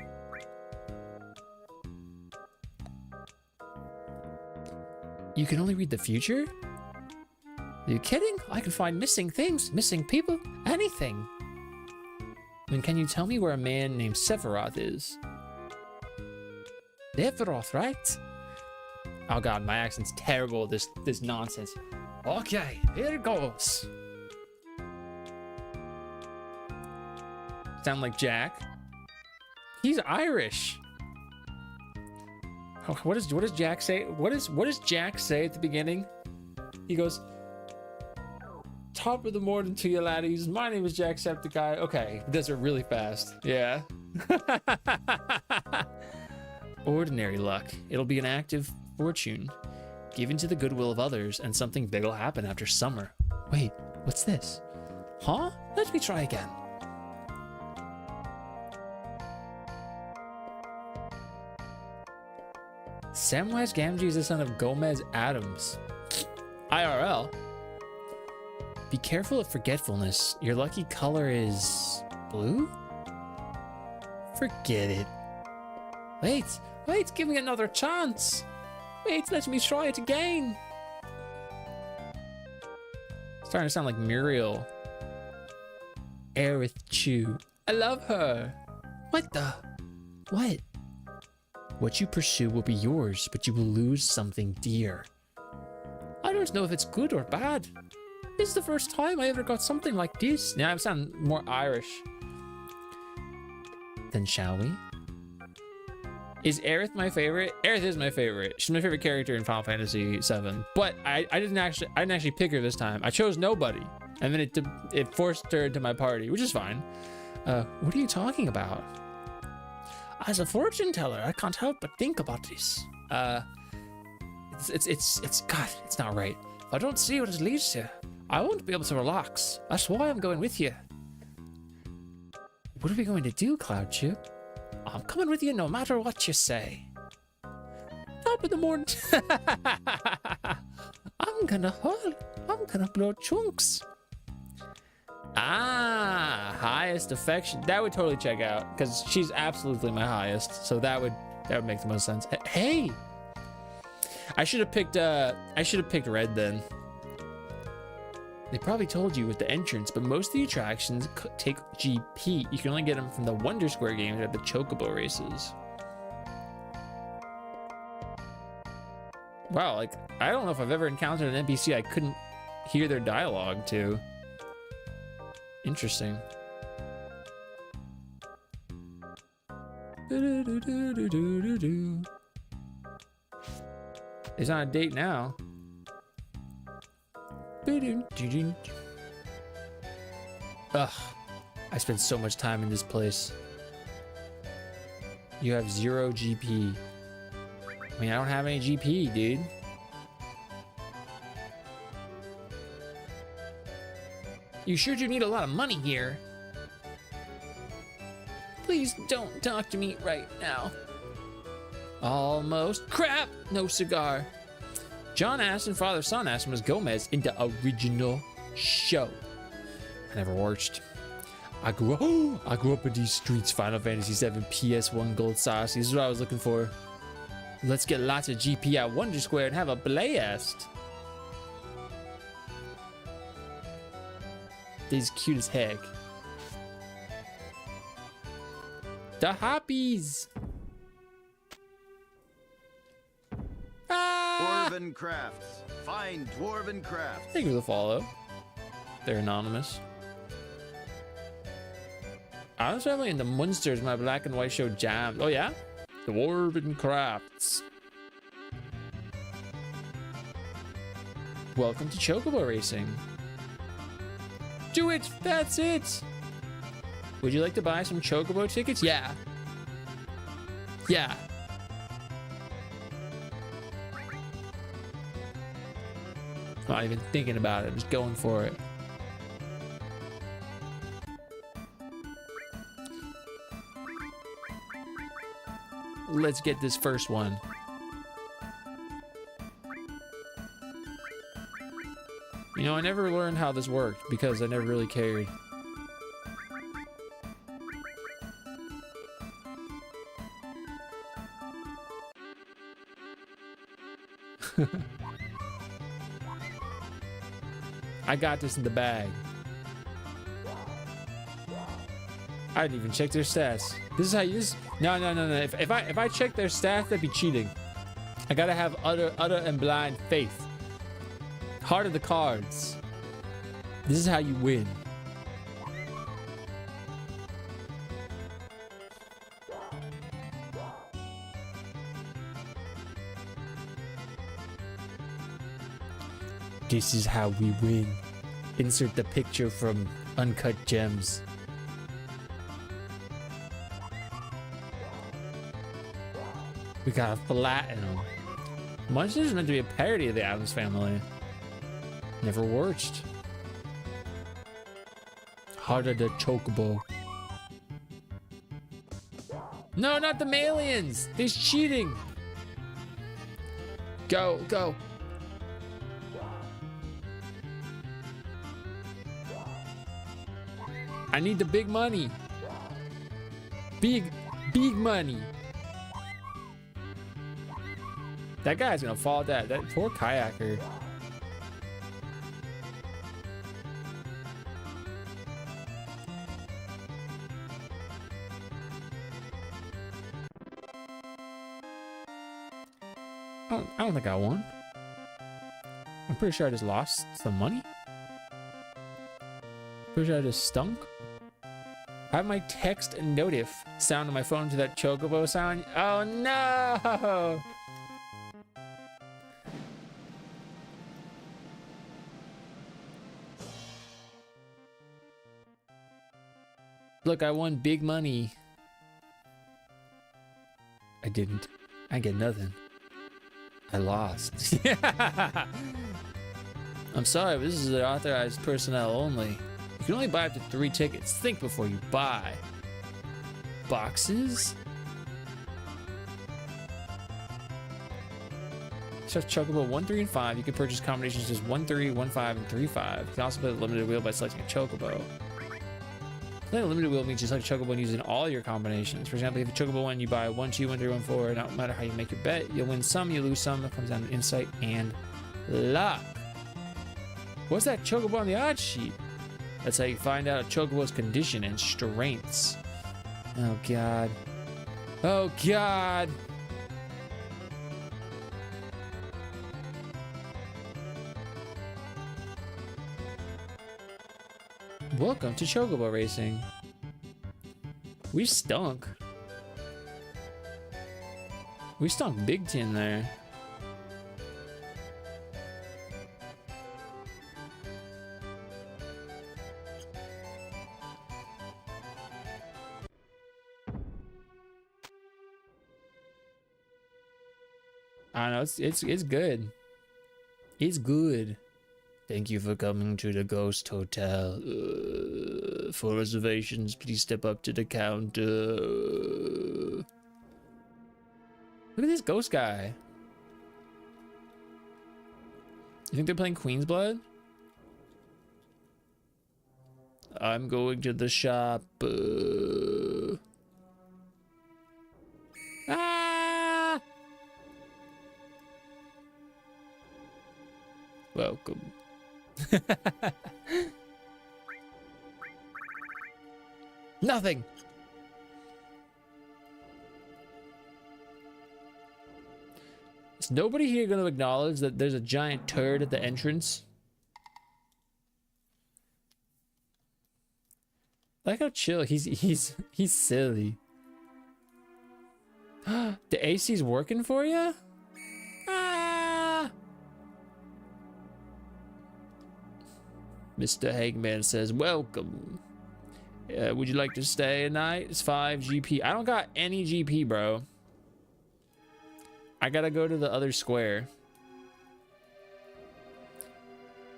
You can only read the future? Are you kidding? I can find missing things, missing people, anything. Then can you tell me where a man named Sephiroth is? Sephiroth, right? Oh god, my accent's terrible. This nonsense. Okay, here it goes. Sound like Jack? He's Irish. Oh, what does Jack say? What does Jack say at the beginning? He goes, "Top of the morning to you laddies. My name is Jacksepticeye." Okay, does it really fast. Yeah. Ordinary luck. It'll be an active fortune, given to the goodwill of others, and something big will happen after summer. Wait, what's this? Huh? Let me try again. Samwise Gamgee is the son of Gomez Adams. IRL. Be careful of forgetfulness. Your lucky color is blue? Forget it. Wait, give me another chance. Wait, let me try it again. Starting to sound like Muriel. Aerith Chew. I love her. What the? What? What you pursue will be yours, but you will lose something dear. I don't know if it's good or bad. This is the first time I ever got something like this. Now I sound more Irish. Then shall we? Is Aerith my favorite? Aerith is my favorite. She's my favorite character in Final Fantasy VII. But I didn't actually pick her this time. I chose nobody, and then it forced her into my party, which is fine. What are you talking about? As a fortune teller, I can't help but think about this. It's God, it's not right. If I don't see what it leads to, I won't be able to relax. That's why I'm going with you. What are we going to do, Cloud Chew? I'm coming with you no matter what you say. Top of the morning. I'm gonna blow chunks. Ah, highest affection. That would totally check out because she's absolutely my highest. So that would make the most sense. Hey, I should have picked red then. They probably told you with the entrance, but most of the attractions take GP. You can only get them from the Wonder Square games or the Chocobo races. Wow, like, I don't know if I've ever encountered an NPC I couldn't hear their dialogue to. Interesting. It's on a date now. Ugh. I spent so much time in this place. You have 0 GP. I mean, I don't have any GP, dude. You sure do need a lot of money here. Please don't talk to me right now. Almost. Crap! No cigar. John Aston, father-son Aston was Gomez in the original show. I never watched. I grew up in these streets. Final Fantasy 7 PS1 Gold Sauce. This is what I was looking for. Let's get lots of GP at Wonder Square and have a blast. These cute as heck. The Hoppies. Ah! Dwarven crafts. Find dwarven crafts. Thank you for the follow. They're anonymous. I was traveling in the Munsters. My black and white show jammed. Oh yeah? The Dwarven Crafts. Welcome to Chocobo Racing. Do it! That's it! Would you like to buy some Chocobo tickets? Yeah. Yeah. Not even thinking about it. I'm just going for it. Let's get this first one. You know, I never learned how this worked because I never really cared. I got this in the bag. I didn't even check their stats. This is how you no. If I check their stats, that'd be cheating. I gotta have utter and blind faith. Heart of the cards. This is how you win. This is how we win. Insert the picture from Uncut Gems. We got a platinum. Munsters is meant to be a parody of the Addams Family. Never worked. Heart of the Chocobo. No, not the Malians! He's cheating! Go, go. I need the big money. Big money. That guy's gonna fall dead. That poor kayaker. I don't think I won. I'm pretty sure I just lost some money. Pretty sure I just stunk. I have my text and notif sound on my phone to that Chocobo sound. Oh no! Look, I won big money. I didn't. I get nothing. I lost. I'm sorry, but this is authorized personnel only. You can only buy up to 3 tickets. Think before you buy. Boxes? So Chocobo 1, 3, and 5. You can purchase combinations as 1, 3, 1, 5, and 3, 5. You can also play the limited wheel by selecting a Chocobo. Playing a limited wheel means you select Chocobo and use in all your combinations. For example, if you Chocobo 1, you buy 1, 2, 1, 3, 1, 4. No matter how you make your bet, you'll win some, you lose some. It comes down to insight and luck. What's that Chocobo on the odds sheet? That's how you find out a Chocobo's condition and strengths. Oh god. Oh god. Welcome to Chocobo Racing. We stunk. We stunk big tin there. I know it's good. It's good. Thank you for coming to the Ghost Hotel. For reservations, please step up to the counter. Look at this ghost guy. You think they're playing Queen's Blood? I'm going to the shop. Ah! Welcome. Nothing. Is nobody here going to acknowledge that there's a giant turd at the entrance? Like how chill. He's silly. The AC's working for you? Ah! Mr. Hagman says, welcome. Would you like to stay a night? It's 5 GP. I don't got any GP, bro. I gotta go to the other square.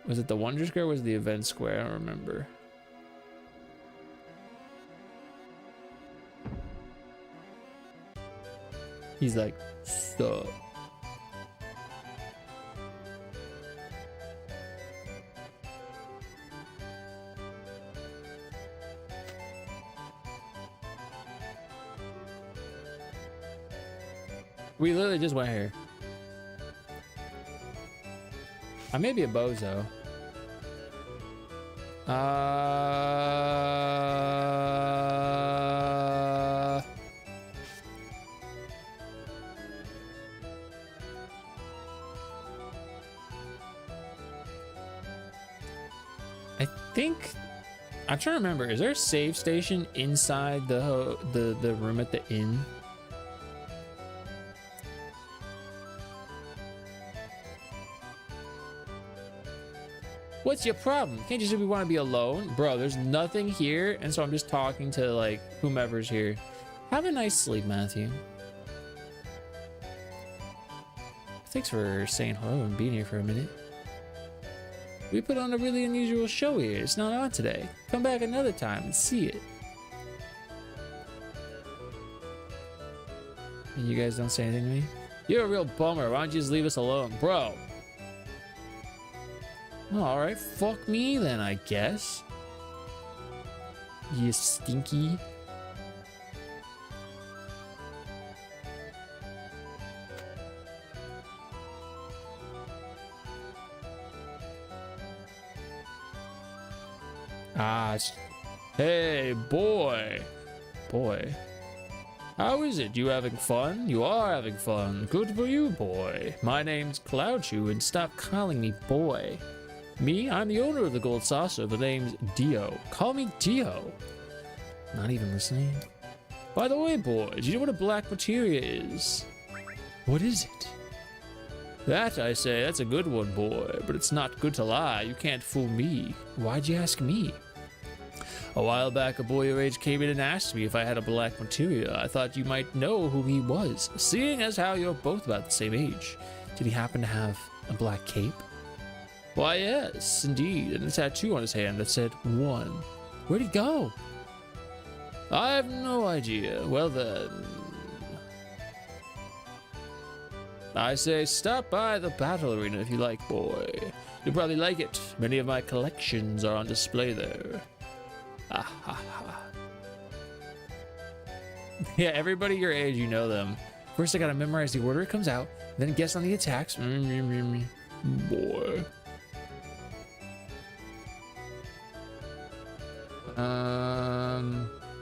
Was it the Wonder Square or was it the Event Square? I don't remember. He's like, stop. We literally just went here. I may be a bozo. I think I'm trying to remember. Is there a save station inside the room at the inn? What's your problem? Can't you just want to be alone? Bro, there's nothing here, and so I'm just talking to, like, whomever's here. Have a nice sleep, Matthew. Thanks for saying hello and being here for a minute. We put on a really unusual show here. It's not on today. Come back another time and see it. And you guys don't say anything to me? You're a real bummer. Why don't you just leave us alone? Bro. Alright, fuck me then, I guess. You stinky. Hey, boy. Boy. How is it? You having fun? You are having fun. Good for you, boy. My name's Cloudchew, and stop calling me boy. Me? I'm the owner of the gold saucer. The name's Dio. Call me Dio. Not even listening. By the way, boys, you know what a black materia is? What is it? That, I say, that's a good one, boy. But it's not good to lie. You can't fool me. Why'd you ask me? A while back, a boy your age came in and asked me if I had a black materia. I thought you might know who he was, seeing as how you're both about the same age. Did he happen to have a black cape? Why, yes, indeed, and a tattoo on his hand that said 1. Where'd he go? I have no idea. Well then, I say stop by the battle arena if you like, boy. You'll probably like it. Many of my collections are on display there. Ah, ha, ha. Yeah, everybody your age, you know them. First, I gotta memorize the order it comes out, then guess on the attacks. Boy.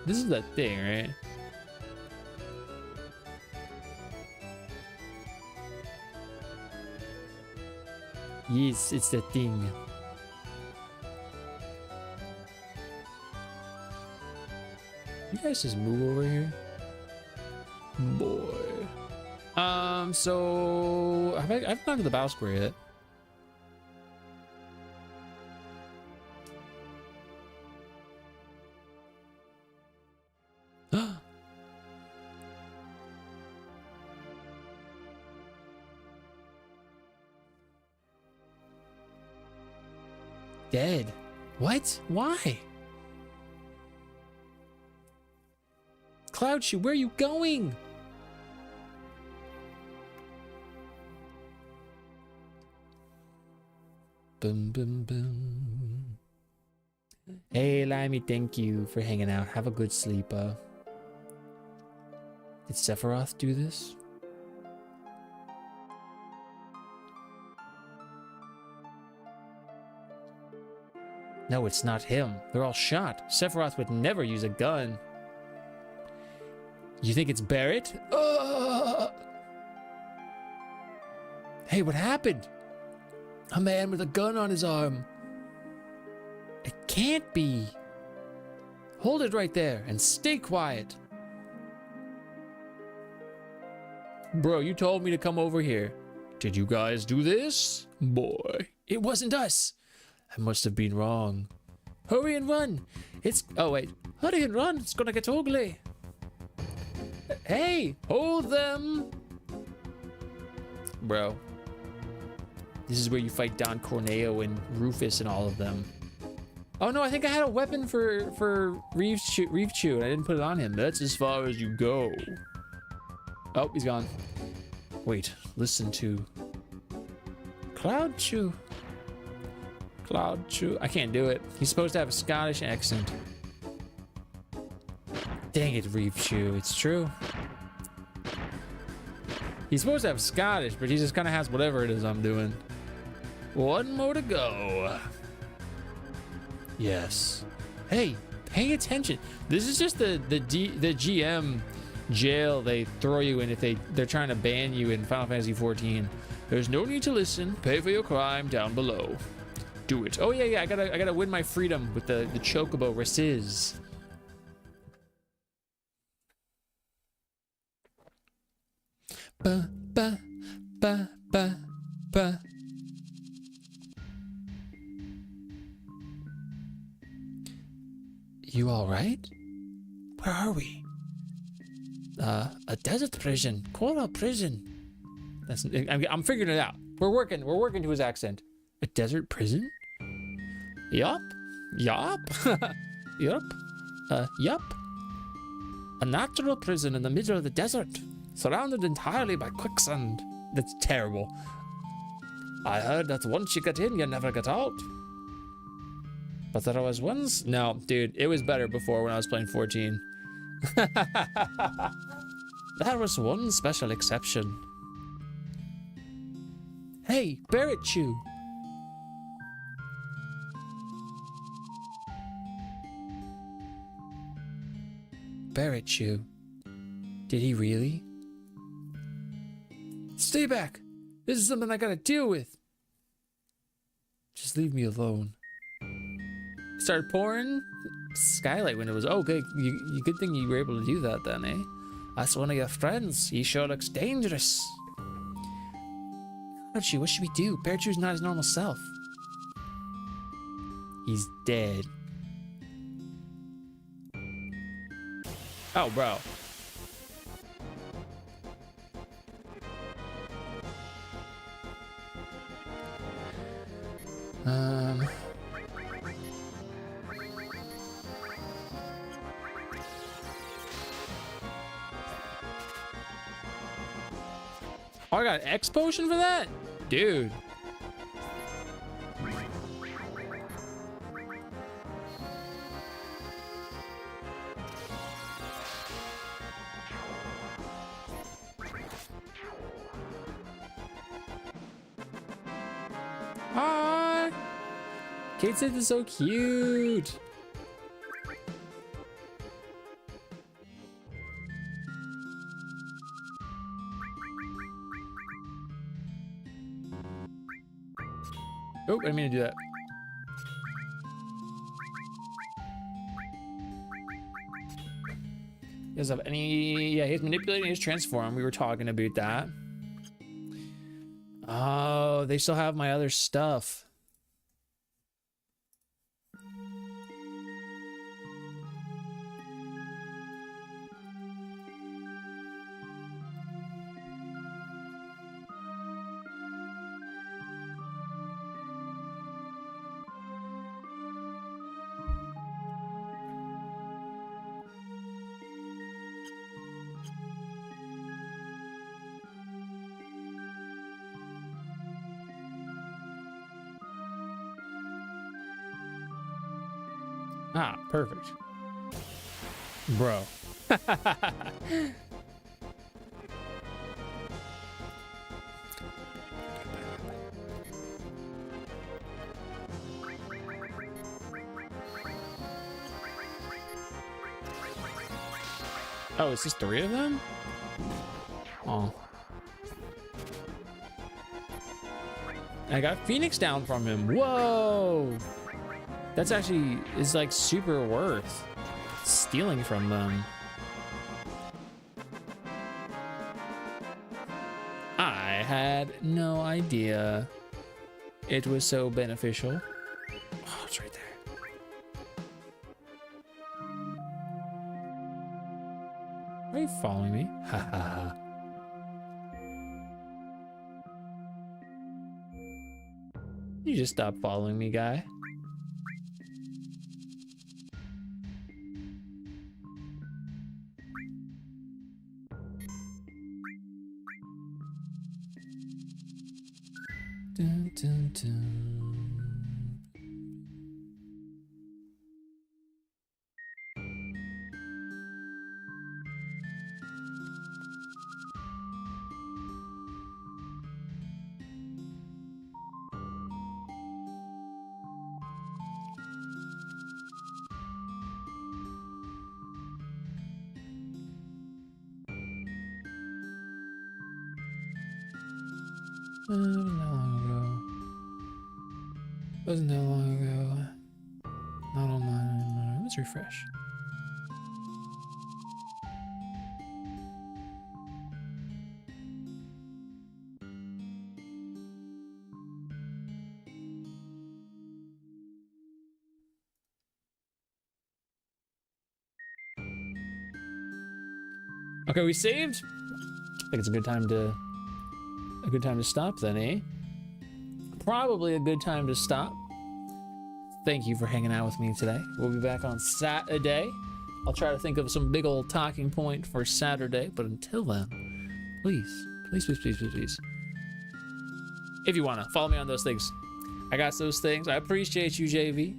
This is that thing, right? Yes, it's the thing. You guys just move over here, boy. So I've gone to the Bow Square yet. Dead. What? Why? Cloud, where are you going? Boom, boom, boom. Hey, Limey, thank you for hanging out. Have a good sleep. Did Sephiroth do this? No, it's not him. They're all shot. Sephiroth would never use a gun. You think it's Barrett? Hey, what happened? A man with a gun on his arm. It can't be. Hold it right there and stay quiet. Bro, you told me to come over here. Did you guys do this? Boy, it wasn't us. I must have been wrong. Hurry and run. Oh wait, hurry and run. It's gonna get ugly. Hey, hold them. Bro. This is where you fight Don Corneo and Rufus and all of them. Oh no, I think I had a weapon for Reeve Chew and I didn't put it on him. That's as far as you go. Oh, he's gone. Wait, listen to Cloud Chew. Cloud Chew. I can't do it. He's supposed to have a Scottish accent. Dang it, Reeve Chew. It's true. He's supposed to have Scottish, but he just kind of has whatever it is I'm doing. One more to go. Yes. Hey, pay attention. This is just the GM jail they throw you in if they're trying to ban you in Final Fantasy 14. There's no need to listen. Pay for your crime down below. Do it. Oh yeah, I gotta win my freedom with the chocobo races. Ba ba ba ba ba. You all right? Where are we? A desert prison, coral prison. I'm figuring it out. We're working to his accent. A desert prison? Yup. Yup. Yup. Yup. A natural prison in the middle of the desert, surrounded entirely by quicksand. That's terrible. I heard that once you get in, you never get out. But there was once... No, dude, it was better before when I was playing 14. There was one special exception. Hey, Barrett Chew. Barrett Chew. Did he really? Stay back. This is something I gotta deal with. Just leave me alone. Started pouring skylight when it was okay. You good thing you were able to do that then, eh? That's one of your friends. He sure looks dangerous. Archie, what should we do? Bear Chew's not his normal self. He's dead. Oh, bro. Oh, I got an X potion for that? Dude. Hi. Kate said this is so cute. Oh, I didn't mean to do that. He doesn't have any... Yeah, he's manipulating his transform. We were talking about that. Oh, they still have my other stuff. Ah, perfect. Bro. Oh, it's just 3 of them? Oh. I got Phoenix down from him. Whoa! That's actually is like super worth stealing from them. I had no idea it was so beneficial. Oh, it's right there. Are you following me? Ha ha ha. You just stop following me, guy. Dun, dun, dun. Wasn't that long ago. Wasn't that long ago. Not online. Let's refresh. Okay, we saved. I think it's a good time to stop then, eh? Probably a good time to stop. Thank you for hanging out with me today. We'll be back on Saturday. I'll try to think of some big old talking point for Saturday, but until then, please, please, please, please, please, please. If you wanna, follow me on those things. I got those things. I appreciate you, JV.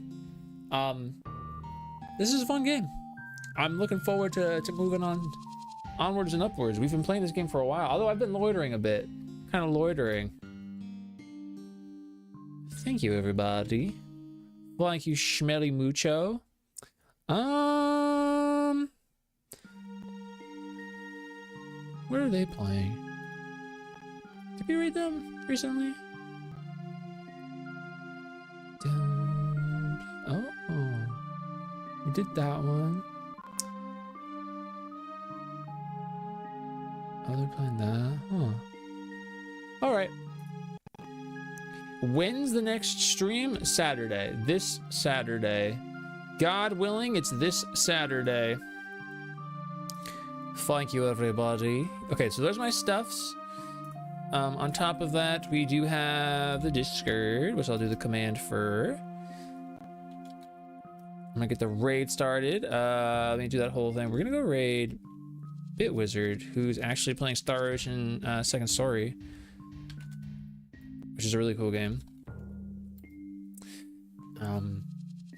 This is a fun game. I'm looking forward to moving on onwards and upwards. We've been playing this game for a while, although I've been loitering a bit. Kind of loitering. Thank you, everybody. Thank you, Schmelly Mucho. Where are they playing? Did we read them recently? Oh, we did that one. Oh, they're playing that, huh? All right. When's the next stream? Saturday. This Saturday. God willing, it's this Saturday. Thank you, everybody. Okay, so there's my stuffs. On top of that, we do have the Discord, which I'll do the command for. I'm gonna get the raid started. Let me do that whole thing. We're gonna go raid Bit Wizard, who's actually playing Star Ocean Second Story, which is a really cool game. I'm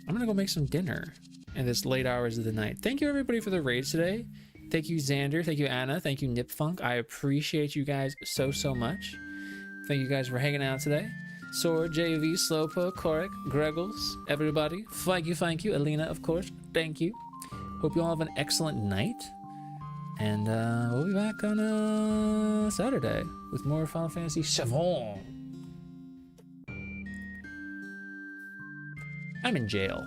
gonna go make some dinner in this late hours of the night. Thank you everybody for the raids today. Thank you Xander, thank you Anna, thank you Nipfunk. I appreciate you guys so much. Thank you guys for hanging out today. Sword, JV, Slowpoke, Korek, Greggles, everybody. Thank you. Alina, of course, thank you. Hope you all have an excellent night. And we'll be back on Saturday with more Final Fantasy VII. I'm in jail.